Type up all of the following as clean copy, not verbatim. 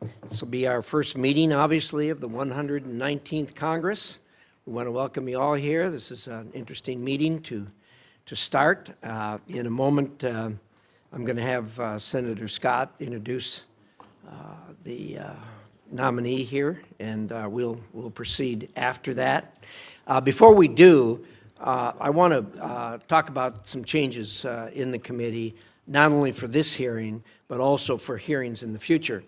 This will be our first meeting, obviously, of the 119th Congress. We want to welcome you all here. This is an interesting meeting to start. In a moment, I'm going to have Senator Scott introduce the nominee here, and we'll proceed after that. Before we do, I want to talk about some changes in the committee, not only for this hearing, but also for hearings in the future.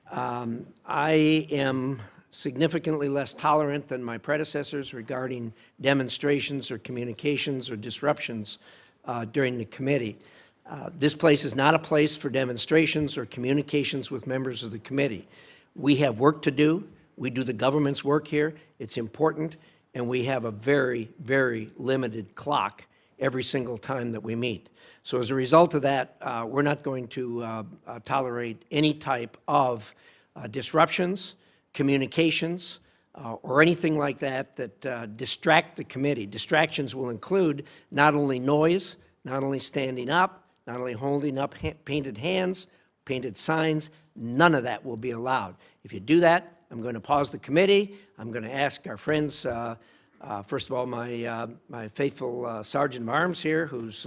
I am significantly less tolerant than my predecessors regarding demonstrations or communications or disruptions during the committee. This place is not a place for demonstrations or communications with members of the committee. We have work to do. We do the government's work here. It's important, and we have a very, very limited clock every single time that we meet. So as a result of that, we're not going to tolerate any type of disruptions, communications, or anything like that that distract the committee. Distractions will include not only noise, not only standing up, not only holding up painted hands, painted signs. None of that will be allowed. If you do that, I'm going to pause the committee. I'm going to ask our friends, first of all, my faithful Sergeant of Arms here, who's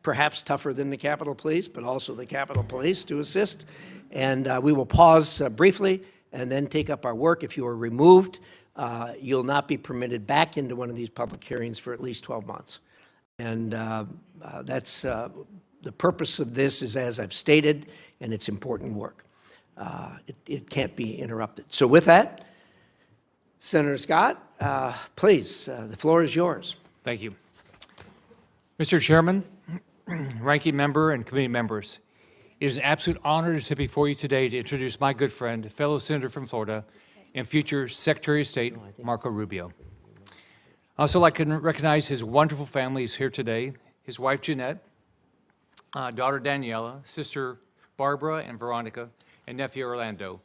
perhaps tougher than the Capitol Police, but also the Capitol Police to assist. And we will pause briefly and then take up our work. If you are removed, you'll not be permitted back into one of these public hearings for at least 12 months. And that's the purpose of this is, as I've stated, and it's important work. It can't be interrupted. So with that, Senator Scott, please, the floor is yours. Thank you. Mr. Chairman, ranking member, and committee members, it is an absolute honor to sit before you today to introduce my good friend, fellow senator from Florida, and future Secretary of State, Marco Rubio. I'd also like to recognize his wonderful family who's here today, his wife, Jeanette, daughter, Daniela, sister, Barbara and Veronica, and nephew, Orlando,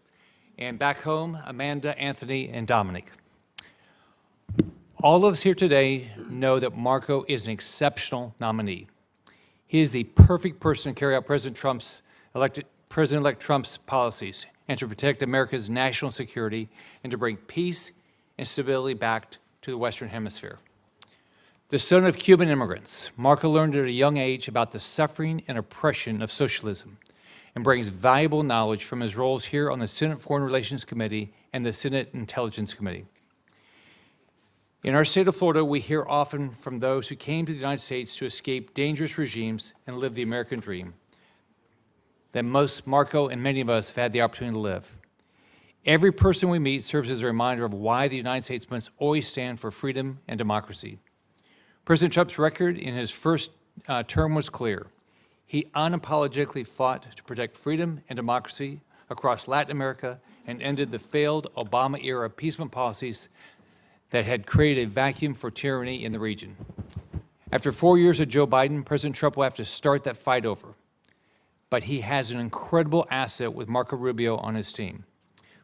and back home, Amanda, Anthony, and Dominic. All of us here today know that Marco is an exceptional nominee. He is the perfect person to carry out President-elect Trump's policies and to protect America's national security and to bring peace and stability back to the Western Hemisphere. The son of Cuban immigrants, Marco learned at a young age about the suffering and oppression of socialism and brings valuable knowledge from his roles here on the Senate Foreign Relations Committee and the Senate Intelligence Committee. In our state of Florida, we hear often from those who came to the United States to escape dangerous regimes and live the American dream that most Marco and many of us have had the opportunity to live. Every person we meet serves as a reminder of why the United States must always stand for freedom and democracy. President Trump's record in his first term was clear. He unapologetically fought to protect freedom and democracy across Latin America and ended the failed Obama-era appeasement policies that had created a vacuum for tyranny in the region. After 4 years of Joe Biden, President Trump will have to start that fight over. But he has an incredible asset with Marco Rubio on his team.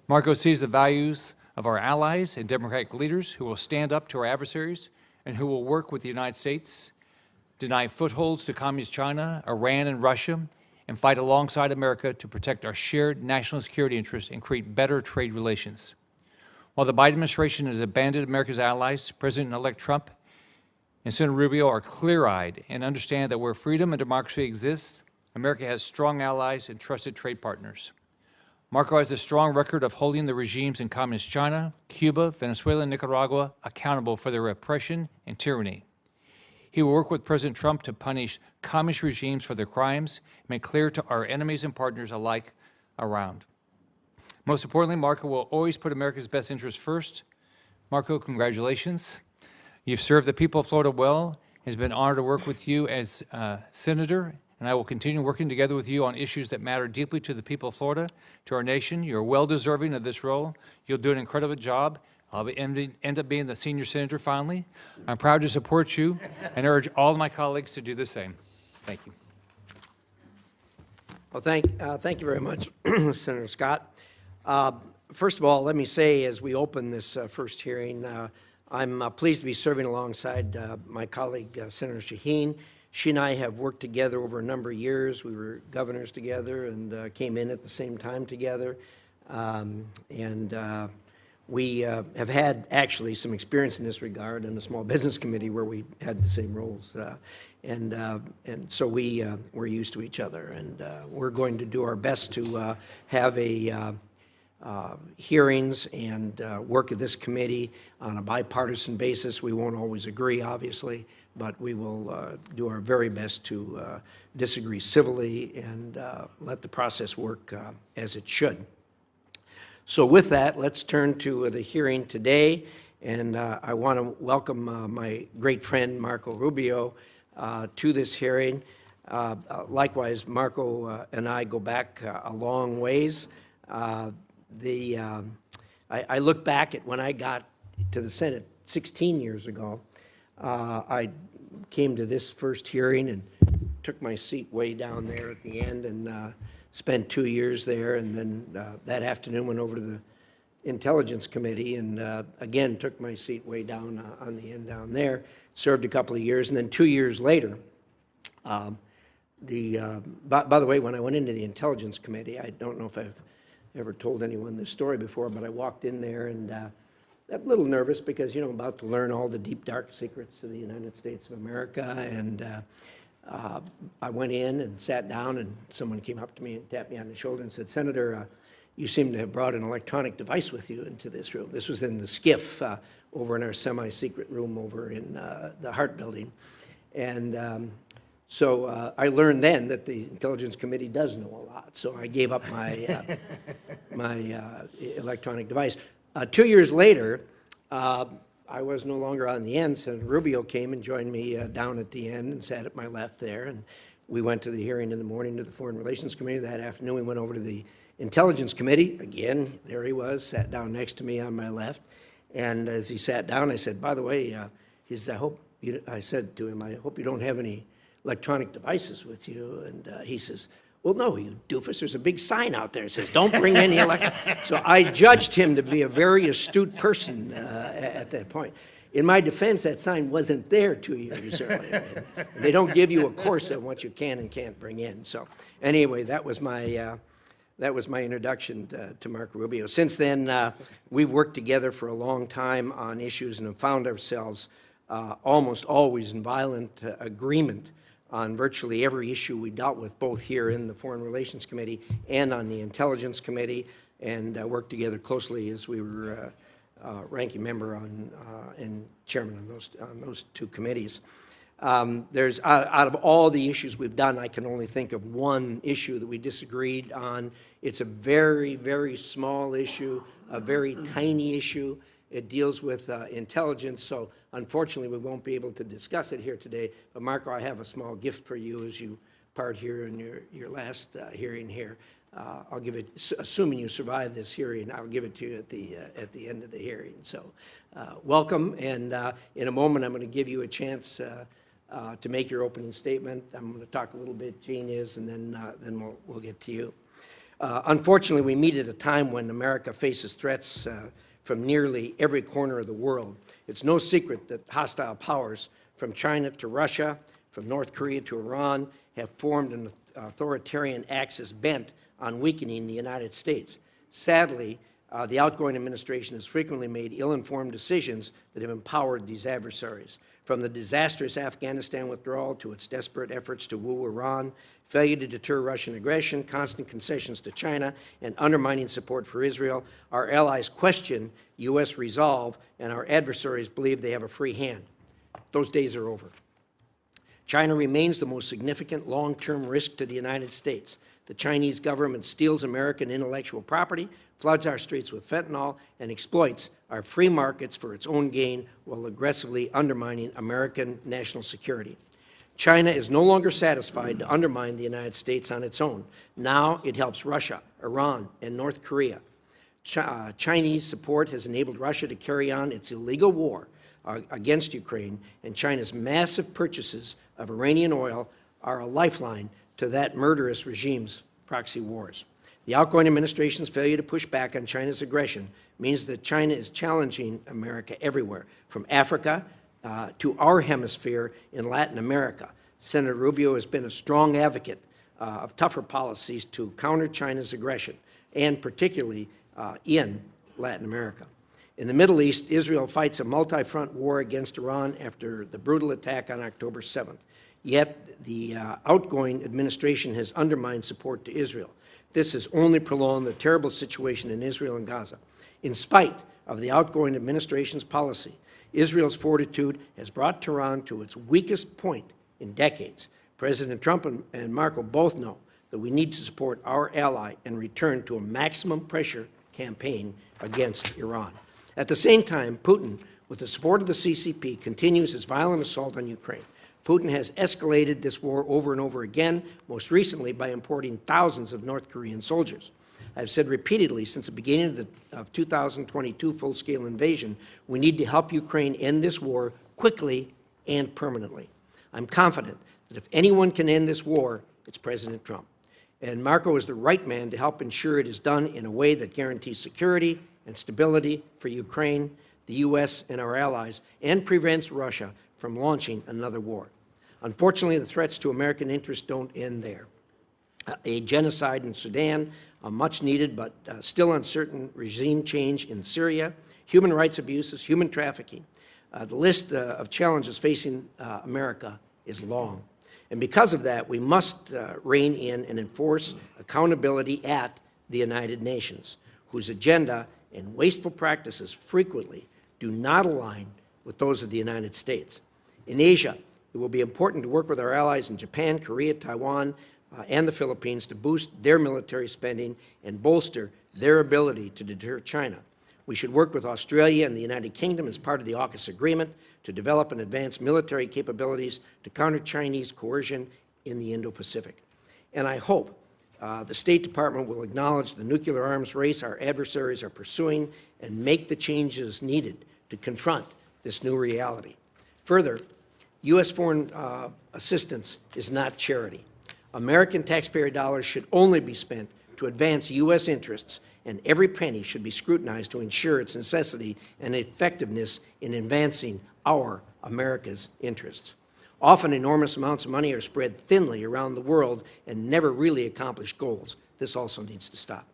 Marco sees the values of our allies and Democratic leaders who will stand up to our adversaries and who will work with the United States, deny footholds to Communist China, Iran, and Russia, and fight alongside America to protect our shared national security interests and create better trade relations. While the Biden administration has abandoned America's allies, President-elect Trump and Senator Rubio are clear-eyed and understand that where freedom and democracy exists, America has strong allies and trusted trade partners. Marco has a strong record of holding the regimes in Communist China, Cuba, Venezuela, and Nicaragua accountable for their repression and tyranny. He will work with President Trump to punish communist regimes for their crimes and make clear to our enemies and partners alike around. Most importantly, Marco will always put America's best interests first. Marco, congratulations. You've served the people of Florida well. It's been an honor to work with you as senator, and I will continue working together with you on issues that matter deeply to the people of Florida, to our nation. You're well deserving of this role. You'll do an incredible job. I'll end up being the senior senator finally. I'm proud to support you and urge all of my colleagues to do the same. Thank you. Well, thank you very much, Senator Scott. First of all, let me say, as we open this first hearing, I'm pleased to be serving alongside my colleague, Senator Shaheen. She and I have worked together over a number of years. We were governors together and came in at the same time together. We have had actually some experience in this regard in the Small Business Committee where we had the same roles. And so we're used to each other. And we're going to do our best to have hearings and work of this committee on a bipartisan basis. We won't always agree, obviously, but we will do our very best to disagree civilly and let the process work as it should. So with that, let's turn to the hearing today, and I want to welcome my great friend Marco Rubio to this hearing. Likewise, Marco and I go back a long ways. I look back at when I got to the Senate 16 years ago. I came to this first hearing and took my seat way down there at the end and spent 2 years there, and then that afternoon went over to the Intelligence Committee and again took my seat way down on the end down there, served a couple of years, and then 2 years later, by the way, when I went into the Intelligence Committee, I don't know if I've ever told anyone this story before, but I walked in there and I'm a little nervous because, I'm about to learn all the deep, dark secrets of the United States of America, and I went in and sat down, and someone came up to me and tapped me on the shoulder and said, "Senator, you seem to have brought an electronic device with you into this room." This was in the SCIF over in our semi-secret room over in the Hart Building. And so I learned then that the Intelligence Committee does know a lot. So I gave up my, electronic device. 2 years later, I was no longer on the end. Senator Rubio came and joined me down at the end and sat at my left there. And we went to the hearing in the morning to the Foreign Relations Committee. That afternoon, we went over to the Intelligence Committee. Again, there he was, sat down next to me on my left. And as he sat down, I said, "By the way," he said, I said to him, "I hope you don't have any electronic devices with you." And he says, "Well, no, you doofus, there's a big sign out there that says, 'Don't bring any electronic.'" So I judged him to be a very astute person at that point. In my defense, that sign wasn't there 2 years earlier. And they don't give you a course on what you can and can't bring in. So anyway, that was my introduction to Marco Rubio. Since then, we've worked together for a long time on issues and have found ourselves almost always in violent agreement on virtually every issue we dealt with, both here in the Foreign Relations Committee and on the Intelligence Committee, and worked together closely as we were ranking member and chairman on those two committees. There's out of all the issues we've done, I can only think of one issue that we disagreed on. It's a very, very small issue, a very tiny issue. It deals with intelligence, so unfortunately we won't be able to discuss it here today. But Marco, I have a small gift for you as you part here in your last hearing here. I'll give it, assuming you survive this hearing, I'll give it to you at the end of the hearing. So welcome, and in a moment I'm going to give you a chance to make your opening statement. I'm going to talk a little bit, Gene is, and then we'll get to you. Unfortunately, we meet at a time when America faces threats from nearly every corner of the world. It's no secret that hostile powers from China to Russia, from North Korea to Iran, have formed an authoritarian axis bent on weakening the United States. Sadly, the outgoing administration has frequently made ill-informed decisions that have empowered these adversaries. From the disastrous Afghanistan withdrawal to its desperate efforts to woo Iran, failure to deter Russian aggression, constant concessions to China, and undermining support for Israel, our allies question U.S. resolve, and our adversaries believe they have a free hand. Those days are over. China remains the most significant long-term risk to the United States. The Chinese government steals American intellectual property, floods our streets with fentanyl, and exploits our free markets for its own gain while aggressively undermining American national security. China is no longer satisfied to undermine the United States on its own. Now it helps Russia, Iran, and North Korea. Chinese support has enabled Russia to carry on its illegal war against Ukraine, and China's massive purchases of Iranian oil are a lifeline to that murderous regime's proxy wars. The outgoing administration's failure to push back on China's aggression means that China is challenging America everywhere, from Africa to our hemisphere in Latin America. Senator Rubio has been a strong advocate of tougher policies to counter China's aggression, and particularly in Latin America. In the Middle East, Israel fights a multi-front war against Iran after the brutal attack on October 7th. Yet the outgoing administration has undermined support to Israel. This has only prolonged the terrible situation in Israel and Gaza. In spite of the outgoing administration's policy, Israel's fortitude has brought Tehran to its weakest point in decades. President Trump and Marco both know that we need to support our ally and return to a maximum pressure campaign against Iran. At the same time, Putin, with the support of the CCP, continues his violent assault on Ukraine. Putin has escalated this war over and over again, most recently by importing thousands of North Korean soldiers. I've said repeatedly since the beginning of 2022 full-scale invasion, we need to help Ukraine end this war quickly and permanently. I'm confident that if anyone can end this war, it's President Trump. And Marco is the right man to help ensure it is done in a way that guarantees security and stability for Ukraine, the U.S., and our allies, and prevents Russia from launching another war. Unfortunately, the threats to American interests don't end there. A genocide in Sudan, a much-needed but still uncertain regime change in Syria, human rights abuses, human trafficking. The list of challenges facing America is long. And because of that, we must rein in and enforce accountability at the United Nations, whose agenda and wasteful practices frequently do not align with those of the United States. In Asia, it will be important to work with our allies in Japan, Korea, Taiwan, and the Philippines to boost their military spending and bolster their ability to deter China. We should work with Australia and the United Kingdom as part of the AUKUS agreement to develop and advance military capabilities to counter Chinese coercion in the Indo-Pacific. And I hope the State Department will acknowledge the nuclear arms race our adversaries are pursuing and make the changes needed to confront this new reality. Further, U.S. foreign assistance is not charity. American taxpayer dollars should only be spent to advance U.S. interests, and every penny should be scrutinized to ensure its necessity and effectiveness in advancing our America's interests. Often enormous amounts of money are spread thinly around the world and never really accomplish goals. This also needs to stop.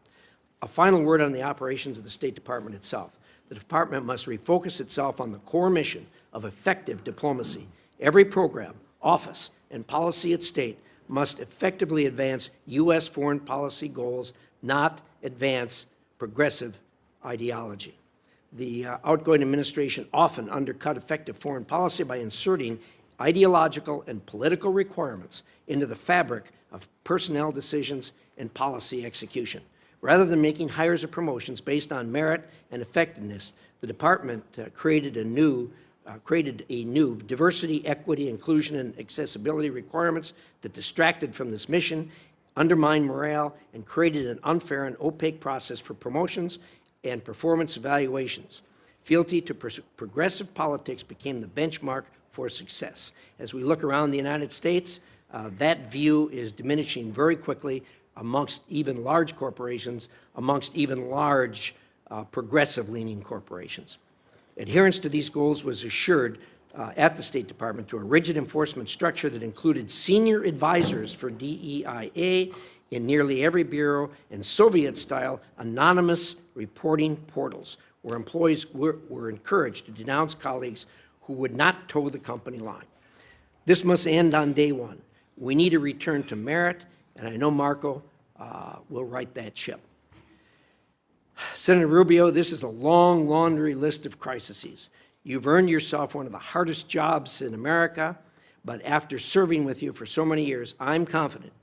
A final word on the operations of the State Department itself. The Department must refocus itself on the core mission of effective diplomacy. Every program, office, and policy at State must effectively advance U.S. foreign policy goals, not advance progressive ideology. The outgoing administration often undercut effective foreign policy by inserting ideological and political requirements into the fabric of personnel decisions and policy execution. Rather than making hires or promotions based on merit and effectiveness, the department created a new diversity, equity, inclusion, and accessibility requirements that distracted from this mission, undermined morale, and created an unfair and opaque process for promotions and performance evaluations. Fealty to progressive politics became the benchmark for success. As we look around the United States, that view is diminishing very quickly amongst even large corporations, amongst even large progressive-leaning corporations. Adherence to these goals was assured at the State Department through a rigid enforcement structure that included senior advisors for DEIA in nearly every bureau and Soviet-style anonymous reporting portals where employees were encouraged to denounce colleagues who would not toe the company line. This must end on day one. We need a return to merit, and I know Marco will right that ship. Senator Rubio, this is a long laundry list of crises. You've earned yourself one of the hardest jobs in America, but after serving with you for so many years, I'm confident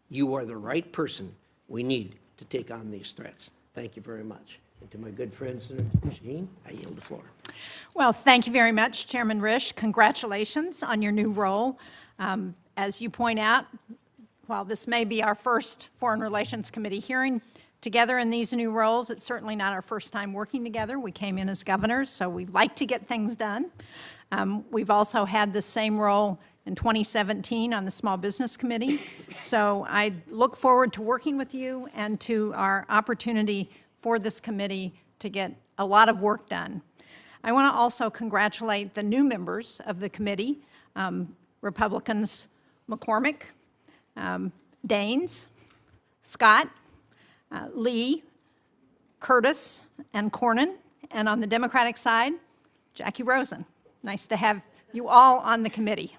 you are the right person we need to take on these threats. Thank you very much. And to my good friend, Senator Shaheen, I yield the floor. Well, thank you very much, Chairman Risch. Congratulations on your new role. As you point out, while this may be our first Foreign Relations Committee hearing together in these new roles, it's certainly not our first time working together. We came in as governors, so we like to get things done. We've also had the same role in 2017 on the Small Business Committee. So I look forward to working with you and to our opportunity for this committee to get a lot of work done. I want to also congratulate the new members of the committee, Republicans McCormick, Daines, Scott, Lee, Curtis, and Cornyn. And on the Democratic side, Jackie Rosen. Nice to have you all on the committee.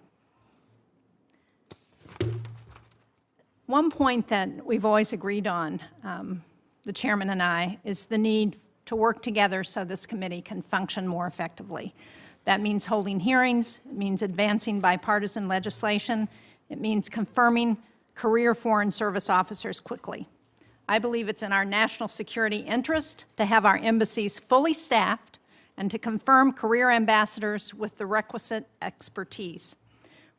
One point that we've always agreed on, the chairman and I, is the need to work together so this committee can function more effectively. That means holding hearings, it means advancing bipartisan legislation, it means confirming career Foreign Service officers quickly. I believe it's in our national security interest to have our embassies fully staffed and to confirm career ambassadors with the requisite expertise,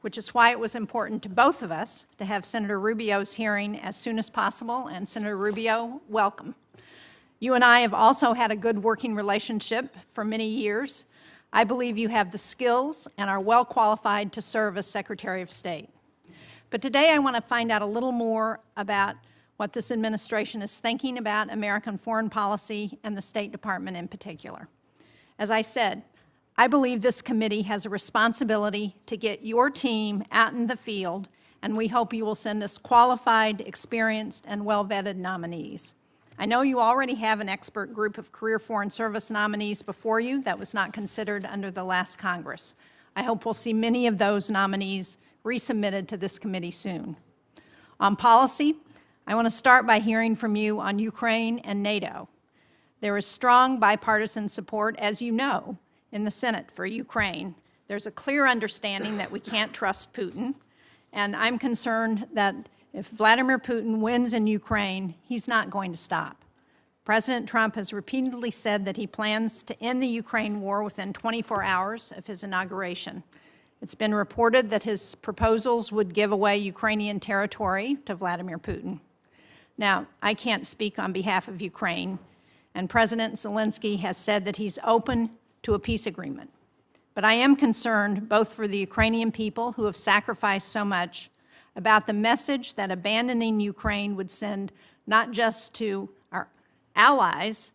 which is why it was important to both of us to have Senator Rubio's hearing as soon as possible. And Senator Rubio, welcome. You and I have also had a good working relationship for many years. I believe you have the skills and are well qualified to serve as Secretary of State. But today I want to find out a little more about what this administration is thinking about American foreign policy and the State Department in particular. As I said, I believe this committee has a responsibility to get your team out in the field, and we hope you will send us qualified, experienced, and well-vetted nominees. I know you already have an expert group of career Foreign Service nominees before you that was not considered under the last Congress. I hope we'll see many of those nominees resubmitted to this committee soon. On policy, I want to start by hearing from you on Ukraine and NATO. There is strong bipartisan support, as you know, in the Senate for Ukraine. There's a clear understanding that we can't trust Putin, and I'm concerned that if Vladimir Putin wins in Ukraine, he's not going to stop. President Trump has repeatedly said that he plans to end the Ukraine war within 24 hours of his inauguration. It's been reported that his proposals would give away Ukrainian territory to Vladimir Putin. Now, I can't speak on behalf of Ukraine, and President Zelensky has said that he's open to a peace agreement. But I am concerned, both for the Ukrainian people who have sacrificed so much, about the message that abandoning Ukraine would send not just to our allies,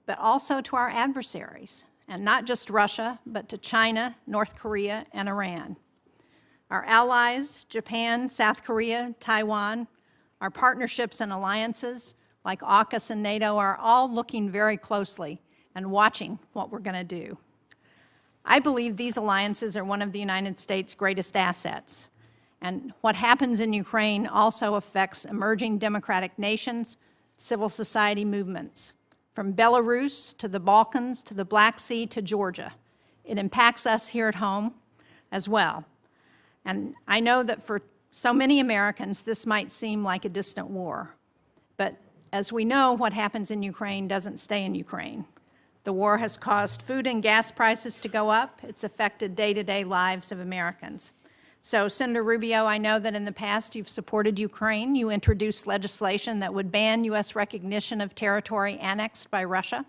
but also to our adversaries, and not just Russia, but to China, North Korea, and Iran. Our allies, Japan, South Korea, Taiwan, our partnerships and alliances like AUKUS and NATO are all looking very closely and watching what we're going to do. I believe these alliances are one of the United States' greatest assets. And what happens in Ukraine also affects emerging democratic nations, civil society movements. From Belarus to the Balkans to the Black Sea to Georgia. It impacts us here at home as well. And I know that for so many Americans, this might seem like a distant war. But as we know, what happens in Ukraine doesn't stay in Ukraine. The war has caused food and gas prices to go up. It's affected day-to-day lives of Americans. So, Senator Rubio, I know that in the past you've supported Ukraine. You introduced legislation that would ban U.S. recognition of territory annexed by Russia.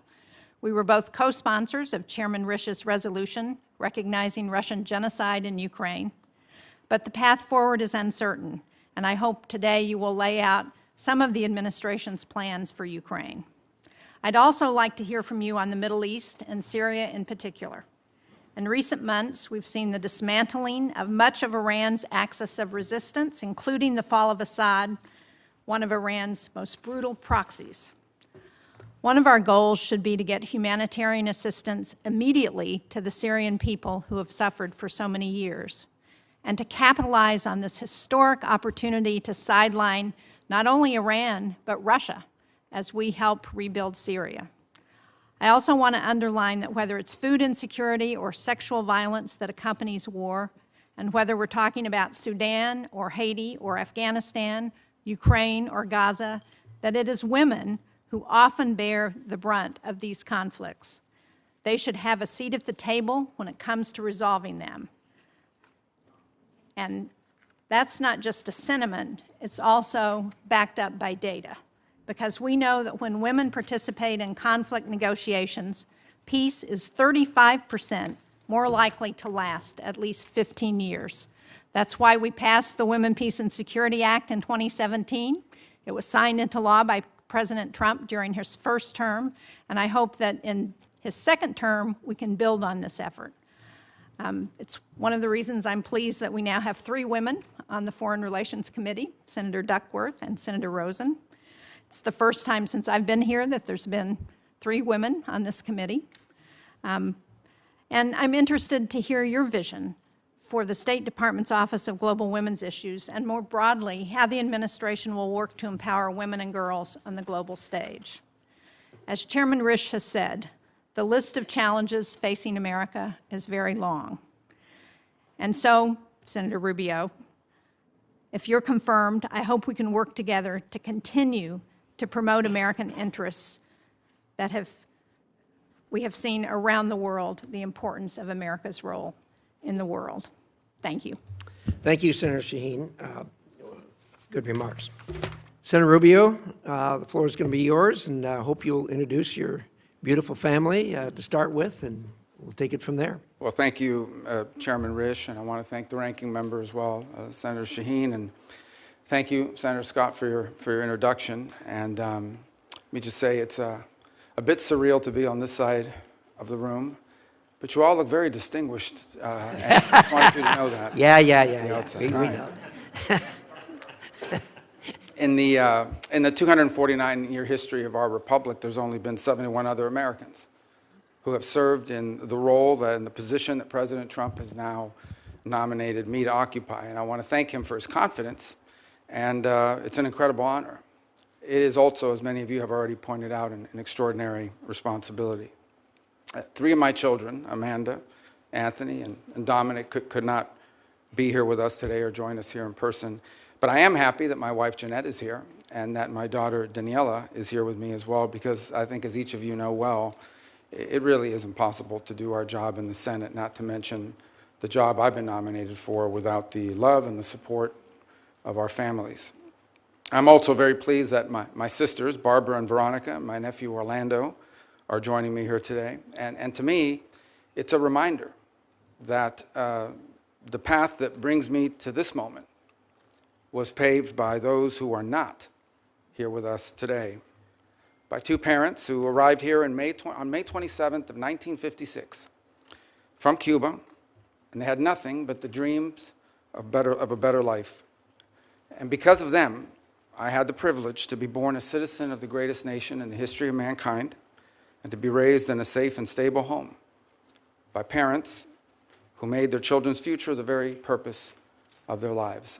We were both co-sponsors of Chairman Rish's resolution recognizing Russian genocide in Ukraine. But the path forward is uncertain, and I hope today you will lay out some of the administration's plans for Ukraine. I'd also like to hear from you on the Middle East and Syria in particular. In recent months, we've seen the dismantling of much of Iran's axis of resistance, including the fall of Assad, one of Iran's most brutal proxies. One of our goals should be to get humanitarian assistance immediately to the Syrian people who have suffered for so many years, and to capitalize on this historic opportunity to sideline not only Iran, but Russia, as we help rebuild Syria. I also want to underline that whether it's food insecurity or sexual violence that accompanies war, and whether we're talking about Sudan or Haiti or Afghanistan, Ukraine or Gaza, that it is women who often bear the brunt of these conflicts. They should have a seat at the table when it comes to resolving them. And that's not just a sentiment, it's also backed up by data. Because we know that when women participate in conflict negotiations, peace is 35% more likely to last at least 15 years. That's why we passed the Women, Peace, and Security Act in 2017. It was signed into law by President Trump during his first term, and I hope that in his second term, we can build on this effort. It's one of the reasons I'm pleased that we now have 3 women on the Foreign Relations Committee, Senator Duckworth and Senator Rosen. It's the first time since I've been here that there's been 3 women on this committee. And I'm interested to hear your vision for the State Department's Office of Global Women's Issues, and more broadly, how the administration will work to empower women and girls on the global stage. As Chairman Risch has said, the list of challenges facing America is very long. And so, Senator Rubio, if you're confirmed, I hope we can work together to continue to promote American interests that we have seen around the world the importance of America's role in the world. Thank you. Thank you, Senator Shaheen. Good remarks. Senator Rubio, the floor is going to be yours, and I hope you'll introduce your beautiful family to start with, and we'll take it from there. Well, thank you, Chairman Risch, and I want to thank the ranking member as well, Senator Shaheen, and thank you, Senator Scott, for your introduction. And let me just say it's a bit surreal to be on this side of the room, but you all look very distinguished, and I just wanted you to know that. Yeah. We know. In the 249-year history of our republic, there's only been 71 other Americans who have served in the role and the position that President Trump has now nominated me to occupy. And I want to thank him for his confidence, and it's an incredible honor. It is also, as many of you have already pointed out, an extraordinary responsibility. 3 of my children, Amanda, Anthony, and Dominic, could not be here with us today or join us here in person. But I am happy that my wife, Jeanette, is here, and that my daughter, Daniela, is here with me as well, because I think, as each of you know well, it really is impossible to do our job in the Senate, not to mention the job I've been nominated for, without the love and the support of our families. I'm also very pleased that my sisters, Barbara and Veronica, and my nephew, Orlando, are joining me here today. And to me, it's a reminder that the path that brings me to this moment was paved by those who are not here with us today, by 2 parents who arrived here on May 27th of 1956 from Cuba, and they had nothing but the dreams of a better life. And because of them, I had the privilege to be born a citizen of the greatest nation in the history of mankind, and to be raised in a safe and stable home by parents who made their children's future the very purpose of their lives.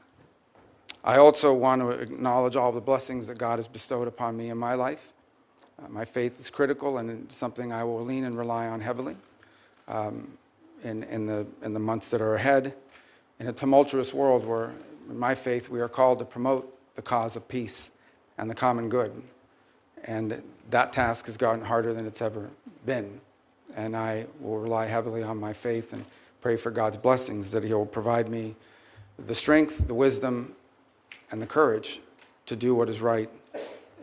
I also want to acknowledge all the blessings that God has bestowed upon me in my life. My faith is critical, and it's something I will lean and rely on heavily in the months that are ahead. In a tumultuous world where, in my faith, we are called to promote the cause of peace and the common good. And that task has gotten harder than it's ever been. And I will rely heavily on my faith and pray for God's blessings, that He will provide me the strength, the wisdom, and the courage to do what is right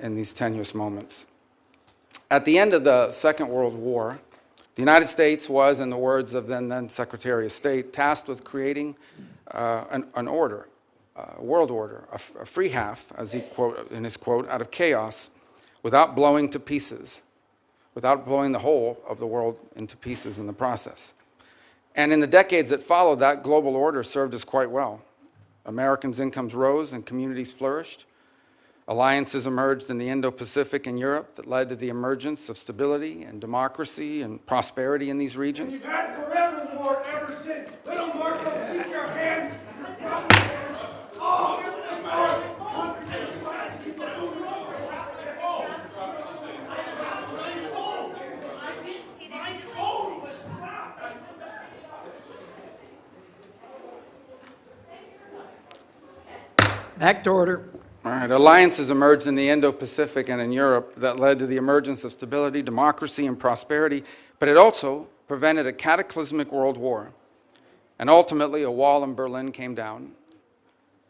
in these tenuous moments. At the end of the Second World War, the United States was, in the words of then Secretary of State, tasked with creating an order, a world order, a free half, as he quote in his quote, out of chaos, without blowing to pieces, without blowing the whole of the world into pieces in the process. And in the decades that followed, that global order served us quite well. Americans' incomes rose and communities flourished. Alliances emerged in the Indo-Pacific and Europe that led to the emergence of stability and democracy and prosperity in these regions. We've had forever war ever since. Little Marco, keep your hands off. Back to order. All right, alliances emerged in the Indo-Pacific and in Europe that led to the emergence of stability, democracy, and prosperity, but it also prevented a cataclysmic world war. And ultimately, a wall in Berlin came down,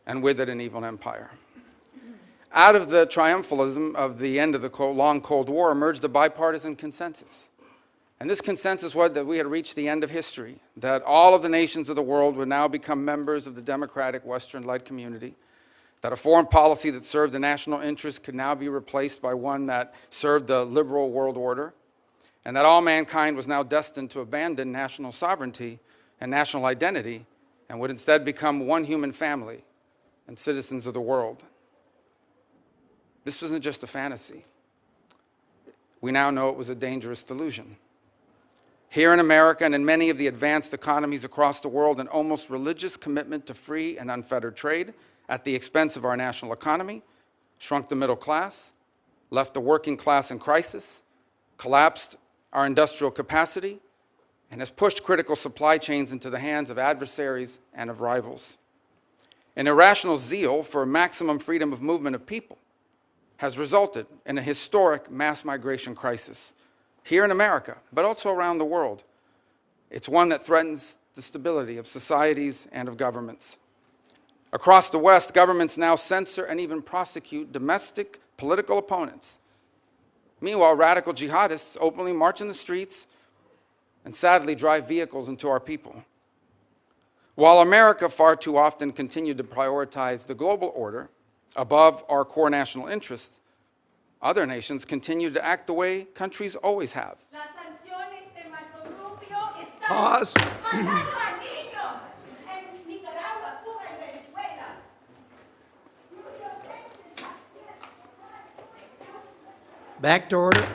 and with it, an evil empire. Out of the triumphalism of the end of the long Cold War emerged a bipartisan consensus. And this consensus was that we had reached the end of history, that all of the nations of the world would now become members of the democratic Western-led community, that a foreign policy that served the national interest could now be replaced by one that served the liberal world order, and that all mankind was now destined to abandon national sovereignty and national identity and would instead become one human family and citizens of the world. This wasn't just a fantasy. We now know it was a dangerous delusion. Here in America and in many of the advanced economies across the world, an almost religious commitment to free and unfettered trade at the expense of our national economy shrunk the middle class, left the working class in crisis, collapsed our industrial capacity, and has pushed critical supply chains into the hands of adversaries and of rivals. An irrational zeal for maximum freedom of movement of people has resulted in a historic mass migration crisis here in America, but also around the world. It's one that threatens the stability of societies and of governments. Across the West, governments now censor and even prosecute domestic political opponents. Meanwhile, radical jihadists openly march in the streets and sadly drive vehicles into our people. While America far too often continued to prioritize the global order above our core national interests, other nations continue to act the way countries always have. Las sanciones de Marco Rubio están Pause. matando a niños en Nicaragua, Cuba y Venezuela. Back to order.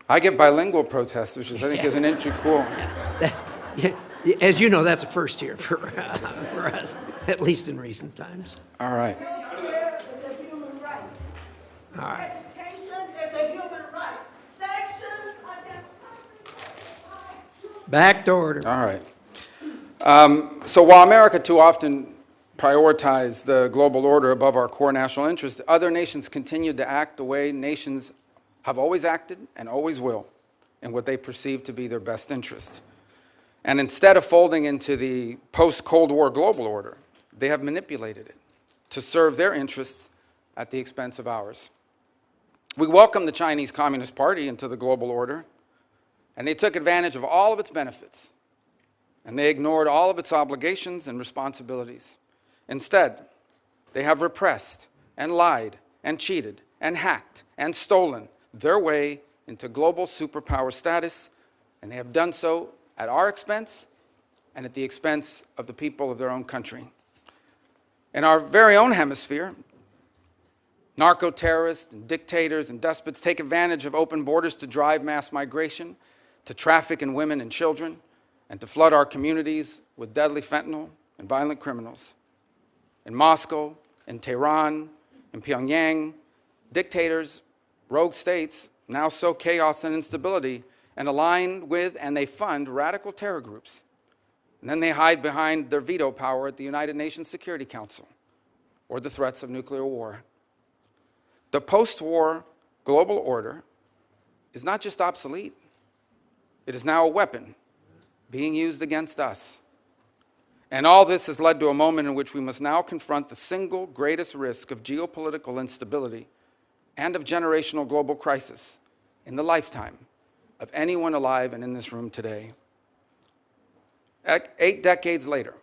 I get bilingual protests, which is, I think, is an entry cool. As you know, that's a first here for us, at least in recent times. All right. Healthcare is a human right. All right. Education is a human right. Sanctions against Back to order. All right. So while America too often prioritized the global order above our core national interests, other nations continued to act the way nations have always acted and always will in what they perceive to be their best interest. And instead of folding into the post-Cold War global order, they have manipulated it to serve their interests at the expense of ours. We welcomed the Chinese Communist Party into the global order, and they took advantage of all of its benefits, and they ignored all of its obligations and responsibilities. Instead, they have repressed and lied and cheated and hacked and stolen their way into global superpower status, and they have done so at our expense and at the expense of the people of their own country. In our very own hemisphere, narco-terrorists and dictators and despots take advantage of open borders to drive mass migration, to traffic in women and children, and to flood our communities with deadly fentanyl and violent criminals. In Moscow, in Tehran, in Pyongyang, dictators, rogue states now sow chaos and instability and align with and they fund radical terror groups. And then they hide behind their veto power at the United Nations Security Council or the threats of nuclear war. The post-war global order is not just obsolete, it is now a weapon being used against us. And all this has led to a moment in which we must now confront the single greatest risk of geopolitical instability and of generational global crisis in the lifetime of anyone alive and in this room today. 8 decades later,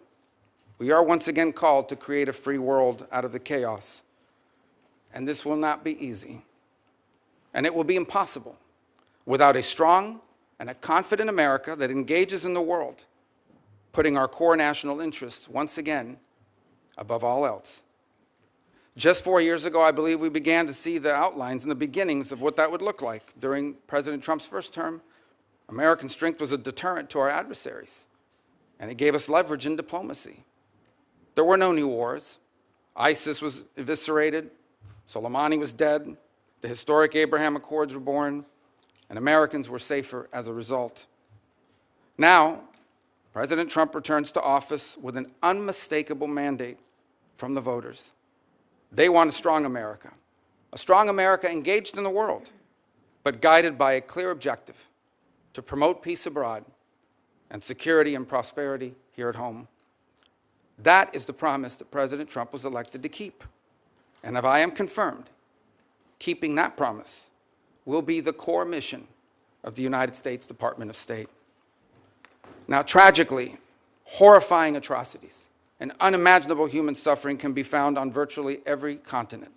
we are once again called to create a free world out of the chaos. And this will not be easy. And it will be impossible without a strong and a confident America that engages in the world, putting our core national interests once again above all else. Just 4 years ago, I believe we began to see the outlines and the beginnings of what that would look like. During President Trump's first term, American strength was a deterrent to our adversaries, and it gave us leverage in diplomacy. There were no new wars. ISIS was eviscerated, Soleimani was dead, the historic Abraham Accords were born, and Americans were safer as a result. Now, President Trump returns to office with an unmistakable mandate from the voters. They want a strong America engaged in the world, but guided by a clear objective to promote peace abroad and security and prosperity here at home. That is the promise that President Trump was elected to keep. And if I am confirmed, keeping that promise will be the core mission of the United States Department of State. Now, tragically, horrifying atrocities and unimaginable human suffering can be found on virtually every continent.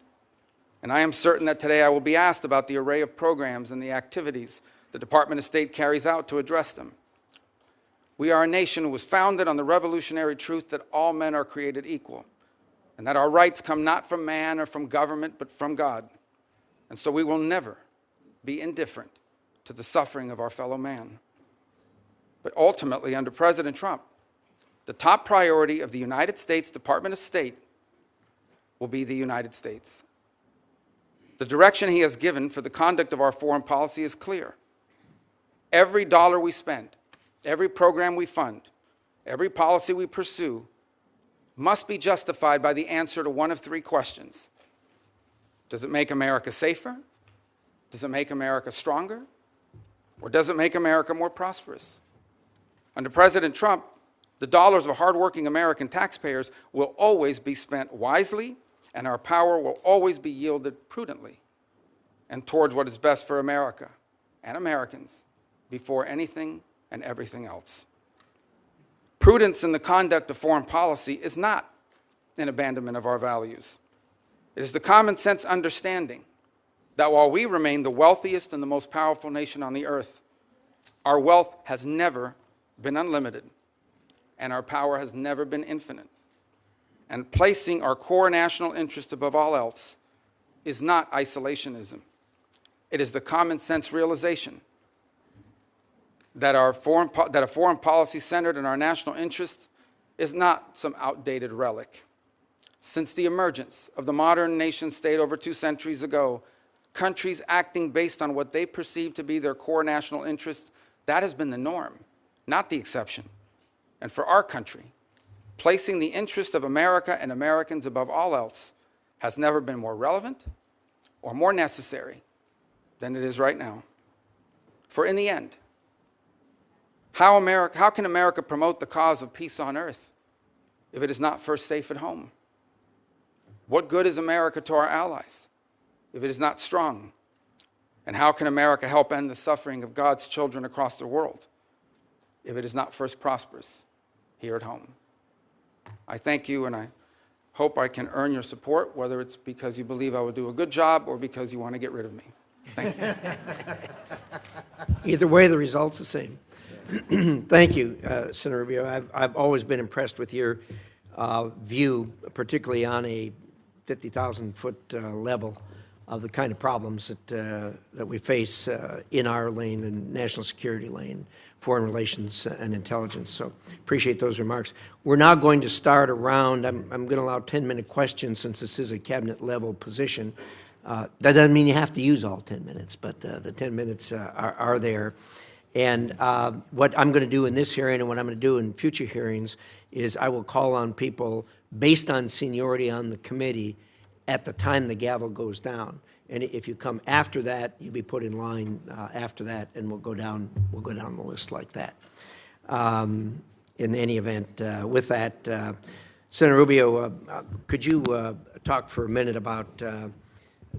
And I am certain that today I will be asked about the array of programs and the activities the Department of State carries out to address them. We are a nation who was founded on the revolutionary truth that all men are created equal, and that our rights come not from man or from government, but from God. And so we will never be indifferent to the suffering of our fellow man. But ultimately, under President Trump, the top priority of the United States Department of State will be the United States. The direction he has given for the conduct of our foreign policy is clear. Every dollar we spend, every program we fund, every policy we pursue must be justified by the answer to one of three questions. Does it make America safer? Does it make America stronger? Or does it make America more prosperous? Under President Trump, the dollars of hardworking American taxpayers will always be spent wisely, and our power will always be yielded prudently and towards what is best for America and Americans before anything and everything else. Prudence in the conduct of foreign policy is not an abandonment of our values. It is the common sense understanding that while we remain the wealthiest and the most powerful nation on the earth, our wealth has never been unlimited, and our power has never been infinite. And placing our core national interest above all else is not isolationism. It is the common sense realization that a foreign policy centered in our national interest is not some outdated relic. Since the emergence of the modern nation state over 2 centuries ago, countries acting based on what they perceive to be their core national interest, that has been the norm, not the exception. And for our country, placing the interest of America and Americans above all else has never been more relevant or more necessary than it is right now. For in the end, how can America promote the cause of peace on earth if it is not first safe at home? What good is America to our allies if it is not strong? And how can America help end the suffering of God's children across the world if it is not first prosperous here at home? I thank you, and I hope I can earn your support, whether it's because you believe I will do a good job or because you want to get rid of me. Thank you. Either way, the result's the same. Thank you, Senator Rubio. I've always been impressed with your view, particularly on a 50,000-foot level, of the kind of problems that we face in our lane and national security lane, foreign relations and intelligence. So appreciate those remarks. We're now going to start a round. I'm going to allow 10-minute questions since this is a cabinet-level position. That doesn't mean you have to use all 10 minutes, but the 10 minutes are there. And what I'm going to do in this hearing and what I'm going to do in future hearings is I will call on people based on seniority on the committee at the time the gavel goes down. And if you come after that, you'll be put in line after that, and we'll go down the list like that. In any event, with that, Senator Rubio, could you talk for a minute about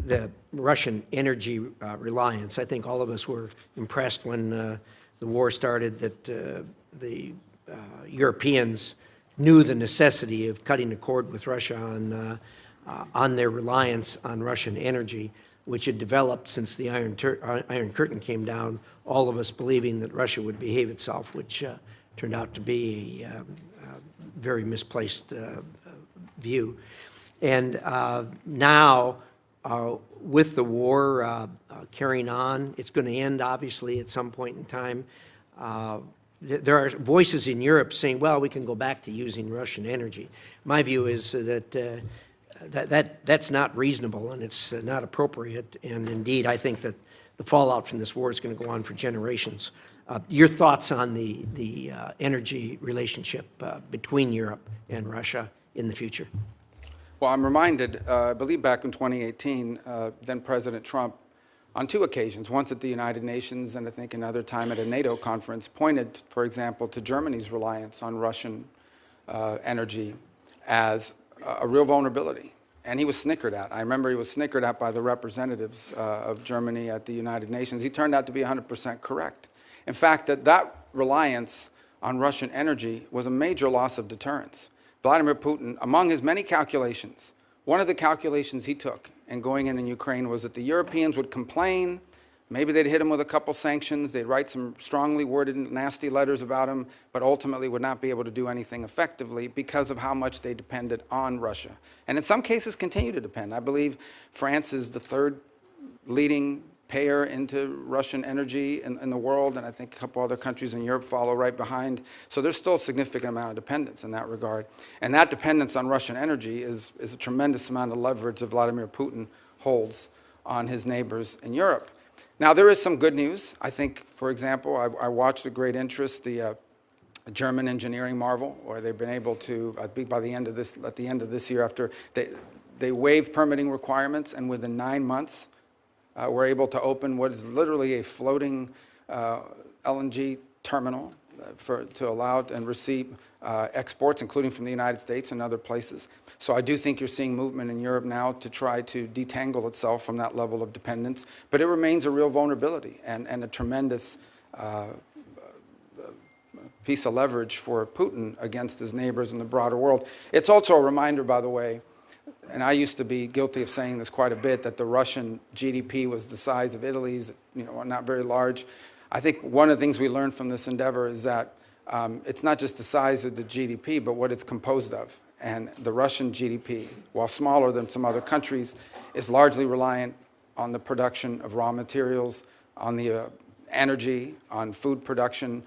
the Russian energy reliance? I think all of us were impressed when the war started that the Europeans knew the necessity of cutting the cord with Russia on their reliance on Russian energy, which had developed since the Iron Curtain came down, all of us believing that Russia would behave itself, which turned out to be a very misplaced view. And now, with the war carrying on, it's going to end, obviously, at some point in time. There are voices in Europe saying, well, we can go back to using Russian energy. My view is that that's not reasonable and it's not appropriate. And indeed, I think that the fallout from this war is going to go on for generations. Your thoughts on the energy relationship between Europe and Russia in the future? Well, I'm reminded, I believe back in 2018, then President Trump, on 2 occasions, once at the United Nations and I think another time at a NATO conference, pointed, for example, to Germany's reliance on Russian energy as a real vulnerability. And he was snickered at. I remember he was snickered at by the representatives of Germany at the United Nations. He turned out to be 100% correct. In fact, that reliance on Russian energy was a major loss of deterrence. Vladimir Putin, among his many calculations, one of the calculations he took in going in Ukraine was that the Europeans would complain Maybe they'd hit him with a couple sanctions, they'd write some strongly worded, nasty letters about him, but ultimately would not be able to do anything effectively because of how much they depended on Russia. And in some cases continue to depend. I believe France is the third leading payer into Russian energy in the world, and I think a couple other countries in Europe follow right behind. So there's still a significant amount of dependence in that regard. And that dependence on Russian energy is a tremendous amount of leverage that Vladimir Putin holds on his neighbors in Europe. Now, there is some good news. I think, for example, I watched with great interest the German engineering marvel, where they've been able to, I think by the end of this year, after they waived permitting requirements, and within 9 months, we're able to open what is literally a floating LNG terminal to allow and receive exports, including from the United States and other places. So I do think you're seeing movement in Europe now to try to detangle itself from that level of dependence, but it remains a real vulnerability and a tremendous piece of leverage for Putin against his neighbors in the broader world. It's also a reminder, by the way, and I used to be guilty of saying this quite a bit, that the Russian GDP was the size of Italy's, not very large. I think one of the things we learned from this endeavor is that it's not just the size of the GDP, but what it's composed of. And the Russian GDP, while smaller than some other countries, is largely reliant on the production of raw materials, on the energy, on food production,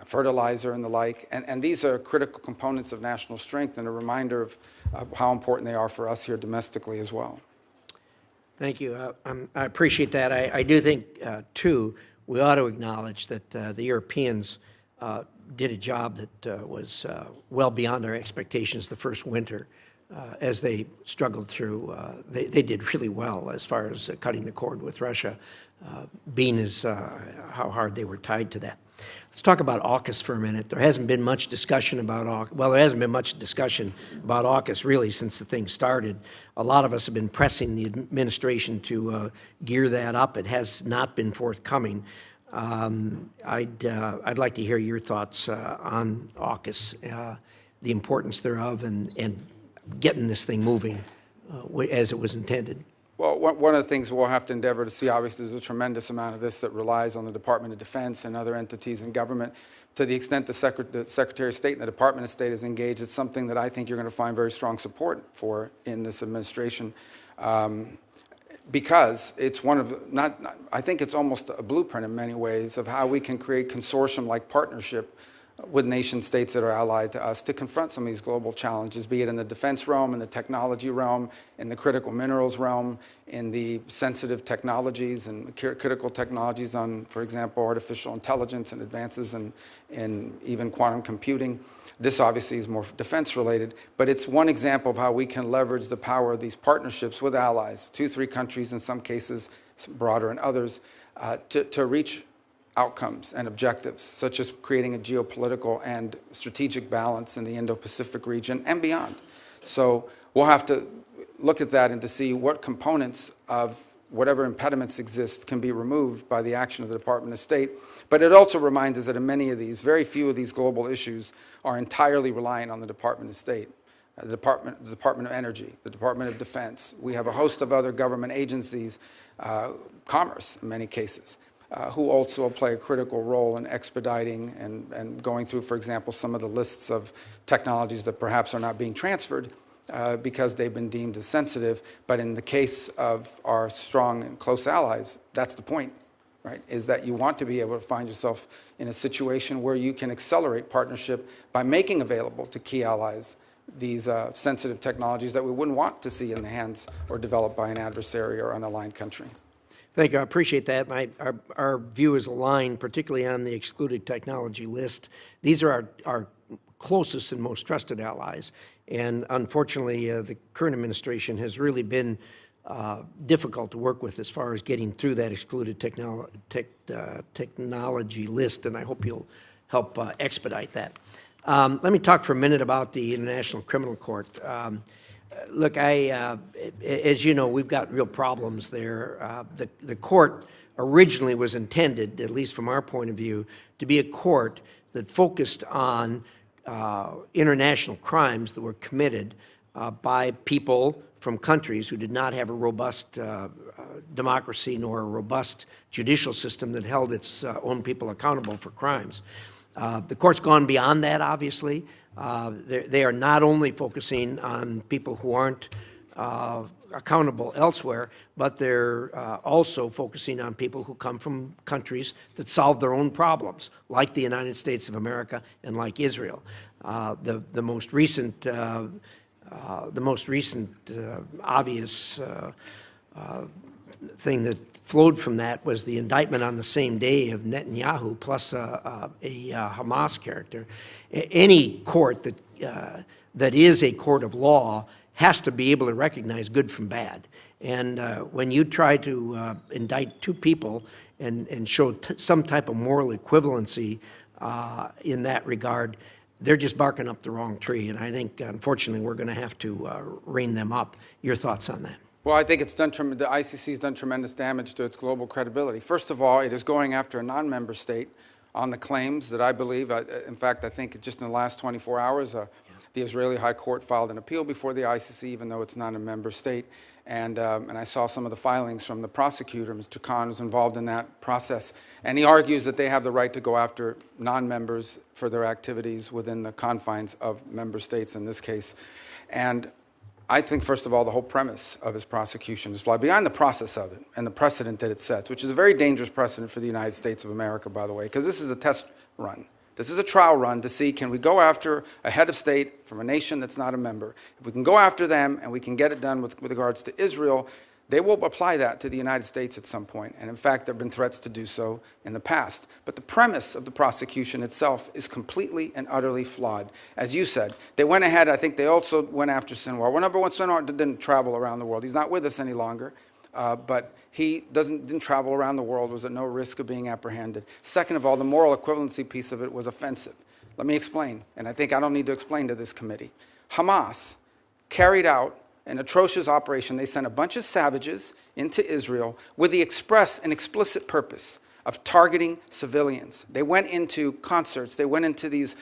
fertilizer and the like. And these are critical components of national strength and a reminder of how important they are for us here domestically as well. Thank you. I appreciate that. I do think, too, we ought to acknowledge that the Europeans did a job that was well beyond our expectations the first winter. As they struggled through, they did really well as far as cutting the cord with Russia, being as how hard they were tied to that. Let's talk about AUKUS for a minute. There hasn't been much discussion about AUKUS. Well, there hasn't been much discussion about AUKUS really since the thing started. A lot of us have been pressing the administration to gear that up. It has not been forthcoming. I'd like to hear your thoughts on AUKUS, the importance thereof, and getting this thing moving as it was intended. Well, one of the things we'll have to endeavor to see, obviously, there's a tremendous amount of this that relies on the Department of Defense and other entities in government. To the extent the Secretary of State and the Department of State is engaged, it's something that I think you're going to find very strong support for in this administration. Because it's one of, I think it's almost a blueprint in many ways of how we can create consortium-like partnership with nation states that are allied to us to confront some of these global challenges, be it in the defense realm, in the technology realm, in the critical minerals realm, in the sensitive technologies and critical technologies on, for example, artificial intelligence and advances in even quantum computing. This obviously is more defense related, but it's one example of how we can leverage the power of these partnerships with allies, 2-3 countries in some cases, broader in others, to reach outcomes and objectives, such as creating a geopolitical and strategic balance in the Indo-Pacific region and beyond. So we'll have to look at that and to see what components of whatever impediments exist can be removed by the action of the Department of State. But it also reminds us that in many of these, very few of these global issues are entirely reliant on the Department of State. The Department of Energy, the Department of Defense. We have a host of other government agencies, commerce in many cases, who also play a critical role in expediting and going through, for example, some of the lists of technologies that perhaps are not being transferred because they've been deemed as sensitive. But in the case of our strong and close allies, that's the point, right? Is that you want to be able to find yourself in a situation where you can accelerate partnership by making available to key allies these sensitive technologies that we wouldn't want to see in the hands or developed by an adversary or unaligned country. Thank you. I appreciate that. And our view is aligned, particularly on the excluded technology list. These are our closest and most trusted allies. And unfortunately, the current administration has really been difficult to work with as far as getting through that excluded technology list. And I hope you'll help expedite that. Let me talk for a minute about the International Criminal Court. Look, as you know, we've got real problems there. The court originally was intended, at least from our point of view, to be a court that focused on international crimes that were committed by people from countries who did not have a robust democracy nor a robust judicial system that held its own people accountable for crimes. The court's gone beyond that, obviously. They are not only focusing on people who aren't accountable elsewhere, but they're also focusing on people who come from countries that solve their own problems, like the United States of America and like Israel. The most recent obvious thing that flowed from that was the indictment on the same day of Netanyahu plus a Hamas character. Any court that is a court of law has to be able to recognize good from bad. And when you try to indict two people and show some type of moral equivalency in that regard, they're just barking up the wrong tree. And I think, unfortunately, we're going to have to rein them up. Your thoughts on that? Well, I think the ICC has done tremendous damage to its global credibility. First of all, it is going after a non-member state on the claims that I believe, in fact, I think just in the last 24 hours, the Israeli High Court filed an appeal before the ICC, even though it's not a member state. And I saw some of the filings from the prosecutor, Mr. Khan, was involved in that process. And he argues that they have the right to go after non-members for their activities within the confines of member states in this case. And I think, first of all, the whole premise of his prosecution is flawed, beyond the process of it and the precedent that it sets, which is a very dangerous precedent for the United States of America, by the way, because this is a test run. This is a trial run to see, can we go after a head of state from a nation that's not a member? If we can go after them and we can get it done with regards to Israel, they will apply that to the United States at some point. And in fact, there have been threats to do so in the past. But the premise of the prosecution itself is completely and utterly flawed. As you said, they went ahead, I think they also went after Sinwar. Well, number one, Sinwar didn't travel around the world. He's not with us any longer. But he didn't travel around the world, was at no risk of being apprehended. Second of all, the moral equivalency piece of it was offensive. Let me explain, and I think I don't need to explain to this committee. Hamas carried out an atrocious operation. They sent a bunch of savages into Israel with the express and explicit purpose of targeting civilians. They went into concerts. They went into these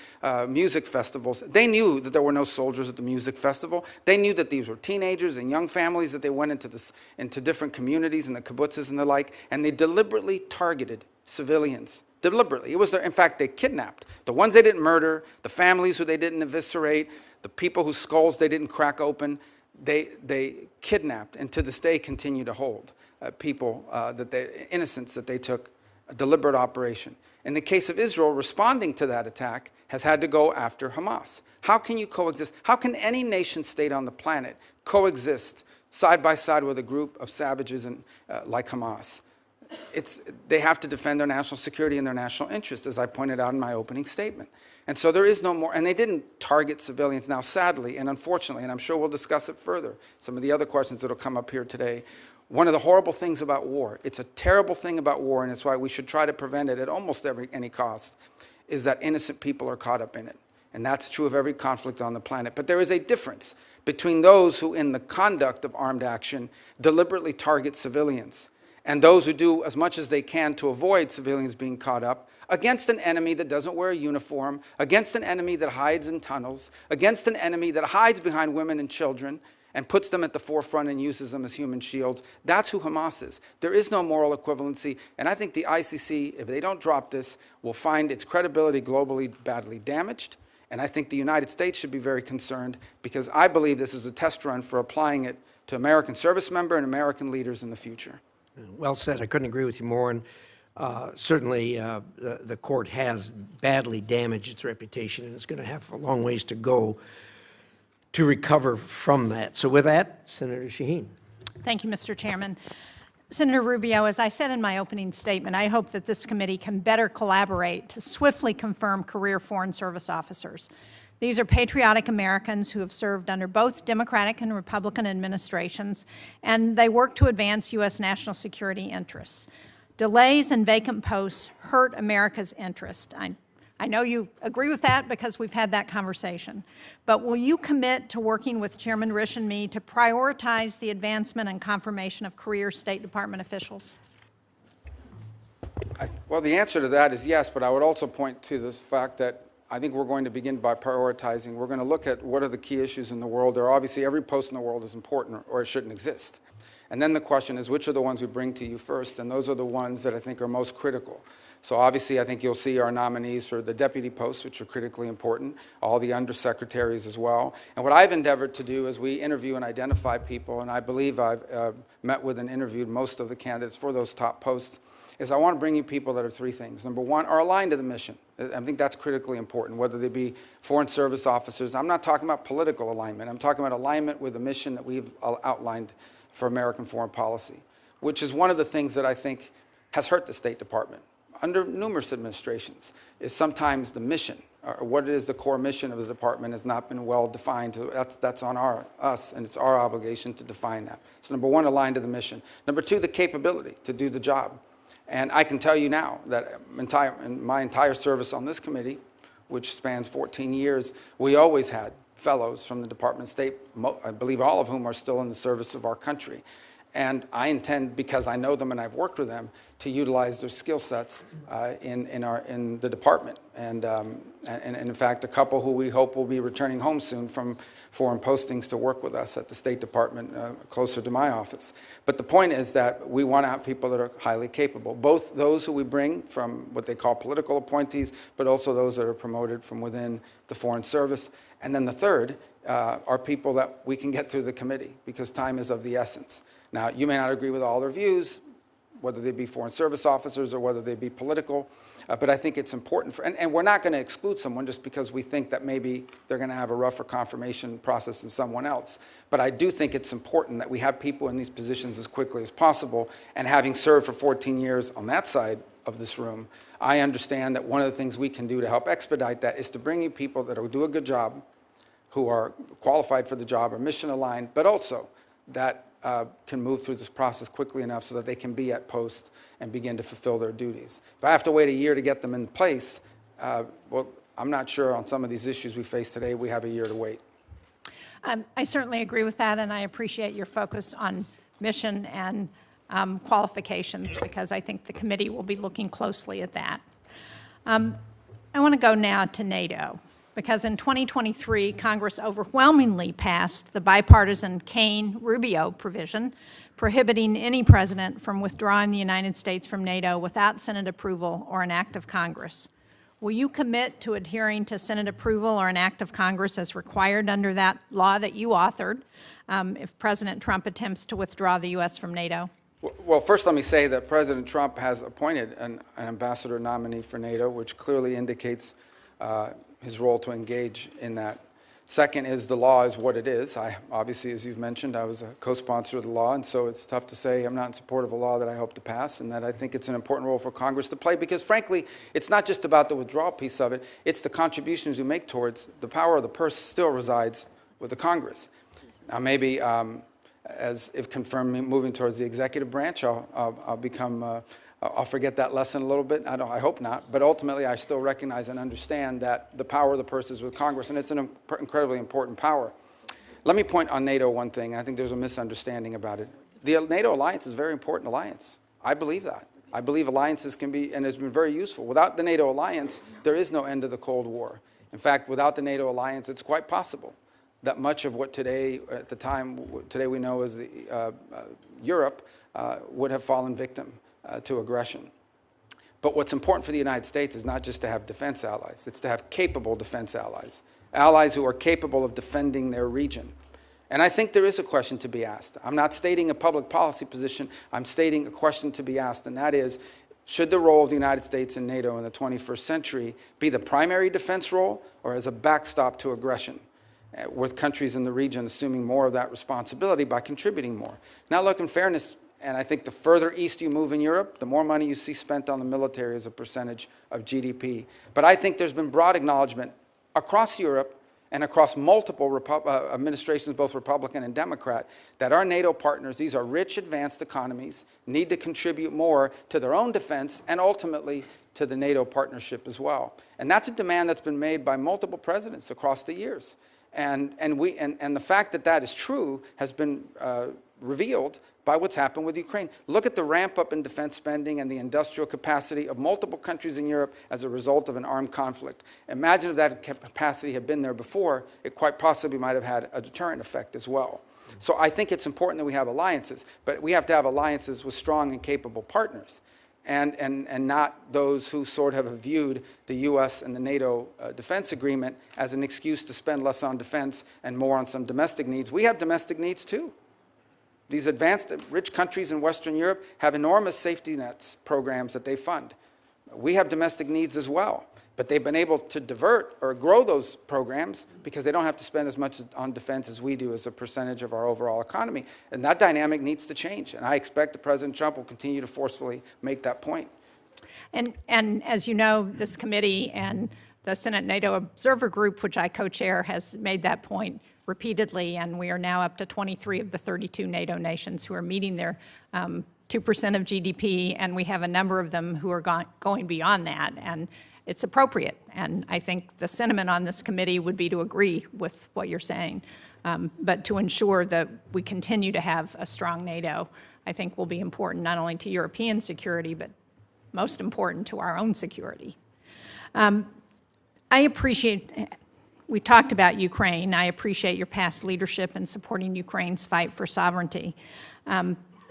music festivals. They knew that there were no soldiers at the music festival. They knew that these were teenagers and young families, that they went into different communities and the kibbutzes and the like, and they deliberately targeted civilians. Deliberately. It was in fact, they kidnapped the ones they didn't murder, the families who they didn't eviscerate, the people whose skulls they didn't crack open. They kidnapped and to this day continue to hold people, innocents that they took. A deliberate operation. In the case of Israel, responding to that attack has had to go after Hamas. How can you coexist? How can any nation state on the planet coexist side by side with a group of savages like Hamas? They have to defend their national security and their national interest, as I pointed out in my opening statement. And so there is no more, and they didn't target civilians. Now, sadly and unfortunately, and I'm sure we'll discuss it further, some of the other questions that will come up here today, one of the horrible things about war, it's a terrible thing about war, and it's why we should try to prevent it at almost any cost, is that innocent people are caught up in it. And that's true of every conflict on the planet. But there is a difference between those who, in the conduct of armed action, deliberately target civilians, and those who do as much as they can to avoid civilians being caught up against an enemy that doesn't wear a uniform, against an enemy that hides in tunnels, against an enemy that hides behind women and children, and puts them at the forefront and uses them as human shields. That's who Hamas is. There is no moral equivalency, and I think the ICC, if they don't drop this, will find its credibility globally badly damaged, and I think the United States should be very concerned, because I believe this is a test run for applying it to American service members and American leaders in the future. Well said. I couldn't agree with you more, and certainly the court has badly damaged its reputation, and it's going to have a long ways to go to recover from that. So with that, Senator Shaheen. Thank you, Mr. Chairman. Senator Rubio, as I said in my opening statement, I hope that this committee can better collaborate to swiftly confirm career Foreign Service officers. These are patriotic Americans who have served under both Democratic and Republican administrations, and they work to advance U.S. national security interests. Delays and vacant posts hurt America's interest. I know you agree with that because we've had that conversation. But will you commit to working with Chairman Risch and me to prioritize the advancement and confirmation of career State Department officials? Well, the answer to that is yes, but I would also point to this fact that I think we're going to begin by prioritizing. We're going to look at what are the key issues in the world. There are obviously every post in the world is important or it shouldn't exist. And then the question is, which are the ones we bring to you first? And those are the ones that I think are most critical. So obviously, I think you'll see our nominees for the deputy posts, which are critically important, all the undersecretaries as well. And what I've endeavored to do is we interview and identify people, and I believe I've met with and interviewed most of the candidates for those top posts, is I want to bring you people that are three things. Number one, are aligned to the mission. I think that's critically important, whether they be foreign service officers. I'm not talking about political alignment. I'm talking about alignment with the mission that we've outlined for American foreign policy, which is one of the things that I think has hurt the State Department under numerous administrations, is sometimes the mission, or what it is the core mission of the department has not been well defined. So that's on us, and it's our obligation to define that. So number one, aligned to the mission. Number two, the capability to do the job. And I can tell you now that in my entire service on this committee, which spans 14 years, we always had fellows from the Department of State, I believe all of whom are still in the service of our country. And I intend, because I know them and I've worked with them, to utilize their skill sets in the department. And in fact, a couple who we hope will be returning home soon from foreign postings to work with us at the State Department closer to my office. But the point is that we want to have people that are highly capable, both those who we bring from what they call political appointees, but also those that are promoted from within the Foreign Service. And then the third are people that we can get through the committee, because time is of the essence. Now, you may not agree with all their views, whether they be foreign service officers or whether they be political, but I think it's important, and we're not going to exclude someone just because we think that maybe they're going to have a rougher confirmation process than someone else. But I do think it's important that we have people in these positions as quickly as possible, and having served for 14 years on that side of this room, I understand that one of the things we can do to help expedite that is to bring you people that will do a good job, who are qualified for the job, or mission aligned, but also that can move through this process quickly enough so that they can be at post and begin to fulfill their duties. If I have to wait a year to get them in place, well, I'm not sure on some of these issues we face today we have a year to wait. I certainly agree with that, and I appreciate your focus on mission and qualifications, because I think the committee will be looking closely at that. I want to go now to NATO, because in 2023, Congress overwhelmingly passed the bipartisan Kaine-Rubio provision prohibiting any president from withdrawing the United States from NATO without Senate approval or an act of Congress. Will you commit to adhering to Senate approval or an act of Congress as required under that law that you authored if President Trump attempts to withdraw the U.S. from NATO? Well, first let me say that President Trump has appointed an ambassador nominee for NATO, which clearly indicates his role to engage in that. Second is the law is what it is. Obviously, as you've mentioned, I was a co-sponsor of the law, and so it's tough to say I'm not in support of a law that I hope to pass, and that I think it's an important role for Congress to play, because frankly, it's not just about the withdrawal piece of it, it's the contributions we make towards the power of the purse still resides with the Congress. Now maybe, as if confirmed, moving towards the executive branch, I'll become I'll forget that lesson a little bit. I hope not. But ultimately, I still recognize and understand that the power of the purse is with Congress, and it's an incredibly important power. Let me point on NATO one thing. I think there's a misunderstanding about it. The NATO alliance is a very important alliance. I believe that. I believe alliances can be, and has been very useful. Without the NATO alliance, there is no end to the Cold War. In fact, without the NATO alliance, it's quite possible that much of what today, at the time, today we know as Europe, would have fallen victim to aggression. But what's important for the United States is not just to have defense allies, it's to have capable defense allies, allies who are capable of defending their region. And I think there is a question to be asked. I'm not stating a public policy position, I'm stating a question to be asked, and that is, should the role of the United States in NATO in the 21st century be the primary defense role, or as a backstop to aggression, with countries in the region assuming more of that responsibility by contributing more? Now look, in fairness, and I think the further east you move in Europe, the more money you see spent on the military as a percentage of GDP. But I think there's been broad acknowledgement across Europe and across multiple administrations, both Republican and Democrat, that our NATO partners, these are rich, advanced economies, need to contribute more to their own defense and ultimately to the NATO partnership as well. And that's a demand that's been made by multiple presidents across the years. And the fact that that is true has been revealed by what's happened with Ukraine. Look at the ramp up in defense spending and the industrial capacity of multiple countries in Europe as a result of an armed conflict. Imagine if that capacity had been there before, it quite possibly might have had a deterrent effect as well. So I think it's important that we have alliances, but we have to have alliances with strong and capable partners, and not those who sort of have viewed the U.S. and the NATO defense agreement as an excuse to spend less on defense and more on some domestic needs. We have domestic needs too. These advanced, rich countries in Western Europe have enormous safety nets programs that they fund. We have domestic needs as well, but they've been able to divert or grow those programs because they don't have to spend as much on defense as we do as a percentage of our overall economy. And that dynamic needs to change, and I expect that President Trump will continue to forcefully make that point. And as you know, this committee and the Senate NATO Observer Group, which I co-chair, has made that point repeatedly, and we are now up to 23 of the 32 NATO nations who are meeting their 2% of GDP, and we have a number of them who are going beyond that, and it's appropriate. And I think the sentiment on this committee would be to agree with what you're saying, but to ensure that we continue to have a strong NATO, I think will be important not only to European security, but most important to our own security. I appreciate, we talked about Ukraine. I appreciate your past leadership in supporting Ukraine's fight for sovereignty.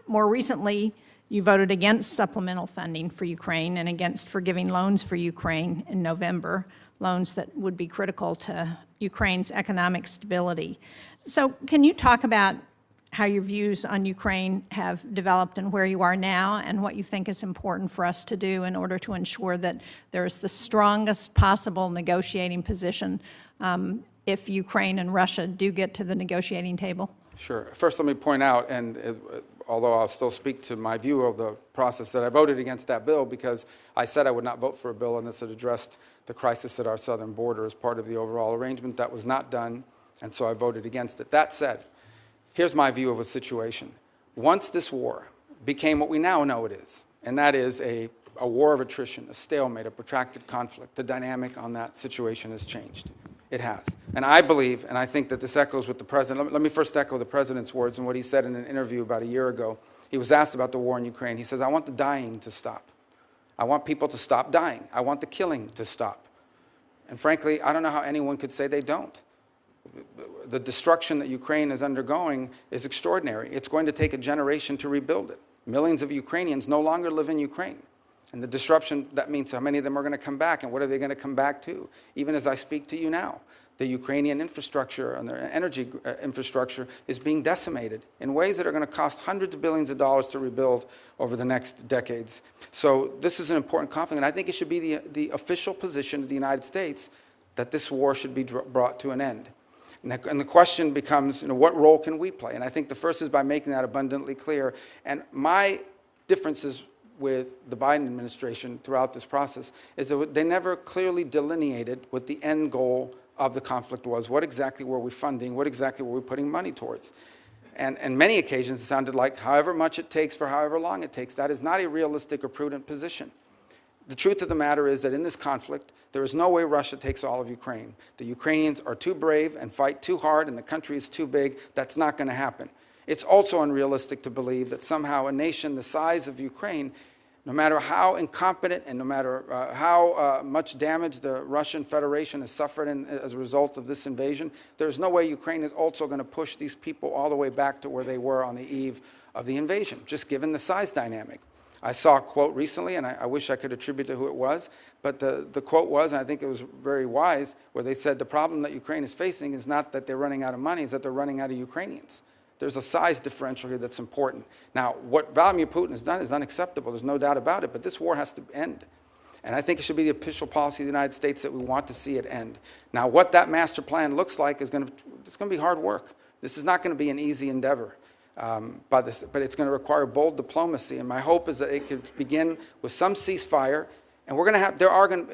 More recently, you voted against supplemental funding for Ukraine and against forgiving loans for Ukraine in November, loans that would be critical to Ukraine's economic stability. So can you talk about how your views on Ukraine have developed and where you are now, and what you think is important for us to do in order to ensure that there's the strongest possible negotiating position if Ukraine and Russia do get to the negotiating table? Sure. First, let me point out, although I'll still speak to my view of the process, that I voted against that bill because I said I would not vote for a bill unless it addressed the crisis at our southern border as part of the overall arrangement. That was not done, and so I voted against it. That said, here's my view of a situation. Once this war became what we now know it is, and that is a war of attrition, a stalemate, a protracted conflict, the dynamic on that situation has changed. It has. And I believe, and I think that this echoes with the president. Let me first echo the president's words and what he said in an interview about a year ago. He was asked about the war in Ukraine. He says, I want the dying to stop. I want people to stop dying. I want the killing to stop. And frankly, I don't know how anyone could say they don't. The destruction that Ukraine is undergoing is extraordinary. It's going to take a generation to rebuild it. Millions of Ukrainians no longer live in Ukraine. And the disruption, that means how many of them are going to come back, and what are they going to come back to? Even as I speak to you now, the Ukrainian infrastructure and their energy infrastructure is being decimated in ways that are going to cost hundreds of billions of dollars to rebuild over the next decades. So this is an important conflict, and I think it should be the official position of the United States that this war should be brought to an end. And the question becomes, what role can we play? And I think the first is by making that abundantly clear. And my differences with the Biden administration throughout this process is that they never clearly delineated what the end goal of the conflict was. What exactly were we funding? What exactly were we putting money towards? And on many occasions, it sounded like however much it takes for however long it takes. That is not a realistic or prudent position. The truth of the matter is that in this conflict, there is no way Russia takes all of Ukraine. The Ukrainians are too brave and fight too hard, and the country is too big. That's not going to happen. It's also unrealistic to believe that somehow a nation the size of Ukraine, no matter how incompetent and no matter how much damage the Russian Federation has suffered as a result of this invasion, there's no way Ukraine is also going to push these people all the way back to where they were on the eve of the invasion, just given the size dynamic. I saw a quote recently, and I wish I could attribute to who it was, but the quote was, and I think it was very wise, where they said the problem that Ukraine is facing is not that they're running out of money, it's that they're running out of Ukrainians. There's a size differential here that's important. Now, what Vladimir Putin has done is unacceptable. There's no doubt about it, but this war has to end. And I think it should be the official policy of the United States that we want to see it end. Now, what that master plan looks like it's going to be hard work. This is not going to be an easy endeavor. But it's going to require bold diplomacy, and my hope is that it could begin with some ceasefire, and we're going to have,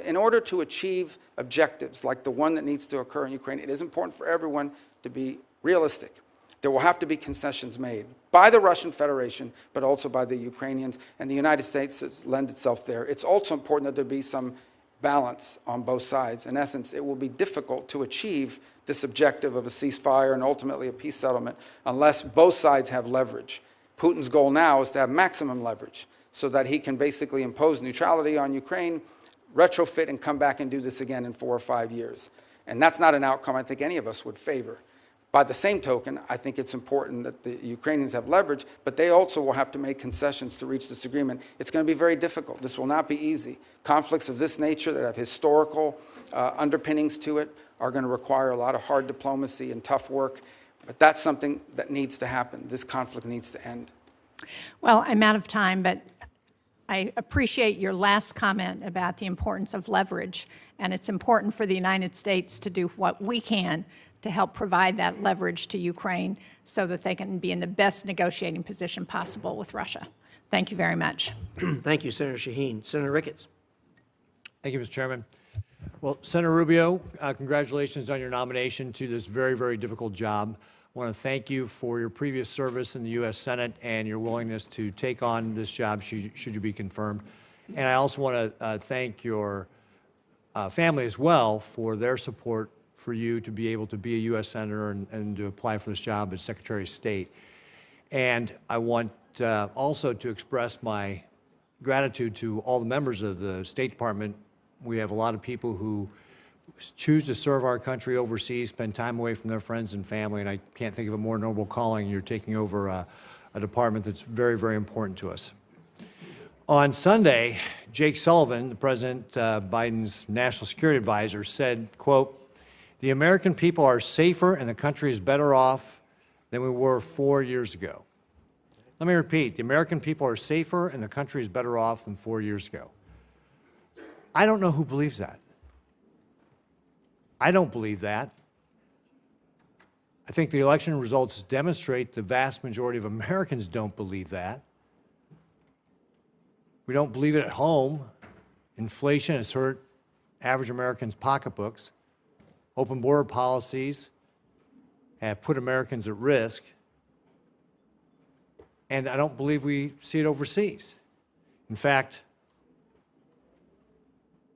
in order to achieve objectives like the one that needs to occur in Ukraine, it is important for everyone to be realistic. There will have to be concessions made by the Russian Federation, but also by the Ukrainians, and the United States has lent itself there. It's also important that there be some balance on both sides. In essence, it will be difficult to achieve this objective of a ceasefire and ultimately a peace settlement unless both sides have leverage. Putin's goal now is to have maximum leverage so that he can basically impose neutrality on Ukraine, retrofit, and come back and do this again in 4 or 5 years. And that's not an outcome I think any of us would favor. By the same token, I think it's important that the Ukrainians have leverage, but they also will have to make concessions to reach this agreement. It's going to be very difficult. This will not be easy. Conflicts of this nature that have historical underpinnings to it are going to require a lot of hard diplomacy and tough work, but that's something that needs to happen. This conflict needs to end. Well, I'm out of time, but I appreciate your last comment about the importance of leverage, and it's important for the United States to do what we can to help provide that leverage to Ukraine so that they can be in the best negotiating position possible with Russia. Thank you very much. Thank you, Senator Shaheen. Senator Ricketts. Thank you, Mr. Chairman. Well, Senator Rubio, congratulations on your nomination to this very, very difficult job. I want to thank you for your previous service in the U.S. Senate and your willingness to take on this job should you be confirmed. And I also want to thank your family as well for their support for you to be able to be a U.S. Senator and to apply for this job as Secretary of State. And I want also to express my gratitude to all the members of the State Department. We have a lot of people who choose to serve our country overseas, spend time away from their friends and family, and I can't think of a more noble calling. You're taking over a department that's very, very important to us. On Sunday, Jake Sullivan, the President Biden's national security advisor, said, quote, "The American people are safer and the country is better off than we were 4 years ago." Let me repeat, the American people are safer and the country is better off than 4 years ago. I don't know who believes that. I don't believe that. I think the election results demonstrate the vast majority of Americans don't believe that. We don't believe it at home. Inflation has hurt average Americans' pocketbooks. Open border policies have put Americans at risk. And I don't believe we see it overseas. In fact,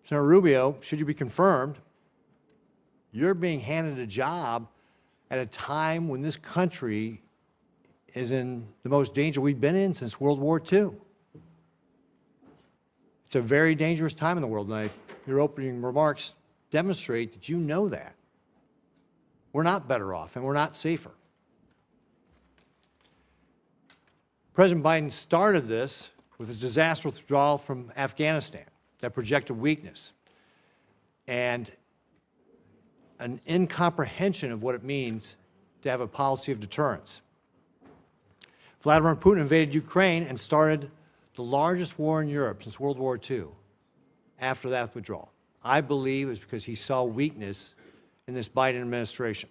Senator Rubio, should you be confirmed, you're being handed a job at a time when this country is in the most danger we've been in since World War II. It's a very dangerous time in the world, and your opening remarks demonstrate that you know that. We're not better off, and we're not safer. President Biden started this with a disastrous withdrawal from Afghanistan that projected weakness and an incomprehension of what it means to have a policy of deterrence. Vladimir Putin invaded Ukraine and started the largest war in Europe since World War II after that withdrawal. I believe it's because he saw weakness in this Biden administration.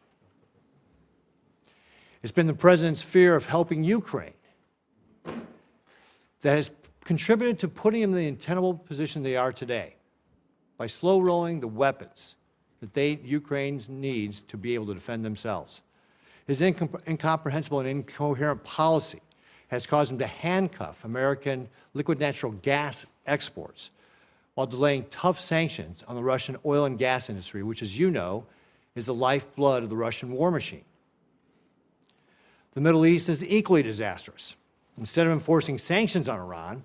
It's been the president's fear of helping Ukraine that has contributed to putting them in the untenable position they are today by slow rolling the weapons that Ukraine needs to be able to defend themselves. His incomprehensible and incoherent policy has caused him to handcuff American liquid natural gas exports while delaying tough sanctions on the Russian oil and gas industry, which, as you know, is the lifeblood of the Russian war machine. The Middle East is equally disastrous. Instead of enforcing sanctions on Iran,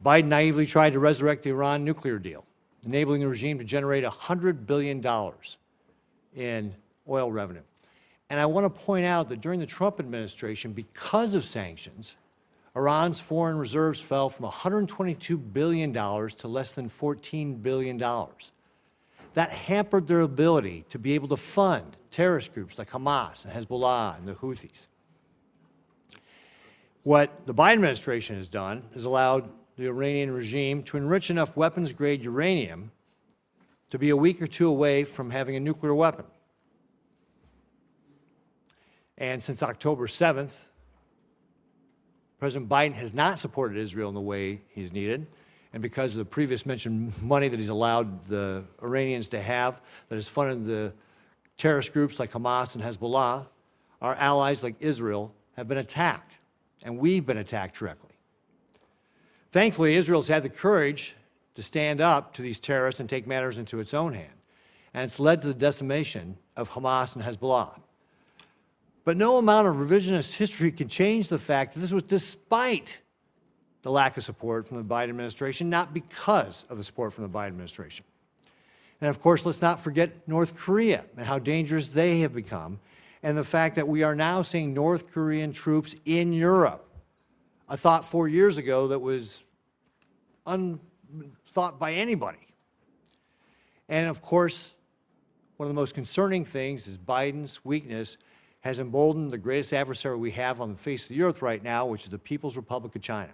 Biden naively tried to resurrect the Iran nuclear deal, enabling the regime to generate $100 billion in oil revenue. And I want to point out that during the Trump administration, because of sanctions, Iran's foreign reserves fell from $122 billion to less than $14 billion. That hampered their ability to be able to fund terrorist groups like Hamas and Hezbollah and the Houthis. What the Biden administration has done is allowed the Iranian regime to enrich enough weapons-grade uranium to be a week or two away from having a nuclear weapon. And since October 7th, President Biden has not supported Israel in the way he's needed. And because of the previous mentioned money that he's allowed the Iranians to have that has funded the terrorist groups like Hamas and Hezbollah, our allies like Israel have been attacked, and we've been attacked directly. Thankfully, Israel's had the courage to to stand up to these terrorists and take matters into its own hand. And it's led to the decimation of Hamas and Hezbollah. But no amount of revisionist history can change the fact that this was despite the lack of support from the Biden administration, not because of the support from the Biden administration. And of course, let's not forget North Korea and how dangerous they have become, and the fact that we are now seeing North Korean troops in Europe. A thought 4 years ago that was unthought by anybody. And of course, one of the most concerning things is Biden's weakness has emboldened the greatest adversary we have on the face of the earth right now, which is the People's Republic of China.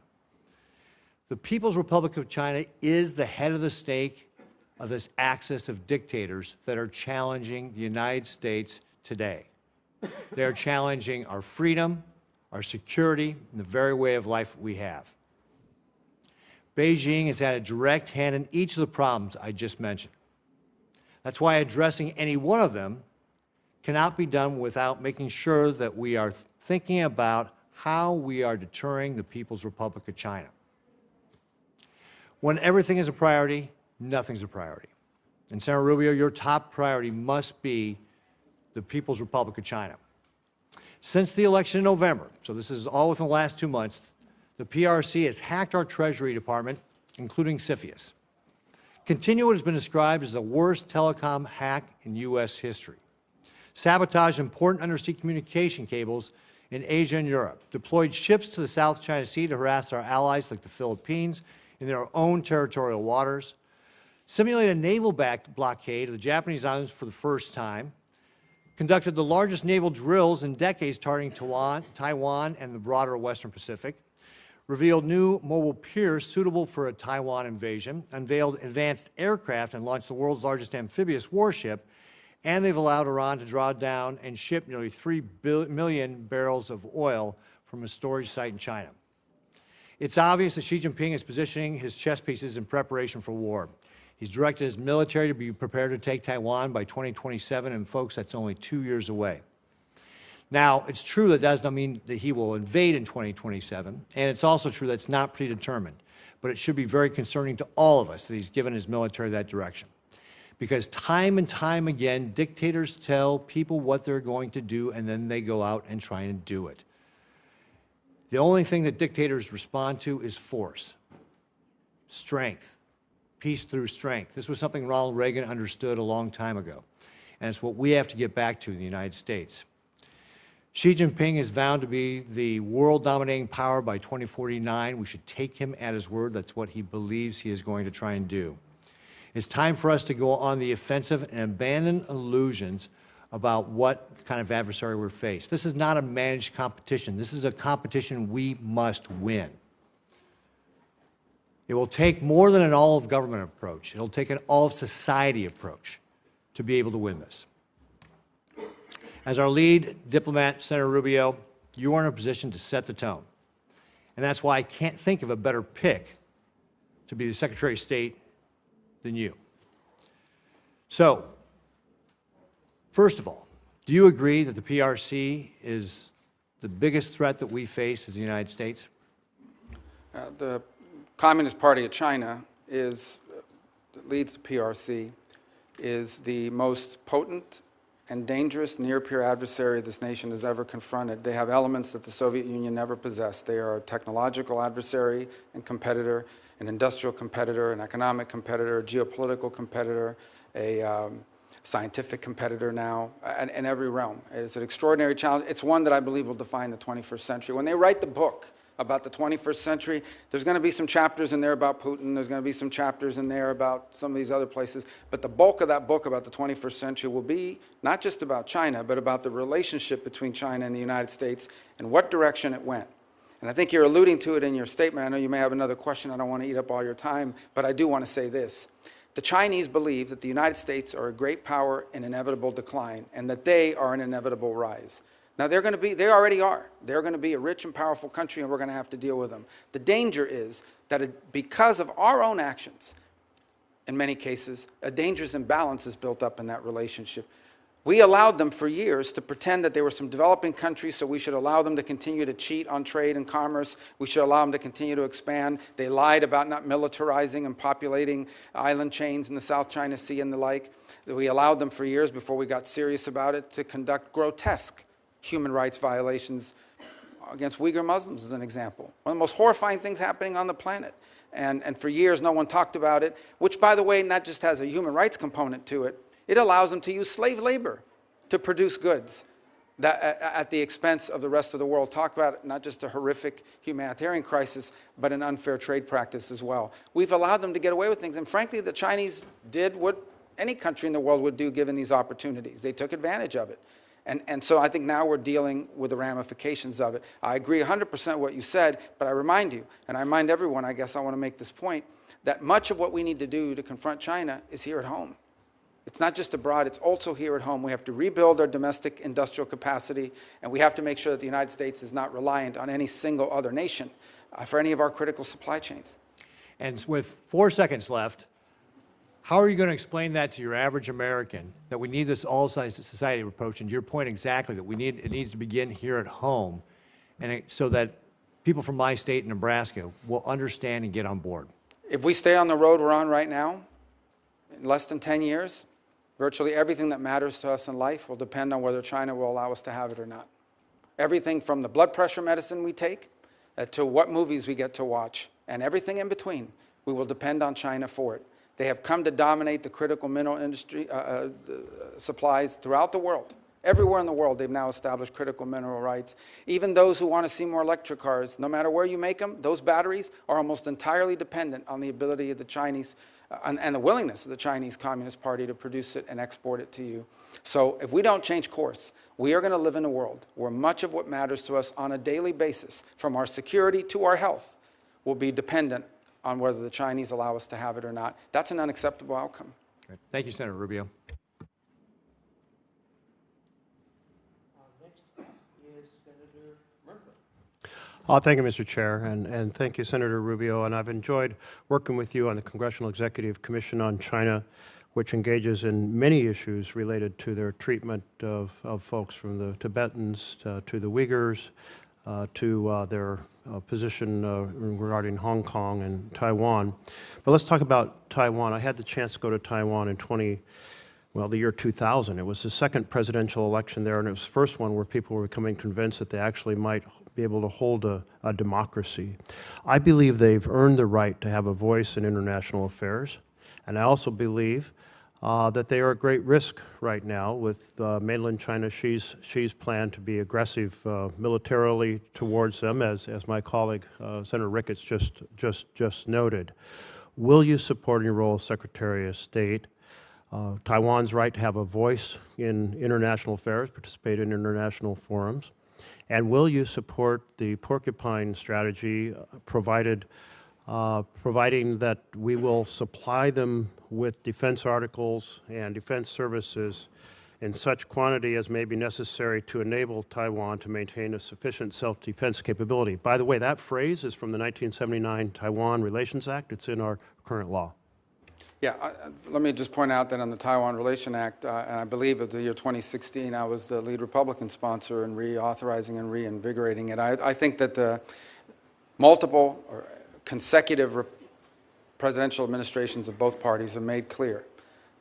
The People's Republic of China is the head of the snake of this axis of dictators that are challenging the United States today. They are challenging our freedom, our security, and the very way of life we have. Beijing has had a direct hand in each of the problems I just mentioned. That's why addressing any one of them cannot be done without making sure that we are thinking about how we are deterring the People's Republic of China. When everything is a priority, nothing's a priority. And Senator Rubio, your top priority must be the People's Republic of China. Since the election in November, so this is all within the last 2 months, the PRC has hacked our Treasury Department, including CFIUS. Continue what has been described as the worst telecom hack in U.S. history. Sabotaged important undersea communication cables in Asia and Europe. Deployed ships to the South China Sea to harass our allies like the Philippines in their own territorial waters. Simulated a naval blockade of the Japanese islands for the first time. Conducted the largest naval drills in decades targeting Taiwan and the broader Western Pacific. Revealed new mobile piers suitable for a Taiwan invasion. Unveiled advanced aircraft and launched the world's largest amphibious warship. And they've allowed Iran to draw down and ship nearly 3 million barrels of oil from a storage site in China. It's obvious that Xi Jinping is positioning his chess pieces in preparation for war. He's directed his military to be prepared to take Taiwan by 2027, and folks, that's only 2 years away. Now, it's true that does not mean that he will invade in 2027, and it's also true that it's not predetermined, but it should be very concerning to all of us that he's given his military that direction. Because time and time again, dictators tell people what they're going to do, and then they go out and try and do it. The only thing that dictators respond to is force, strength, peace through strength. This was something Ronald Reagan understood a long time ago, and it's what we have to get back to in the United States. Xi Jinping is vowed to be the world-dominating power by 2049. We should take him at his word. That's what he believes he is going to try and do. It's time for us to go on the offensive and abandon illusions about what kind of adversary we're faced. This is not a managed competition. This is a competition we must win. It will take more than an all-of-government approach. It'll take an all-of-society approach to be able to win this. As our lead diplomat, Senator Rubio, you are in a position to set the tone. And that's why I can't think of a better pick to be the Secretary of State than you. So, first of all, do you agree that the PRC is the biggest threat that we face as the United States? The Communist Party of China that leads the PRC, is the most potent and dangerous near-peer adversary this nation has ever confronted. They have elements that the Soviet Union never possessed. They are a technological adversary and competitor, an industrial competitor, an economic competitor, a geopolitical competitor, a scientific competitor now, in every realm. It's an extraordinary challenge. It's one that I believe will define the 21st century. When they write the book about the 21st century, there's going to be some chapters in there about Putin, there's going to be some chapters in there about some of these other places, but the bulk of that book about the 21st century will be not just about China, but about the relationship between China and the United States and what direction it went. And I think you're alluding to it in your statement. I know you may have another question. I don't want to eat up all your time, but I do want to say this. The Chinese believe that the United States are a great power in inevitable decline and that they are an inevitable rise. Now, they already are. They're going to be a rich and powerful country, and we're going to have to deal with them. The danger is that because of our own actions, in many cases, a dangerous imbalance is built up in that relationship. We allowed them for years to pretend that they were some developing country, so we should allow them to continue to cheat on trade and commerce. We should allow them to continue to expand. They lied about not militarizing and populating island chains in the South China Sea and the like. We allowed them for years, before we got serious about it, to conduct grotesque human rights violations against Uyghur Muslims, as an example. One of the most horrifying things happening on the planet. And for years, no one talked about it, which, by the way, not just has a human rights component to it, it allows them to use slave labor to produce goods that, at the expense of the rest of the world. Talk about not just a horrific humanitarian crisis, but an unfair trade practice as well. We've allowed them to get away with things. And frankly, the Chinese did what any country in the world would do given these opportunities. They took advantage of it. And so I think now we're dealing with the ramifications of it. I agree 100% what you said, but I remind you, and I remind everyone, I guess I want to make this point, that much of what we need to do to confront China is here at home. It's not just abroad, it's also here at home. We have to rebuild our domestic industrial capacity, and we have to make sure that the United States is not reliant on any single other nation for any of our critical supply chains. And with 4 seconds left, how are you going to explain that to your average American, that we need this all-size society approach? And to your point exactly, that it needs to begin here at home, and so that people from my state, Nebraska, will understand and get on board? If we stay on the road we're on right now, in less than 10 years, virtually everything that matters to us in life will depend on whether China will allow us to have it or not. Everything from the blood pressure medicine we take to what movies we get to watch, and everything in between, we will depend on China for it. They have come to dominate the critical mineral industry supplies throughout the world. Everywhere in the world, they've now established critical mineral rights. Even those who want to see more electric cars, no matter where you make them, those batteries are almost entirely dependent on the ability of the Chinese and the willingness of the Chinese Communist Party to produce it and export it to you. So if we don't change course, we are going to live in a world where much of what matters to us on a daily basis, from our security to our health, will be dependent on whether the Chinese allow us to have it or not. That's an unacceptable outcome. Great. Thank you, Senator Rubio. Next is Senator Merkley. Thank you, Mr. Chair, and thank you, Senator Rubio. And I've enjoyed working with you on the Congressional Executive Commission on China, which engages in many issues related to their treatment of folks from the Tibetans to the Uyghurs, to their position regarding Hong Kong and Taiwan. But let's talk about Taiwan. I had the chance to go to Taiwan in the year 2000. It was the second presidential election there, and it was the first one where people were becoming convinced that they actually might be able to hold a democracy. I believe they've earned the right to have a voice in international affairs, and I also believe that they are at great risk right now with mainland China, Xi's plan to be aggressive militarily towards them, as my colleague Senator Ricketts just noted. Will you support in your role as Secretary of State Taiwan's right to have a voice in international affairs, participate in international forums? And will you support the porcupine strategy, providing that we will supply them with defense articles and defense services in such quantity as may be necessary to enable Taiwan to maintain a sufficient self-defense capability? By the way, that phrase is from the 1979 Taiwan Relations Act. It's in our current law. Yeah, let me just point out that on the Taiwan Relation Act, and I believe of the year 2016, I was the lead Republican sponsor in reauthorizing and reinvigorating it. I think that the multiple or consecutive presidential administrations of both parties have made clear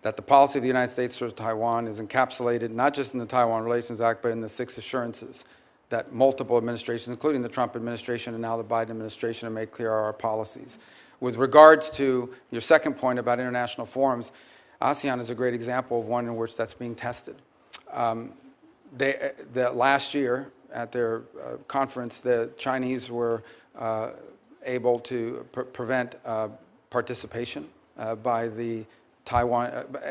that the policy of the United States towards Taiwan is encapsulated not just in the Taiwan Relations Act, but in the 6 assurances that multiple administrations, including the Trump administration and now the Biden administration, have made clear are our policies. With regards to your second point about international forums, ASEAN is a great example of one in which that's being tested. Last year at their conference, the Chinese were able to prevent participation by the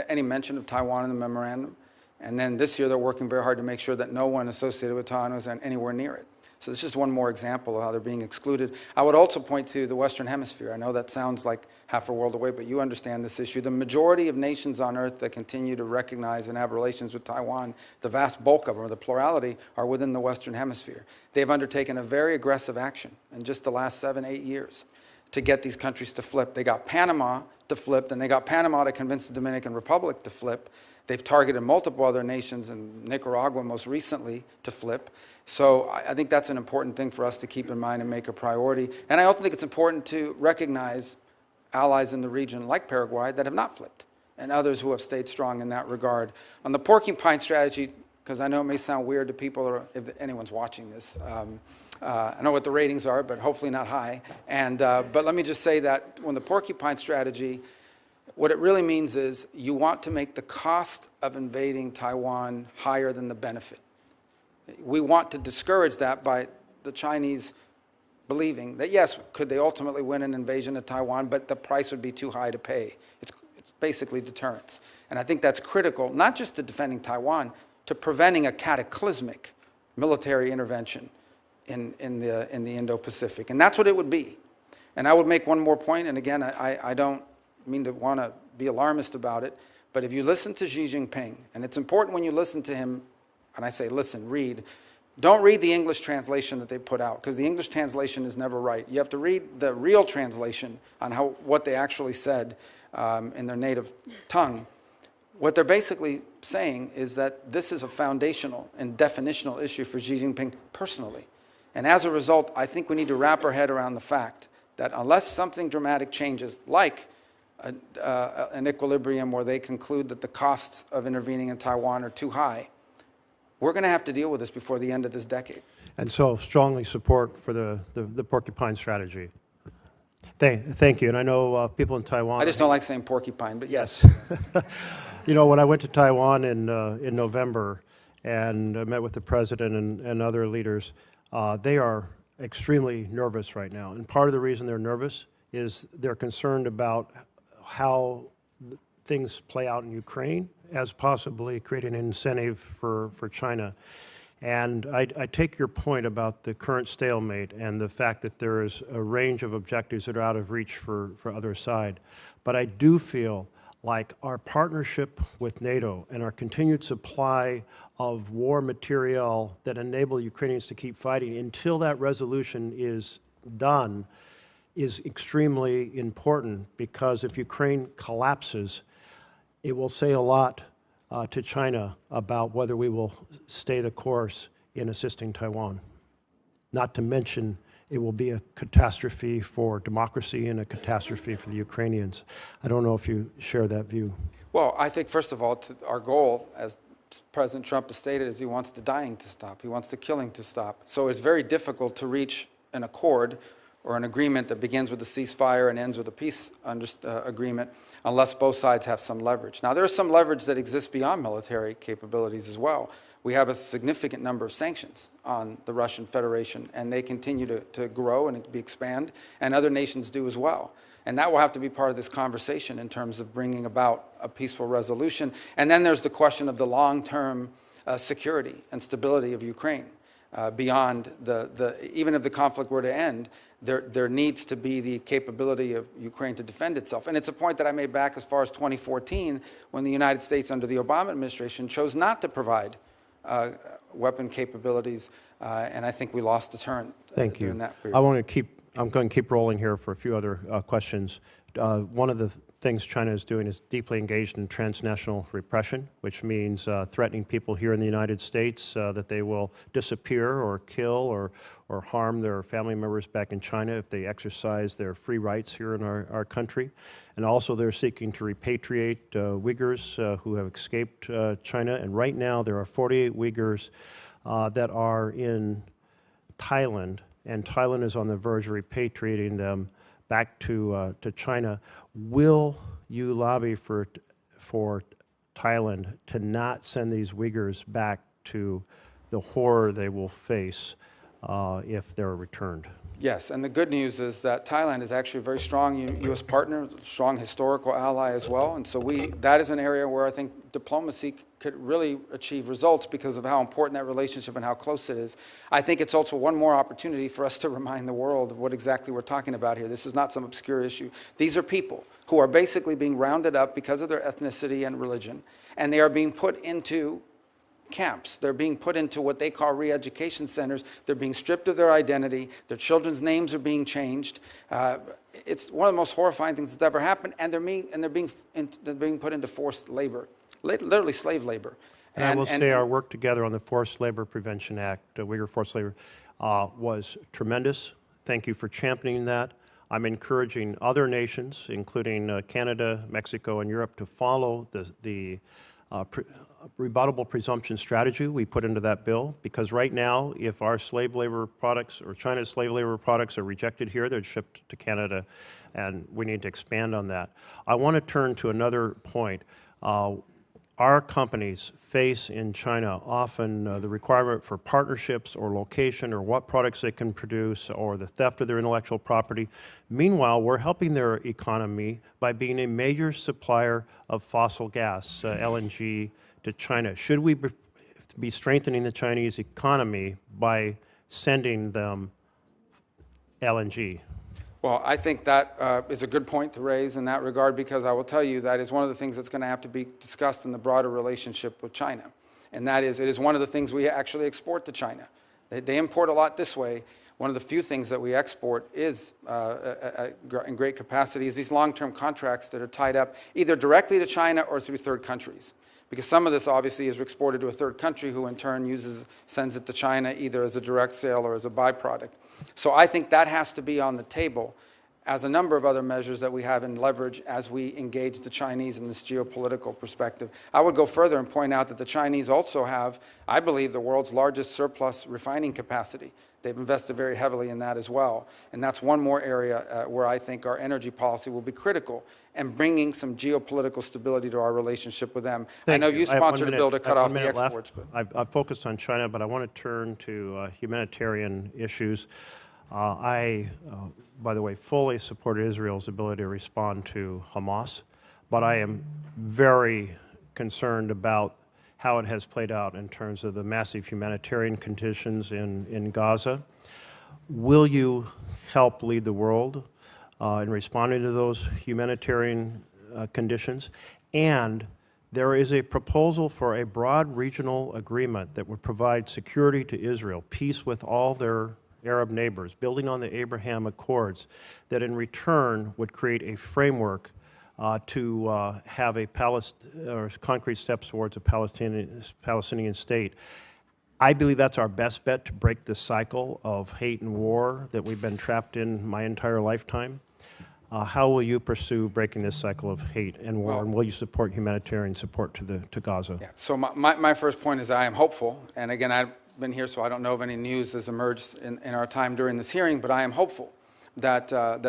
any mention of Taiwan in the memorandum. And then this year they're working very hard to make sure that no one associated with Taiwan is anywhere near it. So this is just one more example of how they're being excluded. I would also point to the Western Hemisphere. I know that sounds like half a world away, but you understand this issue. The majority of nations on earth that continue to recognize and have relations with Taiwan, the vast bulk of them, or the plurality, are within the Western Hemisphere. They've undertaken a very aggressive action in just the last 7-8 years to get these countries to flip. They got Panama to flip, and they got Panama to convince the Dominican Republic to flip. They've targeted multiple other nations, and Nicaragua most recently, to flip. So I think that's an important thing for us to keep in mind and make a priority. And I also think it's important to recognize allies in the region like Paraguay that have not flipped, and others who have stayed strong in that regard. On the porcupine strategy, because I know it may sound weird to people, or if anyone's watching this, I know what the ratings are, but hopefully not high. And, but let me just say that when the porcupine strategy, what it really means is you want to make the cost of invading Taiwan higher than the benefit. We want to discourage that by the Chinese believing that, yes, could they ultimately win an invasion of Taiwan, but the price would be too high to pay. It's basically deterrence. And I think that's critical, not just to defending Taiwan, to preventing a cataclysmic military intervention in the Indo-Pacific. And that's what it would be. And I would make one more point, and again, I don't mean to want to be alarmist about it, but if you listen to Xi Jinping, and it's important when you listen to him, and I say listen, read, don't read the English translation that they put out, because the English translation is never right. You have to read the real translation on what they actually said in their native tongue. What they're basically saying is that this is a foundational and definitional issue for Xi Jinping personally. And as a result, I think we need to wrap our head around the fact that unless something dramatic changes, like an equilibrium where they conclude that the costs of intervening in Taiwan are too high, we're going to have to deal with this before the end of this decade. And so strongly support for the porcupine strategy. Thank you. And I know people in Taiwan. I just don't like saying porcupine, but yes. You know, when I went to Taiwan in November and I met with the president and other leaders, they are extremely nervous right now. And part of the reason they're nervous is they're concerned about how things play out in Ukraine as possibly creating an incentive for China. And I take your point about the current stalemate and the fact that there is a range of objectives that are out of reach for other side. But I do feel like our partnership with NATO and our continued supply of war material that enable Ukrainians to keep fighting until that resolution is done is extremely important, because if Ukraine collapses, it will say a lot to China about whether we will stay the course in assisting Taiwan. Not to mention, it will be a catastrophe for democracy and a catastrophe for the Ukrainians. I don't know if you share that view. Well, I think, first of all, our goal, as President Trump has stated, is he wants the dying to stop. He wants the killing to stop. So it's very difficult to reach an accord or an agreement that begins with a ceasefire and ends with a peace agreement unless both sides have some leverage. Now, there's some leverage that exists beyond military capabilities as well. We have a significant number of sanctions on the Russian Federation, and they continue to grow and expand, and other nations do as well. And that will have to be part of this conversation in terms of bringing about a peaceful resolution. And then there's the question of the long-term security and stability of Ukraine. Beyond even if the conflict were to end, there needs to be the capability of Ukraine to defend itself. And it's a point that I made back as far as 2014, when the United States under the Obama administration chose not to provide weapon capabilities, and I think we lost deterrent during that period. I'm going to keep rolling here for a few other questions. One of the things China is doing is deeply engaged in transnational repression, which means threatening people here in the United States that they will disappear or kill or harm their family members back in China if they exercise their free rights here in our country. And also they're seeking to repatriate Uyghurs who have escaped China. And right now there are 48 Uyghurs that are in Thailand, and Thailand is on the verge of repatriating them back to China. Will you lobby for Thailand to not send these Uyghurs back to the horror they will face if they're returned? Yes, and the good news is that Thailand is actually a very strong U.S. partner, strong historical ally as well, and so that is an area where I think diplomacy could really achieve results because of how important that relationship and how close it is. I think it's also one more opportunity for us to remind the world of what exactly we're talking about here. This is not some obscure issue. These are people who are basically being rounded up because of their ethnicity and religion, and they are being put into camps. They're being put into what they call re-education centers. They're being stripped of their identity. Their children's names are being changed. It's one of the most horrifying things that's ever happened, and they're being put into forced labor, literally slave labor. And I will say our work together on the Forced Labor Prevention Act, Uyghur Forced Labor, was tremendous. Thank you for championing that. I'm encouraging other nations, including Canada, Mexico, and Europe, to follow the rebuttable presumption strategy we put into that bill, because right now, if our slave labor products or China's slave labor products are rejected here, they're shipped to Canada, and we need to expand on that. I want to turn to another point. Our companies face in China often the requirement for partnerships or location or what products they can produce or the theft of their intellectual property. Meanwhile, we're helping their economy by being a major supplier of fossil gas, LNG, to China. Should we be strengthening the Chinese economy by sending them LNG? Well, I think that is a good point to raise in that regard, because I will tell you that is one of the things that's going to have to be discussed in the broader relationship with China. And that is, it is one of the things we actually export to China. They import a lot this way. One of the few things that we export is, in great capacity, is these long-term contracts that are tied up either directly to China or through third countries. Because some of this obviously is exported to a third country who in turn sends it to China either as a direct sale or as a byproduct. So I think that has to be on the table as a number of other measures that we have in leverage as we engage the Chinese in this geopolitical perspective. I would go further and point out that the Chinese also have, I believe, the world's largest surplus refining capacity. They've invested very heavily in that as well. And that's one more area where I think our energy policy will be critical and bringing some geopolitical stability to our relationship with them. I know you sponsored a bill to cut off the exports. I've focused on China, but I want to turn to humanitarian issues. I, by the way, fully support Israel's ability to respond to Hamas, but I am very concerned about how it has played out in terms of the massive humanitarian conditions in Gaza. Will you help lead the world in responding to those humanitarian conditions? And there is a proposal for a broad regional agreement that would provide security to Israel, peace with all their Arab neighbors, building on the Abraham Accords, that in return would create a framework to have a concrete steps towards a Palestinian state. I believe that's our best bet to break the cycle of hate and war that we've been trapped in my entire lifetime. How will you pursue breaking this cycle of hate and war, and will you support humanitarian support to Gaza? Yeah. So my first point is I am hopeful, and again, I've been here, so I don't know if any news has emerged in our time during this hearing, but I am hopeful that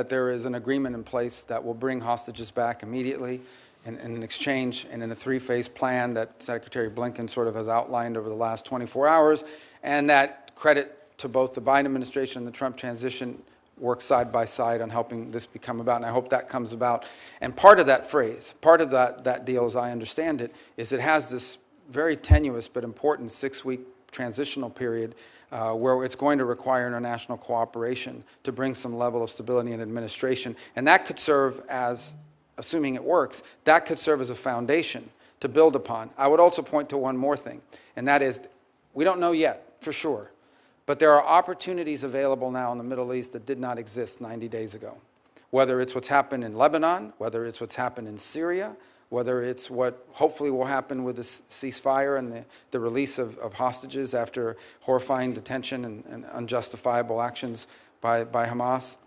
there is an agreement in place that will bring hostages back immediately in an exchange and in a three-phase plan that Secretary Blinken sort of has outlined over the last 24 hours, and that, credit to both the Biden administration and the Trump transition, work side by side on helping this become about, and I hope that comes about. And part of that phrase, part of that deal, as I understand it, is it has this very tenuous but important 6-week transitional period where it's going to require international cooperation to bring some level of stability and administration. And that could serve as, assuming it works, that could serve as a foundation to build upon. I would also point to one more thing, and that is, we don't know yet for sure, but there are opportunities available now in the Middle East that did not exist 90 days ago. Whether it's what's happened in Lebanon, whether it's what's happened in Syria, whether it's what hopefully will happen with the ceasefire and the release of hostages after horrifying detention and unjustifiable actions by Hamas.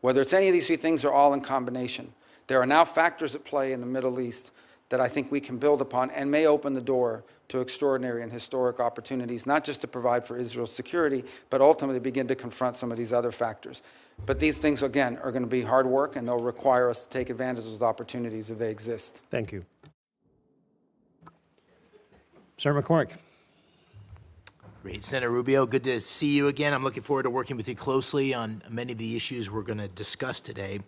Whether it's any of these three things or all in combination, there are now factors at play in the Middle East that I think we can build upon and may open the door to extraordinary and historic opportunities, not just to provide for Israel's security, but ultimately begin to confront some of these other factors. But these things, again, are going to be hard work, and they'll require us to take advantage of those opportunities if they exist. Thank you. Senator McCormick. Great. Senator Rubio, good to see you again. I'm looking forward to working with you closely on many of the issues we're going to discuss today.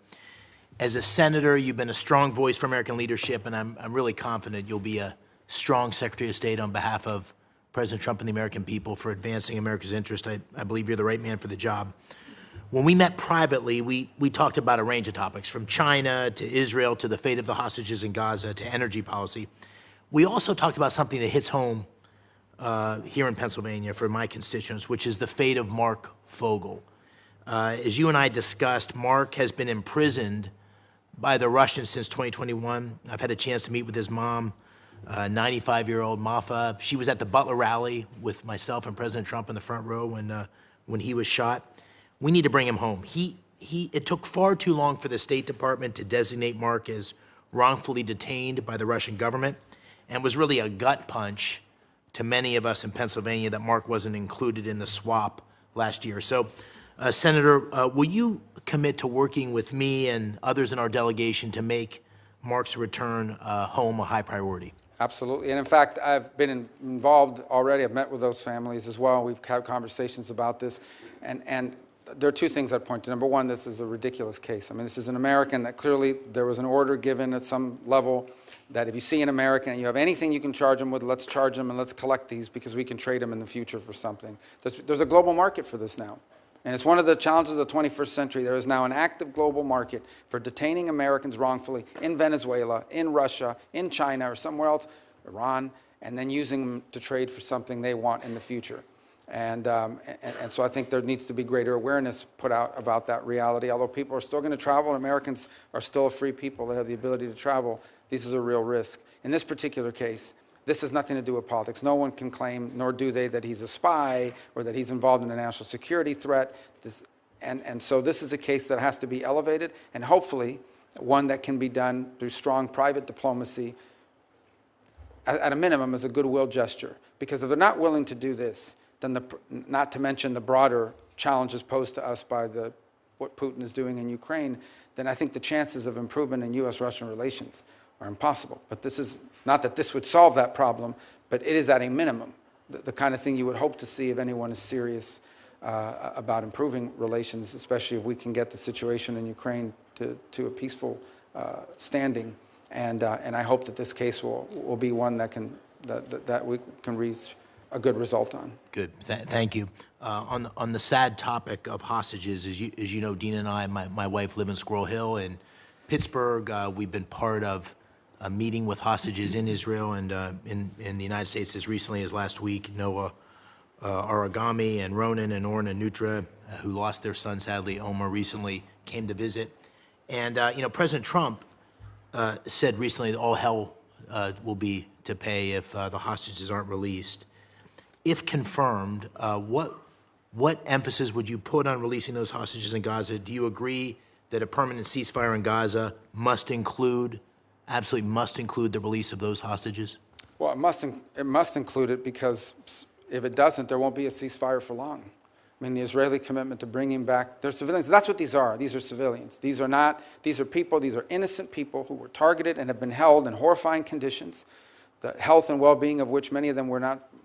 As a senator, you've been a strong voice for American leadership, and I'm really confident you'll be a strong Secretary of State on behalf of President Trump and the American people for advancing America's interest. I believe you're the right man for the job. When we met privately, we talked about a range of topics, from China to Israel to the fate of the hostages in Gaza to energy policy. We also talked about something that hits home here in Pennsylvania for my constituents, which is the fate of Mark Fogel. As you and I discussed, Mark has been imprisoned by the Russians since 2021. I've had a chance to meet with his mom, 95-year-old Mafa. She was at the Butler rally with myself and President Trump in the front row when he was shot. We need to bring him home. It took far too long for the State Department to designate Mark as wrongfully detained by the Russian government, and was really a gut punch to many of us in Pennsylvania that Mark wasn't included in the swap last year. So, Senator, will you commit to working with me and others in our delegation to make Mark's return home a high priority? Absolutely. And in fact, I've been involved already. I've met with those families as well. We've had conversations about this. And there are two things I'd point to. Number one, this is a ridiculous case. I mean, this is an American that clearly there was an order given at some level that if you see an American and you have anything you can charge them with, let's charge them and let's collect these because we can trade them in the future for something. There's a global market for this now. And it's one of the challenges of the 21st century. There is now an active global market for detaining Americans wrongfully in Venezuela, in Russia, in China, or somewhere else, Iran, and then using them to trade for something they want in the future. And so I think there needs to be greater awareness put out about that reality. Although people are still going to travel, and Americans are still a free people that have the ability to travel, this is a real risk. In this particular case, this has nothing to do with politics. No one can claim, nor do they, that he's a spy or that he's involved in a national security threat. And so this is a case that has to be elevated, and hopefully one that can be done through strong private diplomacy, at a minimum as a goodwill gesture. Because if they're not willing to do this, then not to mention the broader challenges posed to us by what Putin is doing in Ukraine, then I think the chances of improvement in U.S.-Russian relations are impossible. But this is not that this would solve that problem, but it is at a minimum the kind of thing you would hope to see if anyone is serious about improving relations, especially if we can get the situation in Ukraine to a peaceful standing. And I hope that this case will be one that we can reach a good result on. Good, thank you. On the sad topic of hostages, as you know, Dina and I, my wife, live in Squirrel Hill in Pittsburgh. We've been part of a meeting with hostages in Israel and in the United States as recently as last week. Noah Aragami and Ronan and Orna Nutra, who lost their son, sadly, Omar, recently came to visit. And, President Trump said recently that all hell will be to pay if the hostages aren't released. If confirmed, what emphasis would you put on releasing those hostages in Gaza? Do you agree that a permanent ceasefire in Gaza absolutely must include the release of those hostages? Well, it must include it, because if it doesn't, there won't be a ceasefire for long. I mean, the Israeli commitment to bringing back their civilians, that's what these are. These are civilians. These are people, these are innocent people who were targeted and have been held in horrifying conditions, the health and well-being of which many of them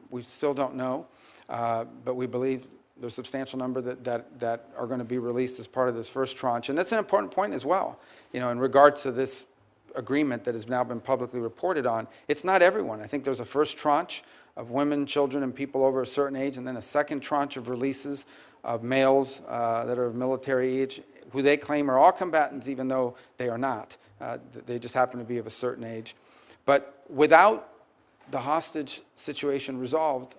we still don't know, but we believe there's a substantial number that are going to be released as part of this first tranche. And that's an important point as well. In regard to this agreement that has now been publicly reported on, it's not everyone. I think there's a first tranche of women, children, and people over a certain age, and then a second tranche of releases of males that are of military age, who they claim are all combatants, even though they are not. They just happen to be of a certain age. But without the hostage situation resolved,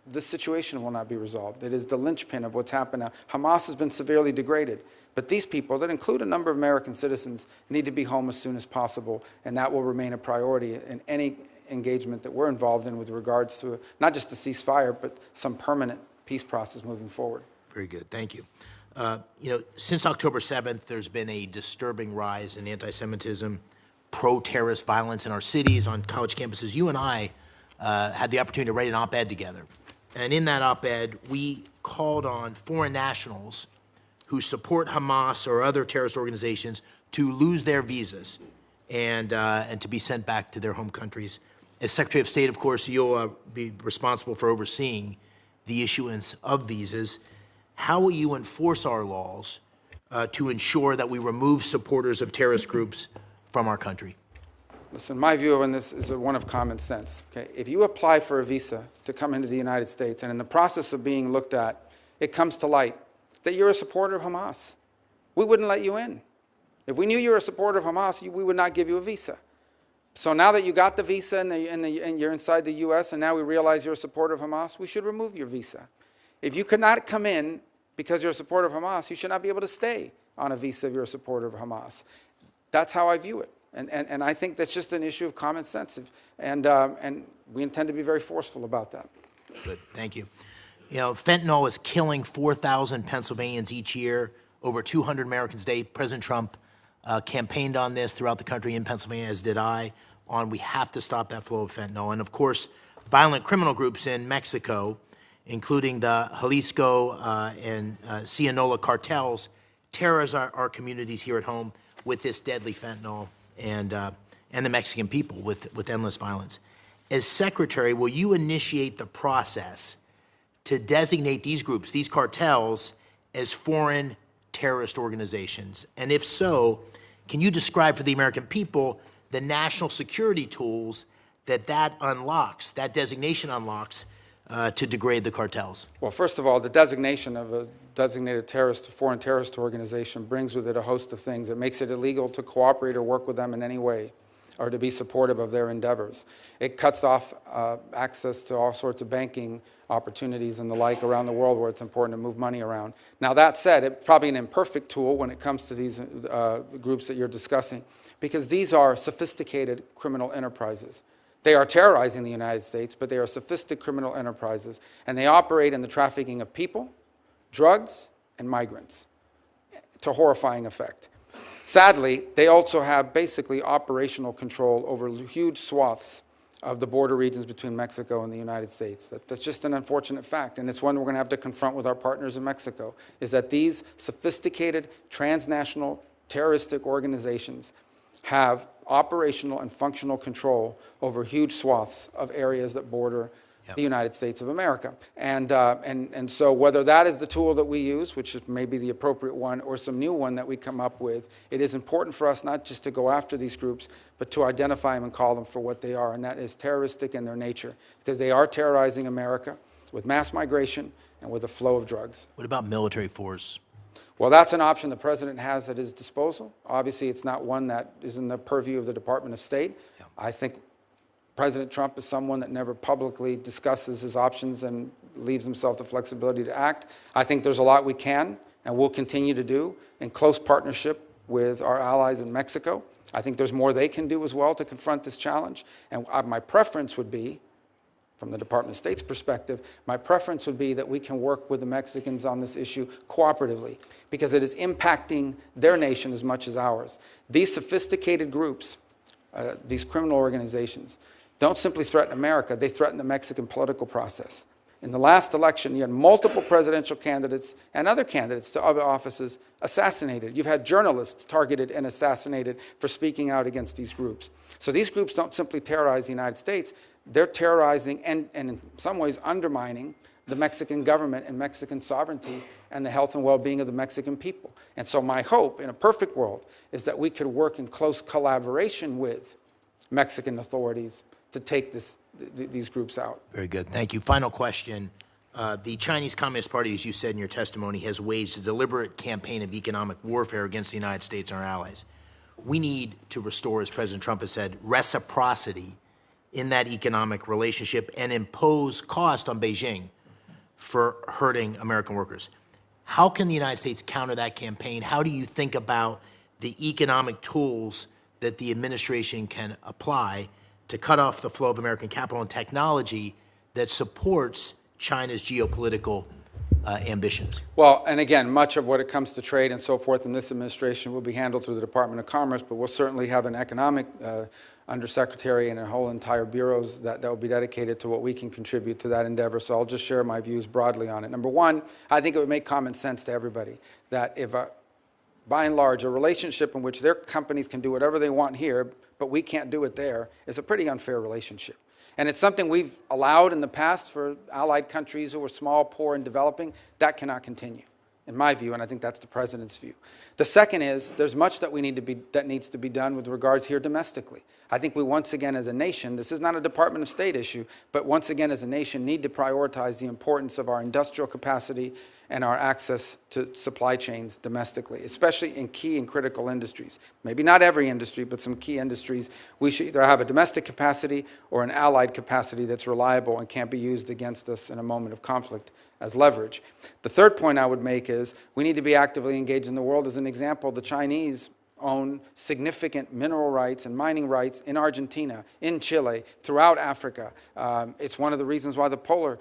this situation will not be resolved. It is the linchpin of what's happened now. Hamas has been severely degraded, but these people, that include a number of American citizens, need to be home as soon as possible, and that will remain a priority in any engagement that we're involved in with regards to not just a ceasefire, but some permanent peace process moving forward. Very good, thank you. Since October 7th, there's been a disturbing rise in anti-Semitism, pro-terrorist violence in our cities, on college campuses. You and I had the opportunity to write an op-ed together. And in that op-ed, we called on foreign nationals who support Hamas or other terrorist organizations to lose their visas and to be sent back to their home countries. As Secretary of State, of course, you'll be responsible for overseeing the issuance of visas. How will you enforce our laws to ensure that we remove supporters of terrorist groups from our country? Listen, my view on this is one of common sense. Okay? If you apply for a visa to come into the United States, and in the process of being looked at, it comes to light that you're a supporter of Hamas, we wouldn't let you in. If we knew you were a supporter of Hamas, we would not give you a visa. So now that you got the visa and you're inside the U.S. and now we realize you're a supporter of Hamas, we should remove your visa. If you could not come in because you're a supporter of Hamas, you should not be able to stay on a visa if you're a supporter of Hamas. That's how I view it. And I think that's just an issue of common sense. And we intend to be very forceful about that. Good, thank you. You know, fentanyl is killing 4,000 Pennsylvanians each year, over 200 Americans a day. President Trump campaigned on this throughout the country, in Pennsylvania, as did I, on we have to stop that flow of fentanyl. And of course, violent criminal groups in Mexico, including the Jalisco and Sinaloa cartels, terrorize our communities here at home with this deadly fentanyl, and the Mexican people with endless violence. As Secretary, will you initiate the process to designate these groups, these cartels, as foreign terrorist organizations? And if so, can you describe for the American people the national security tools that unlocks, that designation unlocks, to degrade the cartels? Well, first of all, the designation of a designated foreign terrorist organization brings with it a host of things. It makes it illegal to cooperate or work with them in any way, or to be supportive of their endeavors. It cuts off access to all sorts of banking opportunities and the like around the world where it's important to move money around. Now, that said, it's probably an imperfect tool when it comes to these groups that you're discussing, because these are sophisticated criminal enterprises. They are terrorizing the United States, but they are sophisticated criminal enterprises, and they operate in the trafficking of people, drugs, and migrants to horrifying effect. Sadly, they also have basically operational control over huge swaths of the border regions between Mexico and the United States. That's just an unfortunate fact, and it's one we're going to have to confront with our partners in Mexico, is that these sophisticated transnational terroristic organizations have operational and functional control over huge swaths of areas that border the United States of America. And so whether that is the tool that we use, which is maybe the appropriate one, or some new one that we come up with, it is important for us not just to go after these groups, but to identify them and call them for what they are, and that is terroristic in their nature, because they are terrorizing America with mass migration and with a flow of drugs. What about military force? Well, that's an option the president has at his disposal. Obviously, it's not one that is in the purview of the Department of State. Yeah. I think President Trump is someone that never publicly discusses his options and leaves himself the flexibility to act. I think there's a lot we can and will continue to do in close partnership with our allies in Mexico. I think there's more they can do as well to confront this challenge. And my preference would be, from the Department of State's perspective, my preference would be that we can work with the Mexicans on this issue cooperatively, because it is impacting their nation as much as ours. These sophisticated groups, these criminal organizations, don't simply threaten America, they threaten the Mexican political process. In the last election, you had multiple presidential candidates and other candidates to other offices assassinated. You've had journalists targeted and assassinated for speaking out against these groups. So these groups don't simply terrorize the United States, they're terrorizing and in some ways undermining the Mexican government and Mexican sovereignty and the health and well-being of the Mexican people. And so my hope, in a perfect world, is that we could work in close collaboration with Mexican authorities to take these groups out. Very good, thank you. Final question. The Chinese Communist Party, as you said in your testimony, has waged a deliberate campaign of economic warfare against the United States and our allies. We need to restore, as President Trump has said, reciprocity in that economic relationship and impose cost on Beijing for hurting American workers. How can the United States counter that campaign? How do you think about the economic tools that the administration can apply to cut off the flow of American capital and technology that supports China's geopolitical ambitions? Well, and again, much of what it comes to trade and so forth in this administration will be handled through the Department of Commerce, but we'll certainly have an economic undersecretary and a whole entire bureaus that will be dedicated to what we can contribute to that endeavor. So I'll just share my views broadly on it. Number one, I think it would make common sense to everybody that if, by and large, a relationship in which their companies can do whatever they want here, but we can't do it there, is a pretty unfair relationship. And it's something we've allowed in the past for allied countries who are small, poor, and developing. That cannot continue, in my view, and I think that's the president's view. The second is there's much that needs to be done with regards here domestically. I think we once again as a nation, this is not a Department of State issue, but once again as a nation need to prioritize the importance of our industrial capacity and our access to supply chains domestically, especially in key and critical industries. Maybe not every industry, but some key industries. We should either have a domestic capacity or an allied capacity that's reliable and can't be used against us in a moment of conflict as leverage. The third point I would make is we need to be actively engaged in the world. As an example, the Chinese own significant mineral rights and mining rights in Argentina, in Chile, throughout Africa. It's one of the reasons why the polar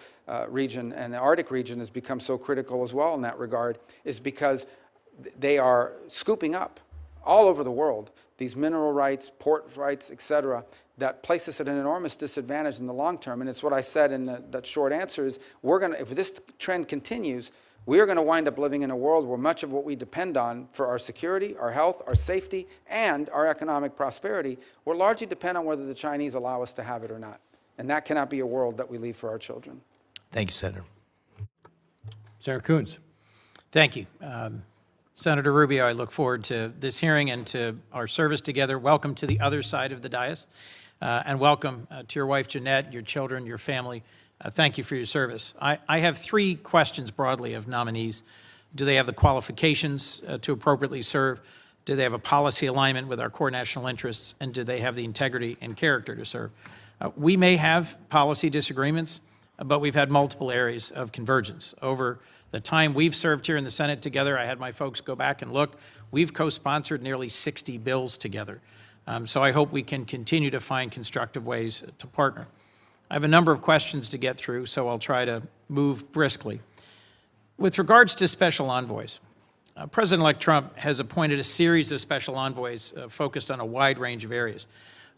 region and the Arctic region has become so critical as well in that regard, is because they are scooping up all over the world these mineral rights, port rights, et cetera, that place us at an enormous disadvantage in the long term. And it's what I said in that short answer is, if this trend continues, we are going to wind up living in a world where much of what we depend on for our security, our health, our safety, and our economic prosperity will largely depend on whether the Chinese allow us to have it or not. And that cannot be a world that we leave for our children. Thank you, Senator. Senator Coons. Thank you. Senator Rubio, I look forward to this hearing and to our service together. Welcome to the other side of the dais, and welcome to your wife, Jeanette, your children, your family. Thank you for your service. I have three questions broadly of nominees. Do they have the qualifications to appropriately serve? Do they have a policy alignment with our core national interests? And do they have the integrity and character to serve? We may have policy disagreements, but we've had multiple areas of convergence. Over the time we've served here in the Senate together, I had my folks go back and look. We've co-sponsored nearly 60 bills together. So I hope we can continue to find constructive ways to partner. I have a number of questions to get through, so I'll try to move briskly. With regards to special envoys, President-elect Trump has appointed a series of special envoys focused on a wide range of areas.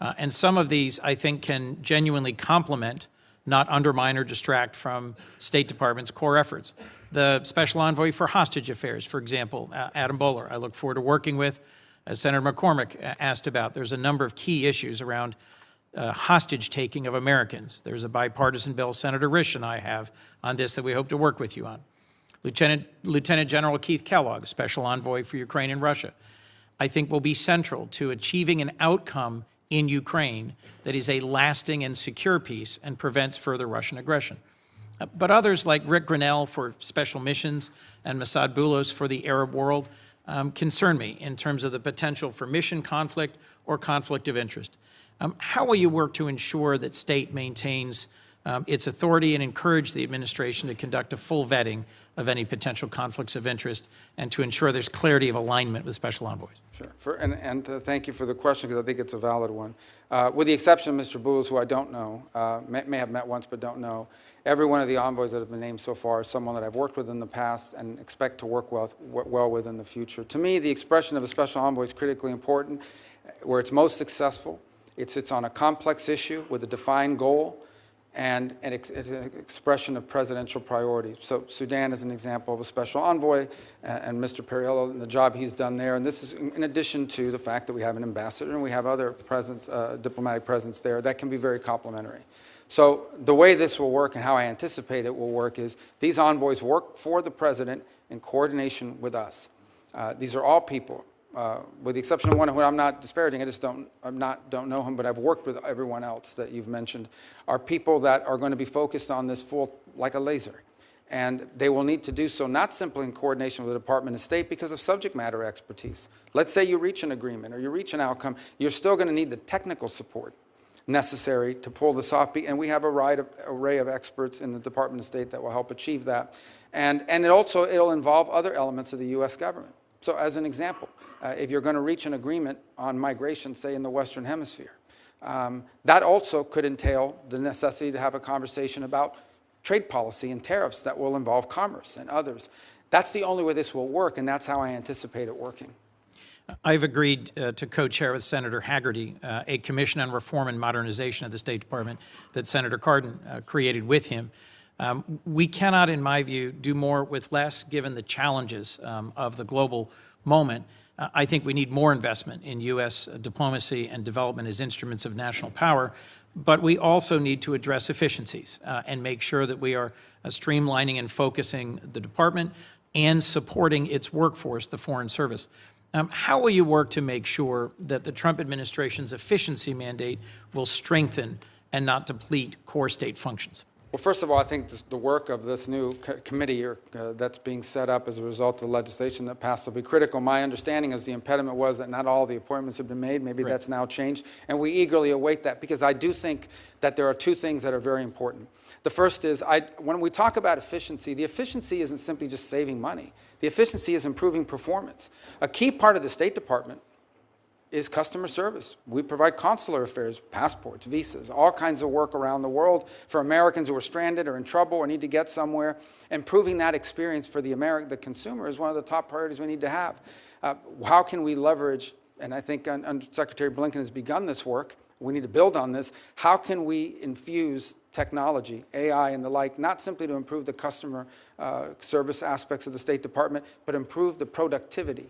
And some of these, I think, can genuinely complement, not undermine or distract from State Department's core efforts. The special envoy for hostage affairs, for example, Adam Boehler, I look forward to working with. As Senator McCormick asked about, there's a number of key issues around hostage taking of Americans. There's a bipartisan bill Senator Risch and I have on this that we hope to work with you on. Lieutenant General Keith Kellogg, Special Envoy for Ukraine and Russia, I think will be central to achieving an outcome in Ukraine that is a lasting and secure peace and prevents further Russian aggression. But others like Rick Grinnell for special missions and Masad Boulos for the Arab world concern me in terms of the potential for mission conflict or conflict of interest. How will you work to ensure that state maintains its authority and encourage the administration to conduct a full vetting of any potential conflicts of interest and to ensure there's clarity of alignment with special envoys? Sure. Thank you for the question, because I think it's a valid one. With the exception of Mr. Boulos, who I don't know, may have met once but don't know, every one of the envoys that have been named so far is someone that I've worked with in the past and expect to work well with in the future. To me, the expression of a special envoy is critically important. Where it's most successful, it's on a complex issue with a defined goal and an expression of presidential priorities. So Sudan is an example of a special envoy, and Mr. Perriello and the job he's done there. And this is in addition to the fact that we have an ambassador and we have other diplomatic presence there that can be very complementary. So the way this will work and how I anticipate it will work is these envoys work for the president in coordination with us. These are all people. With the exception of one who I'm not disparaging, I just don't know him, but I've worked with everyone else that you've mentioned, are people that are going to be focused on this like a laser. And they will need to do so not simply in coordination with the Department of State because of subject matter expertise. Let's say you reach an agreement or you reach an outcome, you're still going to need the technical support necessary to pull this off. And we have a wide array of experts in the Department of State that will help achieve that. And it'll involve other elements of the U.S. government. So as an example, if you're going to reach an agreement on migration, say in the Western Hemisphere, that also could entail the necessity to have a conversation about trade policy and tariffs that will involve commerce and others. That's the only way this will work, and that's how I anticipate it working. I've agreed to co-chair with Senator Haggerty a commission on reform and modernization of the State Department that Senator Cardin created with him. We cannot, in my view, do more with less given the challenges of the global moment. I think we need more investment in U.S. diplomacy and development as instruments of national power, but we also need to address efficiencies and make sure that we are streamlining and focusing the department and supporting its workforce, the Foreign Service. How will you work to make sure that the Trump administration's efficiency mandate will strengthen and not deplete core state functions? Well, first of all, I think the work of this new committee that's being set up as a result of the legislation that passed will be critical. My understanding is the impediment was that not all the appointments have been made. Maybe that's now changed, and we eagerly await that, because I do think that there are two things that are very important. The first is, when we talk about efficiency, the efficiency isn't simply just saving money. The efficiency is improving performance. A key part of the State Department is customer service. We provide consular affairs, passports, visas, all kinds of work around the world for Americans who are stranded or in trouble or need to get somewhere. Improving that experience for the consumer is one of the top priorities we need to have. How can we leverage, and I think Secretary Blinken has begun this work, we need to build on this, how can we infuse technology, AI and the like, not simply to improve the customer service aspects of the State Department, but improve the productivity.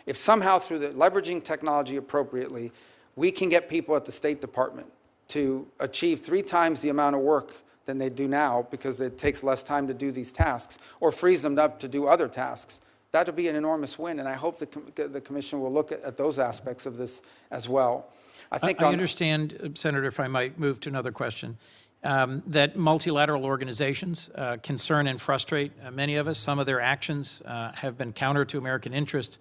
If somehow through leveraging technology appropriately, we can get people at the State Department to achieve 3 times the amount of work than they do now, because it takes less time to do these tasks, or frees them up to do other tasks, that would be an enormous win. And I hope the Commission will look at those aspects of this as well. I understand, Senator, if I might move to another question, that multilateral organizations concern and frustrate many of us. Some of their actions have been counter to American interest.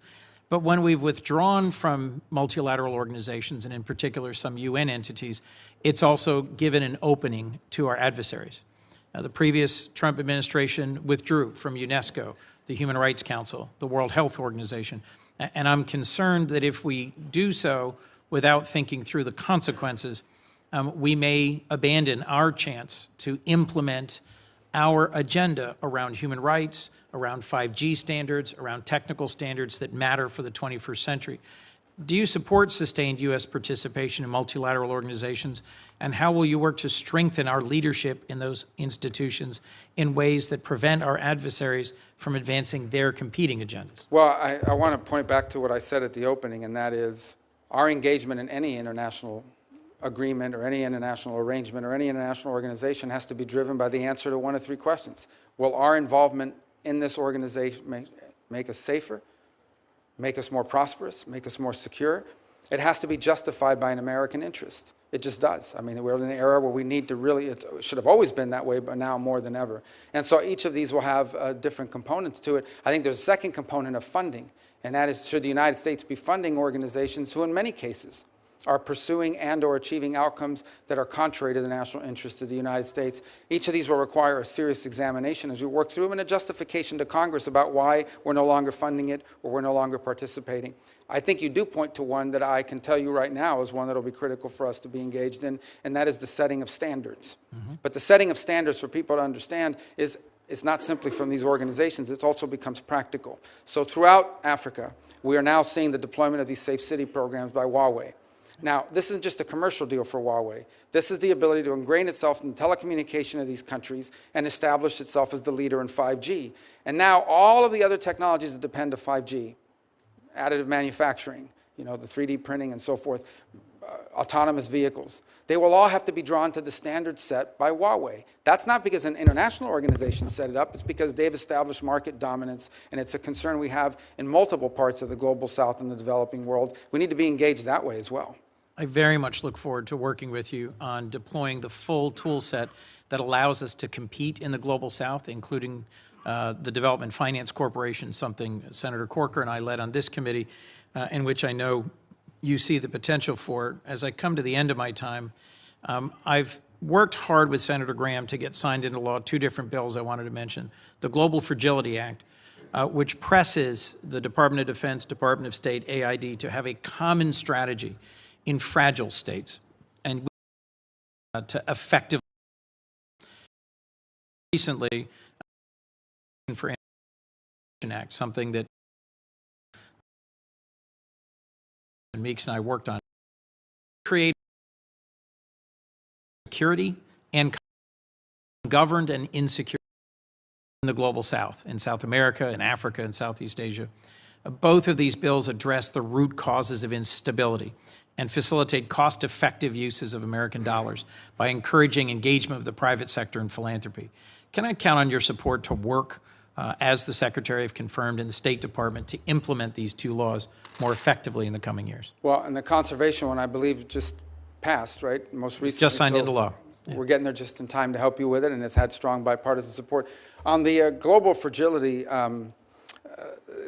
But when we've withdrawn from multilateral organizations, and in particular some UN entities, it's also given an opening to our adversaries. The previous Trump administration withdrew from UNESCO, the Human Rights Council, the World Health Organization. And I'm concerned that if we do so without thinking through the consequences, we may abandon our chance to implement our agenda around human rights, around 5G standards, around technical standards that matter for the 21st century. Do you support sustained U.S. participation in multilateral organizations, and how will you work to strengthen our leadership in those institutions in ways that prevent our adversaries from advancing their competing agendas? Well, I want to point back to what I said at the opening, and that is our engagement in any international agreement or any international arrangement or any international organization has to be driven by the answer to one of 3 questions. Will our involvement in this organization make us safer, make us more prosperous, make us more secure? It has to be justified by an American interest. It just does. I mean, we're in an era where we need to really, it should have always been that way, but now more than ever. And so each of these will have different components to it. I think there's a second component of funding, and that is, should the United States be funding organizations who in many cases are pursuing and or achieving outcomes that are contrary to the national interest of the United States? Each of these will require a serious examination as we work through them, and a justification to Congress about why we're no longer funding it or we're no longer participating. I think you do point to one that I can tell you right now is one that will be critical for us to be engaged in, and that is the setting of standards. But the setting of standards, for people to understand, is it's not simply from these organizations, it also becomes practical. So throughout Africa, we are now seeing the deployment of these safe city programs by Huawei. Now, this isn't just a commercial deal for Huawei. This is the ability to ingrain itself in the telecommunication of these countries and establish itself as the leader in 5G. And now all of the other technologies that depend on 5G, additive manufacturing, the 3D printing and so forth, autonomous vehicles, they will all have to be drawn to the standards set by Huawei. That's not because an international organization set it up, it's because they've established market dominance, and it's a concern we have in multiple parts of the global south and the developing world. We need to be engaged that way as well. I very much look forward to working with you on deploying the full tool set that allows us to compete in the global south, including the Development Finance Corporation, something Senator Corker and I led on this committee, in which I know you see the potential for. As I come to the end of my time, I've worked hard with Senator Graham to get signed into law 2 different bills I wanted to mention. The Global Fragility Act, which presses the Department of Defense, Department of State, AID to have a common strategy in fragile states, and to effectively recently for Act, something that Meeks and I worked on, create security and governed and insecure in the global south, in South America, in Africa, and Southeast Asia. Both of these bills address the root causes of instability and facilitate cost-effective uses of American dollars by encouraging engagement of the private sector and philanthropy. Can I count on your support to work, as the Secretary have confirmed, in the State Department to implement these 2 laws more effectively in the coming years? Well, and the conservation one, I believe, just passed, right? Most recently. Just signed into law. we're getting there just in time to help you with it, and it's had strong bipartisan support. On the global fragility,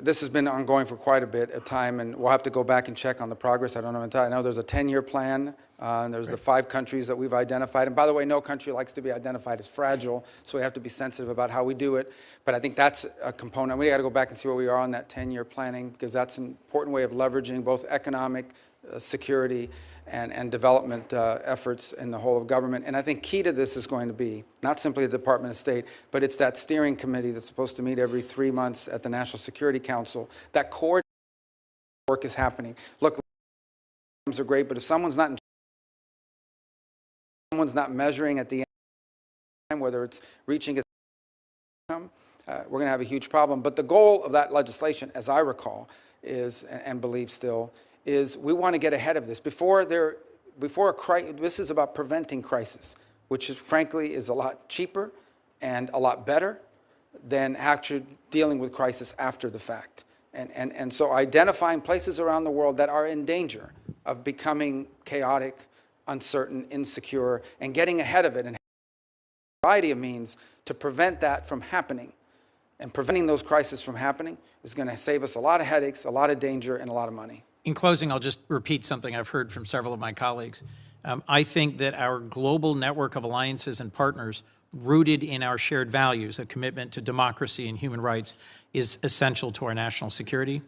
this has been ongoing for quite a bit of time, and we'll have to go back and check on the progress. I don't know entirely. I know there's a 10-year plan, and there's the 5 countries that we've identified. And by the way, no country likes to be identified as fragile, so we have to be sensitive about how we do it. But I think that's a component. We got to go back and see where we are on that 10-year planning, because that's an important way of leveraging both economic security and development efforts in the whole of government. And I think key to this is going to be not simply the Department of State, but it's that steering committee that's supposed to meet every 3 months at the National Security Council. That core work is happening. Look, are great, but if someone's not measuring at the end, whether it's reaching its income, we're going to have a huge problem. But the goal of that legislation, as I recall, is, and believe still, is we want to get ahead of this before a crisis. This is about preventing crisis, which is, frankly, is a lot cheaper and a lot better than actually dealing with crisis after the fact. And so identifying places around the world that are in danger of becoming chaotic, uncertain, insecure, and getting ahead of it, and a variety of means to prevent that from happening. And preventing those crises from happening is going to save us a lot of headaches, a lot of danger, and a lot of money. In closing, I'll just repeat something I've heard from several of my colleagues. I think that our global network of alliances and partners rooted in our shared values, a commitment to democracy and human rights, is essential to our national security.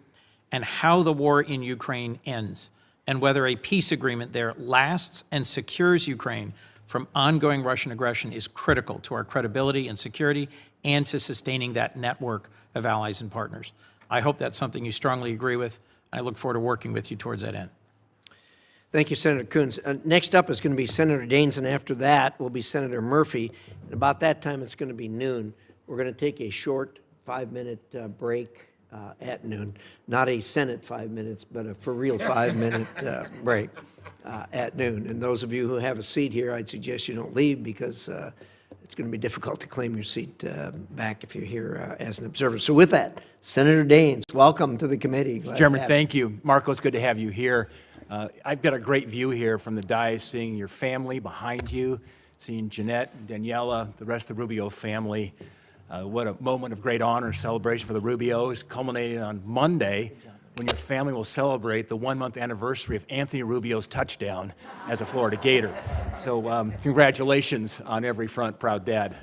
And how the war in Ukraine ends, and whether a peace agreement there lasts and secures Ukraine from ongoing Russian aggression, is critical to our credibility and security and to sustaining that network of allies and partners. I hope that's something you strongly agree with. I look forward to working with you towards that end. Thank you, Senator Coons. Next up is going to be Senator Daines, and after that will be Senator Murphy. And about that time, it's going to be noon. We're going to take a short 5-minute break at noon. Not a Senate 5 minutes, but a for real 5-minute break at noon. And those of you who have a seat here, I'd suggest you don't leave, because it's going to be difficult to claim your seat back if you're here as an observer. So with that, Senator Daines, welcome to the committee. Chairman, thank you. Marco, it's good to have you here. I've got a great view here from the dais, seeing your family behind you, seeing Jeanette, Daniela, the rest of the Rubio family. What a moment of great honor, celebration for the Rubios, culminating on Monday, when your family will celebrate the 1-month anniversary of Anthony Rubio's touchdown as a Florida Gator. So congratulations on every front, proud dad.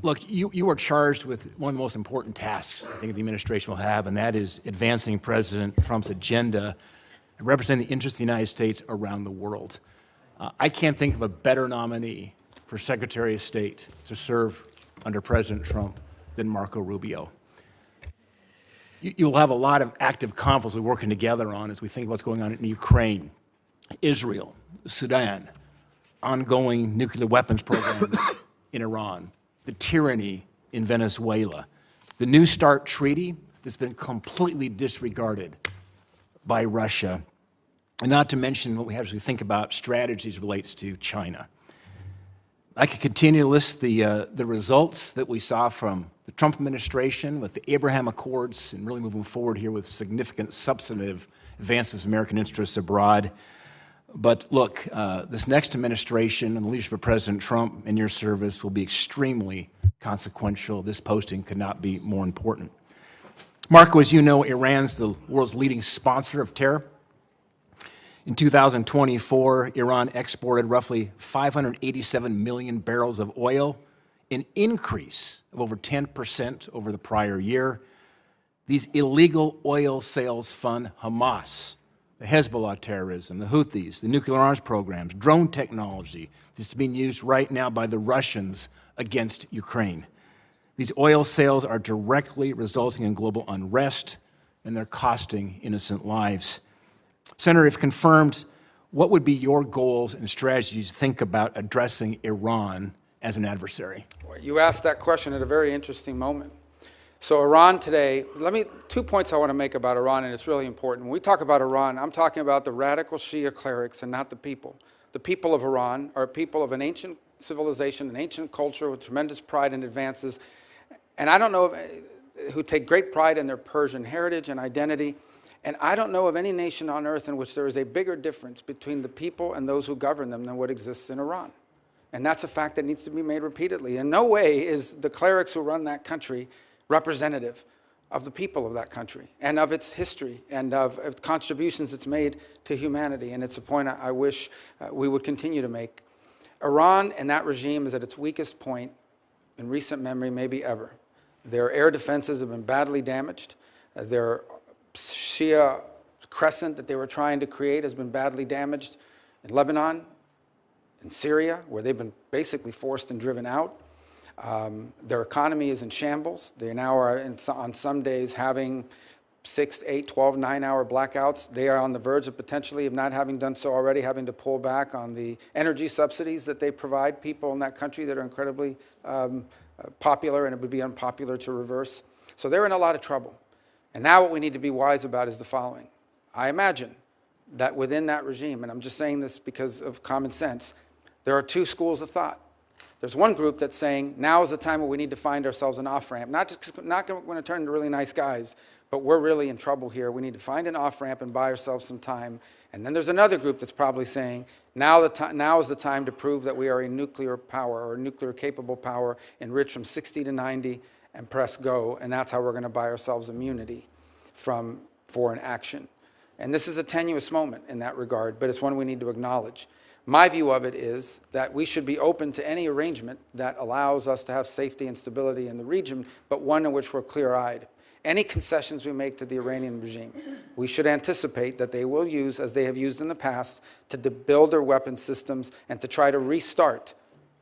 Look, you are charged with one of the most important tasks I think the administration will have, and that is advancing President Trump's agenda and representing the interests of the United States around the world. I can't think of a better nominee for Secretary of State to serve under President Trump than Marco Rubio. You'll have a lot of active conflicts we're working together on as we think about what's going on in Ukraine, Israel, Sudan, ongoing nuclear weapons programs in Iran, the tyranny in Venezuela, the New START treaty that's been completely disregarded by Russia, and not to mention what we have as we think about strategies relates to China. I could continue to list the results that we saw from the Trump administration with the Abraham Accords and really moving forward here with significant substantive advancements of American interests abroad. But look, this next administration and the leadership of President Trump and your service will be extremely consequential. This posting could not be more important. Marco, as you know, Iran's the world's leading sponsor of terror. In 2024, Iran exported roughly 587 million barrels of oil, an increase of over 10% over the prior year. These illegal oil sales fund Hamas, the Hezbollah terrorism, the Houthis, the nuclear arms programs, drone technology that's being used right now by the Russians against Ukraine. These oil sales are directly resulting in global unrest, and they're costing innocent lives. Senator, if confirmed, what would be your goals and strategies to think about addressing Iran as an adversary? You asked that question at a very interesting moment. So Iran today, 2 points I want to make about Iran, and it's really important. When we talk about Iran, I'm talking about the radical Shia clerics and not the people. The people of Iran are people of an ancient civilization, an ancient culture with tremendous pride and advances. And I don't know who take great pride in their Persian heritage and identity. And I don't know of any nation on earth in which there is a bigger difference between the people and those who govern them than what exists in Iran. And that's a fact that needs to be made repeatedly. In no way is the clerics who run that country representative of the people of that country and of its history and of contributions it's made to humanity. And it's a point I wish we would continue to make. Iran and that regime is at its weakest point in recent memory, maybe ever. Their air defenses have been badly damaged. Their Shia crescent that they were trying to create has been badly damaged in Lebanon, in Syria, where they've been basically forced and driven out. Their economy is in shambles. They now are, on some days, having 6, 8, 12, 9-hour blackouts. They are on the verge of potentially, if not having done so already, having to pull back on the energy subsidies that they provide people in that country that are incredibly popular, and it would be unpopular to reverse. So they're in a lot of trouble. And now what we need to be wise about is the following. I imagine that within that regime, and I'm just saying this because of common sense, there are two schools of thought. There's one group that's saying, now is the time where we need to find ourselves an off-ramp. Not going to turn into really nice guys, but we're really in trouble here. We need to find an off-ramp and buy ourselves some time. And then there's another group that's probably saying, now is the time to prove that we are a nuclear power or a nuclear-capable power, enriched from 60 to 90, and press go. And that's how we're going to buy ourselves immunity from foreign action. And this is a tenuous moment in that regard, but it's one we need to acknowledge. My view of it is that we should be open to any arrangement that allows us to have safety and stability in the region, but one in which we're clear-eyed. Any concessions we make to the Iranian regime, we should anticipate that they will use, as they have used in the past, to build their weapons systems and to try to restart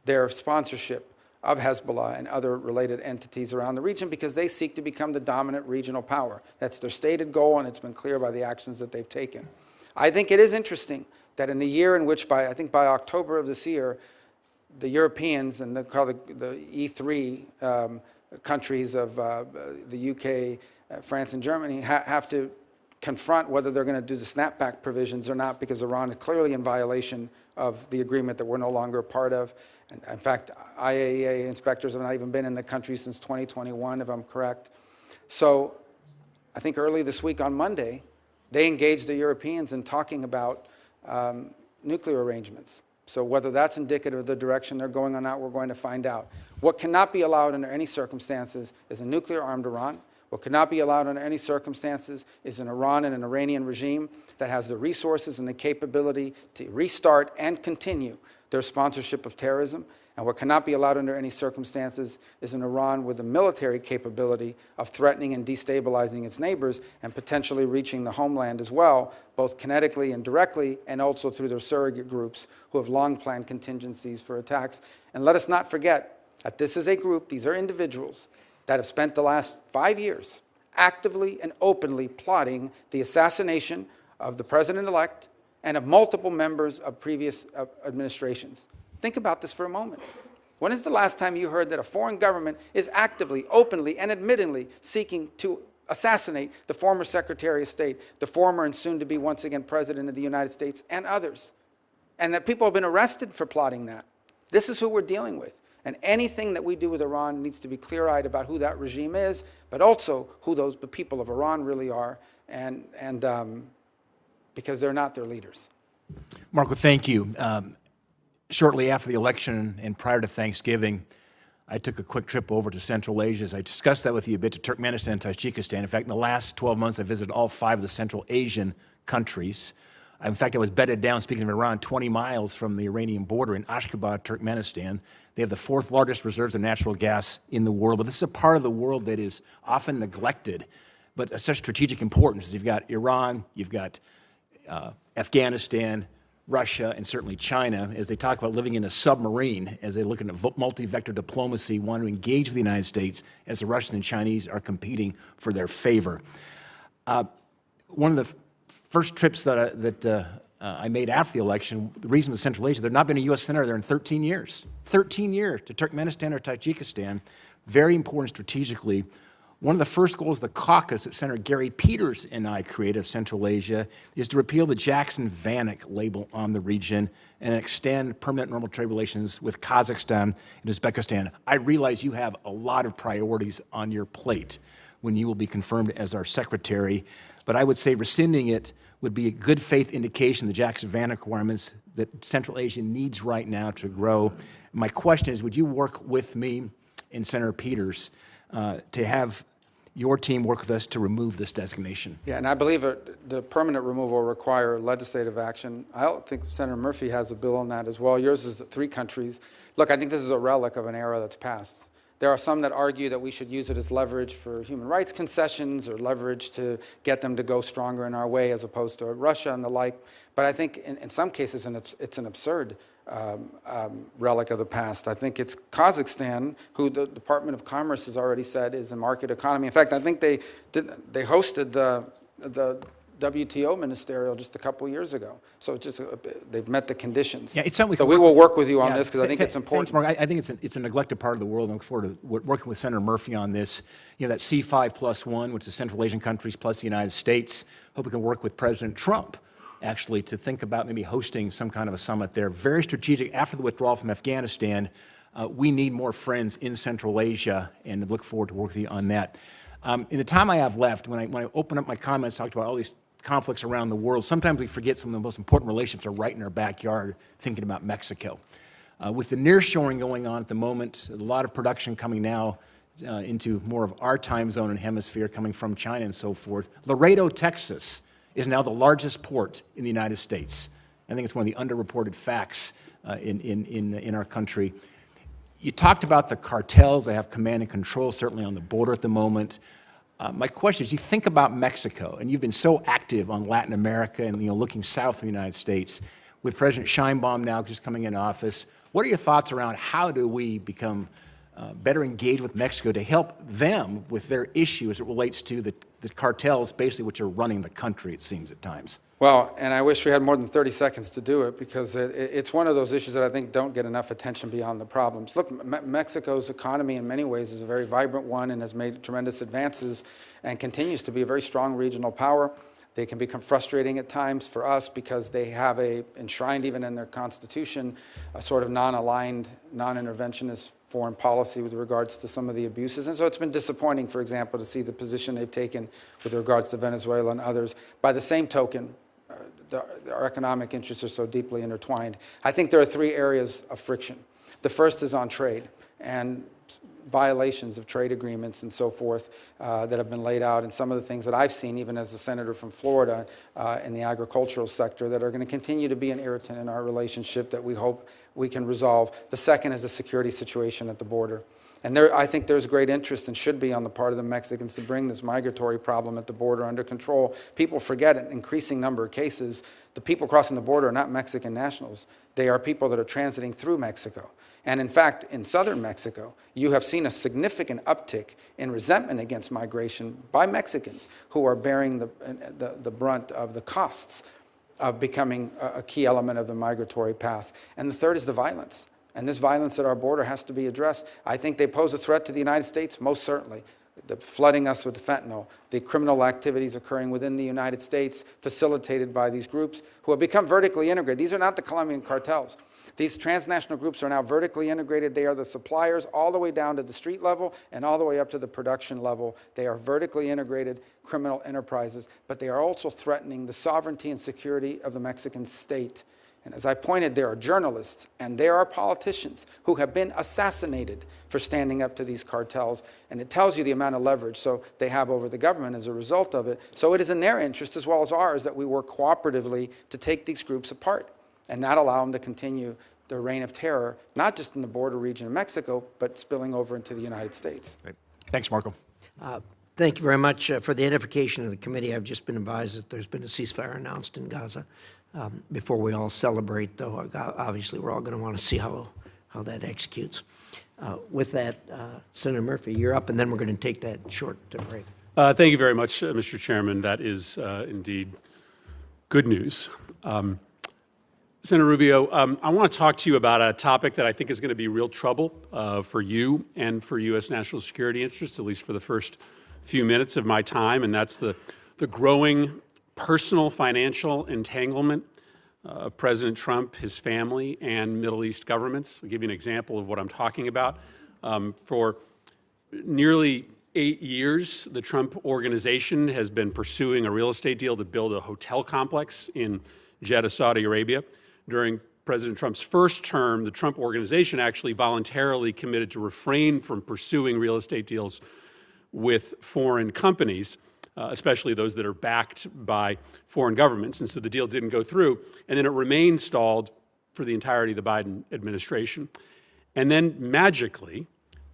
their sponsorship of Hezbollah and other related entities around the region, because they seek to become the dominant regional power. That's their stated goal, and it's been clear by the actions that they've taken. I think it is interesting that in a year in which, I think by October of this year, the Europeans and the E3 countries of the UK, France, and Germany have to confront whether they're going to do the snapback provisions or not, because Iran is clearly in violation of the agreement that we're no longer a part of. And in fact, IAEA inspectors have not even been in the country since 2021, if I'm correct. So I think early this week on Monday, they engaged the Europeans in talking about nuclear arrangements. So whether that's indicative of the direction they're going on that, we're going to find out. What cannot be allowed under any circumstances is a nuclear-armed Iran. What cannot be allowed under any circumstances is an Iran and an Iranian regime that has the resources and the capability to restart and continue their sponsorship of terrorism. And what cannot be allowed under any circumstances is an Iran with the military capability of threatening and destabilizing its neighbors and potentially reaching the homeland as well, both kinetically and directly, and also through their surrogate groups who have long planned contingencies for attacks. And let us not forget that this is a group, these are individuals that have spent the last 5 years actively and openly plotting the assassination of the president-elect and of multiple members of previous administrations. Think about this for a moment. When is the last time you heard that a foreign government is actively, openly, and admittedly seeking to assassinate the former Secretary of State, the former and soon-to-be once again President of the United States, and others? And that people have been arrested for plotting that. This is who we're dealing with. And anything that we do with Iran needs to be clear-eyed about who that regime is, but also who the people of Iran really are, and because they're not their leaders. Marco, thank you. Shortly after the election and prior to Thanksgiving, I took a quick trip over to Central Asia. As I discussed that with you a bit, to Turkmenistan and Tajikistan. In fact, in the last 12 months, I visited all 5 of the Central Asian countries. In fact, I was bedded down, speaking of Iran, 20 miles from the Iranian border in Ashgabat, Turkmenistan. They have the 4th largest reserves of natural gas in the world. But this is a part of the world that is often neglected, but of such strategic importance. You've got Iran, you've got Afghanistan, Russia, and certainly China, as they talk about living in a submarine, as they look at multi-vector diplomacy, want to engage with the United States as the Russians and Chinese are competing for their favor. One of the first trips that I made after the election, the reason was Central Asia, there had not been a U.S. senator there in 13 years. 13 years to Turkmenistan or Tajikistan, very important strategically. One of the first goals of the caucus that Senator Gary Peters and I created of Central Asia is to repeal the Jackson-Vanik label on the region and extend permanent normal trade relations with Kazakhstan and Uzbekistan. I realize you have a lot of priorities on your plate, when you will be confirmed as our secretary. But I would say rescinding it would be a good faith indication of the Jackson-Van requirements that Central Asia needs right now to grow. My question is, would you work with me and Senator Peters to have your team work with us to remove this designation? Yeah, and I believe the permanent removal will require legislative action. I don't think Senator Murphy has a bill on that as well. Yours is 3 countries. Look, I think this is a relic of an era that's passed. There are some that argue that we should use it as leverage for human rights concessions or leverage to get them to go stronger in our way as opposed to Russia and the like. But I think in some cases it's an absurd relic of the past. I think it's Kazakhstan, who the Department of Commerce has already said is a market economy. In fact, I think they hosted the WTO ministerial just a couple years ago. So it's just they've met the conditions. Yeah, it's something so we will work with you on this because I think it's important. Thanks, Mark. I think it's a neglected part of the world. I look forward to working with Senator Murphy on this. You know, that C5+1, which is Central Asian countries plus the United States. Hope we can work with President Trump, actually, to think about maybe hosting some kind of a summit there. Very strategic. After the withdrawal from Afghanistan, we need more friends in Central Asia, and look forward to working with you on that. In the time I have left, when I open up my comments, talked about all these conflicts around the world, sometimes we forget some of the most important relationships are right in our backyard, thinking about Mexico. With the nearshoring going on at the moment, a lot of production coming now into more of our time zone and hemisphere, coming from China and so forth. Laredo, Texas, is now the largest port in the United States. I think it's one of the underreported facts in our country. You talked about the cartels. They have command and control, certainly on the border at the moment. My question is, you think about Mexico, and you've been so active on Latin America and looking south of the United States, with President Sheinbaum now just coming into office. What are your thoughts around how do we become better engaged with Mexico to help them with their issue as it relates to the cartels, basically, which are running the country, it seems, at times? Well, and I wish we had more than 30 seconds to do it because it's one of those issues that I think don't get enough attention beyond the problems. Look, Mexico's economy in many ways is a very vibrant one and has made tremendous advances and continues to be a very strong regional power. They can become frustrating at times for us because they have enshrined even in their constitution, a sort of non-aligned, non-interventionist foreign policy with regards to some of the abuses. And so it's been disappointing, for example, to see the position they've taken with regards to Venezuela and others. By the same token, our economic interests are so deeply intertwined. I think there are 3 areas of friction. The first is on trade and violations of trade agreements and so forth that have been laid out, and some of the things that I've seen, even as a senator from Florida in the agricultural sector, that are going to continue to be an irritant in our relationship that we hope we can resolve. The second is the security situation at the border. And I think there's great interest and should be on the part of the Mexicans to bring this migratory problem at the border under control. People forget an increasing number of cases. The people crossing the border are not Mexican nationals. They are people that are transiting through Mexico. And in fact, in southern Mexico, you have seen a significant uptick in resentment against migration by Mexicans who are bearing the brunt of the costs of becoming a key element of the migratory path. And the third is the violence. And this violence at our border has to be addressed. I think they pose a threat to the United States, most certainly. The flooding us with fentanyl, the criminal activities occurring within the United States, facilitated by these groups who have become vertically integrated. These are not the Colombian cartels. These transnational groups are now vertically integrated. They are the suppliers all the way down to the street level and all the way up to the production level. They are vertically integrated criminal enterprises, but they are also threatening the sovereignty and security of the Mexican state. And as I pointed, there are journalists and there are politicians who have been assassinated for standing up to these cartels. And it tells you the amount of leverage they have over the government as a result of it. So it is in their interest as well as ours that we work cooperatively to take these groups apart and not allow them to continue their reign of terror, not just in the border region of Mexico, but spilling over into the United States. Right. Thanks, Marco. Thank you very much for the edification of the committee. I've just been advised that there's been a ceasefire announced in Gaza. Before we all celebrate, though, obviously we're all going to want to see how that executes. With that, Senator Murphy, you're up, and then we're going to take that short break. Thank you very much, Mr. Chairman. That is indeed good news. Senator Rubio, I want to talk to you about a topic that I think is going to be real trouble for you and for U.S. national security interests, at least for the first few minutes of my time, and that's the growing personal financial entanglement of President Trump, his family, and Middle East governments. I'll give you an example of what I'm talking about. For nearly 8 years, the Trump organization has been pursuing a real estate deal to build a hotel complex in Jeddah, Saudi Arabia. During President Trump's first term, the Trump organization actually voluntarily committed to refrain from pursuing real estate deals with foreign companies, especially those that are backed by foreign governments. And so the deal didn't go through. And then it remained stalled for the entirety of the Biden administration. And then magically,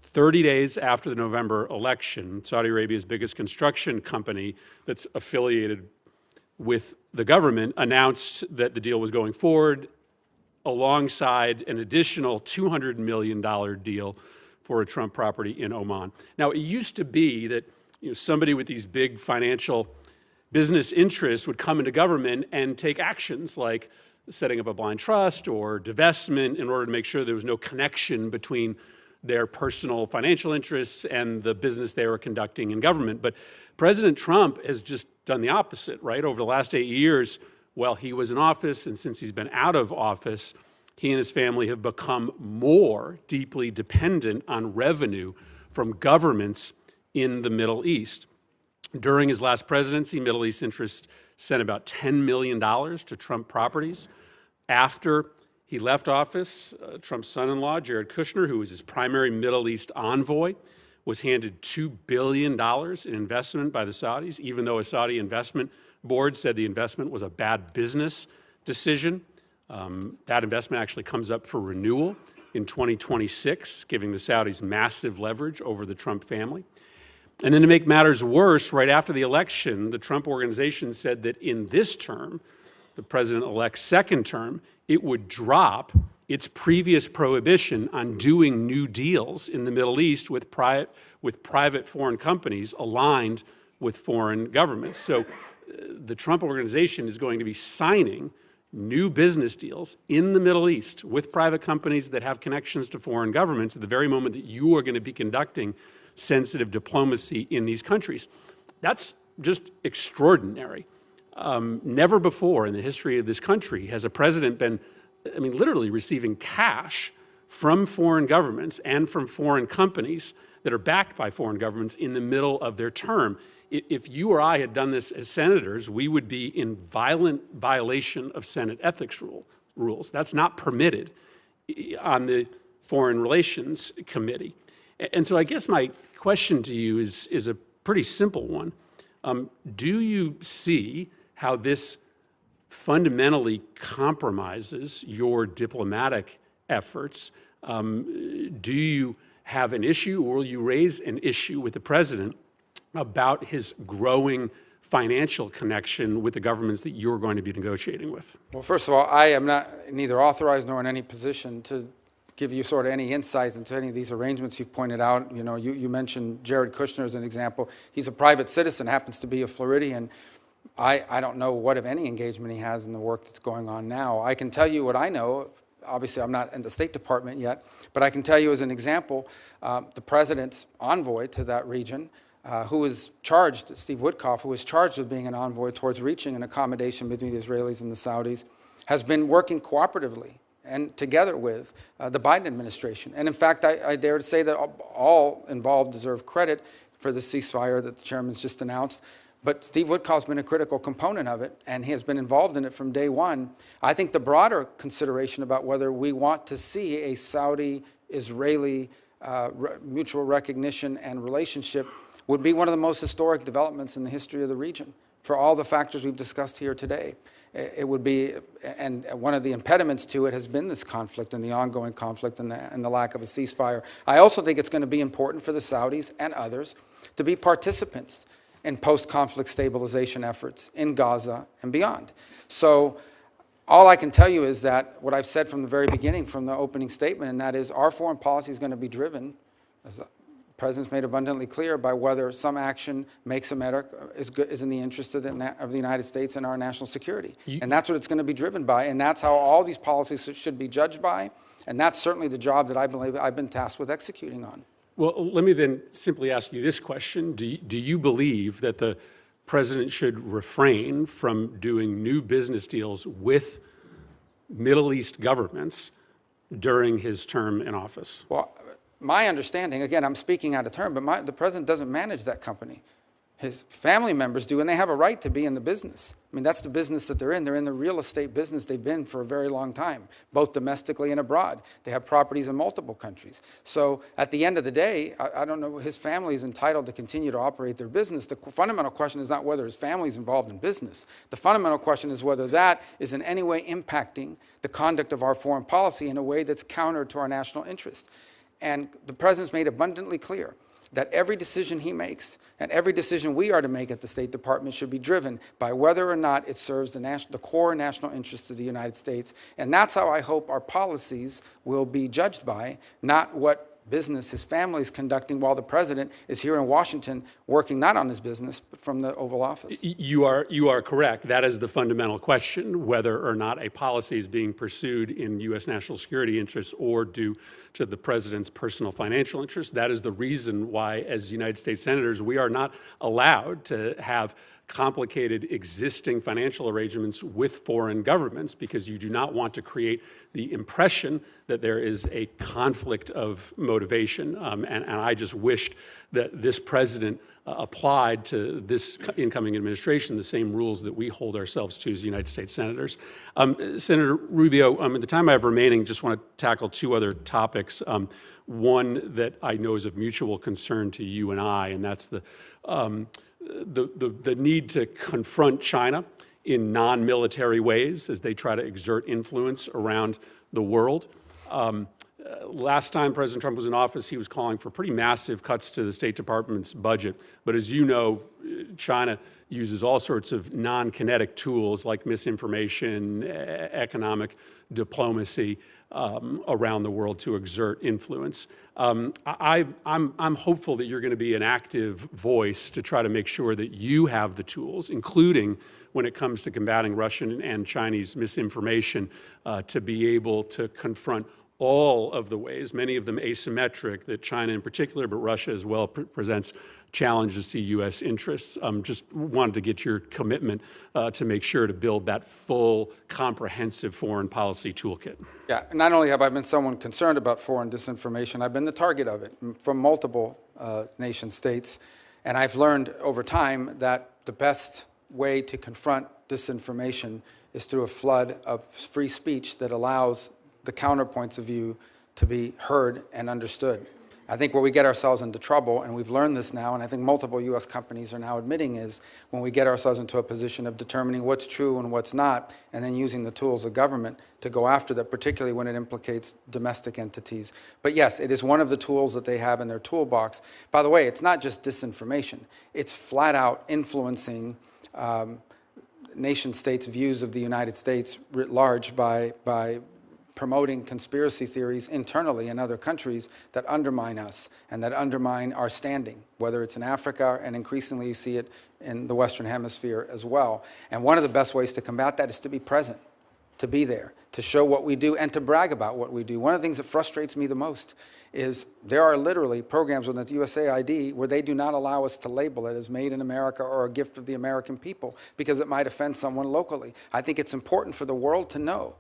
30 days after the November election, Saudi Arabia's biggest construction company that's affiliated with the government announced that the deal was going forward alongside an additional $200 million deal for a Trump property in Oman. Now, it used to be that somebody with these big financial business interests would come into government and take actions like setting up a blind trust or divestment in order to make sure there was no connection between their personal financial interests and the business they were conducting in government. But President Trump has just done the opposite, right? Over the last 8 years, while he was in office and since he's been out of office, he and his family have become more deeply dependent on revenue from governments in the Middle East. During his last presidency, Middle East interests sent about $10 million to Trump properties. After he left office, Trump's son-in-law, Jared Kushner, who was his primary Middle East envoy, was handed $2 billion in investment by the Saudis, even though a Saudi investment board said the investment was a bad business decision. That investment actually comes up for renewal in 2026, giving the Saudis massive leverage over the Trump family. And then to make matters worse, right after the election, the Trump organization said that in this term, the president-elect's second term, it would drop its previous prohibition on doing new deals in the Middle East with private foreign companies aligned with foreign governments. So the Trump organization is going to be signing new business deals in the Middle East with private companies that have connections to foreign governments at the very moment that you are going to be conducting sensitive diplomacy in these countries. That's just extraordinary. Never before in the history of this country has a president been, literally receiving cash from foreign governments and from foreign companies that are backed by foreign governments in the middle of their term. If you or I had done this as senators, we would be in violent violation of Senate ethics rules. That's not permitted on the Foreign Relations Committee. And so I guess my question to you is a pretty simple one. Do you see how this fundamentally compromises your diplomatic efforts? Do you have an issue, or will you raise an issue with the president about his growing financial connection with the governments that you're going to be negotiating with? Well, first of all, I am neither authorized nor in any position to give you sort of any insights into any of these arrangements you've pointed out. You mentioned Jared Kushner as an example. He's a private citizen, happens to be a Floridian. I don't know what, if any, engagement he has in the work that's going on now. I can tell you what I know. Obviously, I'm not in the State Department yet, but I can tell you as an example, the president's envoy to that region, who is charged, Steve Witkoff, who is charged with being an envoy towards reaching an accommodation between the Israelis and the Saudis, has been working cooperatively and together with the Biden administration. And in fact, I dare to say that all involved deserve credit for the ceasefire that the chairman's just announced. But Steve Witkoff's been a critical component of it, and he has been involved in it from day one. I think the broader consideration about whether we want to see a Saudi-Israeli mutual recognition and relationship would be one of the most historic developments in the history of the region for all the factors we've discussed here today. It would be, and one of the impediments to it has been this conflict and the ongoing conflict and the lack of a ceasefire. I also think it's going to be important for the Saudis and others to be participants in post-conflict stabilization efforts in Gaza and beyond. So all I can tell you is that what I've said from the very beginning, from the opening statement, and that is our foreign policy is going to be driven, as the President's made abundantly clear, by whether some action makes America is in the interest of the United States and our national security. And that's what it's going to be driven by, and that's how all these policies should be judged by, and that's certainly the job that I believe I've been tasked with executing on. Well, let me then simply ask you this question. Do you believe that the president should refrain from doing new business deals with Middle East governments during his term in office? Well, my understanding, again, I'm speaking out of turn, but the president doesn't manage that company. His family members do, and they have a right to be in the business. I mean, that's the business that they're in. They're in the real estate business. They've been for a very long time, both domestically and abroad. They have properties in multiple countries. So at the end of the day, I don't know, his family is entitled to continue to operate their business. The fundamental question is not whether his family is involved in business. The fundamental question is whether that is in any way impacting the conduct of our foreign policy in a way that's counter to our national interest. And the president's made abundantly clear that every decision he makes and every decision we are to make at the State Department should be driven by whether or not it serves the core national interests of the United States. And that's how I hope our policies will be judged by, not what business his family is conducting while the president is here in Washington working not on his business, but from the Oval Office. You are correct. That is the fundamental question, whether or not a policy is being pursued in U.S. national security interests or due to the president's personal financial interests. That is the reason why, as United States senators, we are not allowed to have complicated existing financial arrangements with foreign governments, because you do not want to create the impression that there is a conflict of motivation. And I just wished that this president applied to this incoming administration the same rules that we hold ourselves to as United States senators. Senator Rubio, in the time I have remaining, just want to tackle two other topics. One that I know is of mutual concern to you and I, and that's the need to confront China in non-military ways as they try to exert influence around the world. Last time President Trump was in office, he was calling for pretty massive cuts to the State Department's budget. But as you know, China uses all sorts of non-kinetic tools like misinformation, economic diplomacy around the world to exert influence. I'm hopeful that you're going to be an active voice to try to make sure that you have the tools, including when it comes to combating Russian and Chinese misinformation, to be able to confront all of the ways, many of them asymmetric, that China in particular, but Russia as well, presents challenges to U.S. interests. Just wanted to get your commitment to make sure to build that full, comprehensive foreign policy toolkit. Yeah, not only have I been someone concerned about foreign disinformation, I've been the target of it from multiple nation states. And I've learned over time that the best way to confront disinformation is through a flood of free speech that allows the counterpoints of view to be heard and understood. I think where we get ourselves into trouble, and we've learned this now, and I think multiple U.S. companies are now admitting, is when we get ourselves into a position of determining what's true and what's not, and then using the tools of government to go after that, particularly when it implicates domestic entities. But yes, it is one of the tools that they have in their toolbox. By the way, it's not just disinformation. It's flat out influencing nation states' views of the United States writ large by promoting conspiracy theories internally in other countries that undermine us and that undermine our standing, whether it's in Africa, and increasingly you see it in the Western Hemisphere as well. And one of the best ways to combat that is to be present, to be there, to show what we do, and to brag about what we do. One of the things that frustrates me the most is there are literally programs within the USAID where they do not allow us to label it as made in America or a gift of the American people because it might offend someone locally. I think it's important for the world to know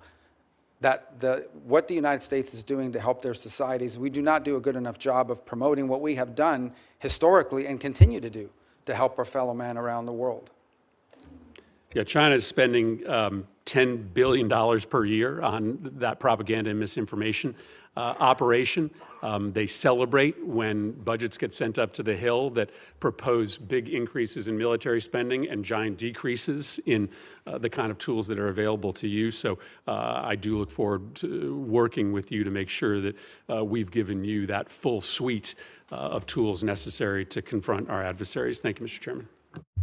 that what the United States is doing to help their societies, we do not do a good enough job of promoting what we have done historically and continue to do to help our fellow man around the world. Yeah, China is spending $10 billion per year on that propaganda and misinformation operation. They celebrate when budgets get sent up to the Hill that propose big increases in military spending and giant decreases in the kind of tools that are available to you. So I do look forward to working with you to make sure that we've given you that full suite of tools necessary to confront our adversaries. Thank you, Mr. Chairman.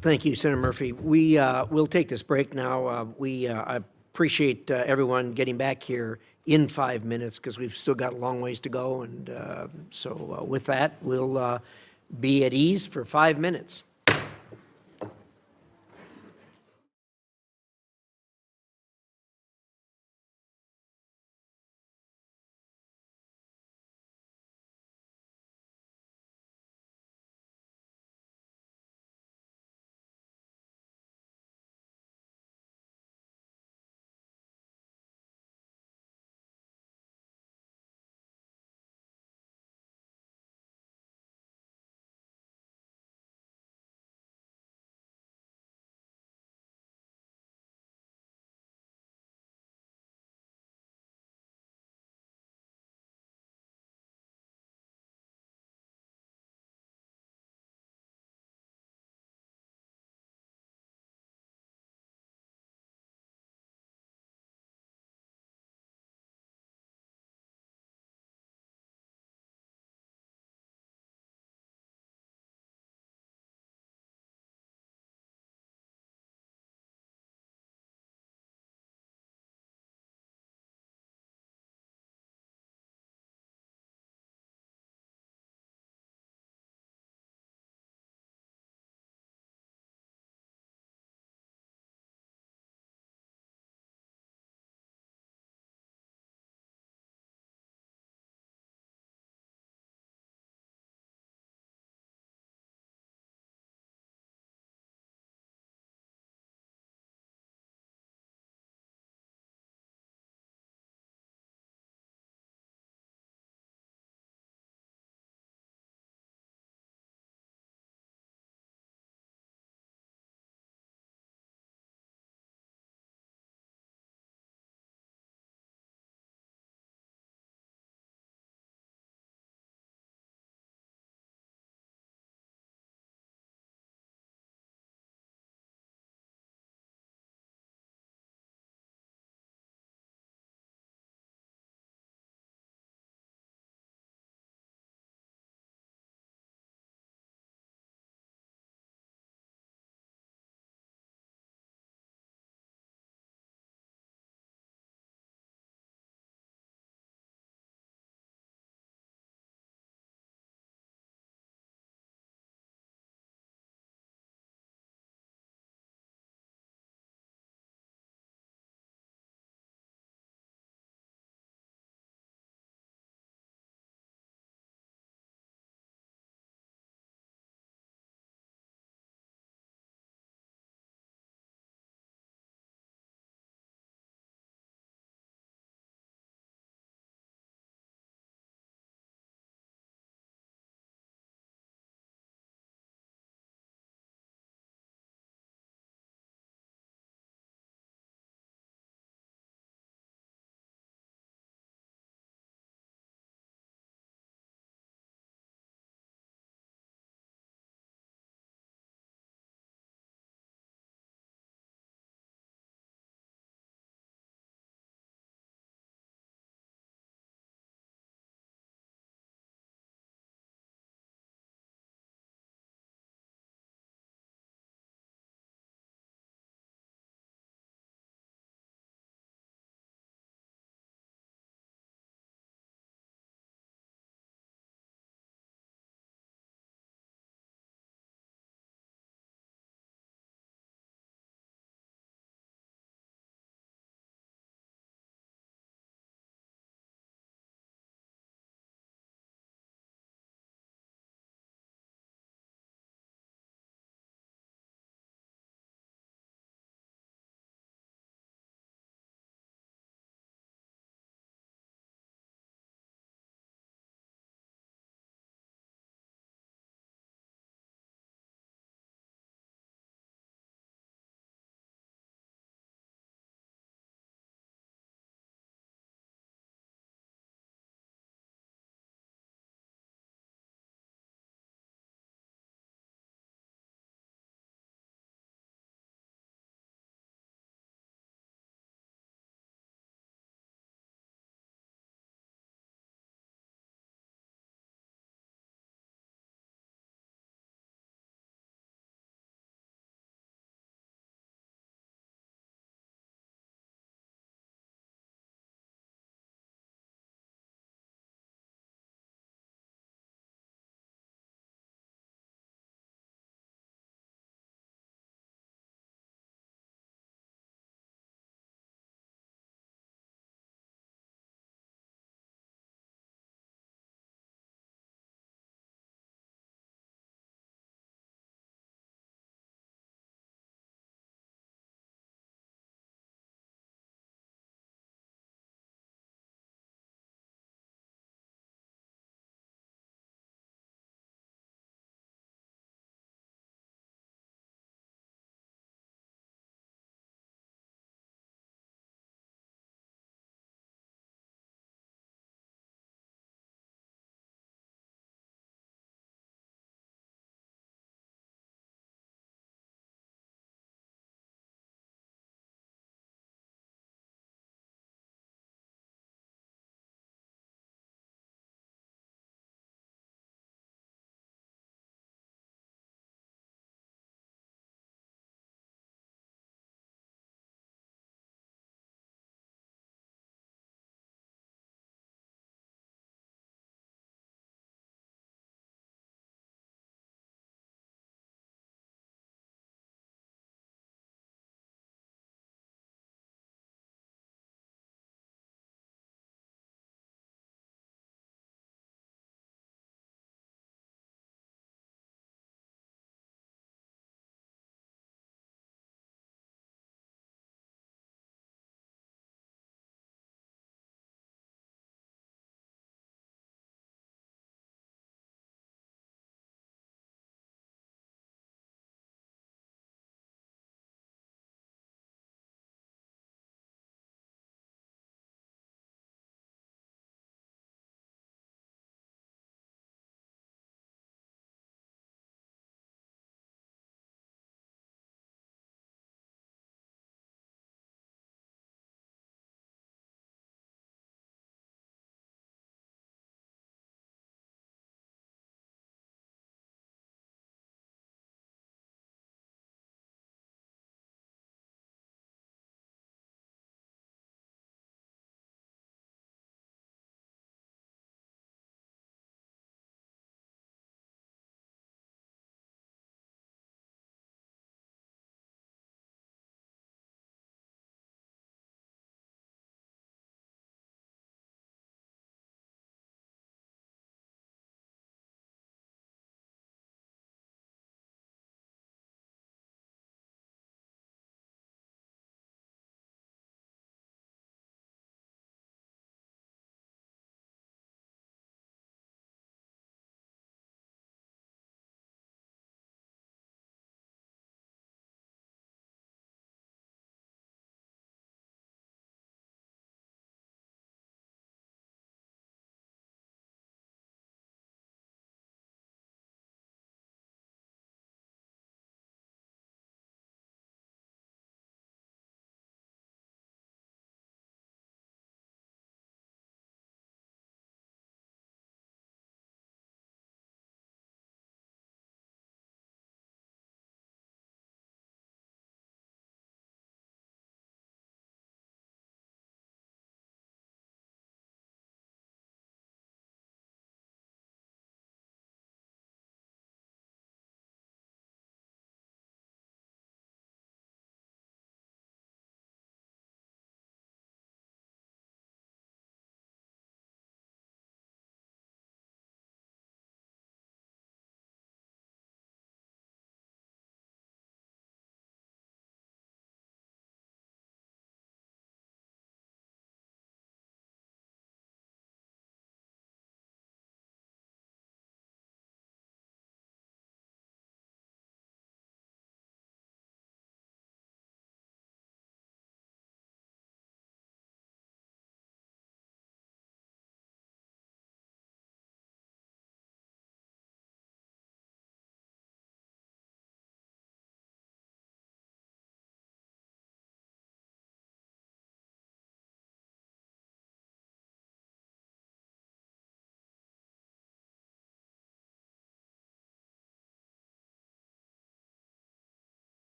Thank you, Senator Murphy. We'll take this break now. I appreciate everyone getting back here in 5 minutes because we've still got a long ways to go. And so with that, we'll be at ease for 5 minutes.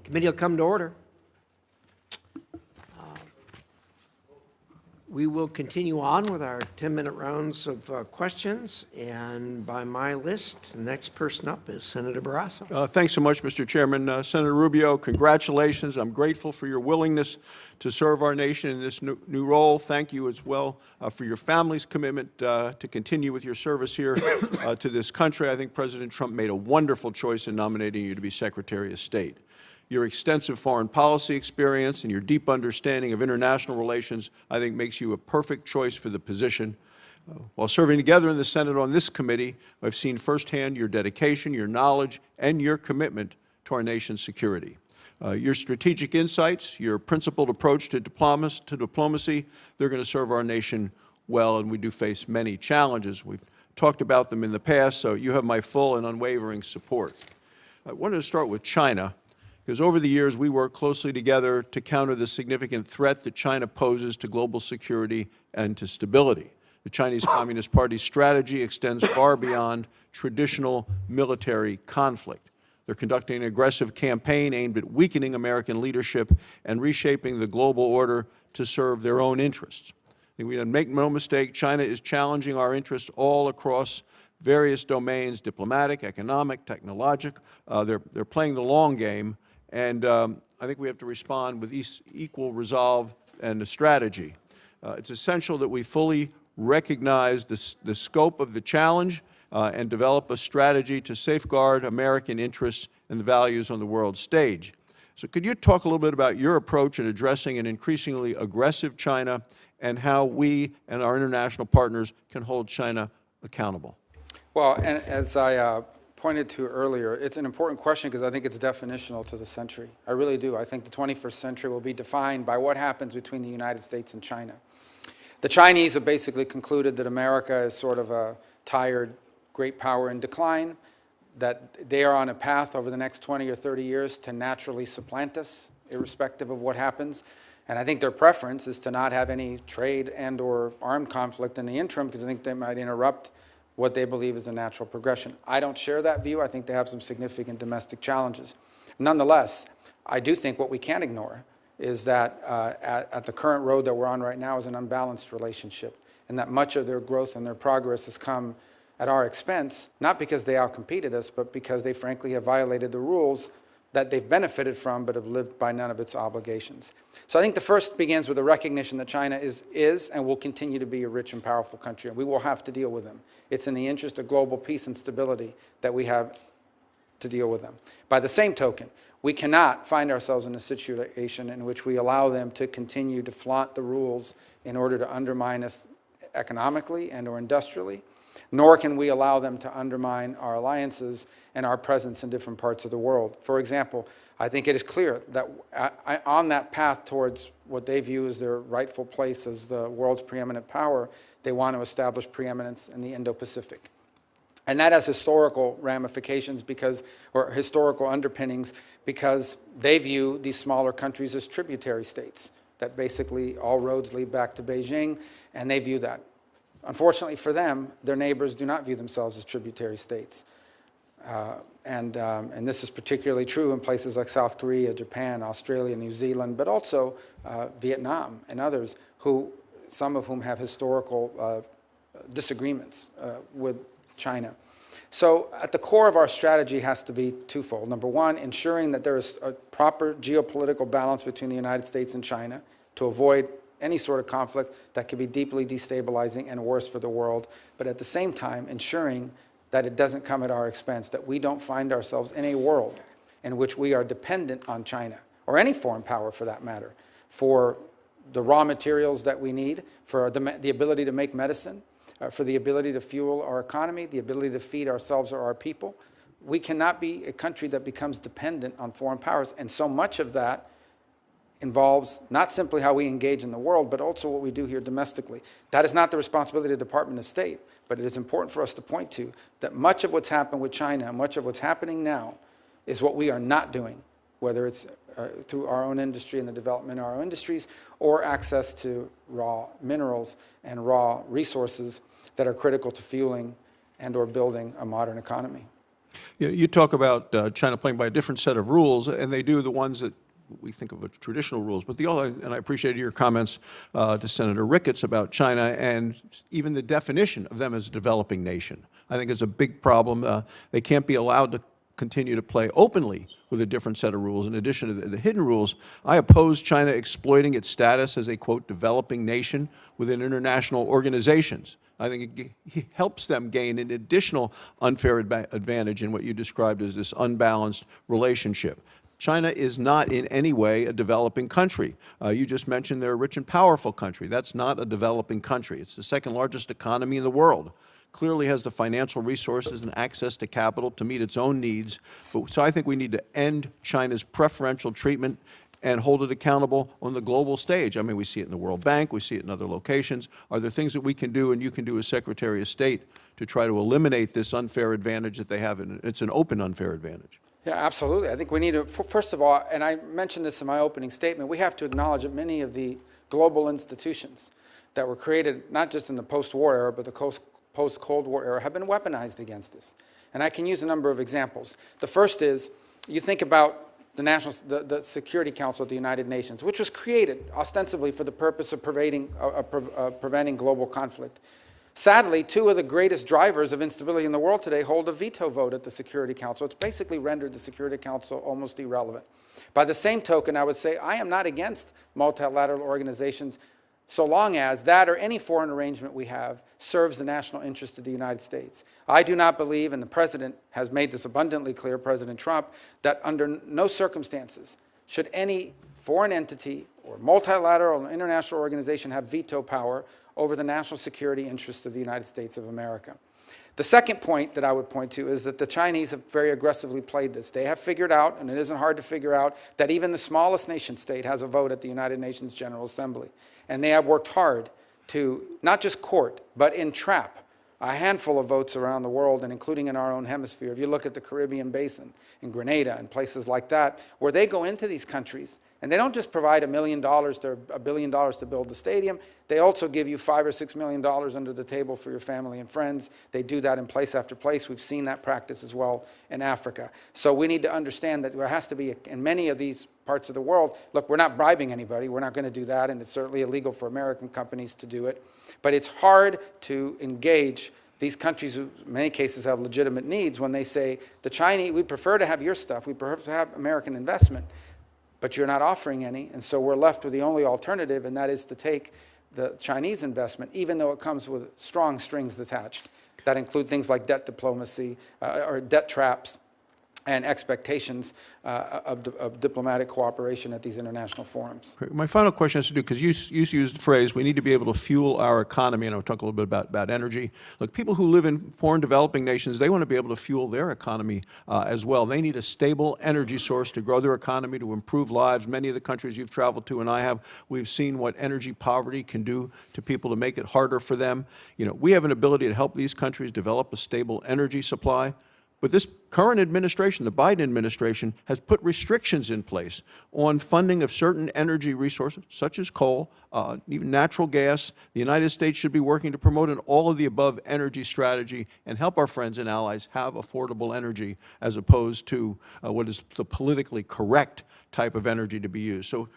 Committee will come to order. We will continue on with our 10-minute rounds of questions, and by my list, the next person up is Senator Barrasso. Thanks so much, Mr. Chairman. Senator Rubio, congratulations. I'm grateful for your willingness to serve our nation in this new role. Thank you as well for your family's commitment to continue with your service here to this country. I think President Trump made a wonderful choice in nominating you to be Secretary of State. Your extensive foreign policy experience and your deep understanding of international relations, I think, makes you a perfect choice for the position. While serving together in the Senate on this committee, I've seen firsthand your dedication, your knowledge, and your commitment to our nation's security. Your strategic insights, your principled approach to diplomacy, they're going to serve our nation well, and we do face many challenges. We've talked about them in the past, so you have my full and unwavering support. I wanted to start with China, because over the years we worked closely together to counter the significant threat that China poses to global security and to stability. The Chinese Communist Party's strategy extends far beyond traditional military conflict. They're conducting an aggressive campaign aimed at weakening American leadership and reshaping the global order to serve their own interests. We make no mistake, China is challenging our interests all across various domains, diplomatic, economic, technological. They're playing the long game. And I think we have to respond with equal resolve and a strategy. It's essential that we fully recognize the scope of the challenge and develop a strategy to safeguard American interests and the values on the world stage. So could you talk a little bit about your approach in addressing an increasingly aggressive China and how we and our international partners can hold China accountable? Well, and as I pointed to earlier, it's an important question because I think it's definitional to the century. I really do. I think the 21st century will be defined by what happens between the United States and China. The Chinese have basically concluded that America is sort of a tired great power in decline, that they are on a path over the next 20 or 30 years to naturally supplant us, irrespective of what happens. And I think their preference is to not have any trade and or armed conflict in the interim because I think they might interrupt what they believe is a natural progression. I don't share that view. I think they have some significant domestic challenges. Nonetheless, I do think what we can't ignore is that at the current road that we're on right now is an unbalanced relationship, and that much of their growth and their progress has come at our expense, not because they outcompeted us, but because they frankly have violated the rules that they've benefited from but have lived by none of its obligations. So I think the first begins with a recognition that China is and will continue to be a rich and powerful country, and we will have to deal with them. It's in the interest of global peace and stability that we have to deal with them. By the same token, we cannot find ourselves in a situation in which we allow them to continue to flaunt the rules in order to undermine us economically and or industrially, nor can we allow them to undermine our alliances and our presence in different parts of the world. For example, I think it is clear that on that path towards what they view as their rightful place as the world's preeminent power, they want to establish preeminence in the Indo-Pacific. And that has historical ramifications or historical underpinnings because they view these smaller countries as tributary states, that basically all roads lead back to Beijing, and they view that. Unfortunately for them, their neighbors do not view themselves as tributary states. And this is particularly true in places like South Korea, Japan, Australia, New Zealand, but also Vietnam and others, some of whom have historical disagreements with China. So at the core of our strategy has to be twofold. Number one, ensuring that there is a proper geopolitical balance between the United States and China to avoid any sort of conflict that could be deeply destabilizing and worse for the world, but at the same time ensuring that it doesn't come at our expense, that we don't find ourselves in a world in which we are dependent on China, or any foreign power for that matter, for the raw materials that we need, for the ability to make medicine, for the ability to fuel our economy, the ability to feed ourselves or our people. We cannot be a country that becomes dependent on foreign powers, and so much of that involves not simply how we engage in the world, but also what we do here domestically. That is not the responsibility of the Department of State, but it is important for us to point to that much of what's happened with China, much of what's happening now, is what we are not doing, whether it's through our own industry and the development of our own industries, or access to raw minerals and raw resources that are critical to fueling and or building a modern economy. You talk about China playing by a different set of rules, and they do the ones that we think of as traditional rules. But and I appreciated your comments to Senator Ricketts about China and even the definition of them as a developing nation. I think it's a big problem. They can't be allowed to continue to play openly with a different set of rules. In addition to the hidden rules, I oppose China exploiting its status as a, quote, developing nation within international organizations. I think it helps them gain an additional unfair advantage in what you described as this unbalanced relationship. China is not in any way a developing country. You just mentioned they're a rich and powerful country. That's not a developing country. It's the second largest economy in the world. Clearly has the financial resources and access to capital to meet its own needs. So I think we need to end China's preferential treatment and hold it accountable on the global stage. I mean, we see it in the World Bank, we see it in other locations. Are there things that we can do and you can do as Secretary of State to try to eliminate this unfair advantage that they have? And it's an open unfair advantage. Yeah, absolutely. I think we need to, first of all, and I mentioned this in my opening statement, we have to acknowledge that many of the global institutions that were created, not just in the post-war era, but the post-Cold War era, have been weaponized against us. And I can use a number of examples. The first is, you think about the Security Council of the United Nations, which was created ostensibly for the purpose of preventing global conflict. Sadly, two of the greatest drivers of instability in the world today hold a veto vote at the Security Council. It's basically rendered the Security Council almost irrelevant. By the same token, I would say I am not against multilateral organizations so long as that or any foreign arrangement we have serves the national interest of the United States. I do not believe, and the President has made this abundantly clear, President Trump, that under no circumstances should any foreign entity or multilateral or international organization have veto power over the national security interests of the United States of America. The second point that I would point to is that the Chinese have very aggressively played this. They have figured out, and it isn't hard to figure out, that even the smallest nation state has a vote at the United Nations General Assembly. And they have worked hard to not just court, but entrap a handful of votes around the world, and including in our own hemisphere. If you look at the Caribbean Basin, in Grenada and places like that, where they go into these countries, and they don't just provide $1 million to $1 billion to build the stadium, they also give you $5 or $6 million under the table for your family and friends. They do that in place after place. We've seen that practice as well in Africa. So we need to understand that there has to be, in many of these parts of the world, look, we're not bribing anybody. We're not going to do that, and it's certainly illegal for American companies to do it. But it's hard to engage these countries who in many cases have legitimate needs when they say, the Chinese, we prefer to have your stuff, we prefer to have American investment, but you're not offering any, and so we're left with the only alternative, and that is to take the Chinese investment, even though it comes with strong strings attached that include things like debt diplomacy or debt traps and expectations of diplomatic cooperation at these international forums. My final question has to do, because you used the phrase, we need to be able to fuel our economy, and I'll talk a little bit about energy. Look, people who live in foreign developing nations, they want to be able to fuel their economy as well. They need a stable energy source to grow their economy, to improve lives. Many of the countries you've traveled to and I have, we've seen what energy poverty can do to people to make it harder for them. You know, we have an ability to help these countries develop a stable energy supply. But this current administration, the Biden administration, has put restrictions in place on funding of certain energy resources, such as coal, even natural gas. The United States should be working to promote an all-of-the-above energy strategy and help our friends and allies have affordable energy as opposed to what is the politically correct type of energy to be used. So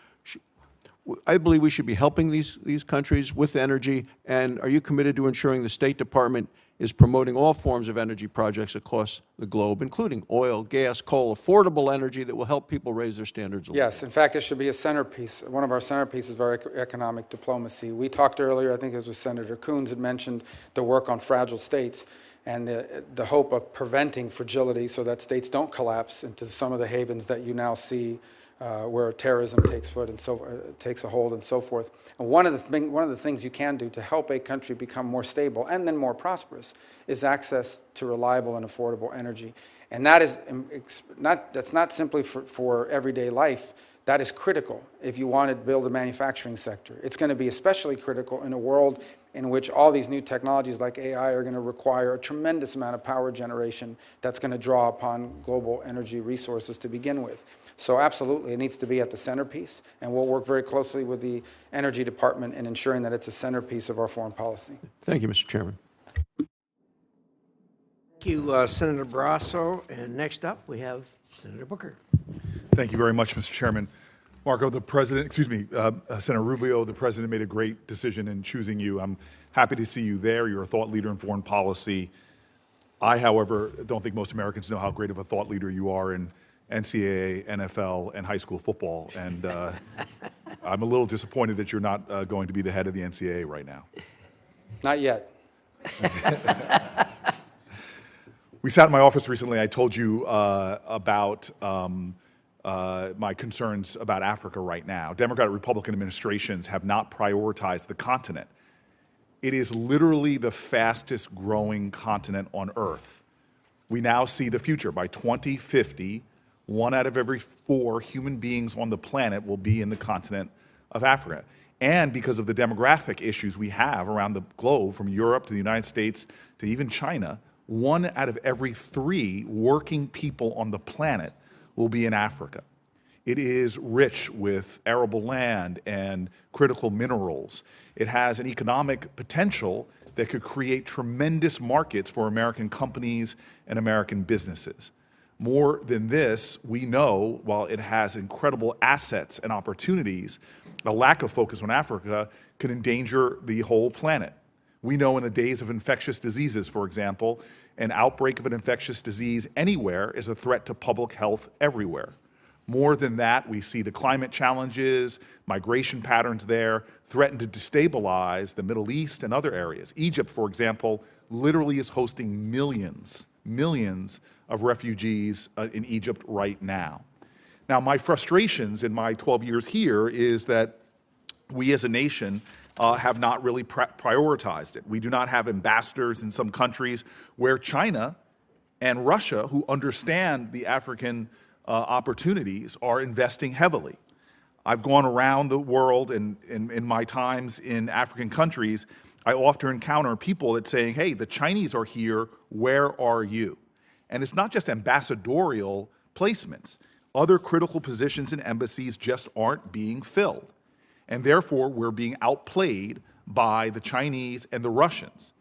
I believe we should be helping these countries with energy. And are you committed to ensuring the State Department is promoting all forms of energy projects across the globe, including oil, gas, coal, affordable energy that will help people raise their standards of living? Yes, in fact, it should be a centerpiece. One of our centerpieces of our economic diplomacy. We talked earlier, I think it was Senator Coons had mentioned the work on fragile states and the hope of preventing fragility so that states don't collapse into some of the havens that you now see where terrorism takes a hold and so forth. And one of the things you can do to help a country become more stable and then more prosperous is access to reliable and affordable energy. And that is that's not simply for everyday life. That is critical if you want to build a manufacturing sector. It's going to be especially critical in a world in which all these new technologies like AI are going to require a tremendous amount of power generation that's going to draw upon global energy resources to begin with. So absolutely, it needs to be at the centerpiece, and we'll work very closely with the Energy Department in ensuring that it's a centerpiece of our foreign policy. Thank you, Mr. Chairman. Thank you, Senator Barrasso. And next up, we have Senator Booker. Thank you very much, Mr. Chairman. Marco, Senator Rubio, the president made a great decision in choosing you. I'm happy to see you there. You're a thought leader in foreign policy. I, however, don't think most Americans know how great of a thought leader you are in NCAA, NFL, and high school football. And I'm a little disappointed that you're not going to be the head of the NCAA right now. Not yet. We sat in my office recently. I told you about my concerns about Africa right now. Democratic Republican administrations have not prioritized the continent. It is literally the fastest growing continent on Earth. We now see the future. By 2050, 1 out of every 4 human beings on the planet will be in the continent of Africa. And because of the demographic issues we have around the globe, from Europe to the United States to even China, 1 out of every 3 working people on the planet will be in Africa. It is rich with arable land and critical minerals. It has an economic potential that could create tremendous markets for American companies and American businesses. More than this, we know, while it has incredible assets and opportunities, a lack of focus on Africa could endanger the whole planet. We know in the days of infectious diseases, for example, an outbreak of an infectious disease anywhere is a threat to public health everywhere. More than that, we see the climate challenges, migration patterns there threaten to destabilize the Middle East and other areas. Egypt, for example, literally is hosting millions of refugees in Egypt right now. Now, my frustrations in my 12 years here is that we as a nation have not really prioritized it. We do not have ambassadors in some countries where China and Russia, who understand the African opportunities, are investing heavily. I've gone around the world, and in my times in African countries, I often encounter people that saying, hey, the Chinese are here, where are you? And it's not just ambassadorial placements. Other critical positions in embassies just aren't being filled. And therefore, we're being outplayed by the Chinese and the Russians.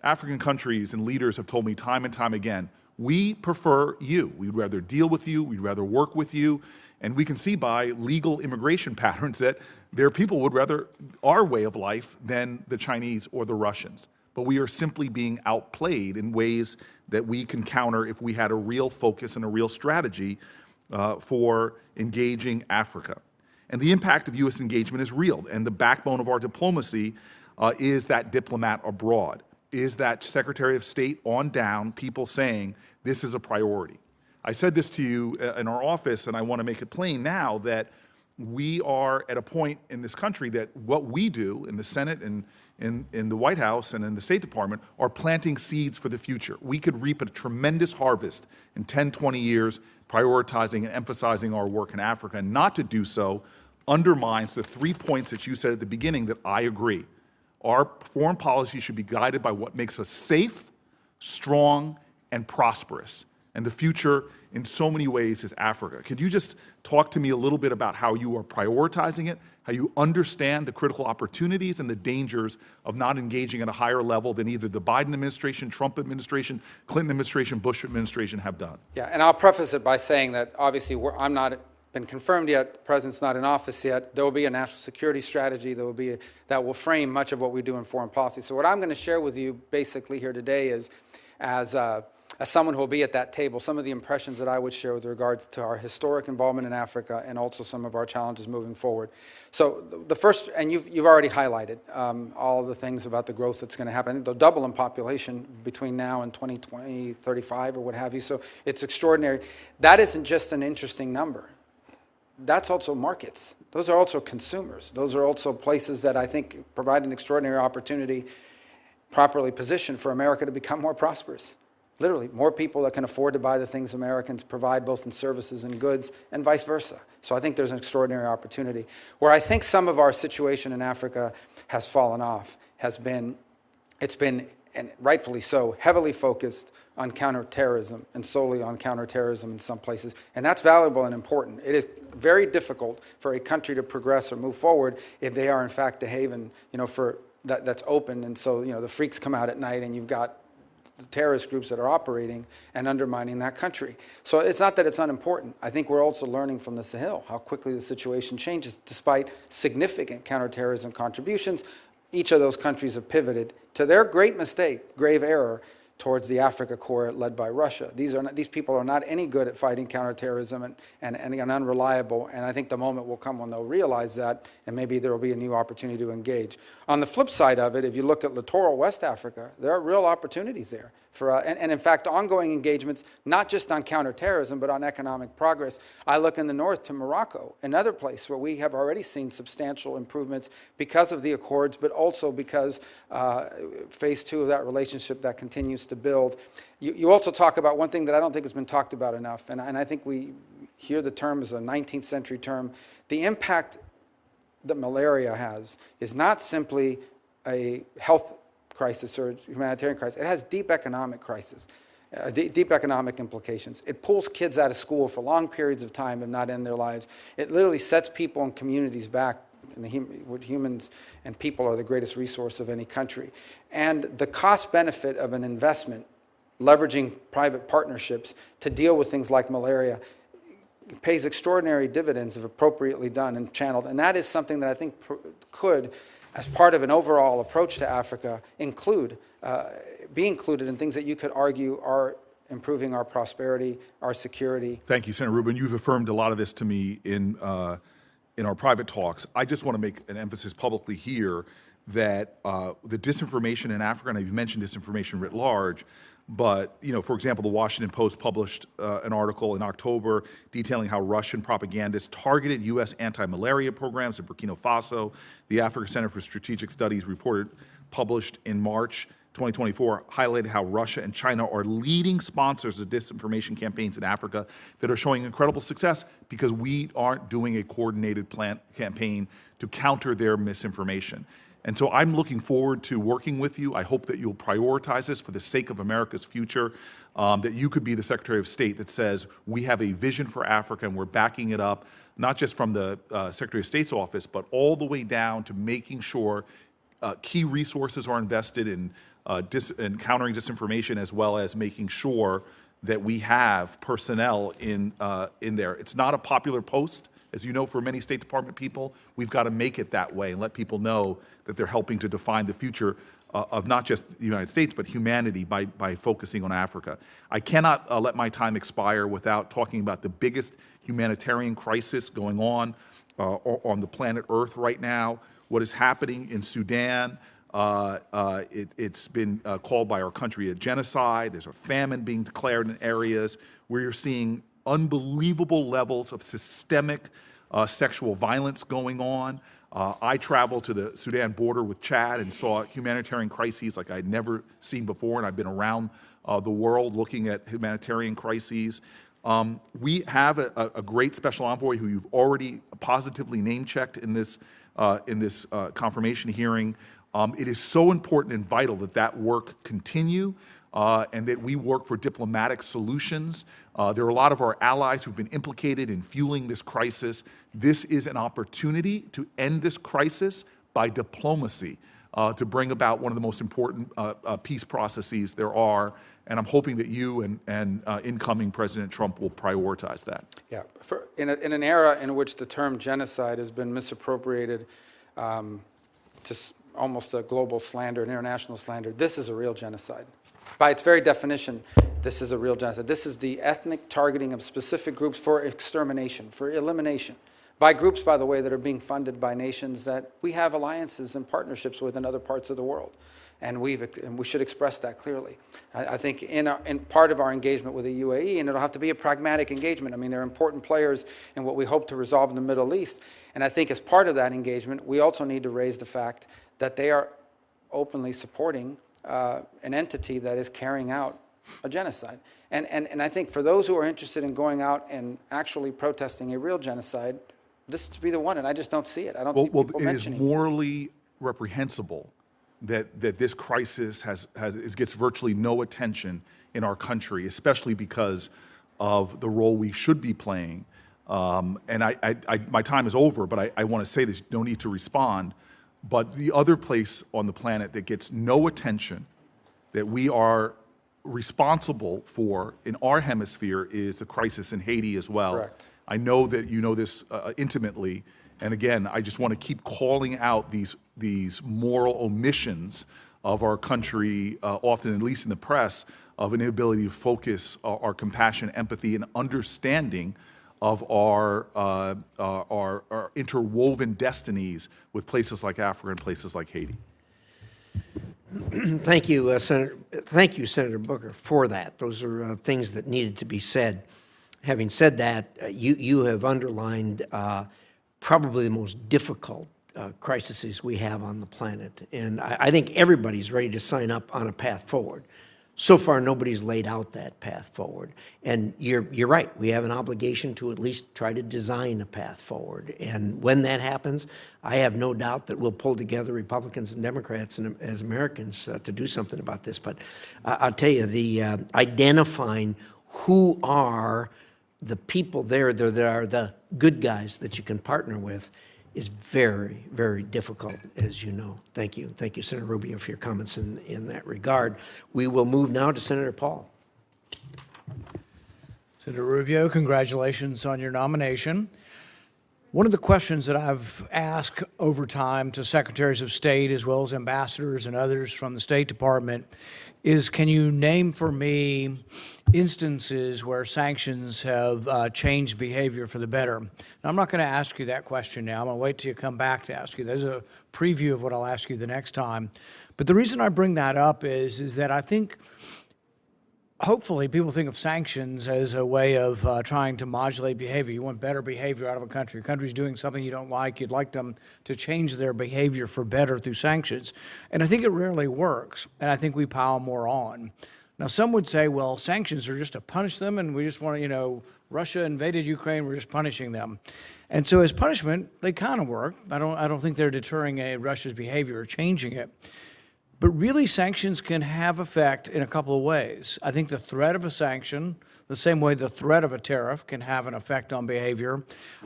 African countries and leaders have told me time and time again, we prefer you. We'd rather deal with you. We'd rather work with you. And we can see by legal immigration patterns that their people would rather our way of life than the Chinese or the Russians. But we are simply being outplayed in ways that we can counter if we had a real focus and a real strategy for engaging Africa. And the impact of U.S. engagement is real. And the backbone of our diplomacy is that diplomat abroad, is that Secretary of State on down, people saying this is a priority. I said this to you in our office, and I want to make it plain now that we are at a point in this country that what we do in the Senate and in the White House and in the State Department are planting seeds for the future. We could reap a tremendous harvest in 10, 20 years, prioritizing and emphasizing our work in Africa. And not to do so undermines the 3 points that you said at the beginning that I agree. Our foreign policy should be guided by what makes us safe, strong, and prosperous. And the future, in so many ways, is Africa. Could you just talk to me a little bit about how you are prioritizing it, how you understand the critical opportunities and the dangers of not engaging at a higher level than either the Biden administration, Trump administration, Clinton administration, Bush administration have done? Yeah, and I'll preface it by saying that obviously I'm not been confirmed yet, the president's not in office yet. There will be a national security strategy that will frame much of what we do in foreign policy. So what I'm going to share with you basically here today is, as someone who will be at that table, some of the impressions that I would share with regards to our historic involvement in Africa and also some of our challenges moving forward. So the first, and you've already highlighted all of the things about the growth that's going to happen. They'll double in population between now and 2020, 35 or what have you. So it's extraordinary. That isn't just an interesting number. That's also markets. Those are also consumers. Those are also places that I think provide an extraordinary opportunity, properly positioned, for America to become more prosperous. Literally, more people that can afford to buy the things Americans provide, both in services and goods, and vice versa. So I think there's an extraordinary opportunity. Where I think some of our situation in Africa has fallen off has been, and rightfully so, heavily focused on counterterrorism and solely on counterterrorism in some places. And that's valuable and important. It is very difficult for a country to progress or move forward if they are in fact a haven, for that's open. And so, the freaks come out at night and you've got terrorist groups that are operating and undermining that country. So it's not that it's unimportant. I think we're also learning from the Sahel how quickly the situation changes. Despite significant counterterrorism contributions, each of those countries have pivoted to their great mistake, grave error, towards the Africa Corps led by Russia. These people are not any good at fighting counterterrorism and unreliable, and I think the moment will come when they'll realize that, and maybe there will be a new opportunity to engage. On the flip side of it, if you look at littoral West Africa, there are real opportunities there for, and in fact, ongoing engagements, not just on counterterrorism, but on economic progress. I look in the north to Morocco, another place where we have already seen substantial improvements because of the accords, but also because phase 2 of that relationship that continues to build. You also talk about one thing that I don't think has been talked about enough, and I think we hear the term as a 19th century term. The impact that malaria has is not simply a health crisis or humanitarian crisis. It has deep economic crisis, deep economic implications. It pulls kids out of school for long periods of time and not end their lives. It literally sets people and communities back. Humans and people are the greatest resource of any country. And the cost benefit of an investment, leveraging private partnerships to deal with things like malaria, pays extraordinary dividends if appropriately done and channeled. And that is something that I think could, as part of an overall approach to Africa, be included in things that you could argue are improving our prosperity, our security. Thank you, Senator Rubio. You've affirmed a lot of this to me in our private talks. I just want to make an emphasis publicly here that the disinformation in Africa, and you've mentioned disinformation writ large, but, for example, the Washington Post published an article in October detailing how Russian propagandists targeted U.S. anti-malaria programs in Burkina Faso. The Africa Center for Strategic Studies report published in March 2024 highlighted how Russia and China are leading sponsors of disinformation campaigns in Africa that are showing incredible success because we aren't doing a coordinated campaign to counter their misinformation. And so I'm looking forward to working with you. I hope that you'll prioritize this for the sake of America's future, that you could be the Secretary of State that says we have a vision for Africa and we're backing it up, not just from the Secretary of State's office, but all the way down to making sure key resources are invested in countering disinformation, as well as making sure that we have personnel in there. It's not a popular post, as you know, for many State Department people. We've got to make it that way and let people know that they're helping to define the future of not just the United States, but humanity by focusing on Africa. I cannot let my time expire without talking about the biggest humanitarian crisis going on the planet Earth right now, what is happening in Sudan. It's been called by our country a genocide. There's a famine being declared in areas where you're seeing unbelievable levels of systemic sexual violence going on. I traveled to the Sudan border with Chad and saw humanitarian crises like I'd never seen before, and I've been around the world looking at humanitarian crises. We have a great special envoy who you've already positively name-checked in this confirmation hearing. It is so important and vital that that work continue and that we work for diplomatic solutions. There are a lot of our allies who've been implicated in fueling this crisis. This is an opportunity to end this crisis by diplomacy, to bring about one of the most important peace processes there are. And I'm hoping that you and incoming President Trump will prioritize that. Yeah, in an era in which the term genocide has been misappropriated to almost a global slander, an international slander, this is a real genocide. By its very definition, this is a real genocide. This is the ethnic targeting of specific groups for extermination, for elimination, by groups, by the way, that are being funded by nations that we have alliances and partnerships with in other parts of the world. And we should express that clearly. I think in part of our engagement with the UAE, and it'll have to be a pragmatic engagement. I mean, they're important players in what we hope to resolve in the Middle East. And I think as part of that engagement, we also need to raise the fact that they are openly supporting an entity that is carrying out a genocide. And I think for those who are interested in going out and actually protesting a real genocide, this to be the one, and I just don't see it. I don't see people mentioning it. It is morally reprehensible that this crisis gets virtually no attention in our country, especially because of the role we should be playing. And my time is over, but I want to say this, no need to respond. But the other place on the planet that gets no attention, that we are responsible for in our hemisphere is the crisis in Haiti as well. Correct. I know that you know this intimately, and again, I just want to keep calling out these moral omissions of our country, often at least in the press, of an inability to focus our compassion, empathy, and understanding of our interwoven destinies with places like Africa and places like Haiti. Thank you, Senator. Thank you, Senator Booker, for that. Those are things that needed to be said. Having said that, you have underlined probably the most difficult crises we have on the planet, and I think everybody's ready to sign up on a path forward. So far, nobody's laid out that path forward, and you're right. We have an obligation to at least try to design a path forward, and when that happens, I have no doubt that we'll pull together Republicans and Democrats and as Americans to do something about this. But I'll tell you, the identifying who are the people there that are the good guys that you can partner with is very, very difficult, as you know. Thank you. Thank you, Senator Rubio, for your comments in that regard. We will move now to Senator Paul. Senator Rubio, congratulations on your nomination. One of the questions that I've asked over time to secretaries of state as well as ambassadors and others from the State Department is, can you name for me instances where sanctions have changed behavior for the better? Now, I'm not going to ask you that question now. I'm going to wait till you come back to ask you. There's a preview of what I'll ask you the next time. But the reason I bring that up is that I think hopefully people think of sanctions as a way of trying to modulate behavior. You want better behavior out of a country. A country's doing something you don't like. You'd like them to change their behavior for better through sanctions. And I think it rarely works. And I think we pile more on. Now, some would say, well, sanctions are just to punish them, and we just want to, Russia invaded Ukraine, we're just punishing them. And so as punishment, they kind of work. I don't think they're deterring Russia's behavior or changing it. But really, sanctions can have effect in a couple of ways. I think the threat of a sanction, the same way the threat of a tariff can have an effect on behavior.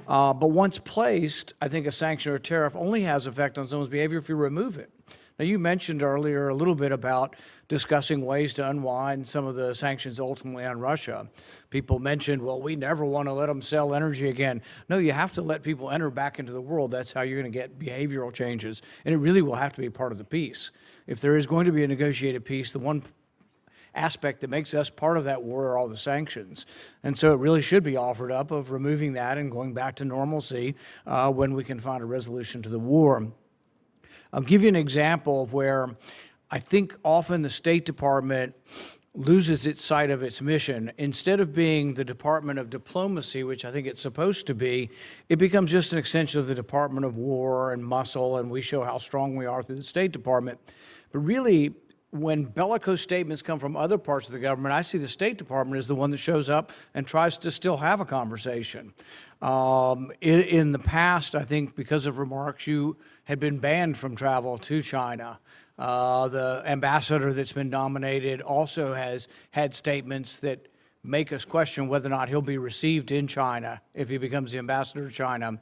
But once placed, I think a sanction or a tariff only has effect on someone's behavior if you remove it. Now, you mentioned earlier a little bit about discussing ways to unwind some of the sanctions ultimately on Russia. People mentioned, well, we never want to let them sell energy again. No, you have to let people enter back into the world. That's how you're going to get behavioral changes. And it really will have to be part of the peace. If there is going to be a negotiated peace, the one aspect that makes us part of that war are all the sanctions. And so it really should be offered up of removing that and going back to normalcy when we can find a resolution to the war. I'll give you an example of where I think often the State Department loses its sight of its mission. Instead of being the Department of Diplomacy, which I think it's supposed to be, it becomes just an extension of the Department of War and muscle, and we show how strong we are through the State Department. But really, when bellicose statements come from other parts of the government, I see the State Department as the one that shows up and tries to still have a conversation. In the past, I think because of remarks, you had been banned from travel to China. The ambassador that's been nominated also has had statements that make us question whether or not he'll be received in China if he becomes the ambassador to China.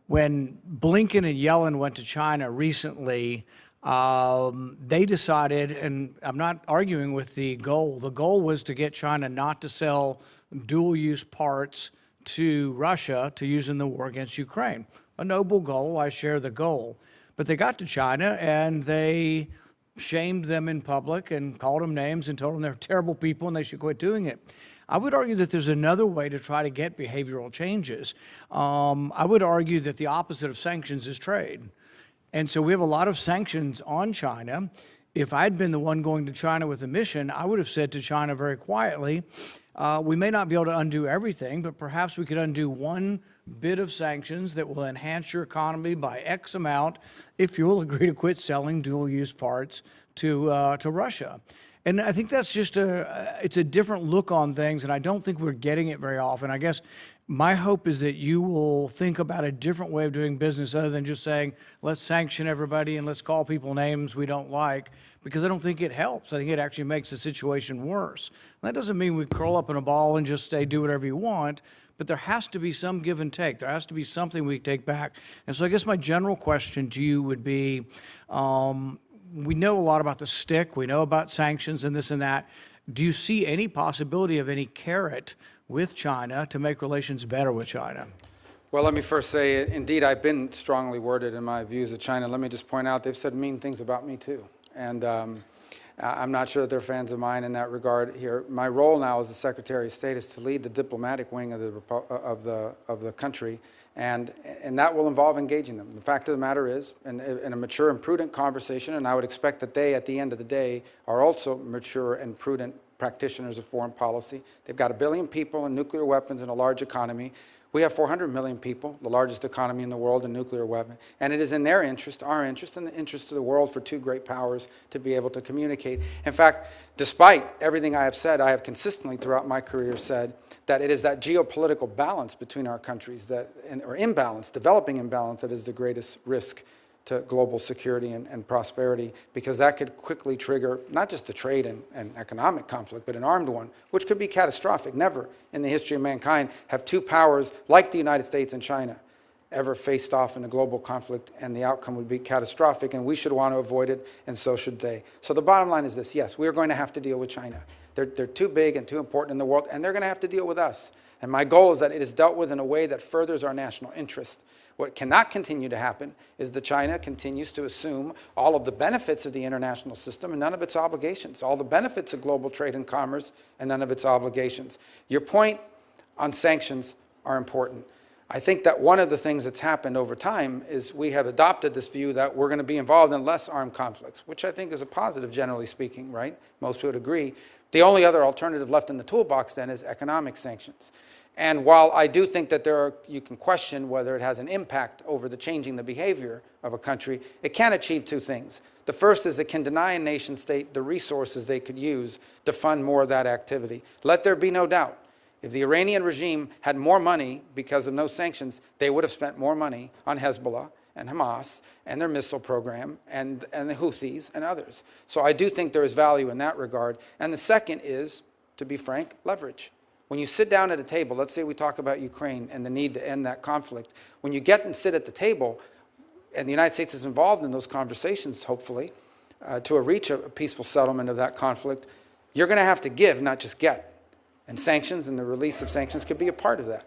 When Blinken and Yellen went to China recently, they decided, and I'm not arguing with the goal was to get China not to sell dual-use parts to Russia to use in the war against Ukraine. A noble goal, I share the goal. But they got to China and they shamed them in public and called them names and told them they're terrible people and they should quit doing it. I would argue that there's another way to try to get behavioral changes. I would argue that the opposite of sanctions is trade. And so we have a lot of sanctions on China. If I'd been the one going to China with a mission, I would have said to China very quietly, we may not be able to undo everything, but perhaps we could undo one bit of sanctions that will enhance your economy by X amount if you'll agree to quit selling dual-use parts to Russia. And I think that's just it's a different look on things, and I don't think we're getting it very often. I guess my hope is that you will think about a different way of doing business other than just saying, let's sanction everybody and let's call people names we don't like, because I don't think it helps. I think it actually makes the situation worse. And that doesn't mean we curl up in a ball and just say, do whatever you want, but there has to be some give and take. There has to be something we take back. And so I guess my general question to you would be, we know a lot about the stick. We know about sanctions and this and that. do you see any possibility of any carrot with China to make relations better with China? Well, let me first say, indeed, I've been strongly worded in my views of China. Let me just point out, they've said mean things about me, too. And I'm not sure that they're fans of mine in that regard here. My role now as the Secretary of State is to lead the diplomatic wing of the country, and that will involve engaging them. The fact of the matter is, in a mature and prudent conversation, and I would expect that they, at the end of the day, are also mature and prudent practitioners of foreign policy. They've got 1 billion people and nuclear weapons and a large economy. We have 400 million people, the largest economy in the world in nuclear weapons, and it is in their interest, our interest, and the interest of the world for two great powers to be able to communicate. In fact, despite everything I have said, I have consistently throughout my career said that it is that geopolitical balance between our countries, or imbalance, developing imbalance, that is the greatest risk to global security and prosperity, because that could quickly trigger not just a trade and economic conflict, but an armed one, which could be catastrophic. Never in the history of mankind have two powers like the United States and China ever faced off in a global conflict, and the outcome would be catastrophic, and we should want to avoid it, and so should they. So the bottom line is this: yes, we are going to have to deal with China. They're too big and too important in the world, and they're going to have to deal with us. And my goal is that it is dealt with in a way that furthers our national interest. What cannot continue to happen is that China continues to assume all of the benefits of the international system and none of its obligations, all the benefits of global trade and commerce and none of its obligations. Your point on sanctions are important. I think that one of the things that's happened over time is we have adopted this view that we're going to be involved in less armed conflicts, which I think is a positive, generally speaking, right? Most would agree. The only other alternative left in the toolbox then is economic sanctions. And while I do think that you can question whether it has an impact over changing the behavior of a country, it can achieve two things. The first is it can deny a nation state the resources they could use to fund more of that activity. Let there be no doubt. If the Iranian regime had more money because of no sanctions, they would have spent more money on Hezbollah and Hamas and their missile program and the Houthis and others. So I do think there is value in that regard. And the second is, to be frank, leverage. When you sit down at a table, let's say we talk about Ukraine and the need to end that conflict, when you get and sit at the table, and the United States is involved in those conversations, hopefully, to reach a peaceful settlement of that conflict, you're going to have to give, not just get. And sanctions and the release of sanctions could be a part of that,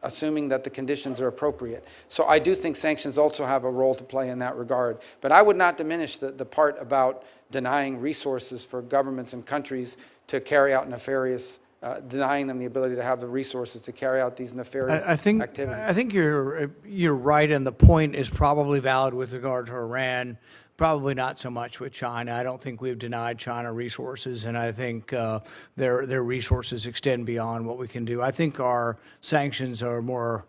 assuming that the conditions are appropriate. So I do think sanctions also have a role to play in that regard. But I would not diminish the part about denying resources for governments and countries to carry out nefarious denying them the ability to have the resources to carry out these nefarious activities. I think you're right, and the point is probably valid with regard to Iran. Probably not so much with China. I don't think we've denied China resources, and I think their resources extend beyond what we can do. I think our sanctions are more,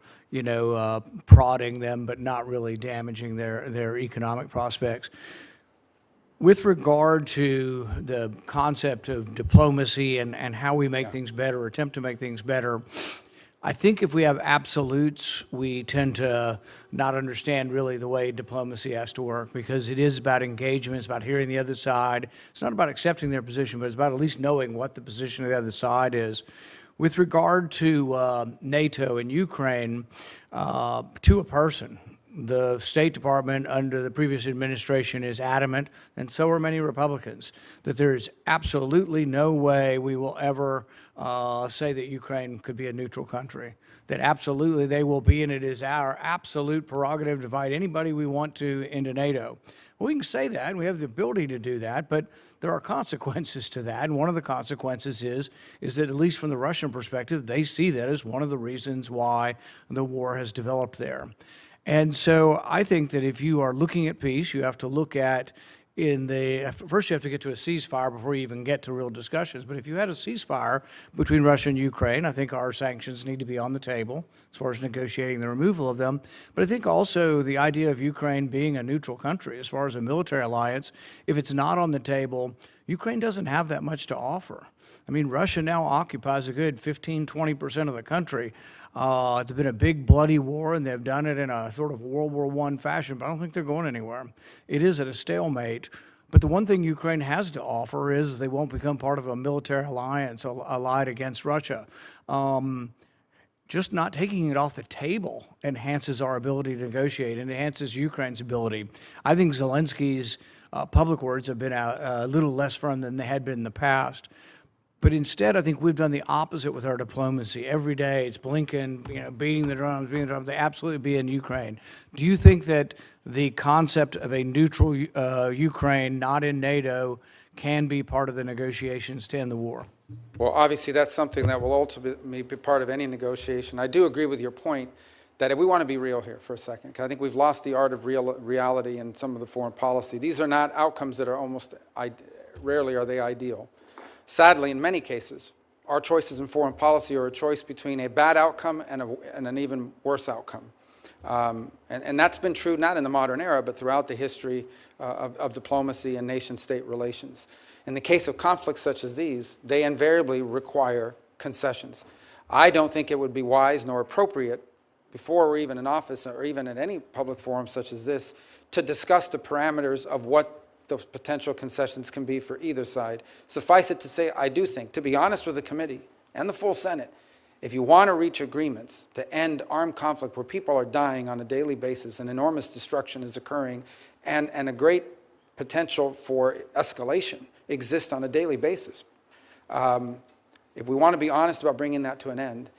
prodding them, but not really damaging their economic prospects. With regard to the concept of diplomacy and how we make things better, or attempt to make things better, I think if we have absolutes, we tend to not understand really the way diplomacy has to work, because it is about engagement, it's about hearing the other side. It's not about accepting their position, but it's about at least knowing what the position of the other side is. With regard to NATO and Ukraine, to a person, the State Department under the previous administration is adamant, and so are many Republicans, that there is absolutely no way we will ever say that Ukraine could be a neutral country. That absolutely they will be, and it is our absolute prerogative to invite anybody we want to into NATO. Well, we can say that, and we have the ability to do that, but there are consequences to that, and one of the consequences is that, at least from the Russian perspective, they see that as one of the reasons why the war has developed there. And so I think that if you are looking at peace, you have to look at first you have to get to a ceasefire before you even get to real discussions. But if you had a ceasefire between Russia and Ukraine, I think our sanctions need to be on the table as far as negotiating the removal of them. But I think also the idea of Ukraine being a neutral country as far as a military alliance, if it's not on the table, Ukraine doesn't have that much to offer. I mean, Russia now occupies a good 15-20% of the country. It's been a big bloody war, and they've done it in a sort of World War I fashion, but I don't think they're going anywhere. It is at a stalemate. But the one thing Ukraine has to offer is they won't become part of a military alliance allied against Russia. Just not taking it off the table enhances our ability to negotiate and enhances Ukraine's ability. I think Zelensky's public words have been a little less firm than they had been in the past. But instead, I think we've done the opposite with our diplomacy. Every day, it's Blinken, beating the drums, They absolutely be in Ukraine. Do you think that the concept of a neutral Ukraine, not in NATO, can be part of the negotiations to end the war? Well, obviously, that's something that will ultimately be part of any negotiation. I do agree with your point that if we want to be real here for a second, because I think we've lost the art of reality in some of the foreign policy. These are not outcomes that are rarely are they ideal. Sadly, in many cases, our choices in foreign policy are a choice between a bad outcome and an even worse outcome. And that's been true not in the modern era, but throughout the history of diplomacy and nation-state relations. In the case of conflicts such as these, they invariably require concessions. I don't think it would be wise nor appropriate before we're even in office or even at any public forum such as this to discuss the parameters of what those potential concessions can be for either side. Suffice it to say, I do think, to be honest with the committee and the full Senate, if you want to reach agreements to end armed conflict where people are dying on a daily basis and enormous destruction is occurring and a great potential for escalation exists on a daily basis, if we want to be honest about bringing that to an end,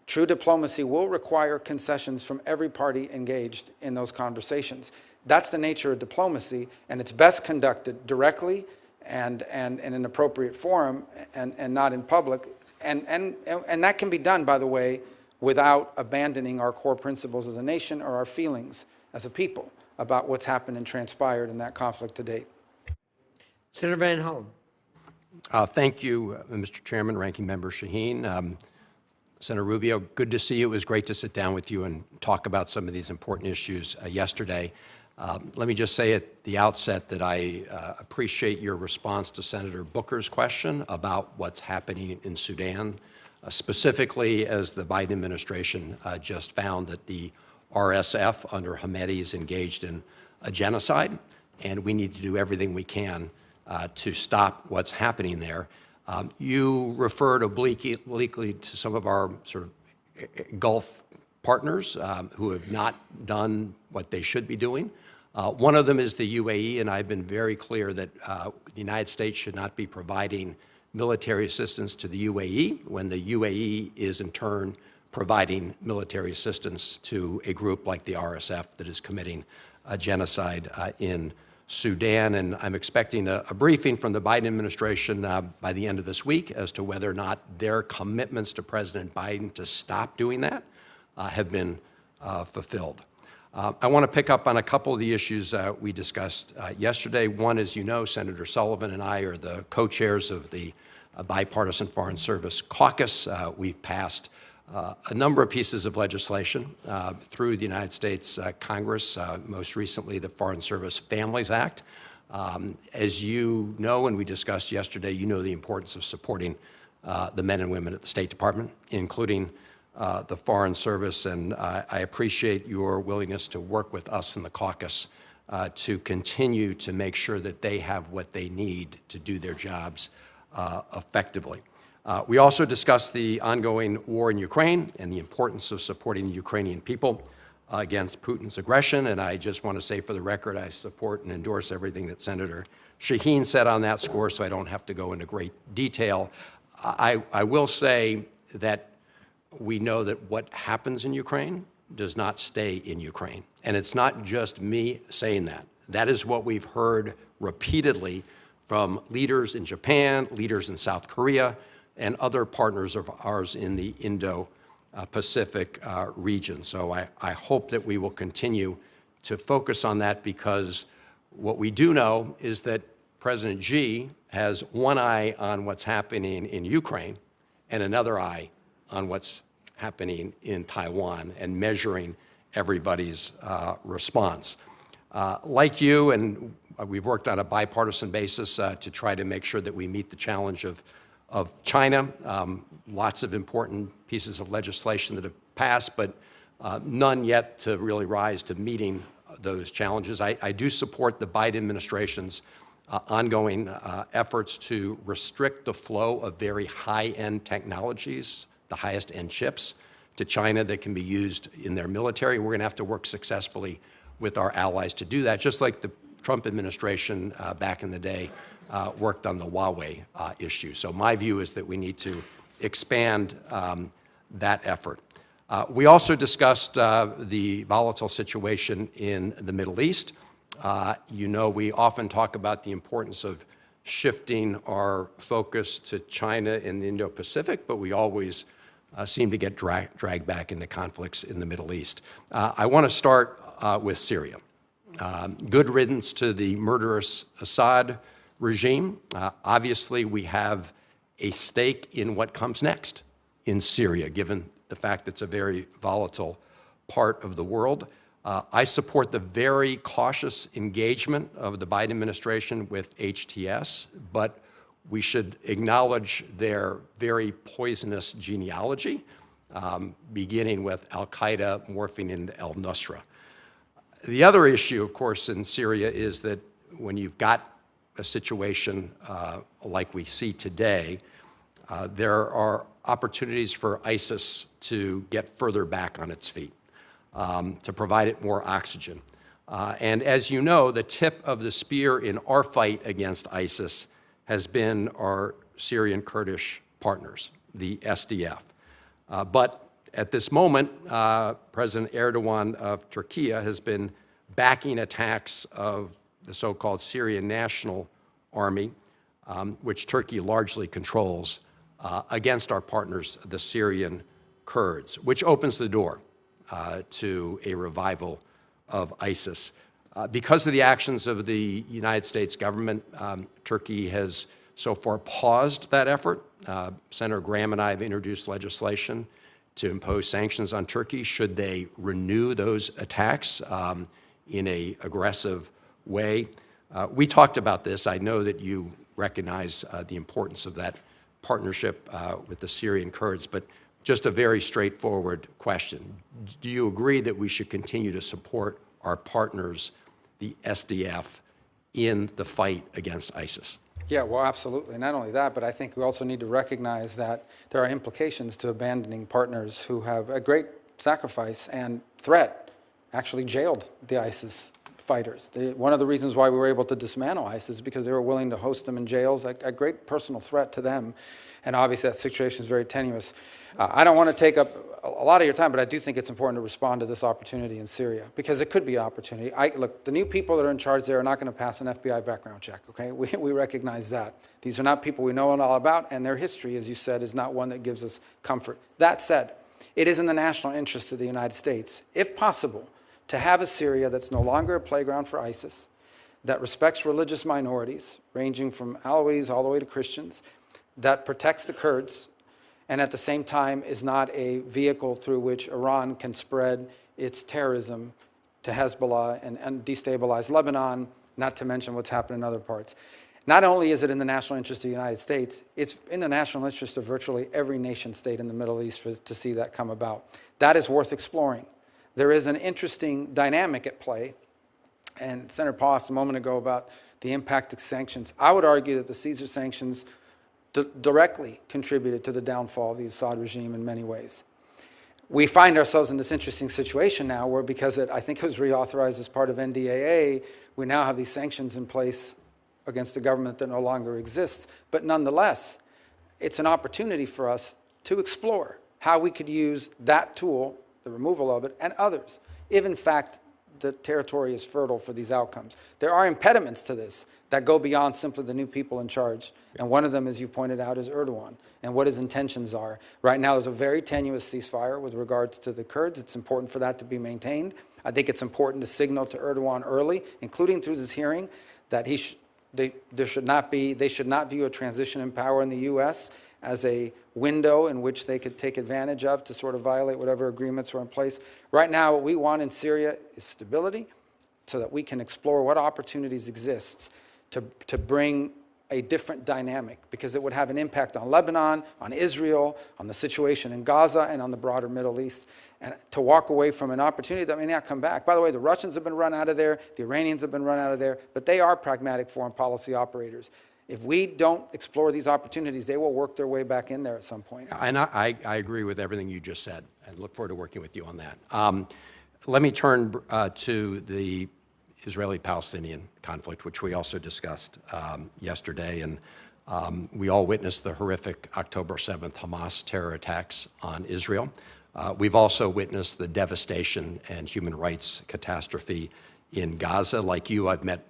true diplomacy will require concessions from every party engaged in those conversations. That's the nature of diplomacy, and it's best conducted directly and in an appropriate forum and not in public. And that can be done, by the way, without abandoning our core principles as a nation or our feelings as a people about what's happened and transpired in that conflict to date. Senator Van Hollen. Thank you, Mr. Chairman, Ranking Member Shaheen. Senator Rubio, good to see you. It was great to sit down with you and talk about some of these important issues yesterday. Let me just say at the outset that I appreciate your response to Senator Booker's question about what's happening in Sudan, specifically as the Biden administration just found that the RSF under Hamedi is engaged in a genocide, and we need to do everything we can to stop what's happening there. You referred obliquely to some of our sort of Gulf partners who have not done what they should be doing. One of them is the UAE, and I've been very clear that the United States should not be providing military assistance to the UAE when the UAE is in turn providing military assistance to a group like the RSF that is committing a genocide in Sudan. And I'm expecting a briefing from the Biden administration by the end of this week as to whether or not their commitments to President Biden to stop doing that have been fulfilled. I want to pick up on a couple of the issues we discussed yesterday. One, as you know, Senator Sullivan and I are the co-chairs of the Bipartisan Foreign Service Caucus. We've passed a number of pieces of legislation through the United States Congress, most recently the Foreign Service Families Act. As you know, and we discussed yesterday, you know the importance of supporting the men and women at the State Department, including the Foreign Service, and I appreciate your willingness to work with us in the caucus to continue to make sure that they have what they need to do their jobs effectively. We also discussed the ongoing war in Ukraine and the importance of supporting the Ukrainian people against Putin's aggression, and I just want to say for the record, I support and endorse everything that Senator Shaheen said on that score, so I don't have to go into great detail. I will say that we know that what happens in Ukraine does not stay in Ukraine. And it's not just me saying that. That is what we've heard repeatedly from leaders in Japan, leaders in South Korea, and other partners of ours in the Indo-Pacific region. So I hope that we will continue to focus on that, because what we do know is that President Xi has one eye on what's happening in Ukraine and another eye on what's happening in Taiwan and measuring everybody's response. Like you, and we've worked on a bipartisan basis to try to make sure that we meet the challenge of China. Lots of important pieces of legislation that have passed, but none yet to really rise to meeting those challenges. I do support the Biden administration's ongoing efforts to restrict the flow of very high-end technologies, the highest-end chips, to China that can be used in their military. We're going to have to work successfully with our allies to do that, just like the Trump administration back in the day worked on the Huawei issue. So my view is that we need to expand that effort. We also discussed the volatile situation in the Middle East. You know, we often talk about the importance of shifting our focus to China and the Indo-Pacific, but we always seem to get dragged back into conflicts in the Middle East. I want to start with Syria. Good riddance to the murderous Assad regime. Obviously, we have a stake in what comes next in Syria, given the fact it's a very volatile part of the world. I support the very cautious engagement of the Biden administration with HTS, but we should acknowledge their very poisonous genealogy, beginning with al-Qaeda morphing into al-Nusra. The other issue, of course, in Syria is that when you've got a situation like we see today, there are opportunities for ISIS to get further back on its feet, to provide it more oxygen. And as you know, the tip of the spear in our fight against ISIS has been our Syrian Kurdish partners, the SDF. But at this moment, President Erdogan of Turkey has been backing attacks of the so-called Syrian National Army, which Turkey largely controls, against our partners, the Syrian Kurds, which opens the door to a revival of ISIS. Because of the actions of the United States government, Turkey has so far paused that effort. Senator Graham and I have introduced legislation to impose sanctions on Turkey should they renew those attacks in an aggressive way. We talked about this. I know that you recognize the importance of that partnership with the Syrian Kurds, but just a very straightforward question. Do you agree that we should continue to support our partners, the SDF, in the fight against ISIS? Yeah, well, absolutely. Not only that, but I think we also need to recognize that there are implications to abandoning partners who have a great sacrifice and threat, actually jailed the ISIS fighters. One of the reasons why we were able to dismantle ISIS is because they were willing to host them in jails, a great personal threat to them. And obviously that situation is very tenuous. I don't want to take up a lot of your time, but I do think it's important to respond to this opportunity in Syria, because it could be an opportunity. Look, the new people that are in charge there are not going to pass an FBI background check, okay? We recognize that. These are not people we know all about, and their history, as you said, is not one that gives us comfort. That said, it is in the national interest of the United States, if possible, to have a Syria that's no longer a playground for ISIS, that respects religious minorities, ranging from Alawis all the way to Christians, that protects the Kurds, and at the same time is not a vehicle through which Iran can spread its terrorism to Hezbollah and destabilize Lebanon, not to mention what's happened in other parts. Not only is it in the national interest of the United States, it's in the national interest of virtually every nation state in the Middle East to see that come about. That is worth exploring. There is an interesting dynamic at play, and Senator Paul asked a moment ago about the impact of sanctions. I would argue that the Caesar sanctions directly contributed to the downfall of the Assad regime in many ways. We find ourselves in this interesting situation now where, because I think it was reauthorized as part of NDAA, we now have these sanctions in place against the government that no longer exists. But nonetheless, it's an opportunity for us to explore how we could use that tool, the removal of it, and others, if in fact the territory is fertile for these outcomes. There are impediments to this that go beyond simply the new people in charge. And one of them, as you pointed out, is Erdogan and what his intentions are. Right now, there's a very tenuous ceasefire with regards to the Kurds. It's important for that to be maintained. I think it's important to signal to Erdogan early, including through this hearing, that they should not view a transition in power in the U.S. as a window in which they could take advantage of to sort of violate whatever agreements are in place. Right now, what we want in Syria is stability so that we can explore what opportunities exist to bring a different dynamic, because it would have an impact on Lebanon, on Israel, on the situation in Gaza, and on the broader Middle East. And to walk away from an opportunity that may not come back. By the way, the Russians have been run out of there, the Iranians have been run out of there, but they are pragmatic foreign policy operators. If we don't explore these opportunities, they will work their way back in there at some point. And I agree with everything you just said, and look forward to working with you on that. Let me turn to the Israeli-Palestinian conflict, which we also discussed yesterday. And we all witnessed the horrific October 7th Hamas terror attacks on Israel. We've also witnessed the devastation and human rights catastrophe in Gaza. Like you, I've met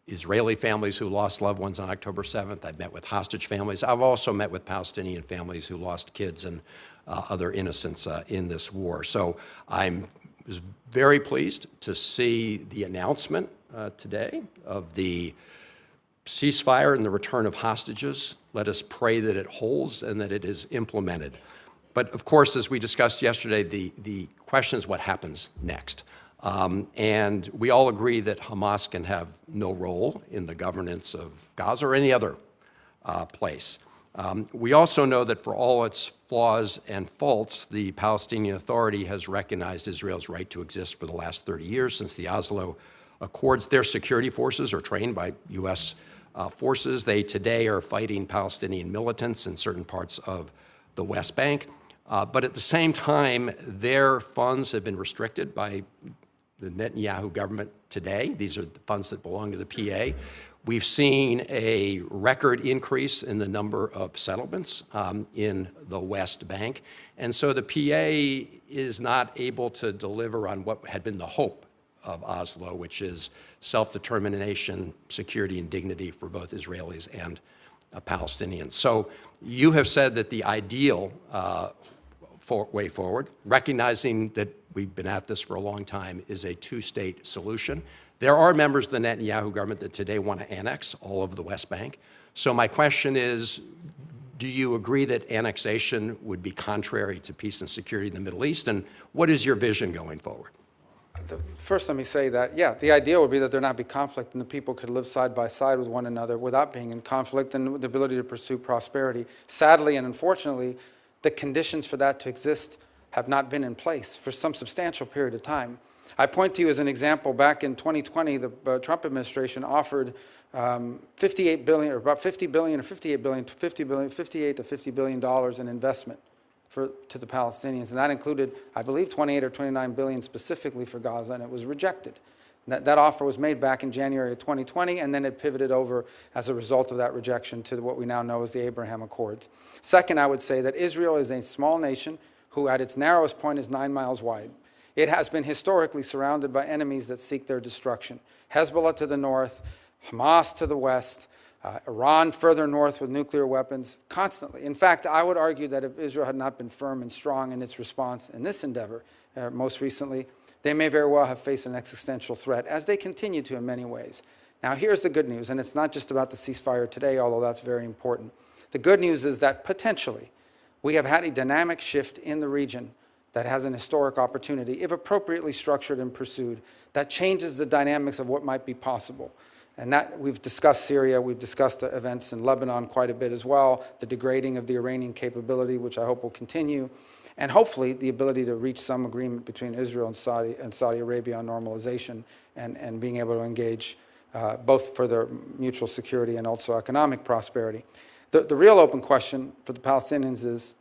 Israeli families who lost loved ones on October 7th. I've met with hostage families. I've also met with Palestinian families who lost kids and other innocents in this war. So I was very pleased to see the announcement today of the ceasefire and the return of hostages. Let us pray that it holds and that it is implemented. But of course, as we discussed yesterday, the question is what happens next. And we all agree that Hamas can have no role in the governance of Gaza or any other place. We also know that for all its flaws and faults, the Palestinian Authority has recognized Israel's right to exist for the last 30 years since the Oslo Accords. Their security forces are trained by U.S. Forces. They today are fighting Palestinian militants in certain parts of the West Bank. But at the same time, their funds have been restricted by the Netanyahu government today. These are the funds that belong to the PA. We've seen a record increase in the number of settlements in the West Bank. And so the PA is not able to deliver on what had been the hope of Oslo, which is self-determination, security, and dignity for both Israelis and Palestinians. So you have said that the ideal way forward, recognizing that we've been at this for a long time, is a two-state solution. There are members of the Netanyahu government that today want to annex all of the West Bank. So my question is, do you agree that annexation would be contrary to peace and security in the Middle East? And what is your vision going forward? First, let me say that, yeah, the idea would be that there not be conflict and the people could live side by side with one another without being in conflict and the ability to pursue prosperity. Sadly and unfortunately, the conditions for that to exist have not been in place for some substantial period of time. I point to you as an example, back in 2020, the Trump administration offered $58 billion, or about $50 billion, or $58 billion, $58 to $50 billion in investment to the Palestinians, and that included, I believe, 28 or 29 billion specifically for Gaza, and it was rejected. That offer was made back in January of 2020, and then it pivoted over as a result of that rejection to what we now know as the Abraham Accords. Second, I would say that Israel is a small nation who at its narrowest point is 9 miles wide. It has been historically surrounded by enemies that seek their destruction. Hezbollah to the north, Hamas to the west, Iran further north with nuclear weapons, constantly. In fact, I would argue that if Israel had not been firm and strong in its response in this endeavor, most recently, they may very well have faced an existential threat, as they continue to in many ways. Now, here's the good news, and it's not just about the ceasefire today, although that's very important. The good news is that potentially we have had a dynamic shift in the region that has an historic opportunity, if appropriately structured and pursued, that changes the dynamics of what might be possible. And that, we've discussed Syria, we've discussed the events in Lebanon quite a bit as well, the degrading of the Iranian capability, which I hope will continue, and hopefully the ability to reach some agreement between Israel and Saudi Arabia on normalization and being able to engage both for their mutual security and also economic prosperity. The real open question for the Palestinians is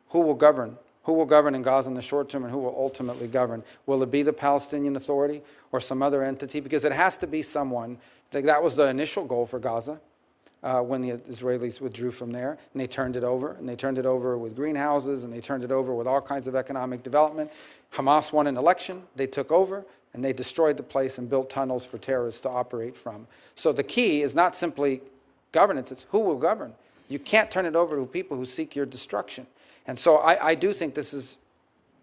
who will govern? Who will govern in Gaza in the short term, and who will ultimately govern? Will it be the Palestinian Authority or some other entity? Because it has to be someone. That was the initial goal for Gaza when the Israelis withdrew from there, and they turned it over. And they turned it over with greenhouses, and they turned it over with all kinds of economic development. Hamas won an election. They took over, and they destroyed the place and built tunnels for terrorists to operate from. So the key is not simply governance. It's who will govern. You can't turn it over to people who seek your destruction. And so I do think this is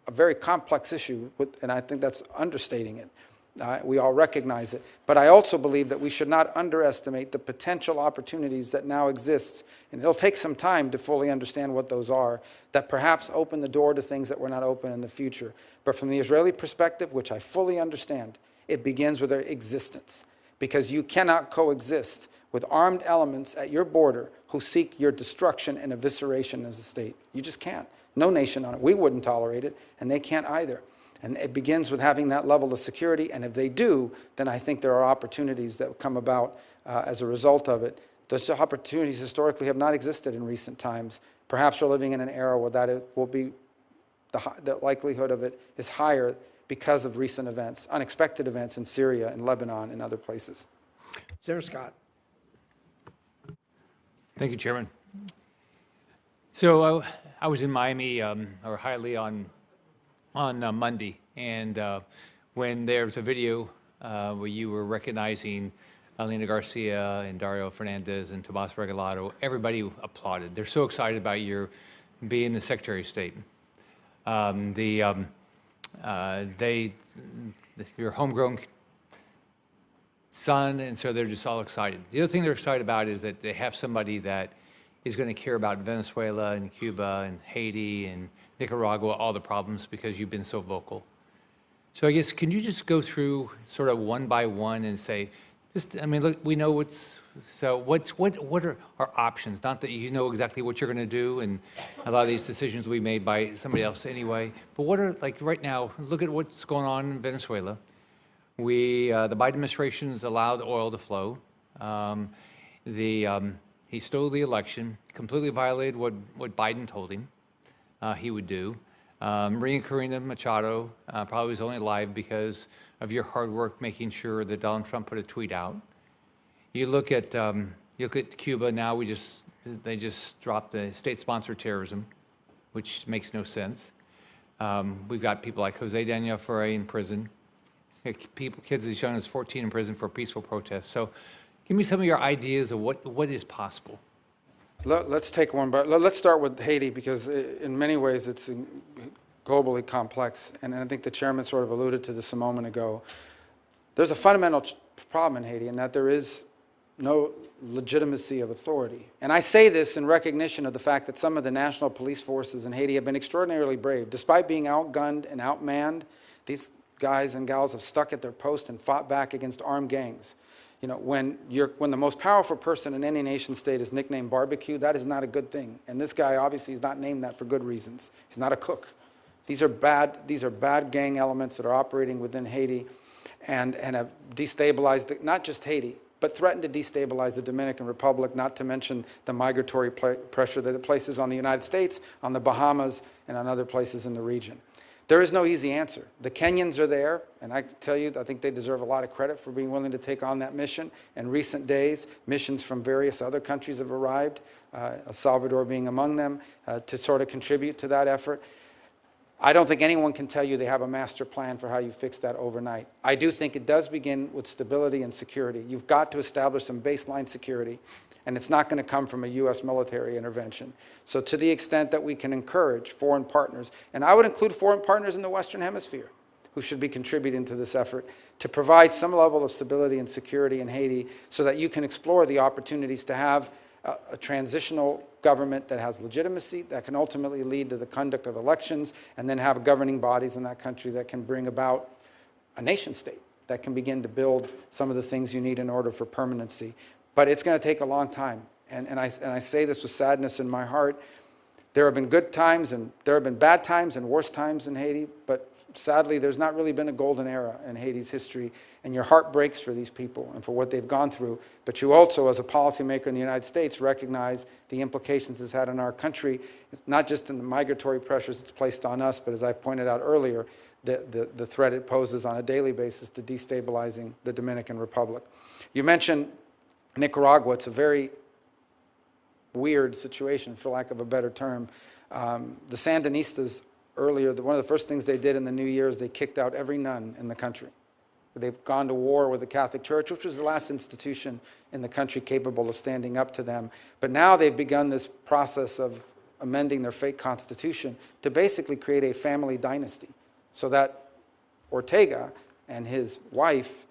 a very complex issue, and I think that's understating it. We all recognize it. But I also believe that we should not underestimate the potential opportunities that now exist, and it'll take some time to fully understand what those are, that perhaps open the door to things that were not open in the future. But from the Israeli perspective, which I fully understand, it begins with their existence, because you cannot coexist with armed elements at your border who seek your destruction and evisceration as a state. You just can't. No nation on it. We wouldn't tolerate it, and they can't either. And it begins with having that level of security, and if they do, then I think there are opportunities that come about as a result of it. Those opportunities historically have not existed in recent times. Perhaps we're living in an era where that will be, the likelihood of it is higher because of recent events, unexpected events in Syria and Lebanon and other places. Senator Scott. Thank you, Chairman. So I was in Miami or Hialeah on Monday, and when there was a video where you were recognizing Alina Garcia and Dario Fernandez and Tomas Regalado, everybody applauded. They're so excited about your being the Secretary of State. Your homegrown son, and so they're just all excited. The other thing they're excited about is that they have somebody that is going to care about Venezuela and Cuba and Haiti and Nicaragua, all the problems, because you've been so vocal. So I guess, can you just go through sort of one by one and say, look, we know what are our options? Not that you know exactly what you're going to do, and a lot of these decisions will be made by somebody else anyway, but what are, like right now, look at what's going on in Venezuela. The Biden administration's allowed oil to flow. He stole the election, completely violated what Biden told him he would do. Maria Corina Machado probably was only alive because of your hard work making sure that Donald Trump put a tweet out. You look at Cuba now. They just dropped the state-sponsored terrorism, which makes no sense. We've got people like Jose Daniel Ferrer in prison. Kids as young as 14 in prison for peaceful protests. So, give me some of your ideas of what is possible. Let's take one, but let's start with Haiti, because in many ways it's globally complex, and I think the chairman sort of alluded to this a moment ago. There's a fundamental problem in Haiti, in that there is no legitimacy of authority. And I say this in recognition of the fact that some of the national police forces in Haiti have been extraordinarily brave. Despite being outgunned and outmanned, these guys and gals have stuck at their post and fought back against armed gangs. You know, when the most powerful person in any nation state is nicknamed barbecue, that is not a good thing. And this guy obviously is not named that for good reasons. He's not a cook. These are bad gang elements that are operating within Haiti and have destabilized not just Haiti, but threatened to destabilize the Dominican Republic, not to mention the migratory pressure that it places on the United States, on the Bahamas, and on other places in the region. There is no easy answer. The Kenyans are there, and I can tell you, I think they deserve a lot of credit for being willing to take on that mission. In recent days, missions from various other countries have arrived, El Salvador being among them, to sort of contribute to that effort. I don't think anyone can tell you they have a master plan for how you fix that overnight. I do think it does begin with stability and security. You've got to establish some baseline security, and it's not going to come from a U.S. military intervention. So to the extent that we can encourage foreign partners, and I would include foreign partners in the Western Hemisphere, who should be contributing to this effort, to provide some level of stability and security in Haiti so that you can explore the opportunities to have a transitional government that has legitimacy, that can ultimately lead to the conduct of elections, and then have governing bodies in that country that can bring about a nation state that can begin to build some of the things you need in order for permanency. But it's going to take a long time. And I say this with sadness in my heart. There have been good times, and there have been bad times and worse times in Haiti, but sadly, there's not really been a golden era in Haiti's history, and your heart breaks for these people and for what they've gone through. But you also, as a policymaker in the United States, recognize the implications it's had on our country, it's not just in the migratory pressures it's placed on us, but as I pointed out earlier, the threat it poses on a daily basis to destabilizing the Dominican Republic. You mentioned Nicaragua. It's a very weird situation, for lack of a better term. The Sandinistas earlier, one of the first things they did in the new year is they kicked out every nun in the country. They've gone to war with the Catholic Church, which was the last institution in the country capable of standing up to them. But now they've begun this process of amending their fake constitution to basically create a family dynasty, so that Ortega and his wife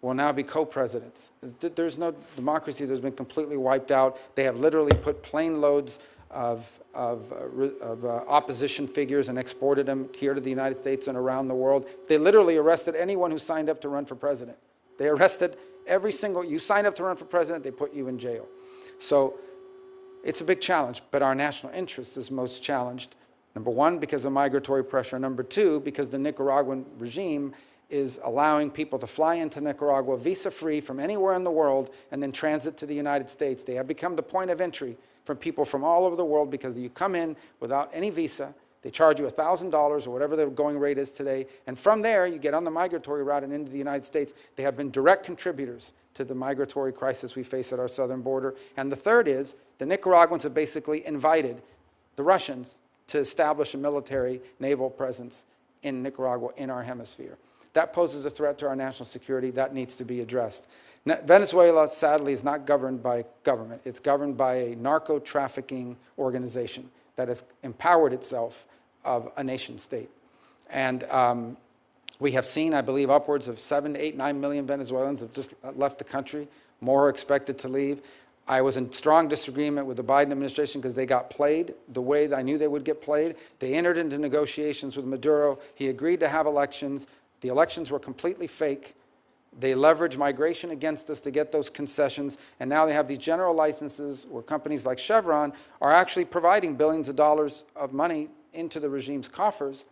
will now be co-presidents. There's no democracy that's been completely wiped out. They have literally put plane loads of opposition figures and exported them here to the United States and around the world. They literally arrested anyone who signed up to run for president. They arrested every single, you signed up to run for president, they put you in jail. So it's a big challenge, but our national interest is most challenged. Number one, because of migratory pressure. Number two, because the Nicaraguan regime is allowing people to fly into Nicaragua visa-free from anywhere in the world and then transit to the United States. They have become the point of entry for people from all over the world, because you come in without any visa, They charge you $1,000 or whatever the going rate is today. And from there, you get on the migratory route and into the United States. They have been direct contributors to the migratory crisis we face at our southern border. And the third is the Nicaraguans have basically invited the Russians to establish a military naval presence in Nicaragua, in our hemisphere. That poses a threat to our national security. That needs to be addressed. Venezuela, sadly, is not governed by government. It's governed by a narco-trafficking organization that has empowered itself of a nation state. And we have seen, I believe, upwards of 7 to 8, 9 million Venezuelans have just left the country. More are expected to leave. I was in strong disagreement with the Biden administration because they got played the way I knew they would get played. They entered into negotiations with Maduro. He agreed to have elections. The elections were completely fake. They leveraged migration against us to get those concessions, and now they have these general licenses where companies like Chevron are actually providing billions of dollars of money into the regime's coffers,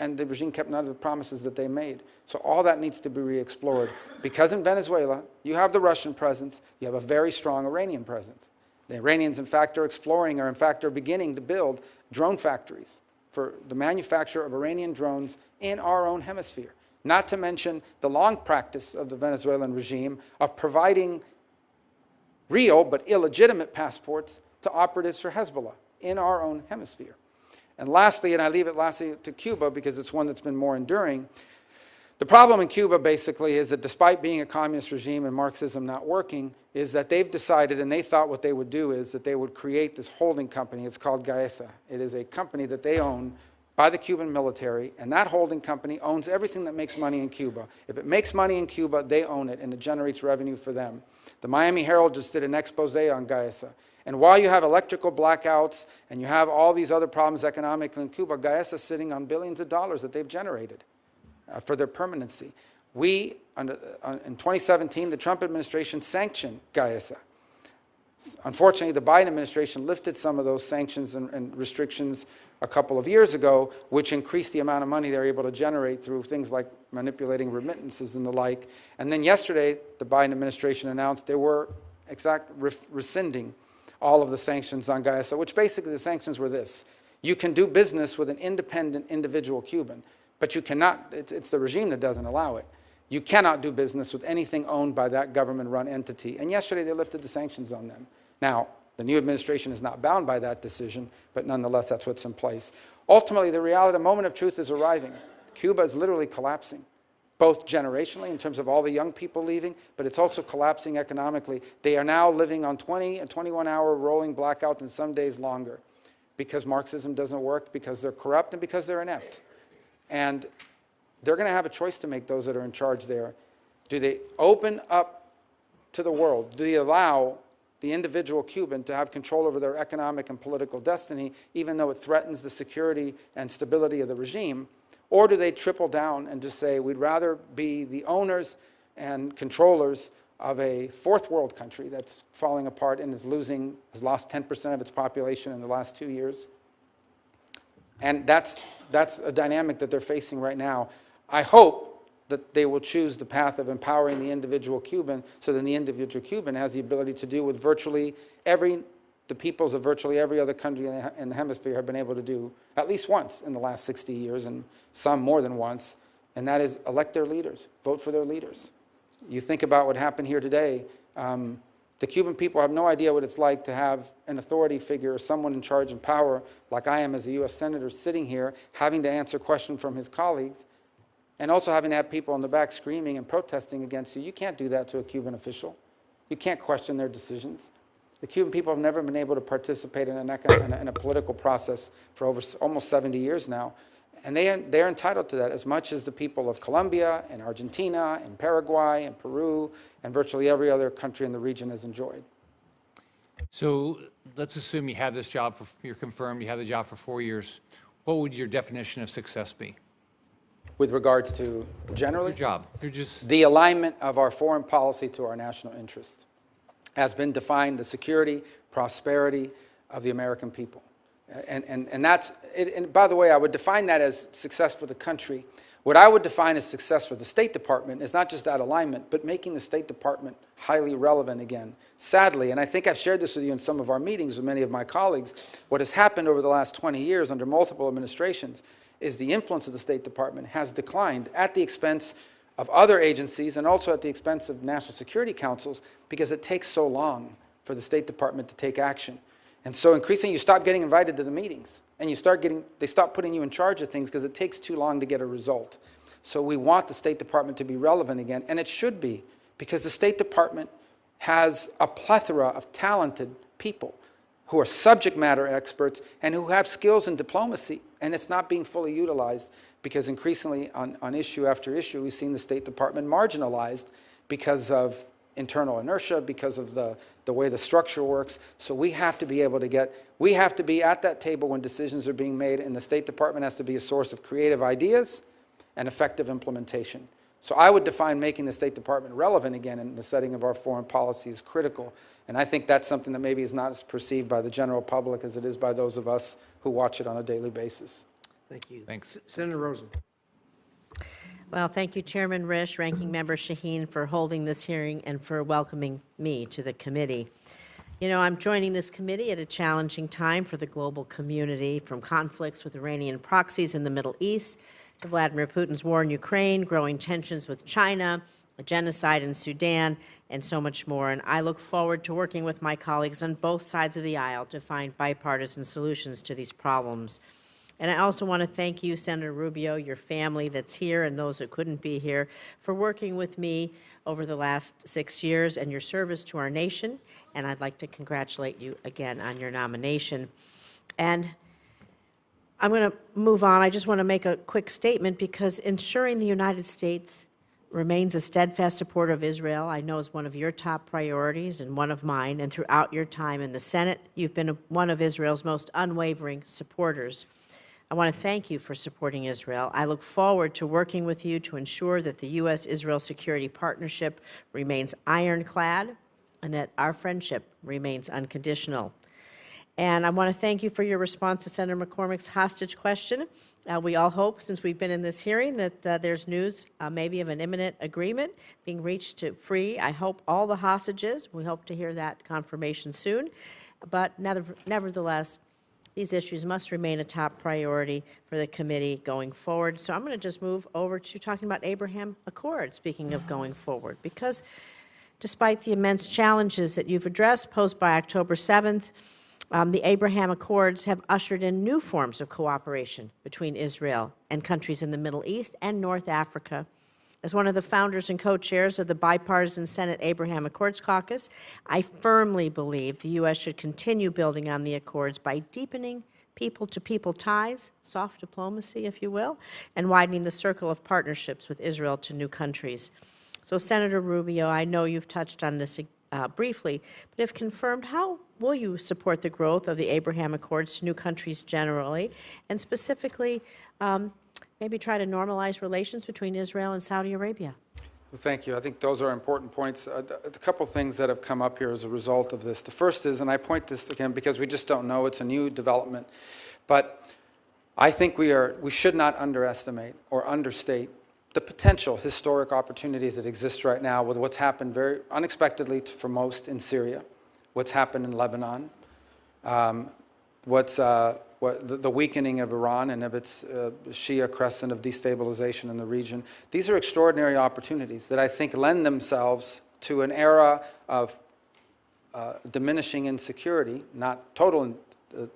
and the regime kept none of the promises that they made. So all that needs to be re-explored. Because in Venezuela, you have the Russian presence, you have a very strong Iranian presence. The Iranians, in fact, are exploring, or in fact are beginning to build drone factories for the manufacture of Iranian drones in our own hemisphere. Not to mention the long practice of the Venezuelan regime of providing real but illegitimate passports to operatives for Hezbollah in our own hemisphere. And lastly, and I leave it lastly to Cuba because it's one that's been more enduring, the problem in Cuba basically is that despite being a communist regime and Marxism not working, is that they've decided, and they thought what they would do is that they would create this holding company. It's called Gaesa. It is a company that they own by the Cuban military, and that holding company owns everything that makes money in Cuba. If it makes money in Cuba, they own it, and it generates revenue for them. The Miami Herald just did an expose on Gaesa. And while you have electrical blackouts and you have all these other problems economically in Cuba, Gaesa is sitting on billions of dollars that they've generated for their permanency. In 2017, the Trump administration sanctioned Gaesa. Unfortunately, the Biden administration lifted some of those sanctions and restrictions a couple of years ago, which increased the amount of money they're able to generate through things like manipulating remittances and the like. And then yesterday, the Biden administration announced they were rescinding all of the sanctions on Gaesa, which basically the sanctions were this. You can do business with an independent individual Cuban, but you cannot, it's the regime that doesn't allow it. You cannot do business with anything owned by that government-run entity. And yesterday they lifted the sanctions on them. Now, the new administration is not bound by that decision, but nonetheless, that's what's in place. Ultimately, the reality, the moment of truth is arriving. Cuba is literally collapsing, both generationally in terms of all the young people leaving, but it's also collapsing economically. They are now living on 20 and 21-hour rolling blackouts and some days longer because Marxism doesn't work, because they're corrupt, and because they're inept. And they're going to have a choice to make, those that are in charge there. Do they open up to the world? Do they allow the individual Cuban to have control over their economic and political destiny, even though it threatens the security and stability of the regime? Or do they triple down and just say, we'd rather be the owners and controllers of a fourth world country that's falling apart and has lost 10% of its population in the last 2 years? And that's a dynamic that they're facing right now. I hope that they will choose the path of empowering the individual Cuban, so then the individual Cuban has the ability to do what the peoples of virtually every other country in the hemisphere have been able to do at least once in the last 60 years, and some more than once, and that is elect their leaders, vote for their leaders. You think about what happened here today. The Cuban people have no idea what it's like to have an authority figure or someone in charge and power, like I am as a U.S. Senator, sitting here having to answer questions from his colleagues, and also having to have people in the back screaming and protesting against you. You can't do that to a Cuban official. You can't question their decisions. The Cuban people have never been able to participate in a political process for almost 70 years now. And they're entitled to that as much as the people of Colombia and Argentina and Paraguay and Peru and virtually every other country in the region has enjoyed. So let's assume you have this job, you're confirmed, you have the job for 4 years. What would your definition of success be? With regards to generally? Your job. The alignment of our foreign policy to our national interest has been defined, the security, prosperity of the American people. And that's, and by the way, I would define that as success for the country. What I would define as success for the State Department is not just that alignment, but making the State Department highly relevant again. Sadly, and I think I've shared this with you in some of our meetings with many of my colleagues, what has happened over the last 20 years under multiple administrations is the influence of the State Department has declined at the expense of other agencies and also at the expense of national security councils because it takes so long for the State Department to take action. And so increasingly you stop getting invited to the meetings and they stop putting you in charge of things because it takes too long to get a result. So we want the State Department to be relevant again, and it should be, because the State Department has a plethora of talented people who are subject matter experts and who have skills in diplomacy, and it's not being fully utilized because increasingly on issue after issue we've seen the State Department marginalized because of internal inertia, because of the way the structure works. So we have to be able to we have to be at that table when decisions are being made, and the State Department has to be a source of creative ideas and effective implementation. So I would define making the State Department relevant again in the setting of our foreign policy is critical. And I think that's something that maybe is not as perceived by the general public as it is by those of us who watch it on a daily basis. Thank you. Thanks. Senator Rosen. Well, thank you, Chairman Risch, Ranking Member Shaheen, for holding this hearing and for welcoming me to the committee. You know, I'm joining this committee at a challenging time for the global community, from conflicts with Iranian proxies in the Middle East to Vladimir Putin's war in Ukraine, growing tensions with China, a genocide in Sudan, and so much more. And I look forward to working with my colleagues on both sides of the aisle to find bipartisan solutions to these problems. And I also want to thank you, Senator Rubio, your family that's here, and those that couldn't be here, for working with me over the last 6 years and your service to our nation. And I'd like to congratulate you again on your nomination. And I'm going to move on. I just want to make a quick statement, because ensuring the United States remains a steadfast supporter of Israel, I know, is one of your top priorities and one of mine. And throughout your time in the Senate, you've been one of Israel's most unwavering supporters. I want to thank you for supporting Israel. I look forward to working with you to ensure that the U.S.-Israel security partnership remains ironclad and that our friendship remains unconditional. And I want to thank you for your response to Senator McCormick's hostage question. We all hope, since we've been in this hearing, that there's news maybe of an imminent agreement being reached to free, I hope, all the hostages. We hope to hear that confirmation soon. But nevertheless, these issues must remain a top priority for the committee going forward. So I'm going to just move over to talking about Abraham Accord, speaking of going forward, because despite the immense challenges that you've addressed posed by October 7th, the Abraham Accords have ushered in new forms of cooperation between Israel and countries in the Middle East and North Africa. As one of the founders and co-chairs of the bipartisan Senate Abraham Accords Caucus, I firmly believe the U.S. should continue building on the accords by deepening people-to-people ties, soft diplomacy, if you will, and widening the circle of partnerships with Israel to new countries. So, Senator Rubio, I know you've touched on this briefly, but if confirmed, how will you support the growth of the Abraham Accords to new countries generally, and specifically maybe try to normalize relations between Israel and Saudi Arabia? Well, thank you. I think those are important points. A couple things that have come up here as a result of this. The first is, and I point this again because we just don't know, it's a new development, but I think we should not underestimate or understate the potential historic opportunities that exist right now with what's happened very unexpectedly for most in Syria, what's happened in Lebanon, the weakening of Iran and of its Shia crescent of destabilization in the region. These are extraordinary opportunities that I think lend themselves to an era of diminishing insecurity, not total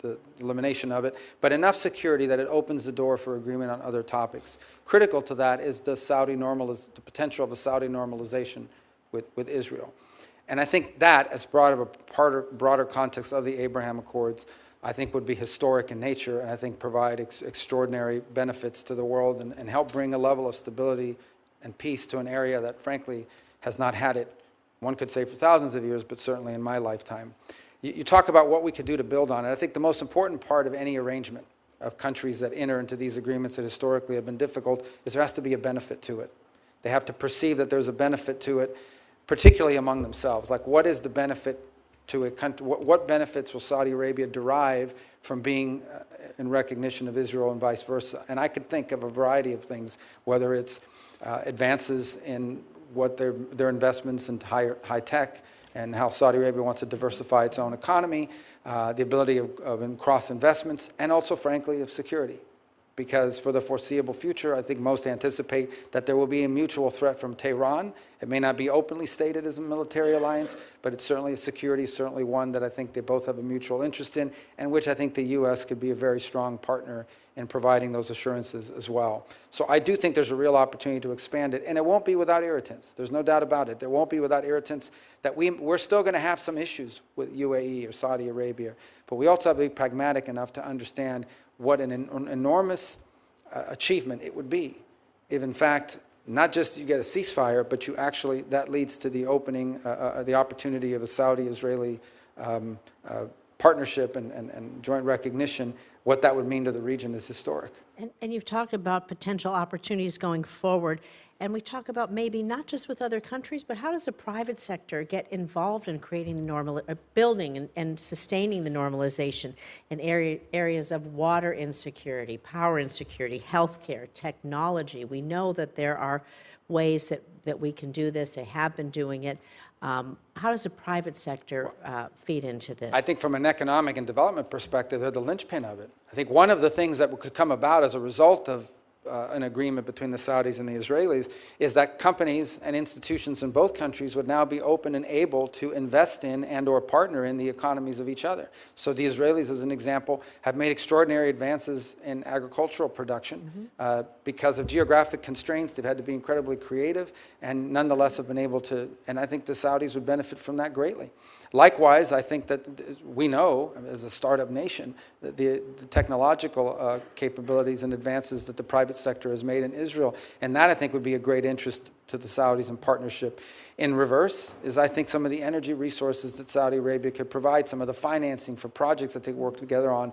the elimination of it, but enough security that it opens the door for agreement on other topics. Critical to that is the potential of a Saudi normalization with Israel. And I think that, as part of a broader context of the Abraham Accords, I think would be historic in nature, and I think provide extraordinary benefits to the world and help bring a level of stability and peace to an area that, frankly, has not had it, one could say, for thousands of years, but certainly in my lifetime. You talk about what we could do to build on it. I think the most important part of any arrangement of countries that enter into these agreements that historically have been difficult is there has to be a benefit to it. They have to perceive that there's a benefit to it, particularly among themselves. Like, what is the benefit to a country? What benefits will Saudi Arabia derive from being in recognition of Israel and vice versa? And I could think of a variety of things, whether it's advances in what their investments in high tech and how Saudi Arabia wants to diversify its own economy, the ability of cross investments, and also, frankly, of security. Because for the foreseeable future, I think most anticipate that there will be a mutual threat from Tehran. It may not be openly stated as a military alliance, but it's certainly a security, certainly one that I think they both have a mutual interest in, and which I think the U.S. could be a very strong partner in providing those assurances as well. So I do think there's a real opportunity to expand it, and it won't be without irritants. There's no doubt about it. There won't be without irritants. That we're still going to have some issues with UAE or Saudi Arabia, but we also have to be pragmatic enough to understand what an enormous achievement it would be if, in fact, not just you get a ceasefire, but you actually, that leads to the opening, the opportunity of a Saudi-Israeli partnership and joint recognition. What that would mean to the region is historic. And you've talked about potential opportunities going forward, and we talk about maybe not just with other countries, but how does the private sector get involved in creating building and sustaining the normalization in areas of water insecurity, power insecurity, healthcare, technology. We know that there are ways that we can do this. They have been doing it. How does the private sector feed into this? I think from an economic and development perspective, they're the linchpin of it. I think one of the things that could come about as a result of an agreement between the Saudis and the Israelis is that companies and institutions in both countries would now be open and able to invest in and or partner in the economies of each other. So the Israelis, as an example, have made extraordinary advances in agricultural production. Because of geographic constraints, they've had to be incredibly creative and nonetheless have been able to, and I think the Saudis would benefit from that greatly. Likewise, I think that we know, as a startup nation, that the technological capabilities and advances that the private sector has made in Israel, and that I think would be a great interest to the Saudis in partnership. In reverse is I think some of the energy resources that Saudi Arabia could provide, some of the financing for projects that they work together on.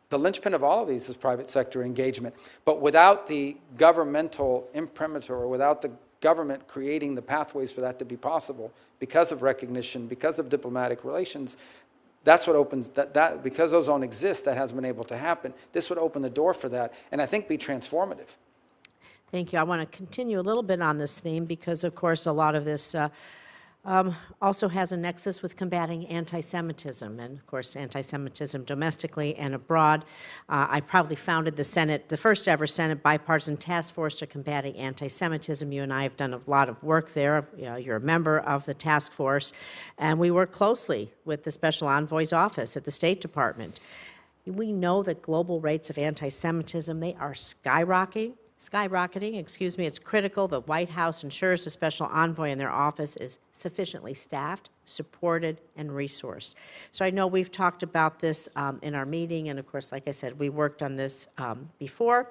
The linchpin of all of these is private sector engagement. But without the governmental imprimatur, or without the government creating the pathways for that to be possible, because of recognition, because of diplomatic relations, that's what opens, because those don't exist, that hasn't been able to happen. This would open the door for that, and I think be transformative. Thank you. I want to continue a little bit on this theme because, of course, a lot of this also has a nexus with combating anti-Semitism, and, of course, anti-Semitism domestically and abroad. I proudly founded the first ever Senate bipartisan task force to combating anti-Semitism. You and I have done a lot of work there. You're a member of the task force, and we work closely with the Special Envoy's office at the State Department. We know that global rates of anti-Semitism, they are skyrocketing. It's critical the White House ensures the special envoy in their office is sufficiently staffed, supported, and resourced. So I know we've talked about this in our meeting, and of course, like I said, we worked on this before.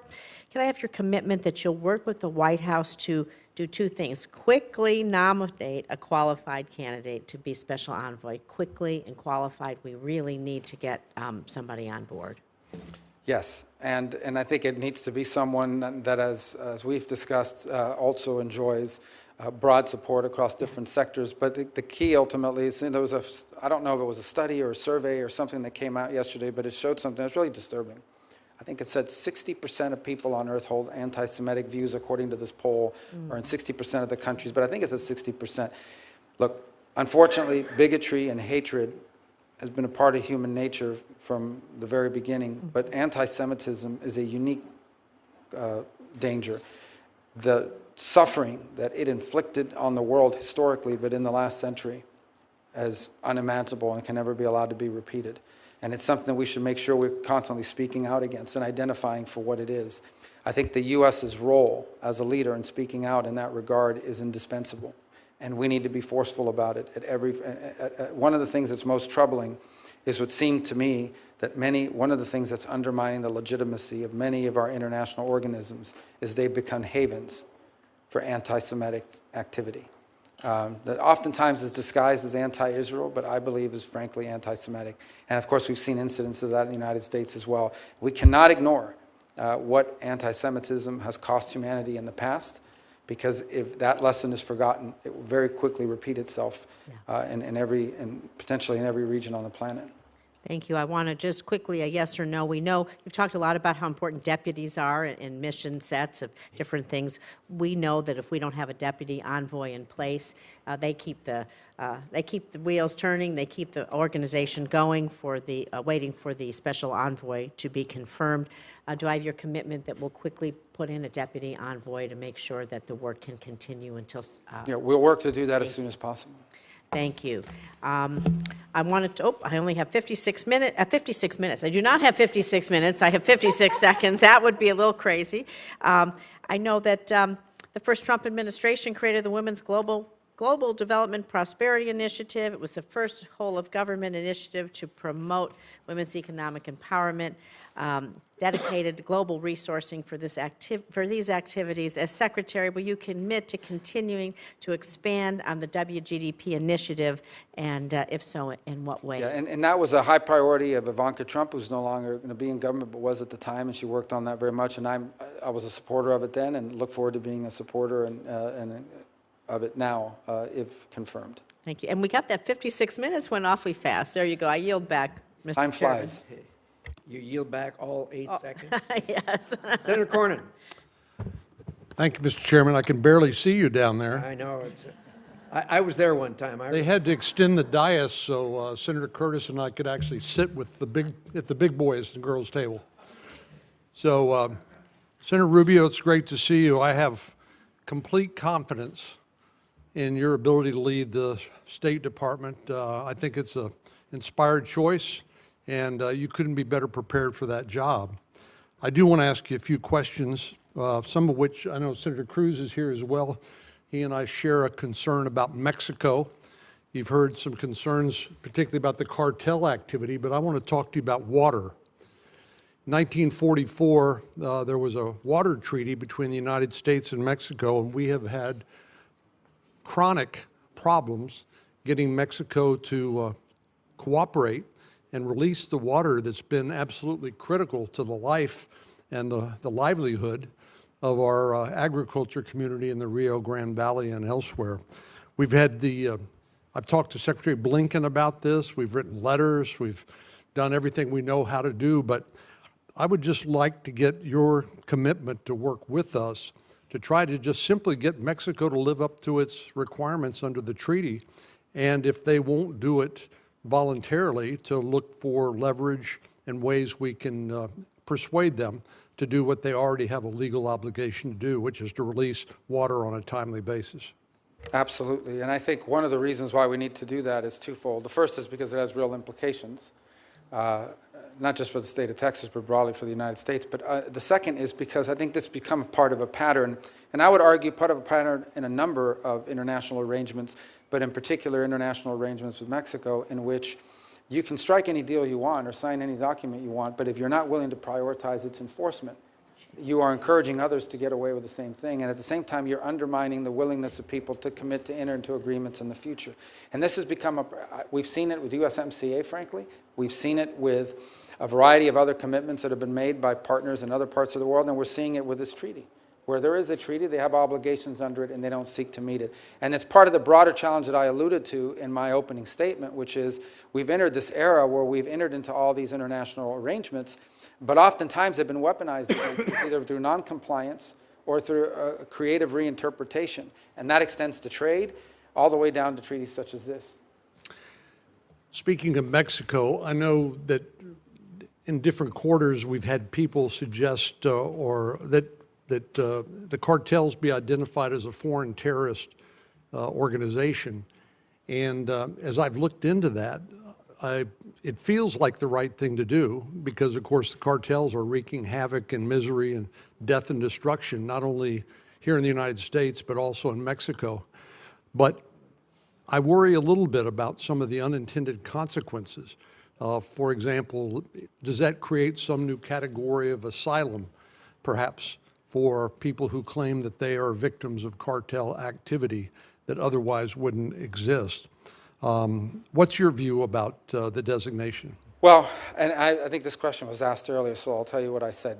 Can I have your commitment that you'll work with the White House to do two things? Quickly nominate a qualified candidate to be special envoy. Quickly and qualified. We really need to get somebody on board. Yes, and I think it needs to be someone that, as we've discussed, also enjoys broad support across different sectors. But the key ultimately is, there was I don't know if it was a study or a survey or something that came out yesterday, but it showed something that's really disturbing. I think it said 60% of people on earth hold anti-Semitic views, according to this poll, or in 60% of the countries, but I think it's at 60%. Look, unfortunately, bigotry and hatred has been a part of human nature from the very beginning, but anti-Semitism is a unique danger. The suffering that it inflicted on the world historically, but in the last century, is unimaginable and can never be allowed to be repeated. And it's something that we should make sure we're constantly speaking out against and identifying for what it is. I think the U.S.'s role as a leader in speaking out in that regard is indispensable. And we need to be forceful about it one of the things that's most troubling is what seemed to me that one of the things that's undermining the legitimacy of many of our international organisms is they've become havens for anti-Semitic activity. That oftentimes is disguised as anti-Israel, but I believe is frankly anti-Semitic. And of course, we've seen incidents of that in the United States as well. We cannot ignore what anti-Semitism has cost humanity in the past, because if that lesson is forgotten, it will very quickly repeat itself potentially in every region on the planet. Thank you. I want to just quickly, a yes or no. We know you've talked a lot about how important deputies are in mission sets of different things. We know that if we don't have a deputy envoy in place, they keep the wheels turning. They keep the organization going for the waiting for the special envoy to be confirmed. Do I have your commitment that we'll quickly put in a deputy envoy to make sure that the work can continue until? Yeah, we'll work to do that as soon as possible. Thank you. I wanted to, I only have 56 minutes. I do not have 56 minutes. I have 56 seconds. That would be a little crazy. I know that the first Trump administration created the Women's Global Development Prosperity Initiative. It was the first whole-of-government initiative to promote women's economic empowerment, dedicated global resourcing for these activities. As Secretary, will you commit to continuing to expand on the WGDP initiative, and if so, in what ways? Yeah, and that was a high priority of Ivanka Trump, who's no longer going to be in government, but was at the time, and she worked on that very much, and I was a supporter of it then, and look forward to being a supporter of it now, if confirmed. Thank you. And we got that 56 minutes went awfully fast. There you go. I yield back, Mr. Time Chairman. flies. You yield back all 8 seconds? Yes. Senator Cornyn. Thank you, Mr. Chairman. I can barely see you down there. I know. I was there one time. They had to extend the dais so Senator Curtis and I could actually sit with at the big boys and girls table. So, Senator Rubio, it's great to see you. I have complete confidence in your ability to lead the State Department. I think it's an inspired choice, and you couldn't be better prepared for that job. I do want to ask you a few questions, some of which I know Senator Cruz is here as well. He and I share a concern about Mexico. You've heard some concerns, particularly about the cartel activity, but I want to talk to you about water. In 1944, there was a water treaty between the United States and Mexico, and we have had chronic problems getting Mexico to cooperate and release the water that's been absolutely critical to the life and the livelihood of our agriculture community in the Rio Grande Valley and elsewhere. We've had I've talked to Secretary Blinken about this. We've written letters. We've done everything we know how to do, but I would just like to get your commitment to work with us to try to just simply get Mexico to live up to its requirements under the treaty, and if they won't do it voluntarily, to look for leverage and ways we can persuade them to do what they already have a legal obligation to do, which is to release water on a timely basis. Absolutely, and I think one of the reasons why we need to do that is twofold. The first is because it has real implications, not just for the state of Texas, but broadly for the United States. But the second is because I think this has become part of a pattern, and I would argue part of a pattern in a number of international arrangements, but in particular international arrangements with Mexico, in which you can strike any deal you want or sign any document you want, but if you're not willing to prioritize its enforcement, you are encouraging others to get away with the same thing, and at the same time, you're undermining the willingness of people to commit to enter into agreements in the future. And this has become we've seen it with USMCA, frankly. We've seen it with a variety of other commitments that have been made by partners in other parts of the world, and we're seeing it with this treaty. Where there is a treaty, they have obligations under it, and they don't seek to meet it. And it's part of the broader challenge that I alluded to in my opening statement, which is we've entered this era where we've entered into all these international arrangements, but oftentimes they've been weaponized either through noncompliance or through a creative reinterpretation. And that extends to trade all the way down to treaties such as this. Speaking of Mexico, I know that in different quarters we've had people suggest that the cartels be identified as a foreign terrorist organization. And as I've looked into that, it feels like the right thing to do because, of course, the cartels are wreaking havoc and misery and death and destruction, not only here in the United States, but also in Mexico. But I worry a little bit about some of the unintended consequences. For example, does that create some new category of asylum, perhaps, for people who claim that they are victims of cartel activity that otherwise wouldn't exist? What's your view about the designation? Well, and I think this question was asked earlier, so I'll tell you what I said.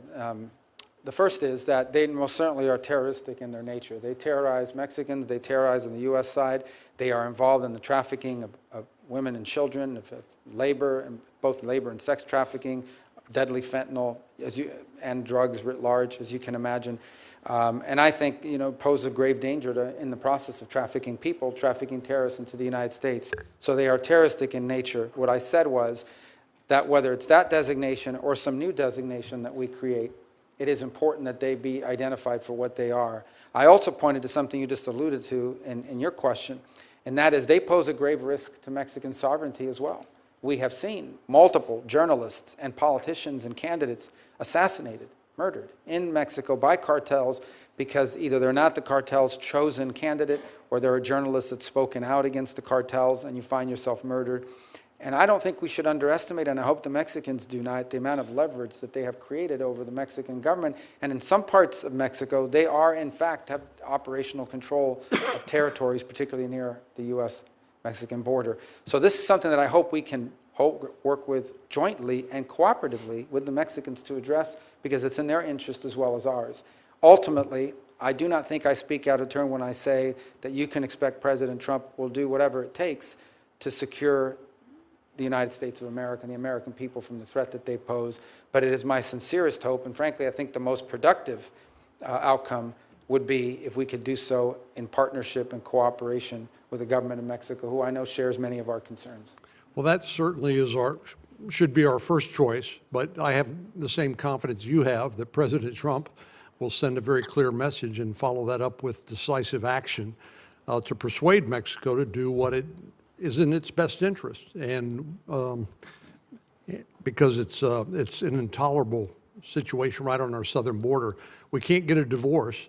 The first is that they most certainly are terroristic in their nature. They terrorize Mexicans, they terrorize on the U.S. side. They are involved in the trafficking of women and children, of labor, and both labor and sex trafficking, deadly fentanyl, and drugs writ large, as you can imagine. And I think, pose a grave danger in the process of trafficking people, trafficking terrorists into the United States. So they are terroristic in nature. What I said was that whether it's that designation or some new designation that we create, it is important that they be identified for what they are. I also pointed to something you just alluded to in your question, and that is they pose a grave risk to Mexican sovereignty as well. We have seen multiple journalists and politicians and candidates assassinated, murdered in Mexico by cartels because either they're not the cartel's chosen candidate or there are journalists that's spoken out against the cartels and you find yourself murdered. And I don't think we should underestimate, and I hope the Mexicans do not, the amount of leverage that they have created over the Mexican government. And in some parts of Mexico, they are, in fact, have operational control of territories, particularly near the U.S.-Mexican border. So this is something that I hope we can work with jointly and cooperatively with the Mexicans to address, because it's in their interest as well as ours. Ultimately, I do not think I speak out of turn when I say that you can expect President Trump will do whatever it takes to secure the United States of America and the American people from the threat that they pose. But it is my sincerest hope, and frankly, I think the most productive outcome would be if we could do so in partnership and cooperation with the government of Mexico, who I know shares many of our concerns. Well, that certainly should be our first choice, but I have the same confidence you have that President Trump will send a very clear message and follow that up with decisive action to persuade Mexico to do what it is in its best interest, and because it's an intolerable situation right on our southern border. We can't get a divorce.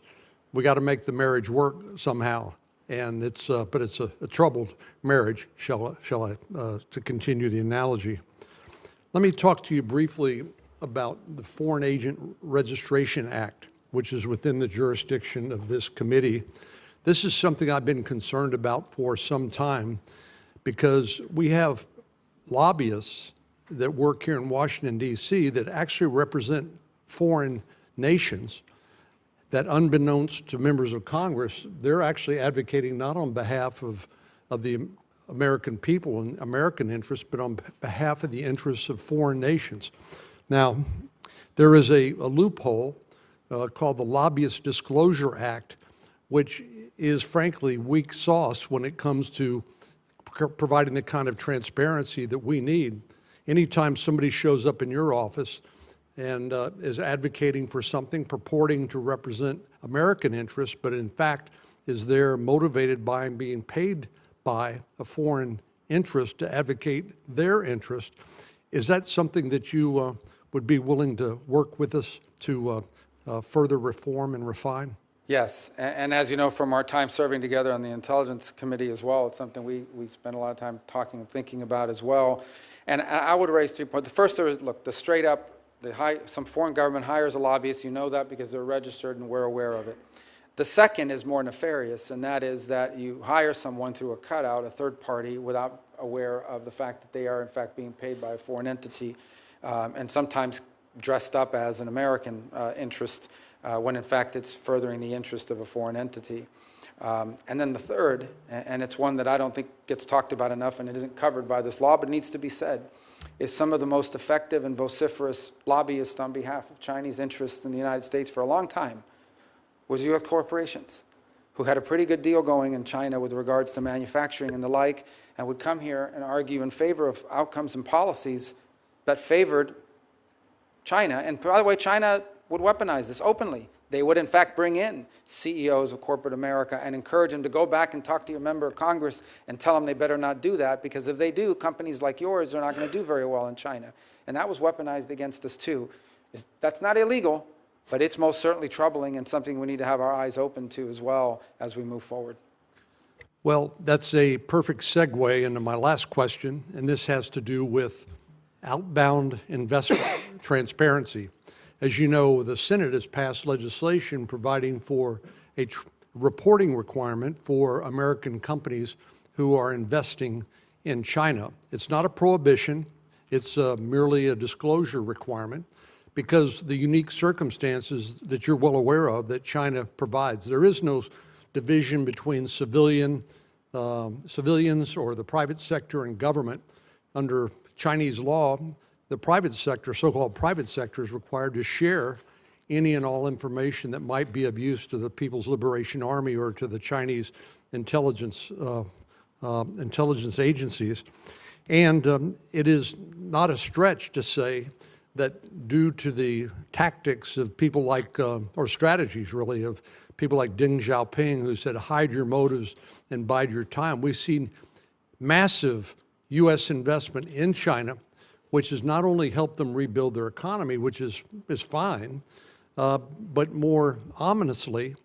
We got to make the marriage work somehow, and but it's a troubled marriage, shall I to continue the analogy. Let me talk to you briefly about the Foreign Agent Registration Act, which is within the jurisdiction of this committee. This is something I've been concerned about for some time, because we have lobbyists that work here in Washington, D.C. that actually represent foreign nations that, unbeknownst to members of Congress, they're actually advocating not on behalf of the American people and American interests, but on behalf of the interests of foreign nations. Now, there is a loophole called the Lobbyist Disclosure Act, which is frankly weak sauce when it comes to providing the kind of transparency that we need. Anytime somebody shows up in your office and is advocating for something, purporting to represent American interests, but in fact is there motivated by and being paid by a foreign interest to advocate their interest, is that something that you would be willing to work with us to further reform and refine? Yes, and as you know from our time serving together on the Intelligence Committee as well, it's something we spend a lot of time talking and thinking about as well. And I would raise 2 points. The first is, look, the straight up, some foreign government hires a lobbyist. You know that because they're registered and we're aware of it. The second is more nefarious, and that is that you hire someone through a cutout, a third party, without aware of the fact that they are in fact being paid by a foreign entity, and sometimes dressed up as an American interest, when in fact it's furthering the interest of a foreign entity. And then the third, and it's one that I don't think gets talked about enough and it isn't covered by this law, but needs to be said, is some of the most effective and vociferous lobbyists on behalf of Chinese interests in the United States for a long time was U.S. corporations, who had a pretty good deal going in China with regards to manufacturing and the like, and would come here and argue in favor of outcomes and policies that favored China. And by the way, China would weaponize this openly. They would, in fact, bring in CEOs of corporate America and encourage them to go back and talk to your member of Congress and tell them they better not do that, because if they do, companies like yours are not going to do very well in China. And that was weaponized against us, too. That's not illegal, but it's most certainly troubling and something we need to have our eyes open to as well as we move forward. Well, that's a perfect segue into my last question, and this has to do with outbound investment transparency. As you know, the Senate has passed legislation providing for a reporting requirement for American companies who are investing in China. It's not a prohibition, it's merely a disclosure requirement. because the unique circumstances that you're well aware of that China provides. There is no division between civilians or the private sector and government. Under Chinese law, the private sector, so-called private sector, is required to share any and all information that might be of use to the People's Liberation Army or to the Chinese intelligence agencies. And it is not a stretch to say that due to the tactics of people like, or strategies really, of people like Deng Xiaoping, who said, hide your motives and bide your time, we've seen massive U.S. investment in China, which has not only helped them rebuild their economy, which is fine, but more ominously,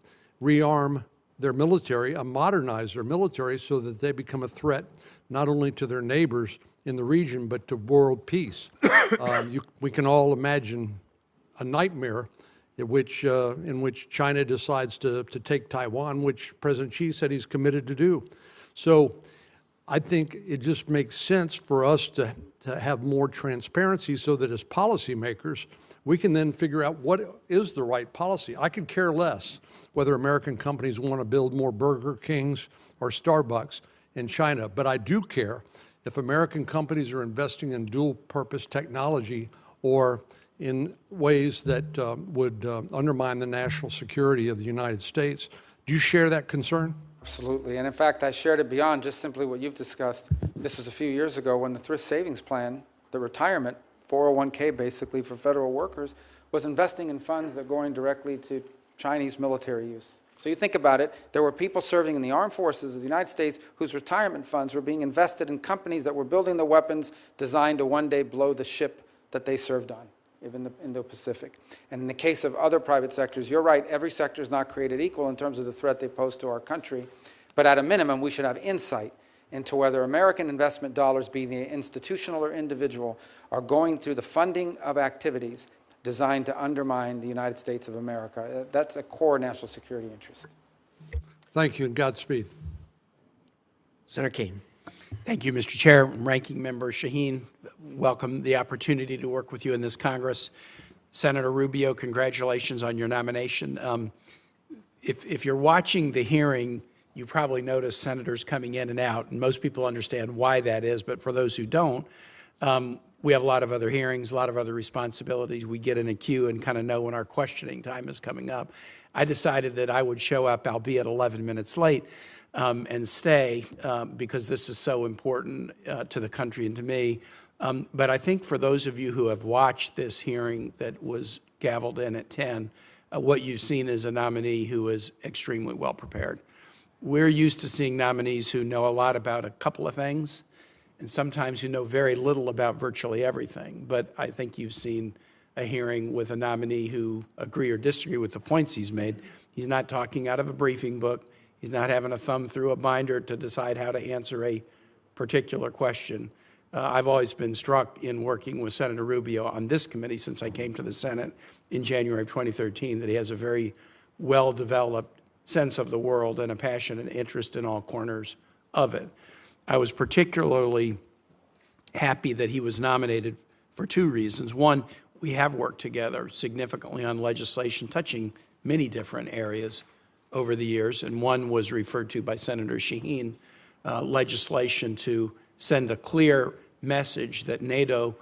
rearm their military, modernize their military so that they become a threat not only to their neighbors in the region, but to world peace. We can all imagine a nightmare in which China decides to take Taiwan, which President Xi said he's committed to do. So I think it just makes sense for us to have more transparency so that as policymakers, we can then figure out what is the right policy. I could care less whether American companies want to build more Burger Kings or Starbucks in China, but I do care if American companies are investing in dual-purpose technology or in ways that would undermine the national security of the United States. Do you share that concern? Absolutely, and in fact, I shared it beyond just simply what you've discussed. This was a few years ago when the Thrift Savings Plan, the retirement, 401k basically for federal workers, was investing in funds that are going directly to Chinese military use. So you think about it, there were people serving in the armed forces of the United States whose retirement funds were being invested in companies that were building the weapons designed to one day blow the ship that they served on, even the Indo-Pacific. And in the case of other private sectors, you're right, every sector is not created equal in terms of the threat they pose to our country. But at a minimum, we should have insight into whether American investment dollars, be they institutional or individual, are going through the funding of activities designed to undermine the United States of America. That's a core national security interest. Thank you, and Godspeed. Senator Kane. Thank you, Mr. Chair. Ranking Member Shaheen, welcome the opportunity to work with you in this Congress. Senator Rubio, congratulations on your nomination. If you're watching the hearing, you probably notice senators coming in and out, and most people understand why that is, but for those who don't, we have a lot of other hearings, a lot of other responsibilities. We get in a queue and kind of know when our questioning time is coming up. I decided that I would show up, albeit 11 minutes late, and stay because this is so important to the country and to me. But I think for those of you who have watched this hearing that was gavelled in at 10, what you've seen is a nominee who is extremely well prepared. We're used to seeing nominees who know a lot about a couple of things, and sometimes who know very little about virtually everything. But I think you've seen a hearing with a nominee who agree or disagree with the points he's made. He's not talking out of a briefing book. He's not having a thumb through a binder to decide how to answer a particular question. I've always been struck in working with Senator Rubio on this committee since I came to the Senate in January of 2013 that he has a very well-developed sense of the world and a passion and interest in all corners of it. I was particularly happy that he was nominated for two reasons. One, we have worked together significantly on legislation touching many different areas over the years, and one was referred to by Senator Shaheen, legislation to send a clear message that NATO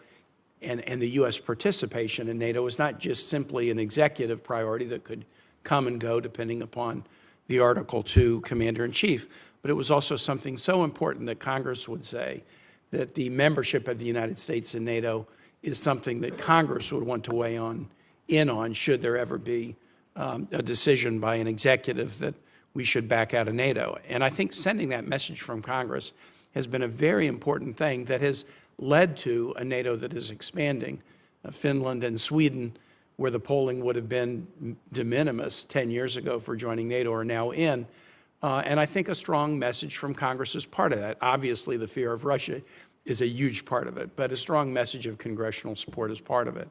and the U.S. participation in NATO is not just simply an executive priority that could come and go depending upon the Article II Commander-in-Chief, but it was also something so important that Congress would say that the membership of the United States in NATO is something that Congress would want to weigh in on should there ever be a decision by an executive that we should back out of NATO. And I think sending that message from Congress has been a very important thing that has led to a NATO that is expanding. Finland and Sweden, where the polling would have been de minimis 10 years ago for joining NATO, are now in. And I think a strong message from Congress is part of that. Obviously, the fear of Russia is a huge part of it, but a strong message of congressional support is part of it.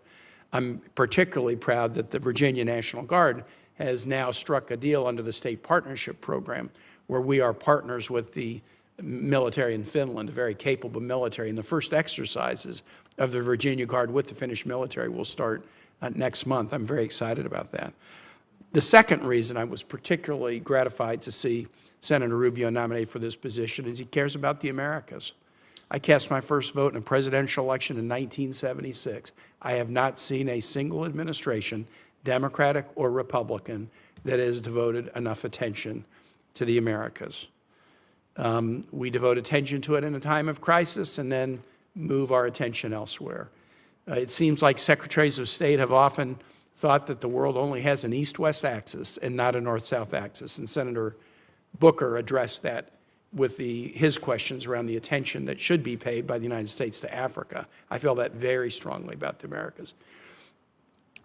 I'm particularly proud that the Virginia National Guard has now struck a deal under the State Partnership Program where we are partners with the military in Finland, a very capable military. And the first exercises of the Virginia Guard with the Finnish military will start next month. I'm very excited about that. The second reason I was particularly gratified to see Senator Rubio nominated for this position is he cares about the Americas. I cast my first vote in a presidential election in 1976. I have not seen a single administration, Democratic or Republican, that has devoted enough attention to the Americas. We devote attention to it in a time of crisis and then move our attention elsewhere. It seems like secretaries of state have often thought that the world only has an east-west axis and not a north-south axis, and Senator Booker addressed that with his questions around the attention that should be paid by the United States to Africa. I feel that very strongly about the Americas.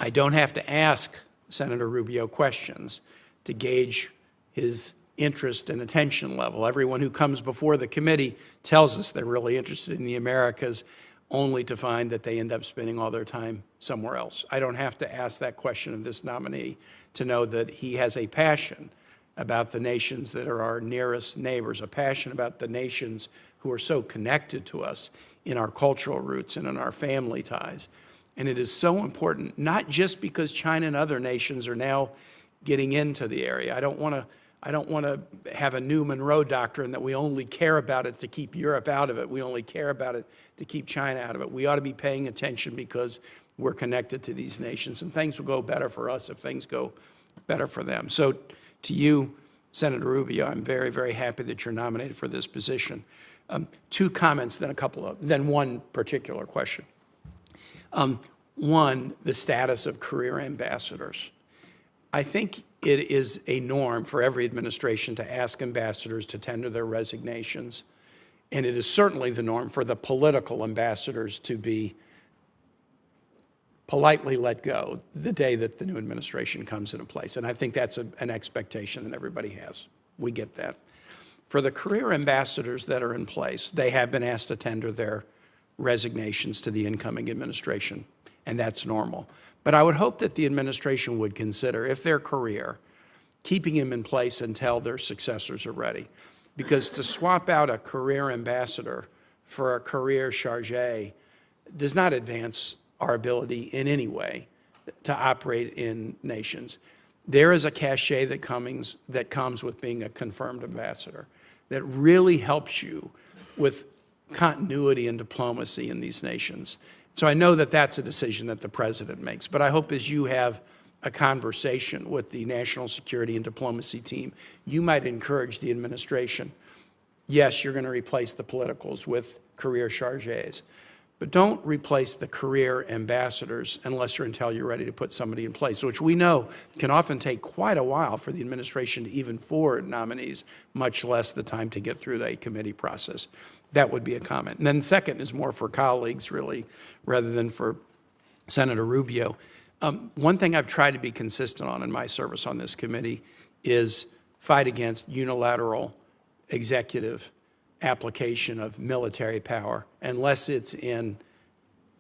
I don't have to ask Senator Rubio questions to gauge his interest and attention level. Everyone who comes before the committee tells us they're really interested in the Americas, only to find that they end up spending all their time somewhere else. I don't have to ask that question of this nominee to know that he has a passion about the nations that are our nearest neighbors, a passion about the nations who are so connected to us in our cultural roots and in our family ties. And it is so important, not just because China and other nations are now getting into the area. I don't want to have a new Monroe doctrine that we only care about it to keep Europe out of it. We only care about it to keep China out of it. We ought to be paying attention because we're connected to these nations, and things will go better for us if things go better for them. So to you, Senator Rubio, I'm very, very happy that you're nominated for this position. Two comments, then one particular question. One, the status of career ambassadors. I think it is a norm for every administration to ask ambassadors to tender their resignations, and it is certainly the norm for the political ambassadors to be politely let go the day that the new administration comes into place. And I think that's an expectation that everybody has. We get that. For the career ambassadors that are in place, they have been asked to tender their resignations to the incoming administration, and that's normal. But I would hope that the administration would consider, if their career, keeping him in place until their successors are ready. Because to swap out a career ambassador for a career chargé does not advance our ability in any way to operate in nations. There is a cachet that comes with being a confirmed ambassador that really helps you with continuity and diplomacy in these nations. So I know that that's a decision that the president makes, but I hope as you have a conversation with the national security and diplomacy team, you might encourage the administration. Yes, you're going to replace the politicals with career chargés, but don't replace the career ambassadors unless or until you're ready to put somebody in place, which we know can often take quite a while for the administration to even forward nominees, much less the time to get through the committee process. That would be a comment. And then the second is more for colleagues, really, rather than for Senator Rubio. One thing I've tried to be consistent on in my service on this committee is fight against unilateral executive application of military power unless it's in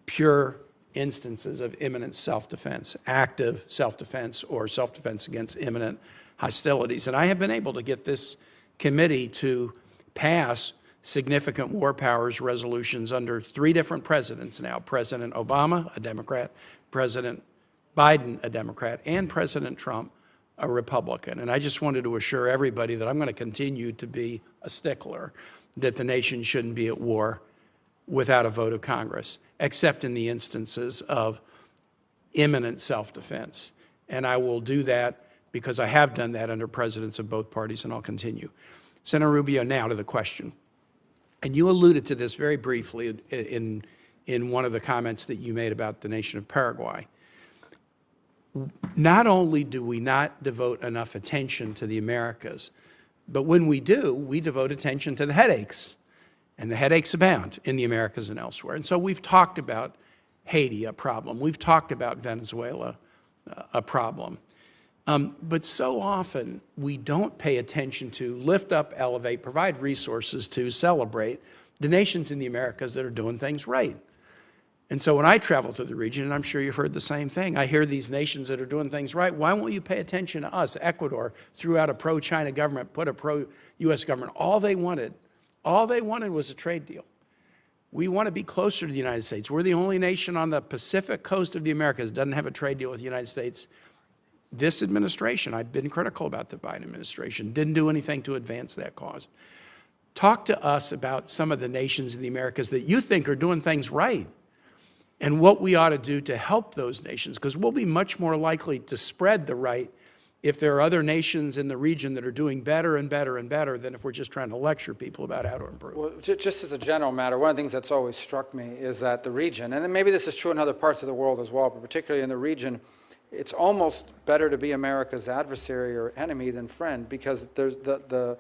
pure instances of imminent self-defense, active self-defense or self-defense against imminent hostilities. And I have been able to get this committee to pass significant war powers resolutions under 3 different presidents now, President Obama, a Democrat, President Biden, a Democrat, and President Trump, a Republican. And I just wanted to assure everybody that I'm going to continue to be a stickler that the nation shouldn't be at war without a vote of Congress, except in the instances of imminent self-defense. And I will do that because I have done that under presidents of both parties, and I'll continue. Senator Rubio, now to the question. And you alluded to this very briefly in one of the comments that you made about the nation of Paraguay. Not only do we not devote enough attention to the Americas, but when we do, we devote attention to the headaches. And the headaches abound in the Americas and elsewhere. And so we've talked about Haiti, a problem. We've talked about Venezuela, a problem. But so often we don't pay attention to lift up, elevate, provide resources to celebrate the nations in the Americas that are doing things right. And so when I travel through the region, and I'm sure you've heard the same thing, I hear these nations that are doing things right. Why won't you pay attention to us? Ecuador threw out a pro-China government, put a pro-U.S. government. All they wanted was a trade deal. We want to be closer to the United States. We're the only nation on the Pacific coast of the Americas that doesn't have a trade deal with the United States. This administration, I've been critical about the Biden administration, didn't do anything to advance that cause. Talk to us about some of the nations in the Americas that you think are doing things right and what we ought to do to help those nations, because we'll be much more likely to spread the right if there are other nations in the region that are doing better and better and better than if we're just trying to lecture people about how to improve. Well, just as a general matter, one of the things that's always struck me is that the region, and then maybe this is true in other parts of the world as well, but particularly in the region, it's almost better to be America's adversary or enemy than friend, because there's the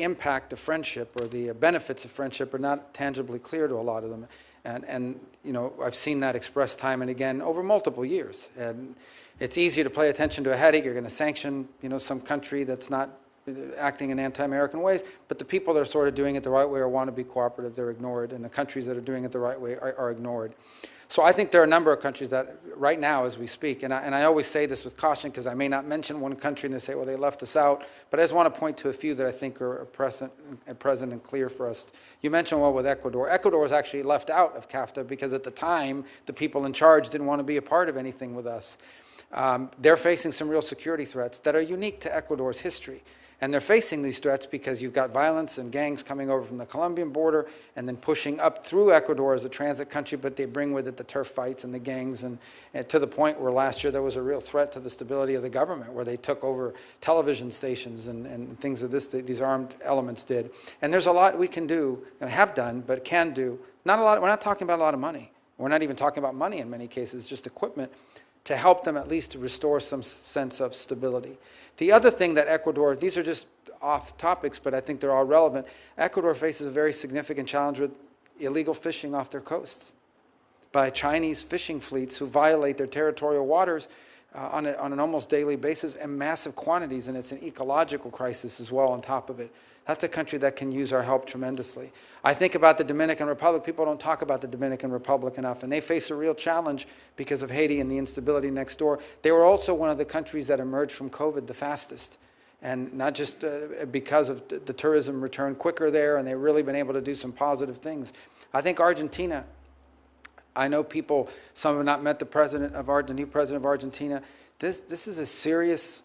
impact of friendship or the benefits of friendship are not tangibly clear to a lot of them. And you know, I've seen that expressed time and again over multiple years. And it's easy to pay attention to a headache. You're going to sanction, you know, some country that's not acting in anti-American ways, but the people that are sort of doing it the right way or want to be cooperative, they're ignored, and the countries that are doing it the right way are ignored. So I think there are a number of countries that right now as we speak, and I always say this with caution because I may not mention one country and they say, well, they left us out, but I just want to point to a few that I think are present and clear for us. You mentioned one with Ecuador. Ecuador was actually left out of CAFTA because at the time, the people in charge didn't want to be a part of anything with us. They're facing some real security threats that are unique to Ecuador's history. And they're facing these threats because you've got violence and gangs coming over from the Colombian border and then pushing up through Ecuador as a transit country, but they bring with it the turf fights and the gangs, and to the point where last year there was a real threat to the stability of the government, where they took over television stations and things of this, these armed elements did. And there's a lot we can do, and have done, but can do. Not a lot. We're not talking about a lot of money. We're not even talking about money in many cases, just equipment, to help them at least to restore some sense of stability. The other thing that Ecuador, these are just off topics, but I think they're all relevant. Ecuador faces a very significant challenge with illegal fishing off their coasts by Chinese fishing fleets who violate their territorial waters on an almost daily basis in massive quantities, and it's an ecological crisis as well on top of it. That's a country that can use our help tremendously. I think about the Dominican Republic. People don't talk about the Dominican Republic enough, and they face a real challenge because of Haiti and the instability next door. They were also one of the countries that emerged from COVID the fastest, and not just because of the tourism return quicker there, and they've really been able to do some positive things. I think Argentina, I know people, some have not met the new president of Argentina. This is a serious,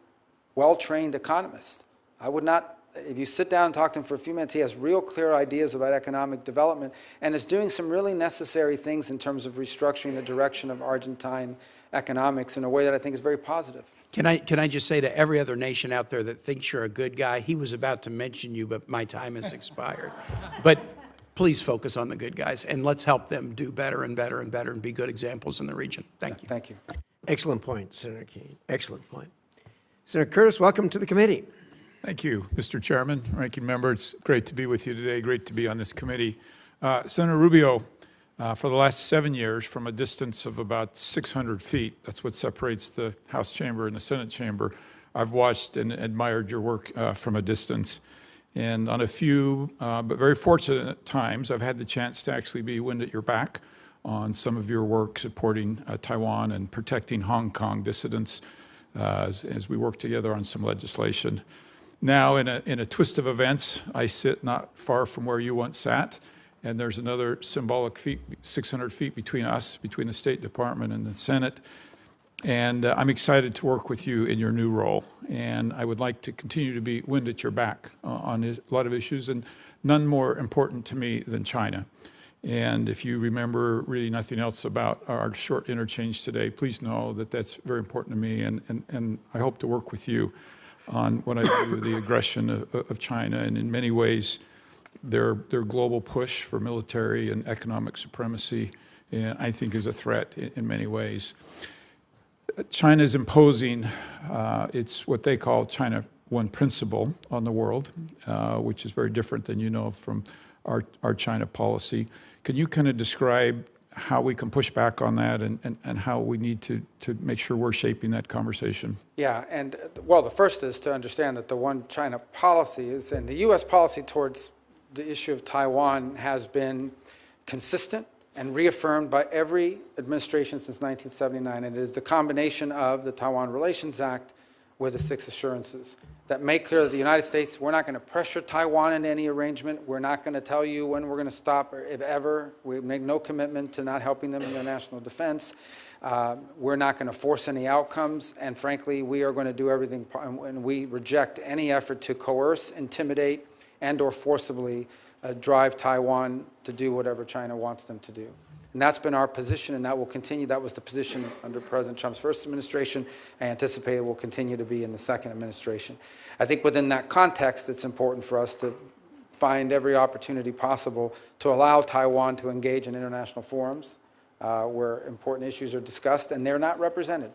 well-trained economist. I would not, if you sit down and talk to him for a few minutes, he has real clear ideas about economic development and is doing some really necessary things in terms of restructuring the direction of Argentine economics in a way that I think is very positive. Can I just say to every other nation out there that thinks you're a good guy, he was about to mention you, but my time has expired. But please focus on the good guys, and let's help them do better and better and better and be good examples in the region. Thank you. Thank you. Excellent point, Senator Keene. Excellent point. Senator Curtis, welcome to the committee. Thank you, Mr. Chairman, Ranking Member. It's great to be with you today. Great to be on this committee. Senator Rubio, for the last 7 years, from a distance of about 600 feet, that's what separates the House chamber and the Senate chamber, I've watched and admired your work from a distance. And on a few, but very fortunate times, I've had the chance to actually be wind at your back on some of your work supporting Taiwan and protecting Hong Kong dissidents as we work together on some legislation. Now, in a twist of events, I sit not far from where you once sat, and there's another symbolic 600 feet between us, between the State Department and the Senate. And I'm excited to work with you in your new role. And I would like to continue to be wind at your back on a lot of issues, and none more important to me than China. And if you remember really nothing else about our short interchange today, please know that that's very important to me, and I hope to work with you on what I do with the aggression of China, and in many ways, their global push for military and economic supremacy, I think, is a threat in many ways. China is imposing, it's what they call China One Principle on the world, which is very different than you know from our China policy. Can you kind of describe how we can push back on that and how we need to make sure we're shaping that conversation? Yeah, and well, the first is to understand that the One China policy is, and the U.S. policy towards the issue of Taiwan has been consistent and reaffirmed by every administration since 1979. And it is the combination of the Taiwan Relations Act, with the 6 assurances that make clear that the United States, we're not going to pressure Taiwan into any arrangement. We're not going to tell you when we're going to stop, or if ever. We make no commitment to not helping them in their national defense. We're not going to force any outcomes. And frankly, we are going to do everything, and we reject any effort to coerce, intimidate, and or forcibly drive Taiwan to do whatever China wants them to do. And that's been our position, and that will continue. That was the position under President Trump's first administration. I anticipate it will continue to be in the second administration. I think within that context, it's important for us to find every opportunity possible to allow Taiwan to engage in international forums where important issues are discussed, and they're not represented.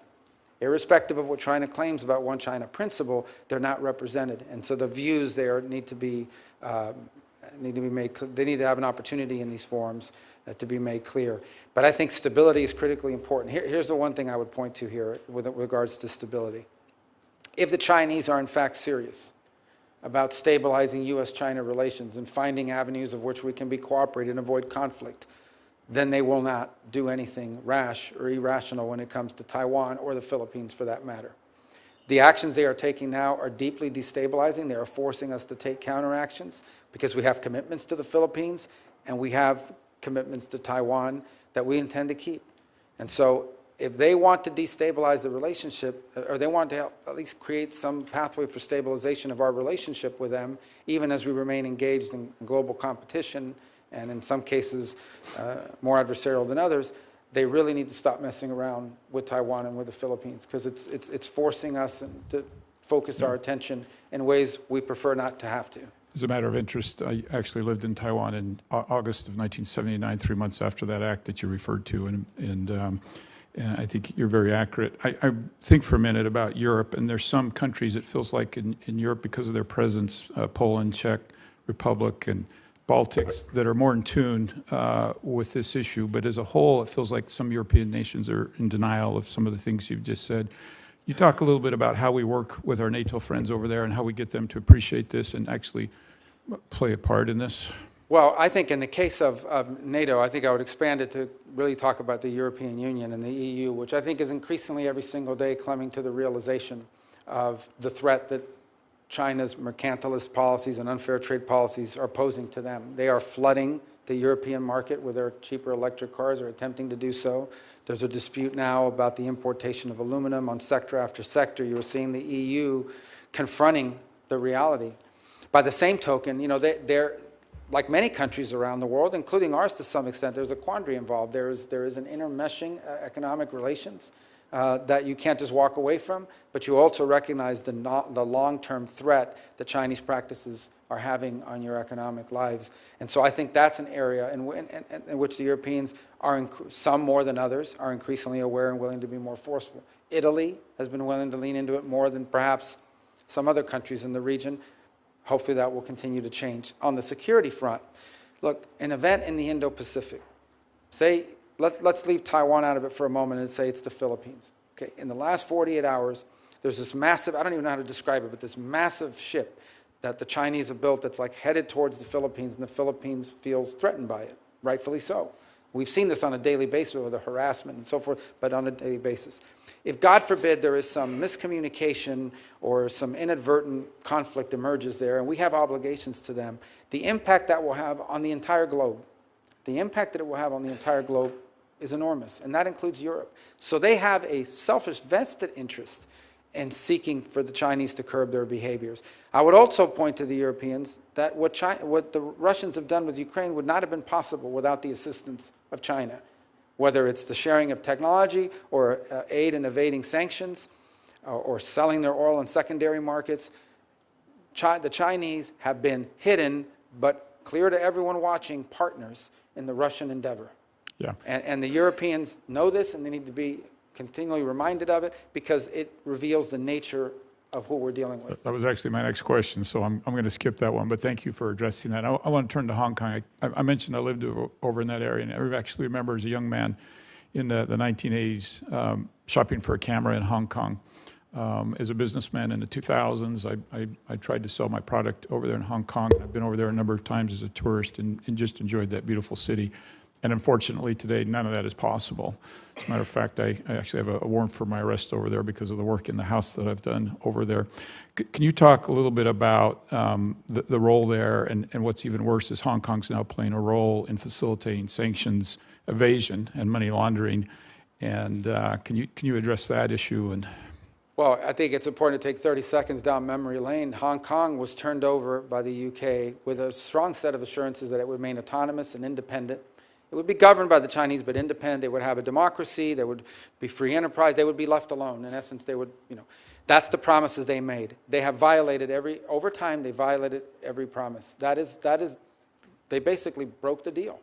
Irrespective of what China claims about one China principle, they're not represented. And so the views there need to be made. They need to have an opportunity in these forums to be made clear. But I think stability is critically important. Here's the one thing I would point to here with regards to stability. If the Chinese are in fact serious about stabilizing U.S.-China relations and finding avenues of which we can be cooperated and avoid conflict, then they will not do anything rash or irrational when it comes to Taiwan or the Philippines for that matter. The actions they are taking now are deeply destabilizing. They are forcing us to take counteractions because we have commitments to the Philippines and we have commitments to Taiwan that we intend to keep. And so if they want to destabilize the relationship, or they want to help at least create some pathway for stabilization of our relationship with them, even as we remain engaged in global competition, and in some cases more adversarial than others, they really need to stop messing around with Taiwan and with the Philippines, because it's forcing us to focus our attention in ways we prefer not to have to. As a matter of interest, I actually lived in Taiwan in August of 1979, 3 months after that act that you referred to, and I think you're very accurate. I think for a minute about Europe, and there's some countries it feels like in Europe, because of their presence, Poland, Czech Republic, and Baltics, that are more in tune with this issue. But as a whole, it feels like some European nations are in denial of some of the things you've just said. You talk a little bit about how we work with our NATO friends over there and how we get them to appreciate this and actually play a part in this? Well, I think in the case of NATO, I think I would expand it to really talk about the European Union and the EU, which I think is increasingly every single day coming to the realization of the threat that China's mercantilist policies and unfair trade policies are posing to them. They are flooding the European market with their cheaper electric cars, or attempting to do so. There's a dispute now about the importation of aluminum on sector after sector. You're seeing the EU confronting the reality. By the same token, you know, they're like many countries around the world, including ours to some extent, there's a quandary involved. There is an intermeshing economic relations that you can't just walk away from, but you also recognize the long-term threat that Chinese practices are having on your economic lives. And so I think that's an area in which the Europeans are, some more than others, are increasingly aware and willing to be more forceful. Italy has been willing to lean into it more than perhaps some other countries in the region. Hopefully that will continue to change. On the security front, look, an event in the Indo-Pacific, say, let's leave Taiwan out of it for a moment and say it's the Philippines. Okay, in the last 48 hours, there's this massive, I don't even know how to describe it, but this massive ship that the Chinese have built that's like headed towards the Philippines, and the Philippines feels threatened by it, rightfully so. We've seen this on a daily basis with the harassment and so forth, but on a daily basis. If, God forbid, there is some miscommunication or some inadvertent conflict emerges there, and we have obligations to them, the impact that will have on the entire globe, the impact that it will have on the entire globe is enormous, and that includes Europe. So they have a selfish vested interest in seeking for the Chinese to curb their behaviors. I would also point to the Europeans that what the Russians have done with Ukraine would not have been possible without the assistance of China, whether it's the sharing of technology or aid in evading sanctions or selling their oil in secondary markets. The Chinese have been hidden, but clear to everyone watching, partners in the Russian endeavor. Yeah. And the Europeans know this, and they need to be continually reminded of it, because it reveals the nature of who we're dealing with. That was actually my next question, so I'm going to skip that one, but thank you for addressing that. I want to turn to Hong Kong. I mentioned I lived over in that area, and I actually remember as a young man in the 1980s shopping for a camera in Hong Kong. As a businessman in the 2000s, I tried to sell my product over there in Hong Kong. I've been over there a number of times as a tourist and just enjoyed that beautiful city. And unfortunately, today, none of that is possible. As a matter of fact, I actually have a warrant for my arrest over there because of the work in the House that I've done over there. Can you talk a little bit about the role there, and what's even worse is Hong Kong's now playing a role in facilitating sanctions evasion and money laundering. And can you address that issue? And Well, I think it's important to take 30 seconds down memory lane. Hong Kong was turned over by the UK with a strong set of assurances that it would remain autonomous and independent. It would be governed by the Chinese, but independent. They would have a democracy. There would be free enterprise. They would be left alone. In essence, they would, that's the promises they made. They have violated over time, they violated every promise. They basically broke the deal.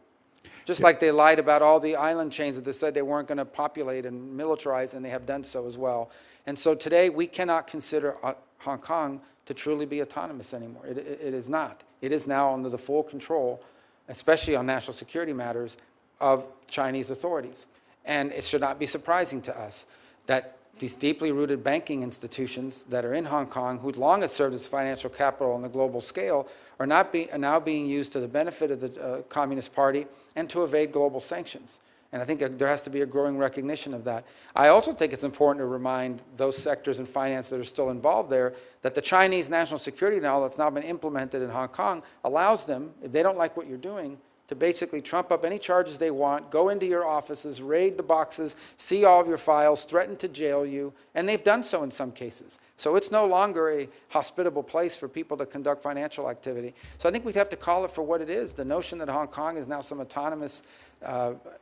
Just like they lied about all the island chains that they said they weren't going to populate and militarize, and they have done so as well. And so today, we cannot consider Hong Kong to truly be autonomous anymore. It is not. It is now under the full control, especially on national security matters, of Chinese authorities. And it should not be surprising to us that these deeply rooted banking institutions that are in Hong Kong, who long have served as financial capital on the global scale, are now being used to the benefit of the Communist Party and to evade global sanctions. And I think there has to be a growing recognition of that. I also think it's important to remind those sectors in finance that are still involved there that the Chinese national security now that's now been implemented in Hong Kong allows them, if they don't like what you're doing, to basically trump up any charges they want, go into your offices, raid the boxes, see all of your files, threaten to jail you, and they've done so in some cases. So it's no longer a hospitable place for people to conduct financial activity. So I think we'd have to call it for what it is. The notion that Hong Kong is now some autonomous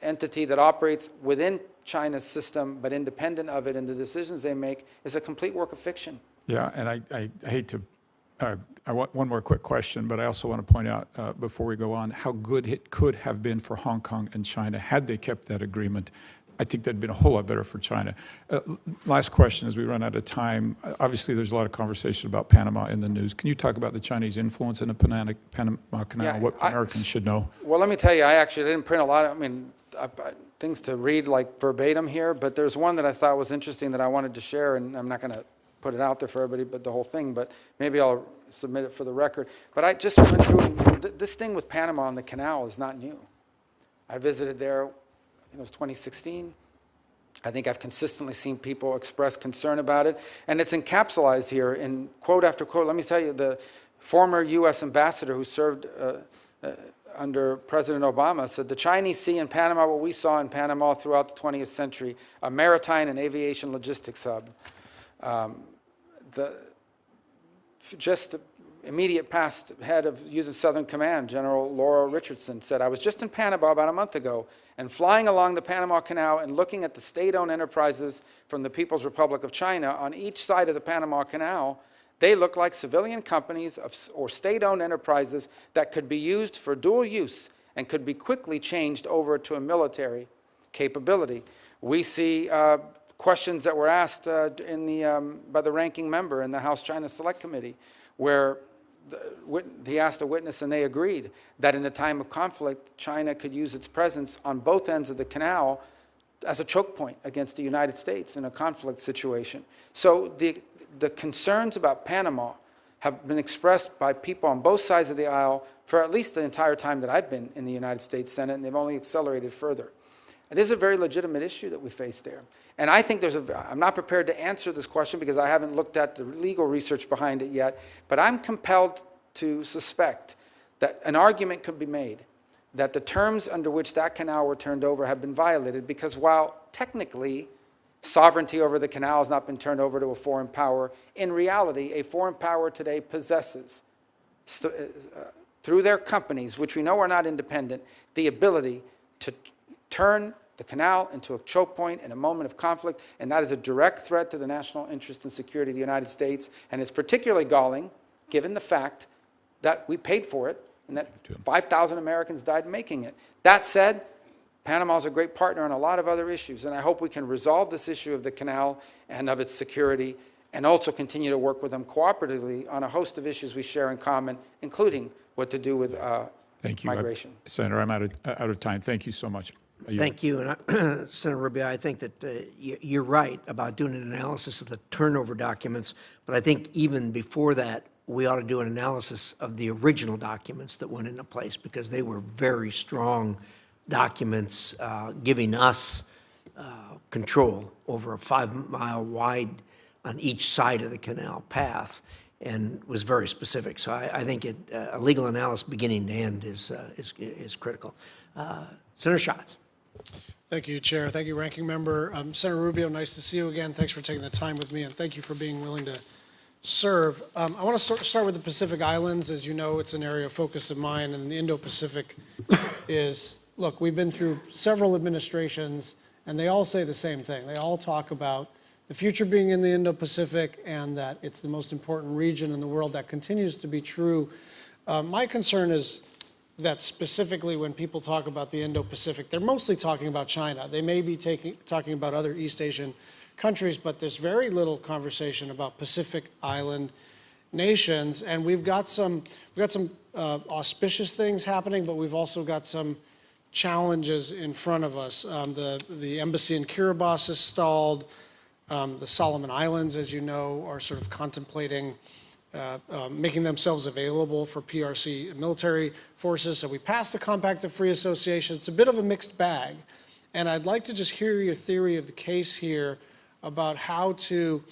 entity that operates within China's system but independent of it and the decisions they make is a complete work of fiction. yeah, and I hate to, I want one more quick question, but I also want to point out before we go on how good it could have been for Hong Kong and China had they kept that agreement. I think that'd been a whole lot better for China. Last question as we run out of time. Obviously, there's a lot of conversation about Panama in the news. Can you talk about the Chinese influence in the Panama Canal, what Americans should know? Well, let me tell you, I actually didn't print a lot of, things to read like verbatim here, but there's one that I thought was interesting that I wanted to share, and I'm not going to put it out there for everybody, but the whole thing, but maybe I'll submit it for the record. But I just went through, and this thing with Panama and the canal is not new. I visited there, I think it was 2016. I think I've consistently seen people express concern about it, and it's encapsulated here in quote after quote. Let me tell you, the former U.S. ambassador who served under President Obama said, the Chinese see in Panama what we saw in Panama throughout the 20th century, a maritime and aviation logistics hub. Just immediate past head of U.S. Southern Command, General Laura Richardson, said, I was just in Panama about a month ago and flying along the Panama Canal and looking at the state-owned enterprises from the People's Republic of China on each side of the Panama Canal. They look like civilian companies or state-owned enterprises that could be used for dual use and could be quickly changed over to a military capability. We see questions that were asked by the ranking member in the House China Select Committee, where he asked a witness and they agreed that in a time of conflict, China could use its presence on both ends of the canal as a choke point against the United States in a conflict situation. So the concerns about Panama have been expressed by people on both sides of the aisle for at least the entire time that I've been in the United States Senate, and they've only accelerated further. And this is a very legitimate issue that we face there. And I think I'm not prepared to answer this question because I haven't looked at the legal research behind it yet, but I'm compelled to suspect that an argument could be made that the terms under which that canal were turned over have been violated because while technically sovereignty over the canal has not been turned over to a foreign power, in reality, a foreign power today possesses, through their companies, which we know are not independent, the ability to turn the canal into a choke point in a moment of conflict, and that is a direct threat to the national interest and security of the United States, and it's particularly galling given the fact that we paid for it and that 5,000 Americans died making it. That said, Panama is a great partner on a lot of other issues, and I hope we can resolve this issue of the canal and of its security and also continue to work with them cooperatively on a host of issues we share in common, including what to do with Thank you, migration. Senator, I'm out of time. Thank you so much. Thank you. And Senator Rubio, I think that you're right about doing an analysis of the turnover documents, but I think even before that, we ought to do an analysis of the original documents that went into place because they were very strong documents giving us control over a 5-mile wide on each side of the canal path, and was very specific. So I think a legal analysis beginning to end is critical. Senator Schatz. Thank you, Chair. Thank you, Ranking Member. Senator Rubio, nice to see you again. Thanks for taking the time with me, and thank you for being willing to serve. I want to start with the Pacific Islands. As you know, it's an area of focus of mine, and the Indo-Pacific is, look, we've been through several administrations, and they all say the same thing. They all talk about the future being in the Indo-Pacific and that it's the most important region in the world. That continues to be true. My concern is that specifically when people talk about the Indo-Pacific, they're mostly talking about China. They may be talking about other East Asian countries, but there's very little conversation about Pacific Island nations. And we've got some auspicious things happening, but we've also got some challenges in front of us. The embassy in Kiribati is stalled. The Solomon Islands, as you know, are sort of contemplating making themselves available for PRC military forces. So we passed the Compact of Free Association. It's a bit of a mixed bag. And I'd like to just hear your theory of the case here about how to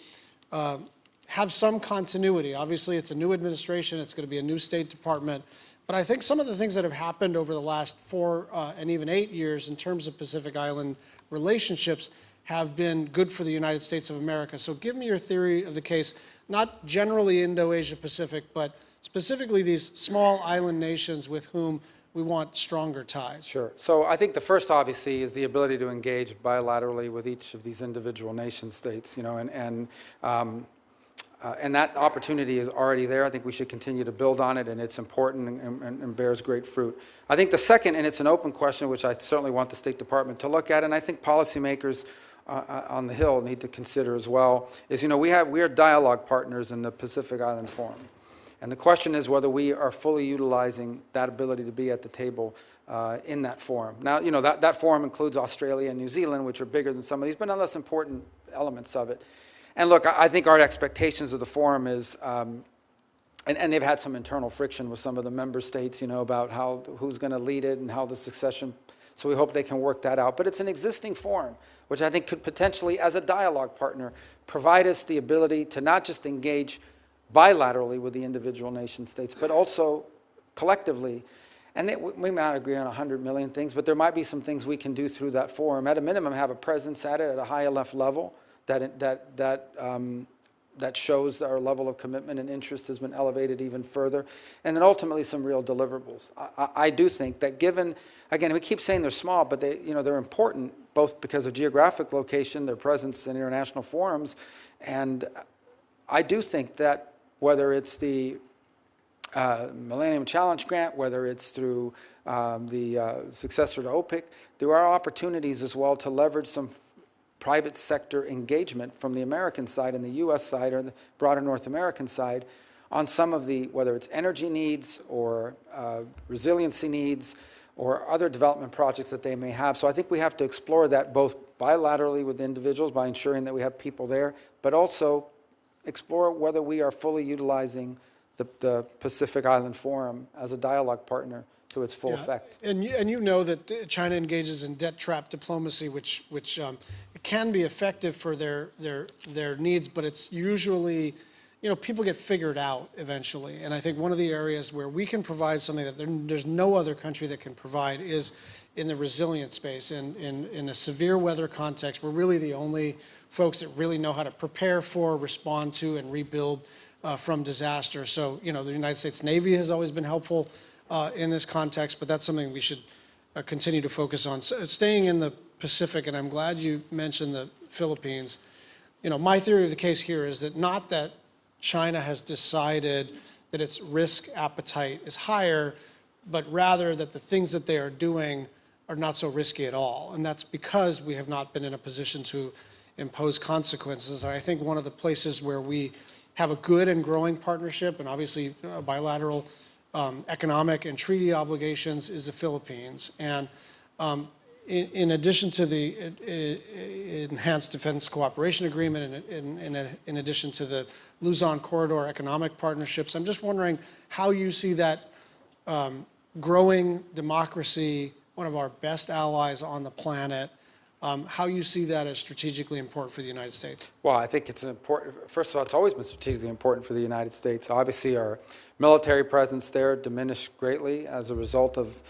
have some continuity. Obviously, it's a new administration. It's going to be a new State Department. But I think some of the things that have happened over the last 4 and even 8 years in terms of Pacific Island relationships have been good for the United States of America. So give me your theory of the case, not generally Indo-Asia Pacific, but specifically these small island nations with whom we want stronger ties. Sure. So I think the first, obviously, is the ability to engage bilaterally with each of these individual nation states, and that opportunity is already there. I think we should continue to build on it, and it's important and bears great fruit. I think the second, and it's an open question, which I certainly want the State Department to look at, and I think policymakers on the Hill need to consider as well, is, we are dialogue partners in the Pacific Island Forum. And the question is whether we are fully utilizing that ability to be at the table in that forum. Now, that forum includes Australia and New Zealand, which are bigger than some of these, but nonetheless important elements of it. And look, I think our expectations of the forum is, and they've had some internal friction with some of the member states, about who's going to lead it and how the succession, so we hope they can work that out. But it's an existing forum, which I think could potentially, as a dialogue partner, provide us the ability to not just engage bilaterally with the individual nation states, but also collectively. And we may not agree on 100 million things, but there might be some things we can do through that forum. At a minimum, have a presence at it at a high enough level that shows our level of commitment and interest has been elevated even further, and then ultimately some real deliverables. I do think that given, again, we keep saying they're small, but they're important both because of geographic location, their presence in international forums, and I do think that whether it's the Millennium Challenge Grant, whether it's through the successor to OPIC, there are opportunities as well to leverage some private sector engagement from the American side and the U.S. side or the broader North American side on some of the, whether it's energy needs or resiliency needs or other development projects that they may have. So I think we have to explore that both bilaterally with individuals by ensuring that we have people there, but also explore whether we are fully utilizing the Pacific Island Forum as a dialogue partner to its full effect. And you know that China engages in debt trap diplomacy, which can be effective for their needs, but it's usually, people get figured out eventually. And I think one of the areas where we can provide something that there's no other country that can provide is in the resilient space. In a severe weather context, we're really the only folks that really know how to prepare for, respond to, and rebuild from disaster. So, the United States Navy has always been helpful in this context, but that's something we should continue to focus on. So, staying in the Pacific, and I'm glad you mentioned the Philippines. My theory of the case here is that not that China has decided that its risk appetite is higher, but rather that the things that they are doing are not so risky at all. And that's because we have not been in a position to impose consequences. And I think one of the places where we have a good and growing partnership, and obviously bilateral economic and treaty obligations, is the Philippines. And in addition to the Enhanced Defense Cooperation Agreement, and in addition to the Luzon Corridor economic partnerships, I'm just wondering how you see that growing democracy one of our best allies on the planet, how you see that as strategically important for the United States. Well, I think it's important. First of all, it's always been strategically important for the United States. Obviously, our military presence there diminished greatly as a result of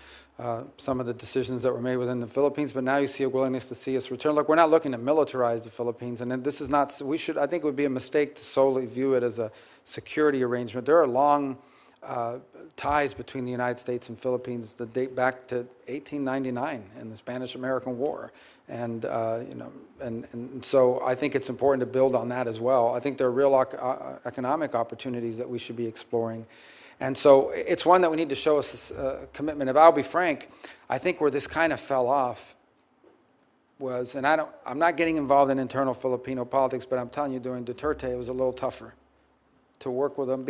some of the decisions that were made within the Philippines, but now you see a willingness to see us return. Look, we're not looking to militarize the Philippines, and this is not, I think it would be a mistake to solely view it as a security arrangement. There are long ties between the United States and Philippines that date back to 1899 and the Spanish-American War. And, and so I think it's important to build on that as well. I think there are real economic opportunities that we should be exploring. And so it's one that we need to show us commitment. If I'll be frank, I think where this kind of fell off was, and I'm not getting involved in internal Filipino politics, but I'm telling you, during Duterte, it was a little tougher to work with them.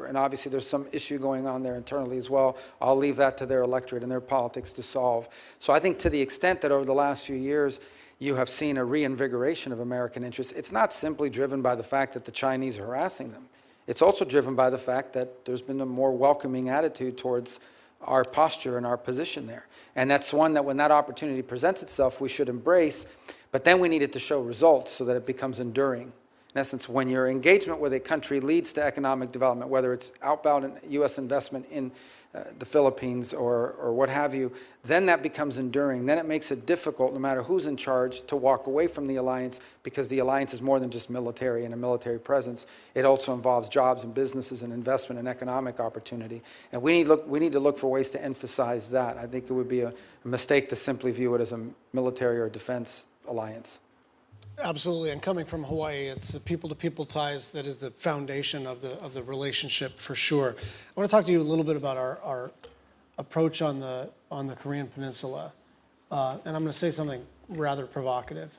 And obviously there's some issue going on there internally as well. I'll leave that to their electorate and their politics to solve. So I think to the extent that over the last few years you have seen a reinvigoration of American interests, it's not simply driven by the fact that the Chinese are harassing them. It's also driven by the fact that there's been a more welcoming attitude towards our posture and our position there. And that's one that when that opportunity presents itself, we should embrace, but then we need it to show results so that it becomes enduring. In essence, when your engagement with a country leads to economic development, whether it's outbound U.S. investment in the Philippines or what have you, then that becomes enduring. Then it makes it difficult, no matter who's in charge, to walk away from the alliance, because the alliance is more than just military and a military presence. It also involves jobs and businesses and investment and economic opportunity. And we need to look for ways to emphasize that. I think it would be a mistake to simply view it as a military or defense alliance. Absolutely, and coming from Hawaii, it's the people-to-people ties that is the foundation of the relationship for sure. I want to talk to you a little bit about our approach on the Korean Peninsula, and I'm going to say something rather provocative.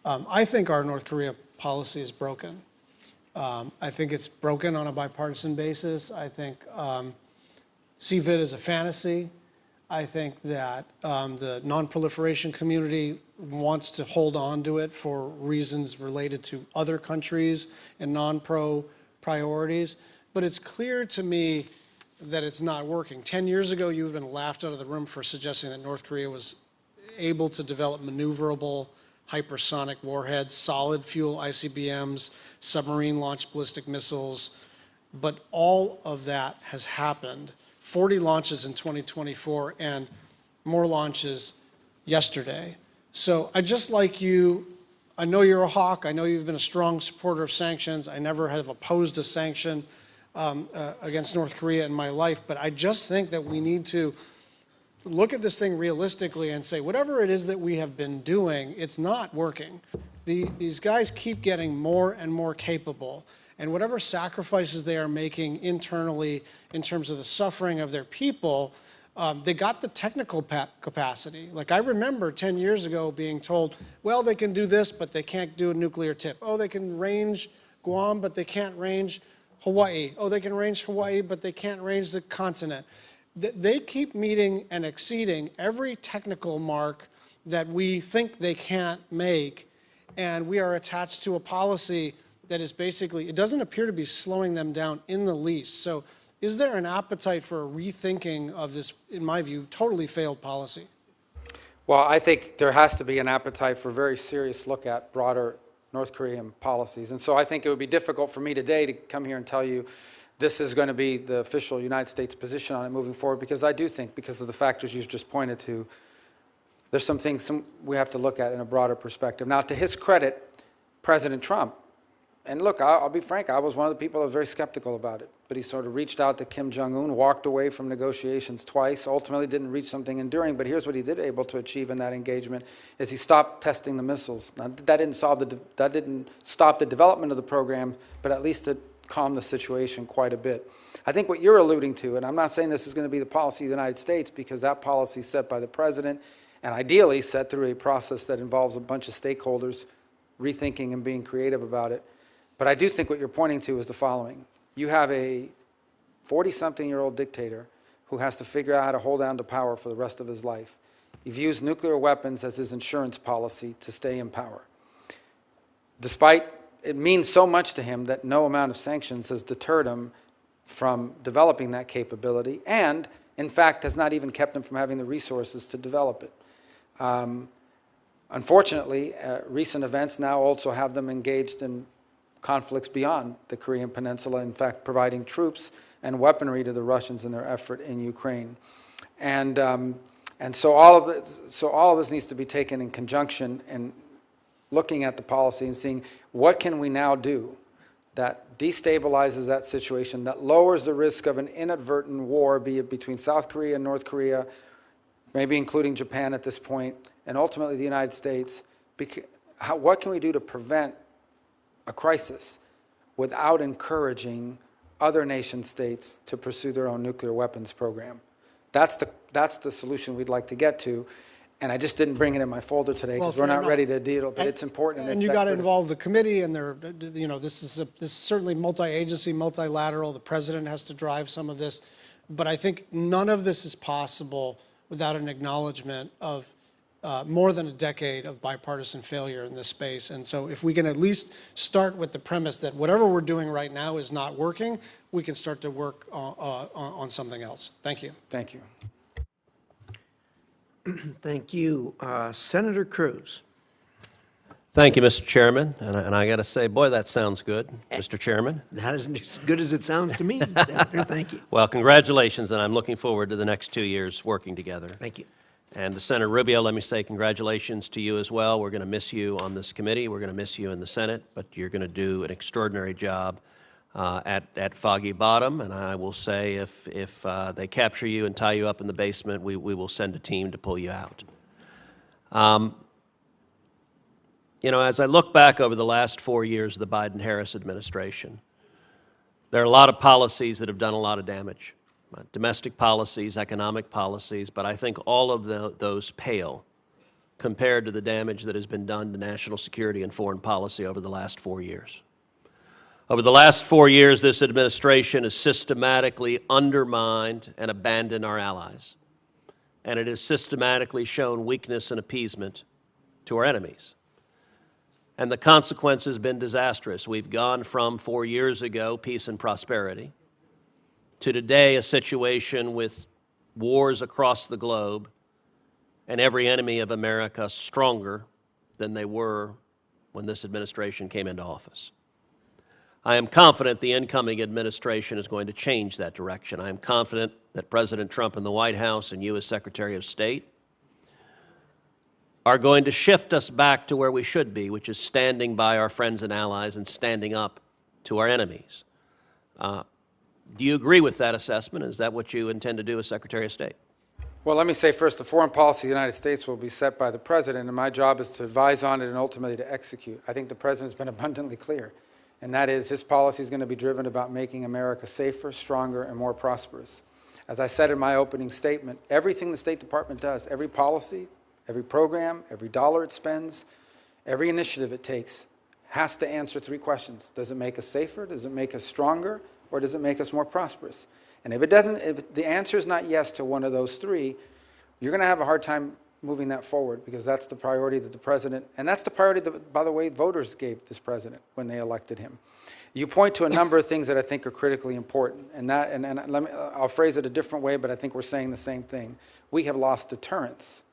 I think our North Korea policy is broken. I think it's broken on a bipartisan basis. I think CVIT is a fantasy. I think that the non-proliferation community wants to hold on to it for reasons related to other countries and non-pro priorities. But it's clear to me that it's not working. 10 years ago, you would have been laughed out of the room for suggesting that North Korea was able to develop maneuverable hypersonic warheads, solid fuel ICBMs, submarine-launched ballistic missiles. But all of that has happened. 40 launches in 2024 and more launches yesterday. So I just like you, I know you're a hawk. I know you've been a strong supporter of sanctions. I never have opposed a sanction against North Korea in my life, but I just think that we need to look at this thing realistically and say, whatever it is that we have been doing, it's not working. These guys keep getting more and more capable. And whatever sacrifices they are making internally in terms of the suffering of their people, they got the technical capacity. Like I remember 10 years ago being told, well, they can do this, but they can't do a nuclear tip. Oh, they can range Guam, but they can't range Hawaii. Oh, they can range Hawaii, but they can't range the continent. They keep meeting and exceeding every technical mark that we think they can't make. And we are attached to a policy that is basically, it doesn't appear to be slowing them down in the least. So is there an appetite for a rethinking of this, in my view, totally failed policy? Well, I think there has to be an appetite for a very serious look at broader North Korean policies. And so I think it would be difficult for me today to come here and tell you this is going to be the official United States position on it moving forward, because I do think, because of the factors you've just pointed to, there's some things we have to look at in a broader perspective. Now, to his credit, President Trump, and look, I'll be frank, I was one of the people that was very skeptical about it. But he sort of reached out to Kim Jong-un, walked away from negotiations twice, ultimately didn't reach something enduring. But here's what he did able to achieve in that engagement, is he stopped testing the missiles. Now, that didn't stop the development of the program, but at least it calmed the situation quite a bit. I think what you're alluding to, and I'm not saying this is going to be the policy of the United States, because that policy is set by the president, and ideally set through a process that involves a bunch of stakeholders rethinking and being creative about it. But I do think what you're pointing to is the following. You have a 40-something-year-old dictator who has to figure out how to hold on to power for the rest of his life. He views nuclear weapons as his insurance policy to stay in power. Despite it means so much to him that no amount of sanctions has deterred him from developing that capability, and In fact, has not even kept them from having the resources to develop it. Unfortunately, recent events now also have them engaged in conflicts beyond the Korean Peninsula, in fact, providing troops and weaponry to the Russians in their effort in Ukraine. And so all of this needs to be taken in conjunction and looking at the policy and seeing what can we now do that destabilizes that situation, that lowers the risk of an inadvertent war, be it between South Korea and North Korea, maybe including Japan at this point, and ultimately the United States. What can we do to prevent a crisis without encouraging other nation states to pursue their own nuclear weapons program? That's the solution we'd like to get to. And I just didn't bring it in my folder today because we're not ready to deal, but it's important. And you got to involve the committee, and this is certainly multi-agency, multilateral. The president has to drive some of this, but I think none of this is possible without an acknowledgement of more than a decade of bipartisan failure in this space. And so if we can at least start with the premise that whatever we're doing right now is not working, we can start to work on something else. Thank you. Thank you. Thank you. Senator Cruz. Thank you, Mr. Chairman. And I got to say, boy, that sounds good, Mr. Chairman. That isn't as good as it sounds to me, Senator. Thank you. Well, congratulations, and I'm looking forward to the next 2 years working together. Thank you. And to Senator Rubio, let me say congratulations to you as well. We're going to miss you on this committee. We're going to miss you in the Senate, but you're going to do an extraordinary job at Foggy Bottom. And I will say if they capture you and tie you up in the basement, we will send a team to pull you out. You know, as I look back over the last 4 years of the Biden-Harris administration, there are a lot of policies that have done a lot of damage. Domestic policies, economic policies, but I think all of those pale compared to the damage that has been done to national security and foreign policy over the last 4 years. Over the last 4 years, this administration has systematically undermined and abandoned our allies, and it has systematically shown weakness and appeasement to our enemies. And the consequence has been disastrous. We've gone from 4 years ago, peace and prosperity, to today, a situation with wars across the globe and every enemy of America stronger than they were when this administration came into office. I am confident the incoming administration is going to change that direction. I am confident that President Trump and the White House and you as Secretary of State are going to shift us back to where we should be, which is standing by our friends and allies and standing up to our enemies. Do you agree with that assessment? Is that what you intend to do as Secretary of State? Well, let me say first, the foreign policy of the United States will be set by the president, and my job is to advise on it and ultimately to execute. I think the president's been abundantly clear, and that is his policy is going to be driven about making America safer, stronger, and more prosperous. As I said in my opening statement, everything the State Department does, every policy, every program, every dollar it spends, every initiative it takes, has to answer 3 questions. Does it make us safer? Does it make us stronger? Or does it make us more prosperous? And if it doesn't, if the answer is not yes to one of those 3, you're going to have a hard time moving that forward, because that's the priority that the president, and that's the priority that, by the way, voters gave this president when they elected him. You point to a number of things that I think are critically important, and I'll phrase it a different way, but I think we're saying the same thing. We have lost deterrence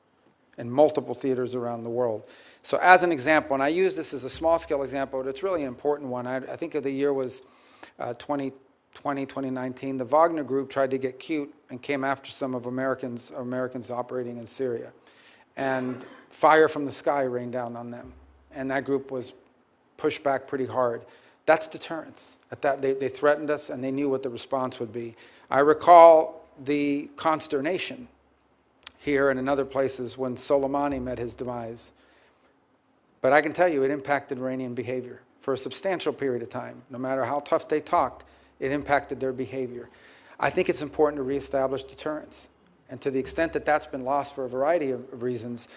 in multiple theaters around the world. So as an example, and I use this as a small-scale example, but it's really an important one. I think of the year was 2019, the Wagner Group tried to get cute and came after some of Americans operating in Syria. And fire from the sky rained down on them. And that group was pushed back pretty hard. That's deterrence. They threatened us, and they knew what the response would be. I recall the consternation here and in other places when Soleimani met his demise. But I can tell you it impacted Iranian behavior for a substantial period of time. No matter how tough they talked, it impacted their behavior. I think it's important to reestablish deterrence. And to the extent that that's been lost for a variety of reasons,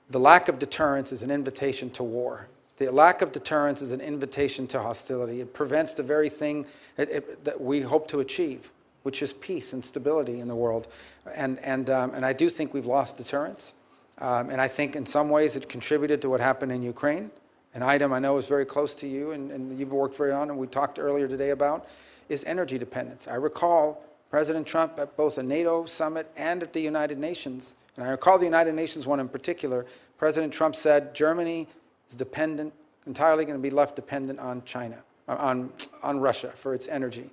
the lack of deterrence is an invitation to war. The lack of deterrence is an invitation to hostility. It prevents the very thing that we hope to achieve, which is peace and stability in the world. And I do think we've lost deterrence. And I think in some ways it contributed to what happened in Ukraine. An item I know is very close to you and you've worked very on, and we talked earlier today about, is energy dependence. I recall President Trump, at both a NATO summit and at the United Nations, and I recall the United Nations one in particular, President Trump said Germany is entirely going to be left dependent on China, on Russia for its energy.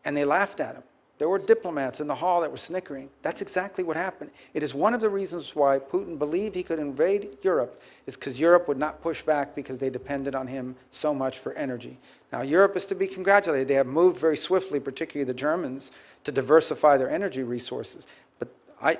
And they laughed at him. There were diplomats in the hall that were snickering. That's exactly what happened. It is one of the reasons why Putin believed he could invade Europe, is because Europe would not push back because they depended on him so much for energy. Now, Europe is to be congratulated. They have moved very swiftly, particularly the Germans, to diversify their energy resources. But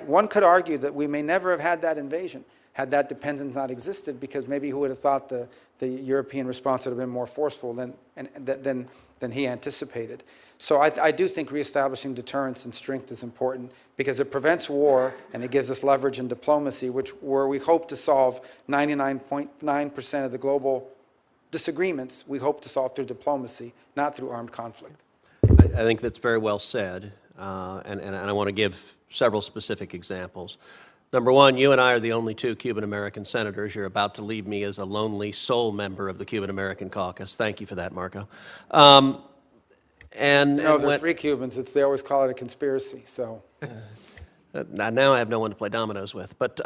one could argue that we may never have had that invasion had that dependence not existed, because maybe who would have thought the European response would have been more forceful than he anticipated. So I do think reestablishing deterrence and strength is important, because it prevents war and it gives us leverage in diplomacy, where we hope to solve 99.9% of the global disagreements, we hope to solve through diplomacy, not through armed conflict. I think that's very well said, and I want to give several specific examples. Number one, you and I are the only two Cuban-American senators. You're about to leave me as a lonely sole member of the Cuban-American caucus. Thank you for that, Marco. There are 3 Cubans. They always call it a conspiracy. So now I have no one to play dominoes with. But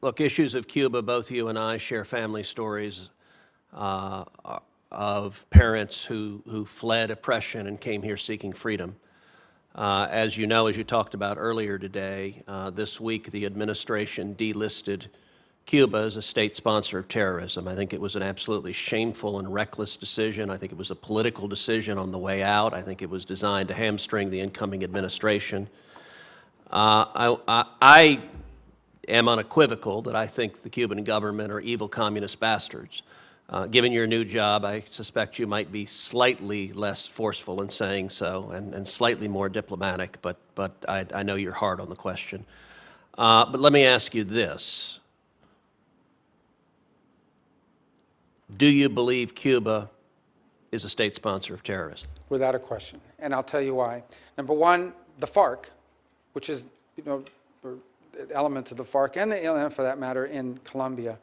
look, issues of Cuba, both you and I share family stories of parents who fled oppression and came here seeking freedom. As you know, as you talked about earlier today, this week the administration delisted Cuba as a state sponsor of terrorism. I think it was an absolutely shameful and reckless decision. I think it was a political decision on the way out. I think it was designed to hamstring the incoming administration. I am unequivocal that I think the Cuban government are evil communist bastards. Given your new job, I suspect you might be slightly less forceful in saying so and slightly more diplomatic, but I know you're hard on the question. But let me ask you this. Do you believe Cuba is a state sponsor of terrorism? Without a question, and I'll tell you why. Number one, the FARC, which is, elements of the FARC and the ALN for that matter in Colombia.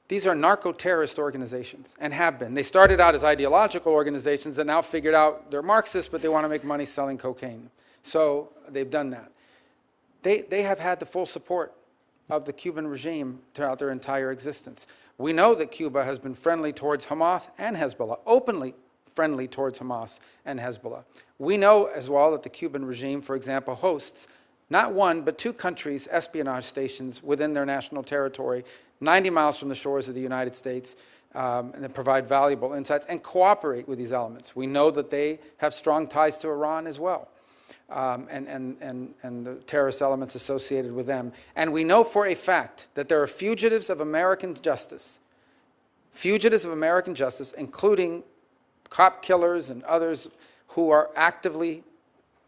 These are narco-terrorist organizations, and have been. They started out as ideological organizations that now figured out they're Marxists, but they want to make money selling cocaine. So they've done that. They have had the full support of the Cuban regime throughout their entire existence. We know that Cuba has been friendly towards Hamas and Hezbollah, openly friendly towards Hamas and Hezbollah. We know as well that the Cuban regime, for example, hosts not one, but 2 countries' espionage stations within their national territory, 90 miles from the shores of the United States, and that provide valuable insights and cooperate with these elements. We know that they have strong ties to Iran as well, and the terrorist elements associated with them. And we know for a fact that there are fugitives of American justice, including cop killers and others who are actively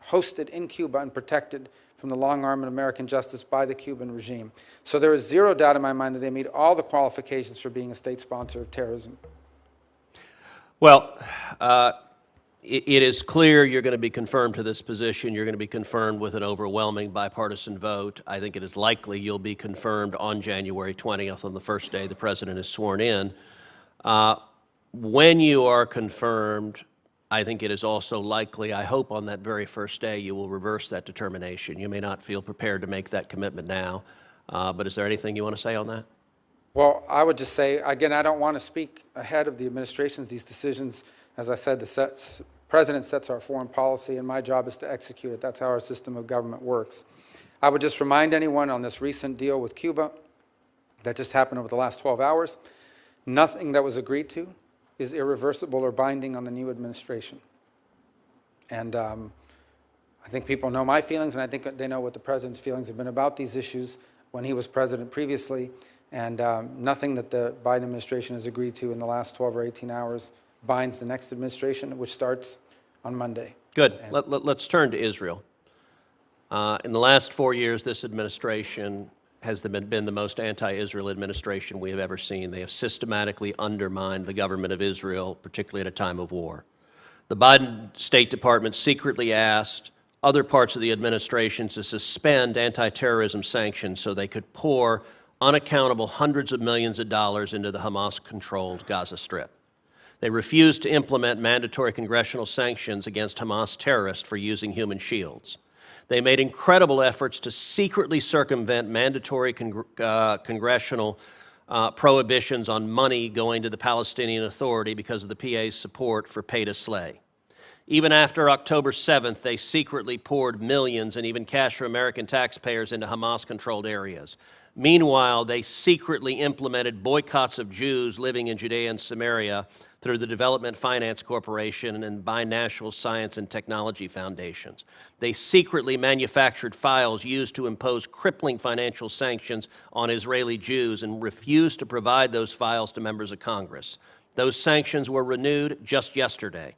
hosted in Cuba and protected from the long arm of American justice by the Cuban regime. So there is zero doubt in my mind that they meet all the qualifications for being a state sponsor of terrorism. Well, it is clear you're going to be confirmed to this position. You're going to be confirmed with an overwhelming bipartisan vote. I think it is likely you'll be confirmed on January 20th, on the first day the president is sworn in. When you are confirmed, I think it is also likely, I hope on that very first day, you will reverse that determination. You may not feel prepared to make that commitment now, but is there anything you want to say on that? Well, I would just say, again, I don't want to speak ahead of the administration's these decisions. As I said, the president sets our foreign policy, and my job is to execute it. That's how our system of government works. I would just remind anyone on this recent deal with Cuba that just happened over the last 12 hours, nothing that was agreed to is irreversible or binding on the new administration. And I think people know my feelings, and I think they know what the president's feelings have been about these issues when he was president previously. And nothing that the Biden administration has agreed to in the last 12 or 18 hours binds the next administration, which starts on Monday. Good. Let's turn to Israel. In the last 4 years, this administration has been the most anti-Israel administration we have ever seen. They have systematically undermined the government of Israel, particularly at a time of war. The Biden State Department secretly asked other parts of the administration to suspend anti-terrorism sanctions so they could pour unaccountable hundreds of millions of dollars into the Hamas-controlled Gaza Strip. They refused to implement mandatory congressional sanctions against Hamas terrorists for using human shields. They made incredible efforts to secretly circumvent mandatory congressional prohibitions on money going to the Palestinian Authority because of the PA's support for pay to slay. Even after October 7th, they secretly poured millions and even cash from American taxpayers into Hamas-controlled areas. Meanwhile, they secretly implemented boycotts of Jews living in Judea and Samaria through the Development Finance Corporation and binational science and technology foundations. They secretly manufactured files used to impose crippling financial sanctions on Israeli Jews and refused to provide those files to members of Congress. Those sanctions were renewed just yesterday.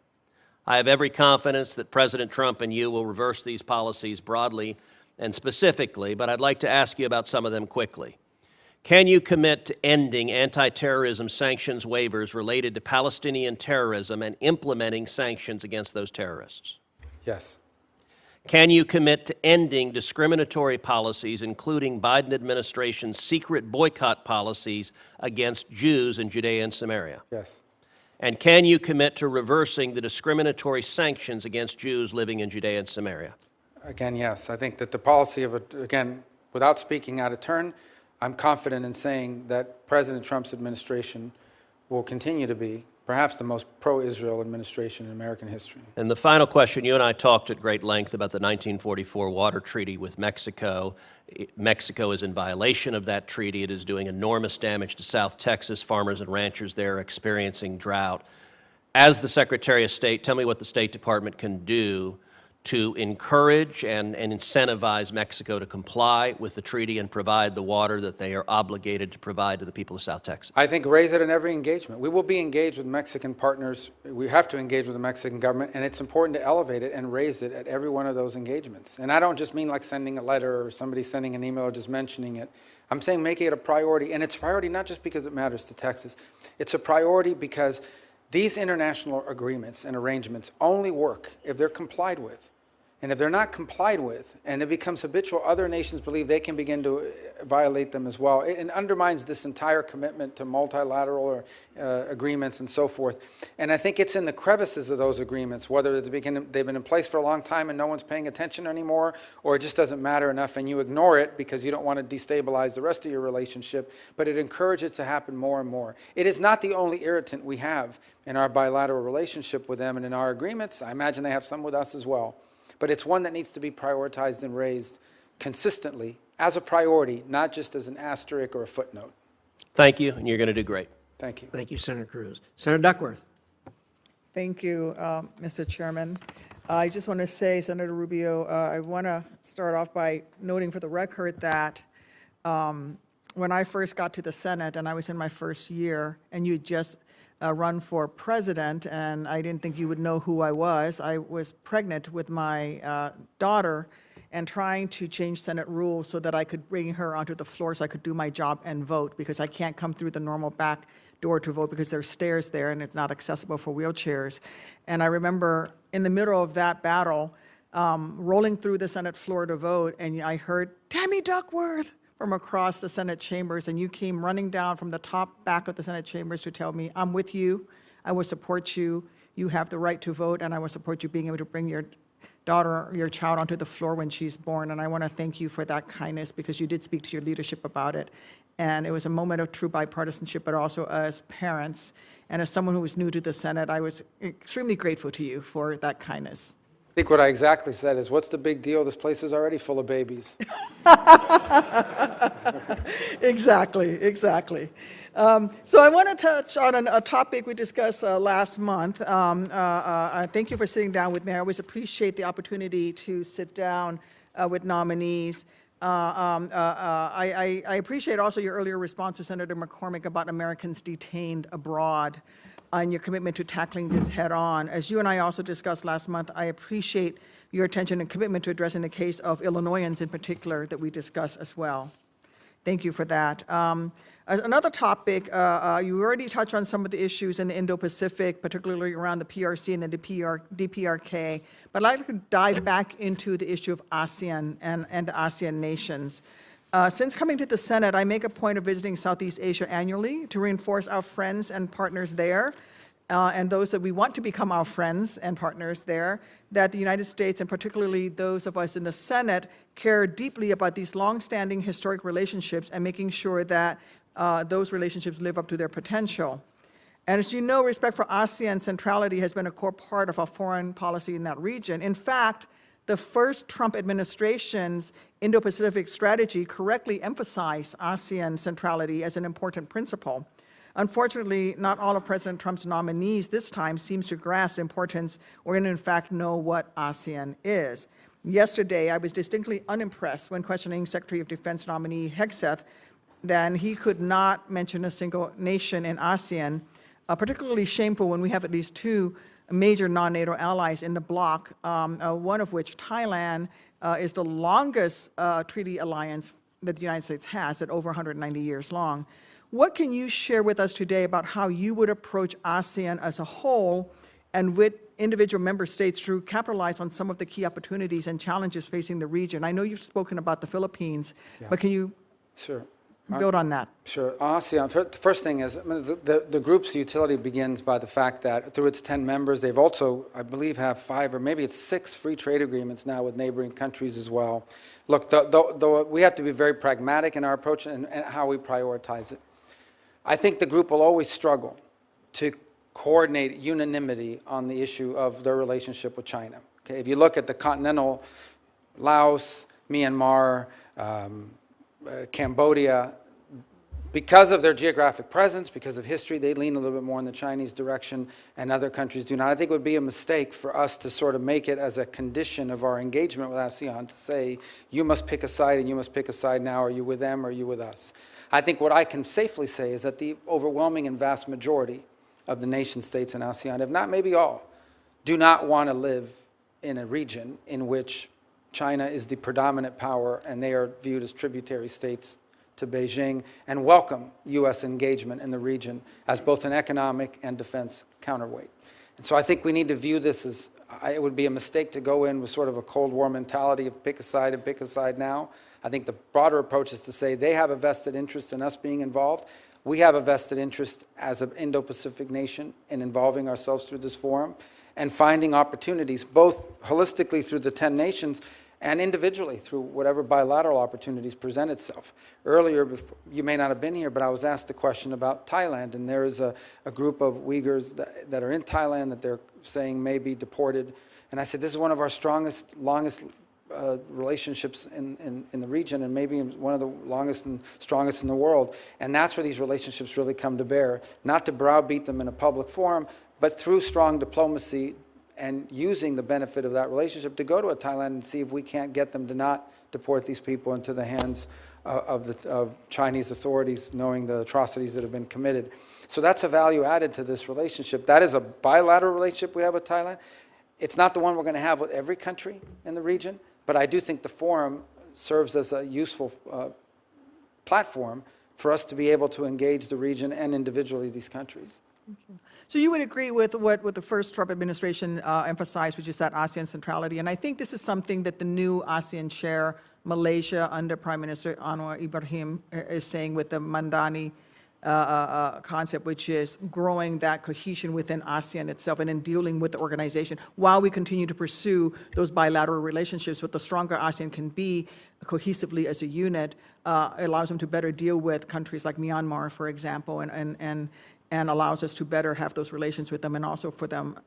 I have every confidence that President Trump and you will reverse these policies broadly and specifically, but I'd like to ask you about some of them quickly. Can you commit to ending anti-terrorism sanctions waivers related to Palestinian terrorism and implementing sanctions against those terrorists? Yes. Can you commit to ending discriminatory policies, including Biden administration's secret boycott policies against Jews in Judea and Samaria? Yes. And can you commit to reversing the discriminatory sanctions against Jews living in Judea and Samaria? Again, yes. I think that the policy of, again, without speaking out of turn, I'm confident in saying that President Trump's administration will continue to be perhaps the most pro-Israel administration in American history. And the final question, you and I talked at great length about the 1944 water treaty with Mexico. Mexico is in violation of that treaty. It is doing enormous damage to South Texas. Farmers and ranchers there are experiencing drought. As the Secretary of State, tell me what the State Department can do to encourage and incentivize Mexico to comply with the treaty and provide the water that they are obligated to provide to the people of South Texas. I think raise it in every engagement. We will be engaged with Mexican partners. We have to engage with the Mexican government, and it's important to elevate it and raise it at every one of those engagements. And I don't just mean like sending a letter or somebody sending an email or just mentioning it. I'm saying making it a priority, and it's a priority not just because it matters to Texas. It's a priority because these international agreements and arrangements only work if they're complied with. And if they're not complied with, and it becomes habitual, other nations believe they can begin to violate them as well. It undermines this entire commitment to multilateral agreements and so forth. And I think it's in the crevices of those agreements, whether they've been in place for a long time and no one's paying attention anymore, or it just doesn't matter enough and you ignore it because you don't want to destabilize the rest of your relationship, but it encourages it to happen more and more. It is not the only irritant we have in our bilateral relationship with them and in our agreements. I imagine they have some with us as well. But it's one that needs to be prioritized and raised consistently as a priority, not just as an asterisk or a footnote. Thank you, and you're going to do great. Thank you. Thank you, Senator Cruz. Senator Duckworth. Thank you, Mr. Chairman. I just want to say, Senator Rubio, I want to start off by noting for the record that when I first got to the Senate and I was in my first year and you just run for president, and I didn't think you would know who I was. I was pregnant with my daughter and trying to change Senate rules so that I could bring her onto the floor so I could do my job and vote, because I can't come through the normal back door to vote because there's stairs there and it's not accessible for wheelchairs. And I remember in the middle of that battle, rolling through the Senate floor to vote, and I heard, "Tammy Duckworth," from across the Senate chambers, and you came running down from the top back of the Senate chambers to tell me, "I'm with you, I will support you, you have the right to vote, and I will support you being able to bring your daughter, your child onto the floor when she's born." And I want to thank you for that kindness, because you did speak to your leadership about it. And it was a moment of true bipartisanship, but also as parents, and as someone who was new to the Senate, I was extremely grateful to you for that kindness. I think what I exactly said is, what's the big deal? This place is already full of babies. Exactly. So I want to touch on a topic we discussed last month. Thank you for sitting down with me. I always appreciate the opportunity to sit down with nominees. I appreciate also your earlier response to Senator McCormick about Americans detained abroad and your commitment to tackling this head on. As you and I also discussed last month, I appreciate your attention and commitment to addressing the case of Illinoisans in particular that we discussed as well. Thank you for that. Another topic, you already touched on some of the issues in the Indo-Pacific, particularly around the PRC and the DPRK, but I'd like to dive back into the issue of ASEAN and the ASEAN nations. Since coming to the Senate, I make a point of visiting Southeast Asia annually to reinforce our friends and partners there and those that we want to become our friends and partners there, that the United States, and particularly those of us in the Senate, care deeply about these longstanding historic relationships and making sure that those relationships live up to their potential. And as you know, respect for ASEAN centrality has been a core part of our foreign policy in that region. In fact, the first Trump administration's Indo-Pacific strategy correctly emphasized ASEAN centrality as an important principle. Unfortunately, not all of President Trump's nominees this time seems to grasp the importance or in fact know what ASEAN is. Yesterday, I was distinctly unimpressed when questioning Secretary of Defense nominee Hegseth that he could not mention a single nation in ASEAN, particularly shameful when we have at least two major non-NATO allies in the bloc, one of which, Thailand, is the longest treaty alliance that the United States has at over 190 years long. What can you share with us today about how you would approach ASEAN as a whole and with individual member states to capitalize on some of the key opportunities and challenges facing the region? I know you've spoken about the Philippines, but can you build on that? Sure. ASEAN, the first thing is, the group's utility begins by the fact that through its 10 members, they've also, I believe, have 5 or maybe it's 6 free trade agreements now with neighboring countries as well. Look, though we have to be very pragmatic in our approach and how we prioritize it. I think the group will always struggle to coordinate unanimity on the issue of their relationship with China. Okay, if you look at the continental, Laos, Myanmar, Cambodia, because of their geographic presence, because of history, they lean a little bit more in the Chinese direction, and other countries do not. I think it would be a mistake for us to sort of make it as a condition of our engagement with ASEAN to say, you must pick a side, and you must pick a side now. Are you with them, or are you with us? I think what I can safely say is that the overwhelming and vast majority of the nation states in ASEAN, if not maybe all, do not want to live in a region in which China is the predominant power and they are viewed as tributary states to Beijing, and welcome U.S. engagement in the region as both an economic and defense counterweight. And so I think we need to view this as, it would be a mistake to go in with sort of a Cold War mentality of pick a side and pick a side now. I think the broader approach is to say they have a vested interest in us being involved. We have a vested interest as an Indo-Pacific nation in involving ourselves through this forum and finding opportunities, both holistically through the 10 nations and individually through whatever bilateral opportunities present itself. Earlier, you may not have been here, but I was asked a question about Thailand, and there is a group of Uyghurs that are in Thailand that they're saying may be deported. And I said, this is one of our strongest, longest relationships in the region, and maybe one of the longest and strongest in the world. And that's where these relationships really come to bear, not to browbeat them in a public forum, but through strong diplomacy and using the benefit of that relationship to go to Thailand and see if we can't get them to not deport these people into the hands of Chinese authorities, knowing the atrocities that have been committed. So that's a value added to this relationship. That is a bilateral relationship we have with Thailand. It's not the one we're going to have with every country in the region, but I do think the forum serves as a useful platform for us to be able to engage the region and individually these countries. So you would agree with what the first Trump administration emphasized, which is that ASEAN centrality. And I think this is something that the new ASEAN chair, Malaysia, under Prime Minister Anwar Ibrahim, is saying with the Mandani concept, which is growing that cohesion within ASEAN itself and in dealing with the organization while we continue to pursue those bilateral relationships. But the stronger ASEAN can be cohesively as a unit, allows them to better deal with countries like Myanmar, for example, and allows us to better have those relations with them and also for them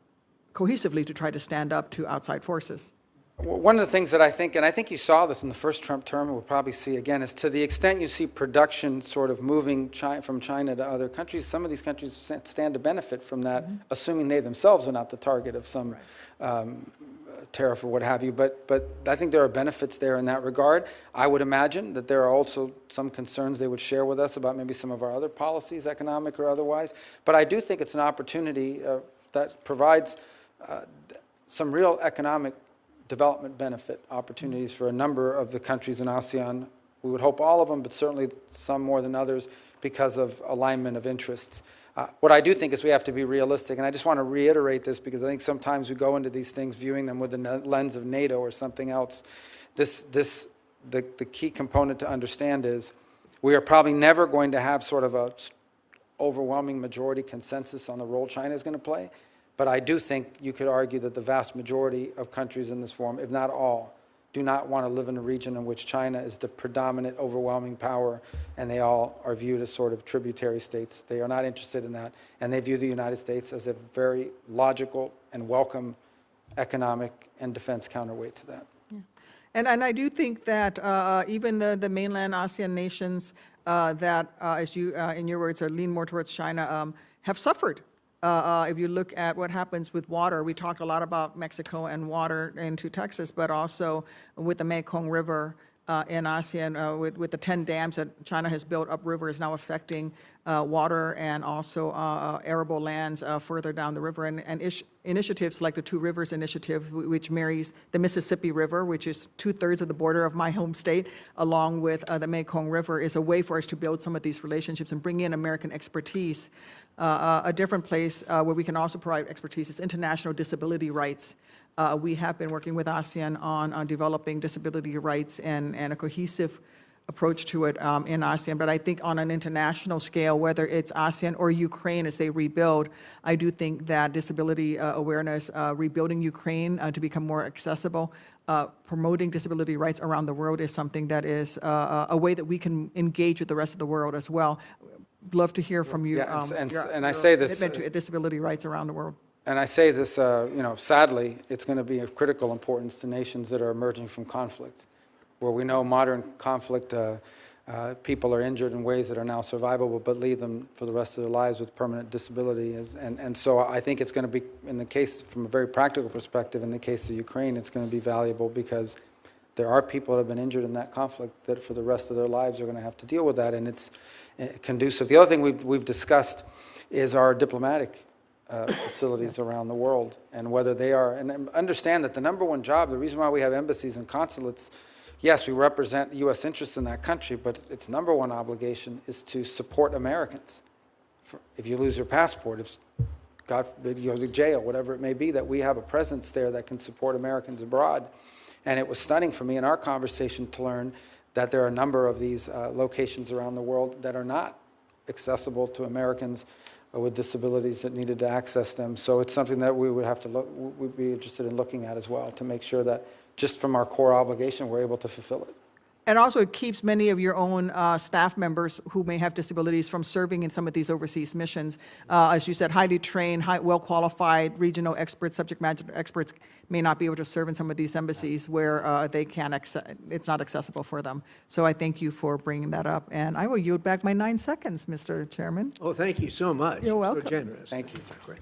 cohesively to try to stand up to outside forces. One of the things that I think, and I think you saw this in the first Trump term, and we'll probably see again, is to the extent you see production sort of moving from China to other countries, some of these countries stand to benefit from that, assuming they themselves are not the target of some tariff or what have you. But I think there are benefits there in that regard. I would imagine that there are also some concerns they would share with us about maybe some of our other policies, economic or otherwise. But I do think it's an opportunity that provides some real economic development benefit opportunities for a number of the countries in ASEAN. We would hope all of them, but certainly some more than others because of alignment of interests. What I do think is we have to be realistic, and I just want to reiterate this because I think sometimes we go into these things viewing them with the lens of NATO or something else. The key component to understand is we are probably never going to have sort of overwhelming majority consensus on the role China is going to play. But I do think you could argue that the vast majority of countries in this forum, if not all, do not want to live in a region in which China is the predominant overwhelming power, and they all are viewed as sort of tributary states. They are not interested in that, and they view the United States as a very logical and welcome economic and defense counterweight to that. And I do think that even the mainland ASEAN nations that, as you, in your words, are lean more towards China, have suffered. If you look at what happens with water, we talked a lot about Mexico and water into Texas, but also with the Mekong River in ASEAN, with the 10 dams that China has built upriver is now affecting water and also arable lands further down the river. And initiatives like the Two Rivers Initiative, which marries the Mississippi River, which is 2/3 of the border of my home state, along with the Mekong River, is a way for us to build some of these relationships and bring in American expertise. A different place where we can also provide expertise is international disability rights. We have been working with ASEAN on developing disability rights and a cohesive approach to it in ASEAN. But I think on an international scale, whether it's ASEAN or Ukraine as they rebuild, I do think that disability awareness, rebuilding Ukraine to become more accessible, promoting disability rights around the world is something that is a way that we can engage with the rest of the world as well. Love to hear from you. And I say this, commitment to disability rights around the world. And I say this, sadly, it's going to be of critical importance to nations that are emerging from conflict, where we know modern conflict, people are injured in ways that are now survivable, but leave them for the rest of their lives with permanent disability. And so I think it's going to be, in the case, from a very practical perspective, in the case of Ukraine, it's going to be valuable because there are people that have been injured in that conflict that for the rest of their lives are going to have to deal with that, and it's conducive. The other thing we've discussed is our diplomatic facilities around the world and whether they are, and understand that the number one job, the reason why we have embassies and consulates, yes, we represent U.S. interests in that country, but its number one obligation is to support Americans. If you lose your passport, if God forbid you go to jail, whatever it may be, that we have a presence there that can support Americans abroad. And it was stunning for me in our conversation to learn that there are a number of these locations around the world that are not accessible to Americans with disabilities that needed to access them. So it's something that we would have to look, we'd be interested in looking at as well to make sure that just from our core obligation, we're able to fulfill it. And also, it keeps many of your own staff members who may have disabilities from serving in some of these overseas missions. As you said, highly trained, well-qualified regional experts, subject matter experts may not be able to serve in some of these embassies where they can't it's not accessible for them. So I thank you for bringing that up. And I will yield back my 9 seconds, Mr. Chairman. Oh, thank you so much. You're welcome. So generous. Thank you. Great.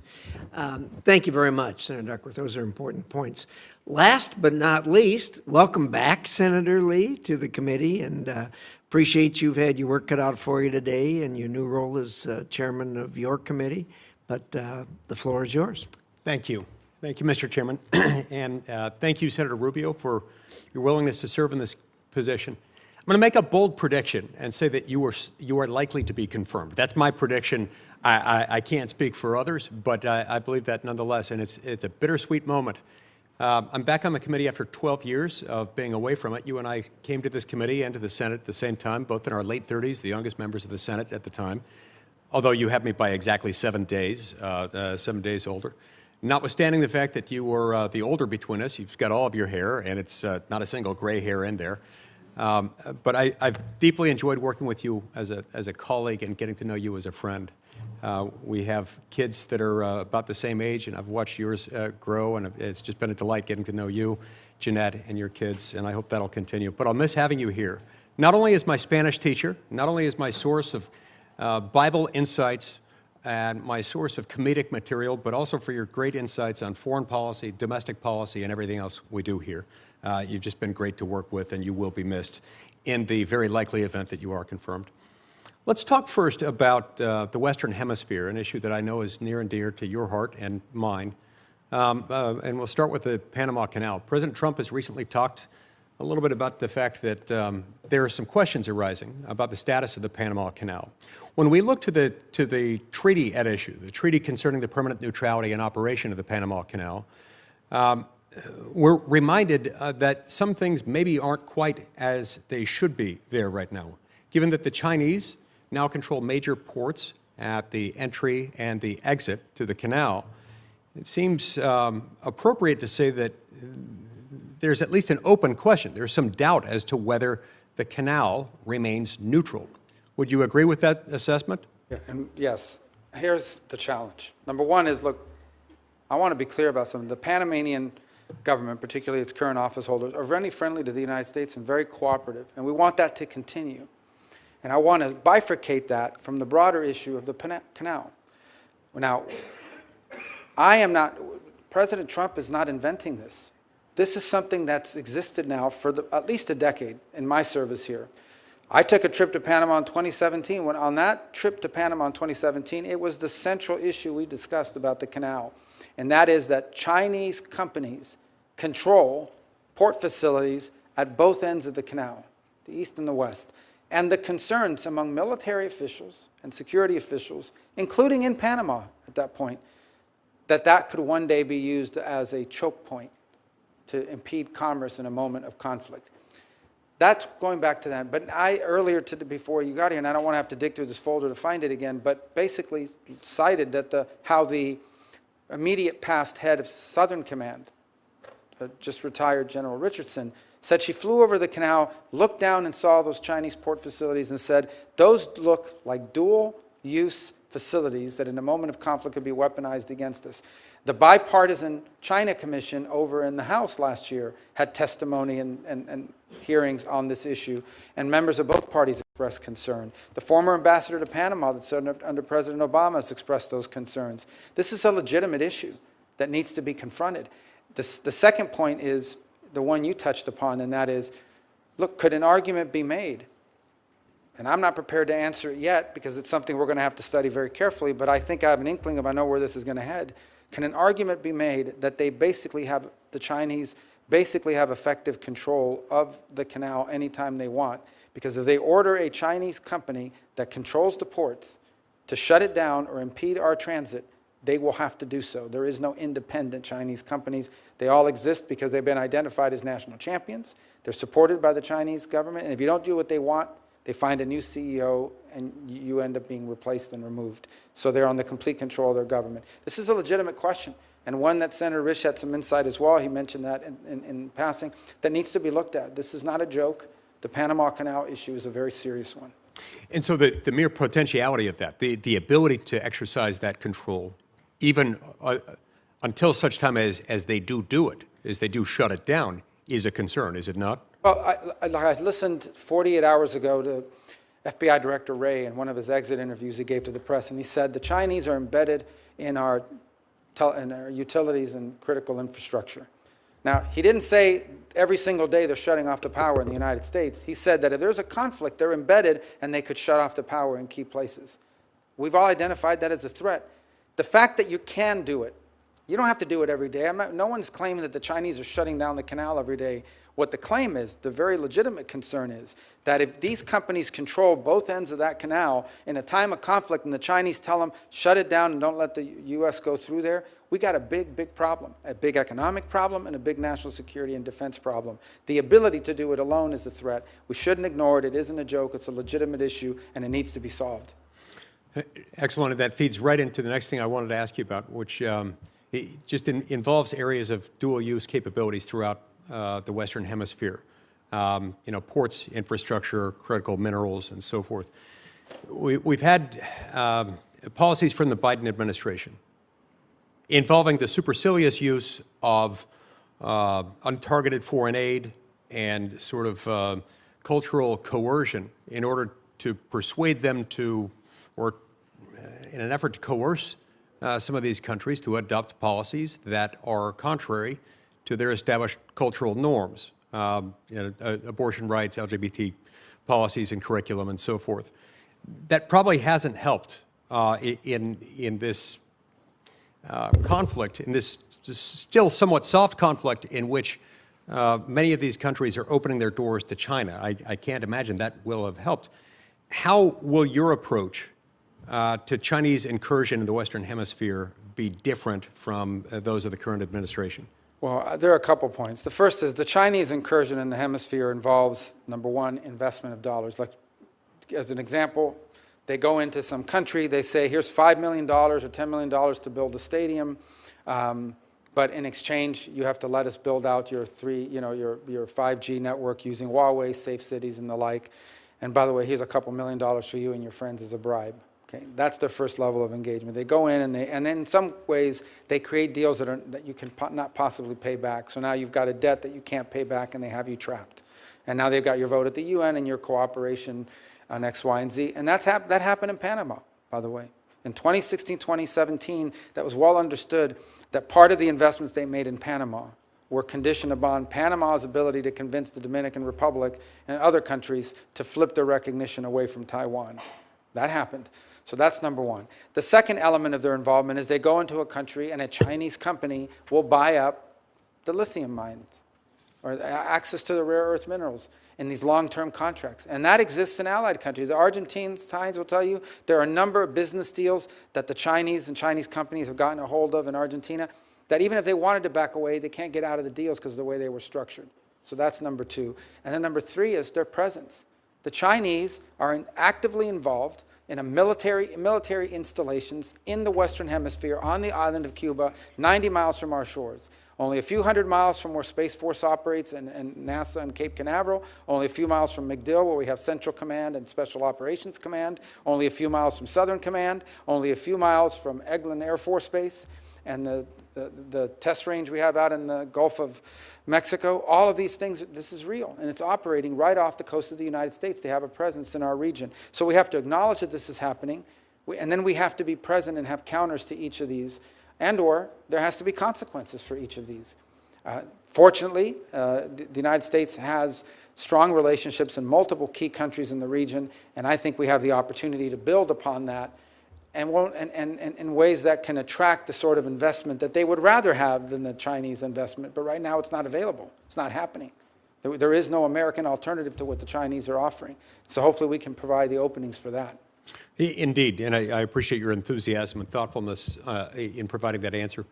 Thank you very much, Senator Duckworth. Those are important points. Last but not least, welcome back, Senator Lee, to the committee, and appreciate you've had your work cut out for you today in your new role as chairman of your committee. But the floor is yours. Thank you. Thank you, Mr. Chairman. And thank you, Senator Rubio, for your willingness to serve in this position. I'm going to make a bold prediction and say that you are likely to be confirmed. That's my prediction. I can't speak for others, but I believe that nonetheless, and it's a bittersweet moment. I'm back on the committee after 12 years of being away from it. You and I came to this committee and to the Senate at the same time, both in our late 30s, the youngest members of the Senate at the time, although you have me by exactly 7 days, 7 days older. Notwithstanding the fact that you were the older between us, you've got all of your hair, and it's not a single gray hair in there. But I've deeply enjoyed working with you as a colleague and getting to know you as a friend. We have kids that are about the same age, and I've watched yours grow, and it's just been a delight getting to know you, Jeanette, and your kids, and I hope that'll continue. But I'll miss having you here, not only as my Spanish teacher, not only as my source of Bible insights and my source of comedic material, but also for your great insights on foreign policy, domestic policy, and everything else we do here. You've just been great to work with, and you will be missed in the very likely event that you are confirmed. Let's talk first about the Western Hemisphere, an issue that I know is near and dear to your heart and mine. And we'll start with the Panama Canal. President Trump has recently talked a little bit about the fact that there are some questions arising about the status of the Panama Canal. When we look to the treaty at issue, the treaty concerning the permanent neutrality and operation of the Panama Canal, we're reminded that some things maybe aren't quite as they should be there right now, given that the Chinese now control major ports at the entry and the exit to the canal, it seems appropriate to say that there's at least an open question. There's some doubt as to whether the canal remains neutral. Would you agree with that assessment? Yeah, and yes, here's the challenge. Number one is, look, I want to be clear about something. The Panamanian government, particularly its current office holders, are very friendly to the United States and very cooperative, and we want that to continue. And I want to bifurcate that from the broader issue of the canal. Now, President Trump is not inventing this. This is something that's existed now for at least a decade in my service here. I took a trip to Panama in 2017. When on that trip to Panama in 2017, it was the central issue we discussed about the canal, and that is that Chinese companies control port facilities at both ends of the canal, the east and the west, and the concerns among military officials and security officials, including in Panama at that point, that could one day be used as a choke point to impede commerce in a moment of conflict. That's going back to that. But before you got here, and I don't want to have to dig through this folder to find it again, but basically cited that how the immediate past head of Southern Command, just retired General Richardson, said she flew over the canal, looked down and saw those Chinese port facilities and said, those look like dual-use facilities that in a moment of conflict could be weaponized against us. The bipartisan China Commission over in the House last year had testimony and hearings on this issue, and members of both parties expressed concern. The former ambassador to Panama that served under President Obama has expressed those concerns. This is a legitimate issue that needs to be confronted. The second point is the one you touched upon, and that is, look, could an argument be made? And I'm not prepared to answer it yet because it's something we're going to have to study very carefully, but I think I have an inkling of I know where this is going to head. Can an argument be made that the Chinese basically have effective control of the canal anytime they want? Because if they order a Chinese company that controls the ports to shut it down or impede our transit, they will have to do so. There is no independent Chinese companies. They all exist because they've been identified as national champions. They're supported by the Chinese government, and if you don't do what they want, they find a new CEO, and you end up being replaced and removed. So they're on the complete control of their government. This is a legitimate question, and one that Senator Risch had some insight as well. He mentioned that in passing, that needs to be looked at. This is not a joke. The Panama Canal issue is a very serious one. And so the mere potentiality of that, the ability to exercise that control, even until such time as they do it, as they do shut it down, is a concern, is it not? Well, I listened 48 hours ago to FBI Director Wray in one of his exit interviews he gave to the press, and he said the Chinese are embedded in our utilities and critical infrastructure. Now, he didn't say every single day they're shutting off the power in the United States. He said that if there's a conflict, they're embedded and they could shut off the power in key places. We've all identified that as a threat. The fact that you can do it, you don't have to do it every day. No one's claiming that the Chinese are shutting down the canal every day. What the claim is, the very legitimate concern is, that if these companies control both ends of that canal in a time of conflict and the Chinese tell them, shut it down and don't let the U.S. go through there, we got a big problem, a big economic problem and a big national security and defense problem. The ability to do it alone is a threat. We shouldn't ignore it. It isn't a joke. It's a legitimate issue, and it needs to be solved. Excellent. And that feeds right into the next thing I wanted to ask you about, which it just involves areas of dual-use capabilities throughout the Western Hemisphere. Ports, infrastructure, critical minerals, and so forth. We've had policies from the Biden administration involving the supercilious use of untargeted foreign aid and sort of cultural coercion in order to persuade them to, or in an effort to coerce some of these countries to adopt policies that are contrary to their established cultural norms, abortion rights, LGBT policies and curriculum, and so forth. That probably hasn't helped in this conflict, in this still somewhat soft conflict in which many of these countries are opening their doors to China. I can't imagine that will have helped. How will your approach to Chinese incursion in the Western Hemisphere be different from those of the current administration? Well, there are a couple points. The first is the Chinese incursion in the hemisphere involves, number one, investment of dollars. Like, as an example, They go into some country, they say, here's $5 million or $10 million to build a stadium, but in exchange, you have to let us build out your 5G network using Huawei, safe cities, and the like. And by the way, here's a couple $1 million for you and your friends as a bribe. Okay, that's their first level of engagement. They go in and then in some ways they create deals that you can not possibly pay back. So now you've got a debt that you can't pay back, and they have you trapped. And now they've got your vote at the UN and your cooperation on X, Y, and Z. And that happened in Panama, by the way. In 2016, 2017, that was well understood that part of the investments they made in Panama were conditioned upon Panama's ability to convince the Dominican Republic and other countries to flip their recognition away from Taiwan. That happened. So that's number one. The second element of their involvement is they go into a country and a Chinese company will buy up the lithium mines or access to the rare earth minerals in these long-term contracts. And that exists in allied countries. The Argentines will tell you there are a number of business deals that the Chinese and Chinese companies have gotten a hold of in Argentina that even if they wanted to back away, they can't get out of the deals because of the way they were structured. So that's number two. And then number three is their presence. The Chinese are actively involved in military installations in the Western Hemisphere on the island of Cuba, 90 miles from our shores. Only a few hundred miles from where Space Force operates and NASA and Cape Canaveral. Only a few miles from MacDill, where we have Central Command and Special Operations Command. Only a few miles from Southern Command. Only a few miles from Eglin Air Force Base and the test range we have out in the Gulf of Mexico. All of these things, this is real, and it's operating right off the coast of the United States. They have a presence in our region. So we have to acknowledge that this is happening, and then we have to be present and have counters to each of these, and/or there has to be consequences for each of these. Fortunately, the United States has strong relationships in multiple key countries in the region, and I think we have the opportunity to build upon that and in ways that can attract the sort of investment that they would rather have than the Chinese investment. But right now it's not available. It's not happening. There is no American alternative to what the Chinese are offering. So hopefully we can provide the openings for that. Indeed, and I appreciate your enthusiasm and thoughtfulness in providing that answer.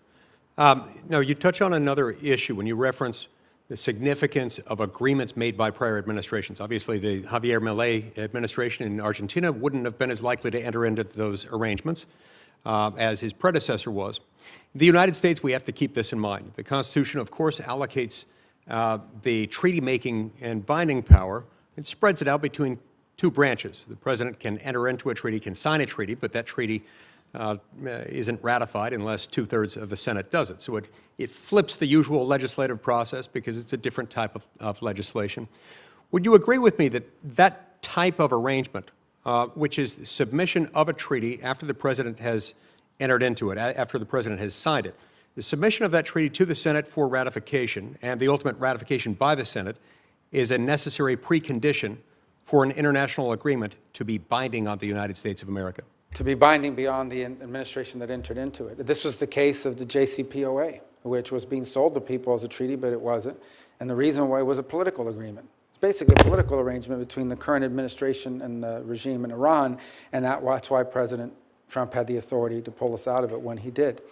Now, you touch on another issue when you reference the significance of agreements made by prior administrations. Obviously, the Javier Milei administration in Argentina wouldn't have been as likely to enter into those arrangements as his predecessor was. In the United States, we have to keep this in mind. The Constitution, of course, allocates the treaty-making and binding power. It spreads it out between two branches. The president can enter into a treaty, can sign a treaty, but that treaty isn't ratified unless 2/3 of the Senate does it. So it flips the usual legislative process because it's a different type of legislation. Would you agree with me that that type of arrangement, which is submission of a treaty after the president has entered into it, after the president has signed it, the submission of that treaty to the Senate for ratification and the ultimate ratification by the Senate is a necessary precondition for an international agreement to be binding on the United States of America? To be binding beyond the administration that entered into it. This was the case of the JCPOA, which was being sold to people as a treaty, but it wasn't. And the reason why it was a political agreement. It's basically a political arrangement between the current administration and the regime in Iran, and that's why President Trump had the authority to pull us out of it when he did.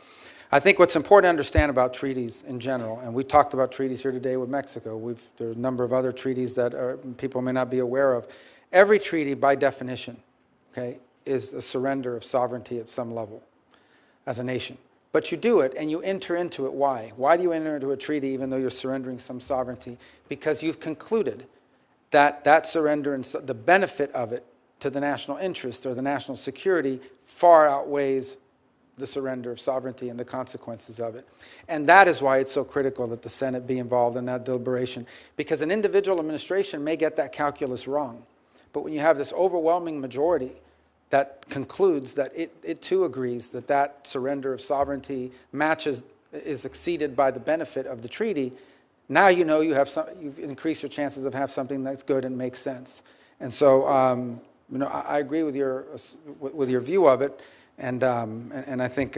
I think what's important to understand about treaties in general, and we talked about treaties here today with Mexico. There are a number of other treaties that people may not be aware of. Every treaty, by definition, okay, is a surrender of sovereignty at some level as a nation. But you do it and you enter into it. Why? Why do you enter into a treaty even though you're surrendering some sovereignty? Because you've concluded that that surrender and the benefit of it to the national interest or the national security far outweighs the surrender of sovereignty and the consequences of it. And that is why it's so critical that the Senate be involved in that deliberation, because an individual administration may get that calculus wrong. But when you have this overwhelming majority that concludes that it too agrees that that surrender of sovereignty is exceeded by the benefit of the treaty, now you know you've increased your chances of have something that's good and makes sense. And so I agree with your view of it, and I think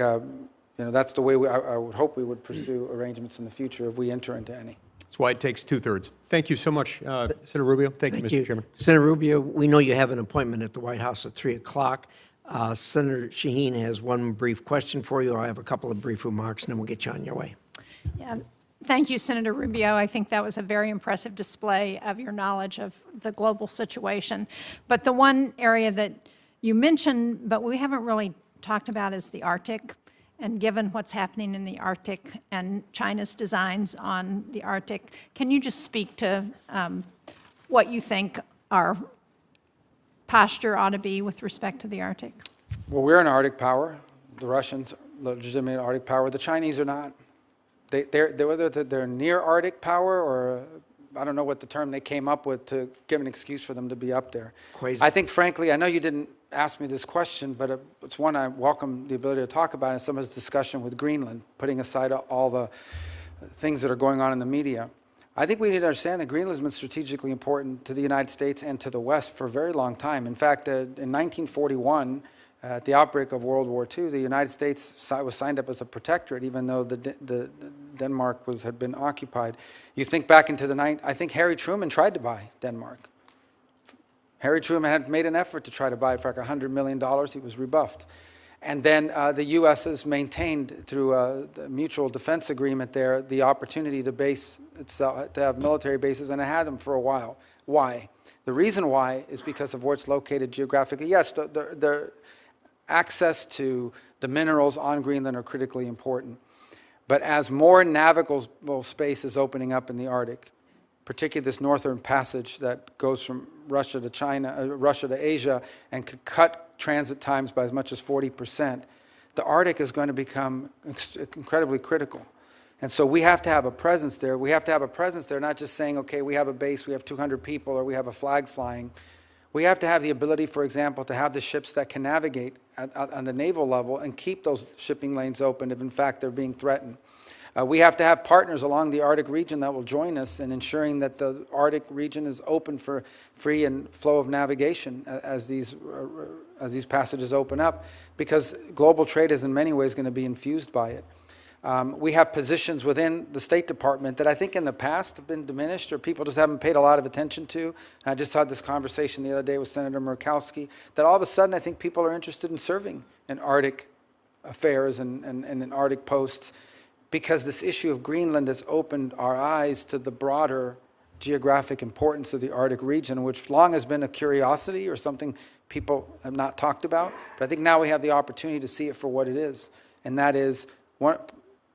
that's the way I would hope we would pursue arrangements in the future if we enter into any. That's why it takes 2/3. Thank you so much, Senator Rubio. Thank you, Mr. Chairman. Senator Rubio, we know you have an appointment at the White House at 3 o'clock. Senator Shaheen has one brief question for you. I have a couple of brief remarks, and then we'll get you on your way. Yeah. Thank you, Senator Rubio. I think that was a very impressive display of your knowledge of the global situation. But the one area that you mentioned, but we haven't really talked about, is the Arctic. And given what's happening in the Arctic and China's designs on the Arctic, can you just speak to what you think our posture ought to be with respect to the Arctic? Well, we're an Arctic power. The Russians are legitimate Arctic power. The Chinese are not. Whether they're near Arctic power or I don't know what the term they came up with to give an excuse for them to be up there. Crazy. I think, frankly, I know you didn't ask me this question, but it's one I welcome the ability to talk about in some of this discussion with Greenland, putting aside all the things that are going on in the media. I think we need to understand that Greenland has been strategically important to the United States and to the West for a very long time. In fact, in 1941, at the outbreak of World War II, the United States was signed up as a protectorate, even though Denmark had been occupied. You think back into I think Harry Truman tried to buy Denmark. Harry Truman had made an effort to try to buy it for like $100 million. He was rebuffed. And then the U.S. has maintained, through the mutual defense agreement there, the opportunity to base itself, to have military bases, and it had them for a while. Why? The reason why is because of where it's located geographically. Yes, the access to the minerals on Greenland are critically important. But as more navigable space is opening up in the Arctic, particularly this northern passage that goes from Russia to China, Russia to Asia, and could cut transit times by as much as 40%, the Arctic is going to become incredibly critical. And so we have to have a presence there. We have to have a presence there, not just saying, okay, we have a base, we have 200 people, or we have a flag flying. We have to have the ability, for example, to have the ships that can navigate on the naval level and keep those shipping lanes open if, in fact, they're being threatened. We have to have partners along the Arctic region that will join us in ensuring that the Arctic region is open for free and flow of navigation as these passages open up, because global trade is in many ways going to be infused by it. We have positions within the State Department that I think in the past have been diminished or people just haven't paid a lot of attention to. And I just had this conversation the other day with Senator Murkowski, that all of a sudden I think people are interested in serving in Arctic affairs and in Arctic posts, because this issue of Greenland has opened our eyes to the broader geographic importance of the Arctic region, which long has been a curiosity or something people have not talked about. But I think now we have the opportunity to see it for what it is. And that is, one,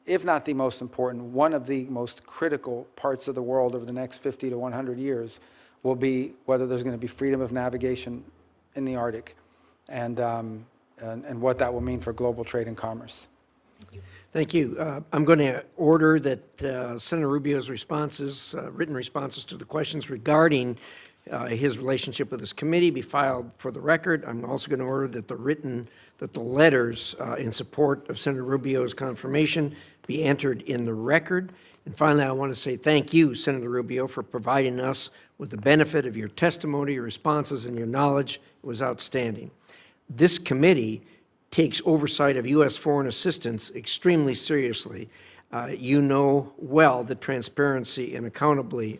if not the most important, one of the most critical parts of the world over the next 50 to 100 years will be whether there's going to be freedom of navigation in the Arctic and what that will mean for global trade and commerce. Thank you. I'm going to order that Senator Rubio's responses, written responses to the questions regarding his relationship with this committee be filed for the record. I'm also going to order that the letters in support of Senator Rubio's confirmation be entered in the record. And finally, I want to say thank you, Senator Rubio, for providing us with the benefit of your testimony, your responses, and your knowledge. It was outstanding. This committee takes oversight of U.S. foreign assistance extremely seriously. You know well that transparency and accountability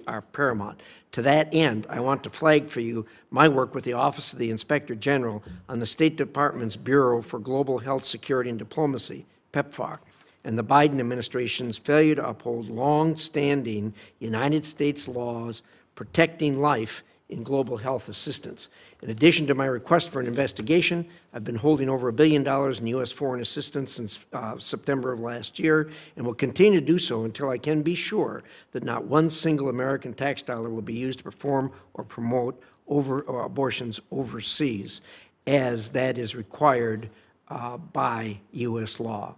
are paramount. To that end, I want to flag for you my work with the Office of the Inspector General on the State Department's Bureau for Global Health Security and Diplomacy, PEPFAR, and the Biden administration's failure to uphold long-standing United States laws protecting life in global health assistance. In addition to my request for an investigation, I've been holding over $1 billion in U.S. foreign assistance since September of last year, and will continue to do so until I can be sure that not one single American tax dollar will be used to perform or promote abortions overseas, as that is required by U.S. law.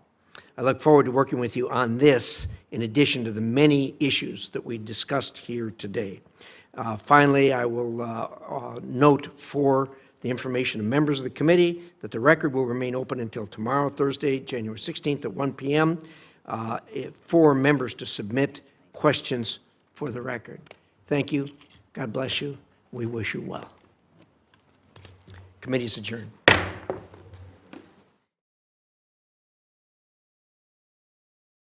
I look forward to working with you on this, in addition to the many issues that we discussed here today. Finally, I will note for the information of members of the committee that the record will remain open until tomorrow, Thursday, January 16th at 1 p.m. For members to submit questions for the record. Thank you. God bless you. We wish you well. Committee is adjourned.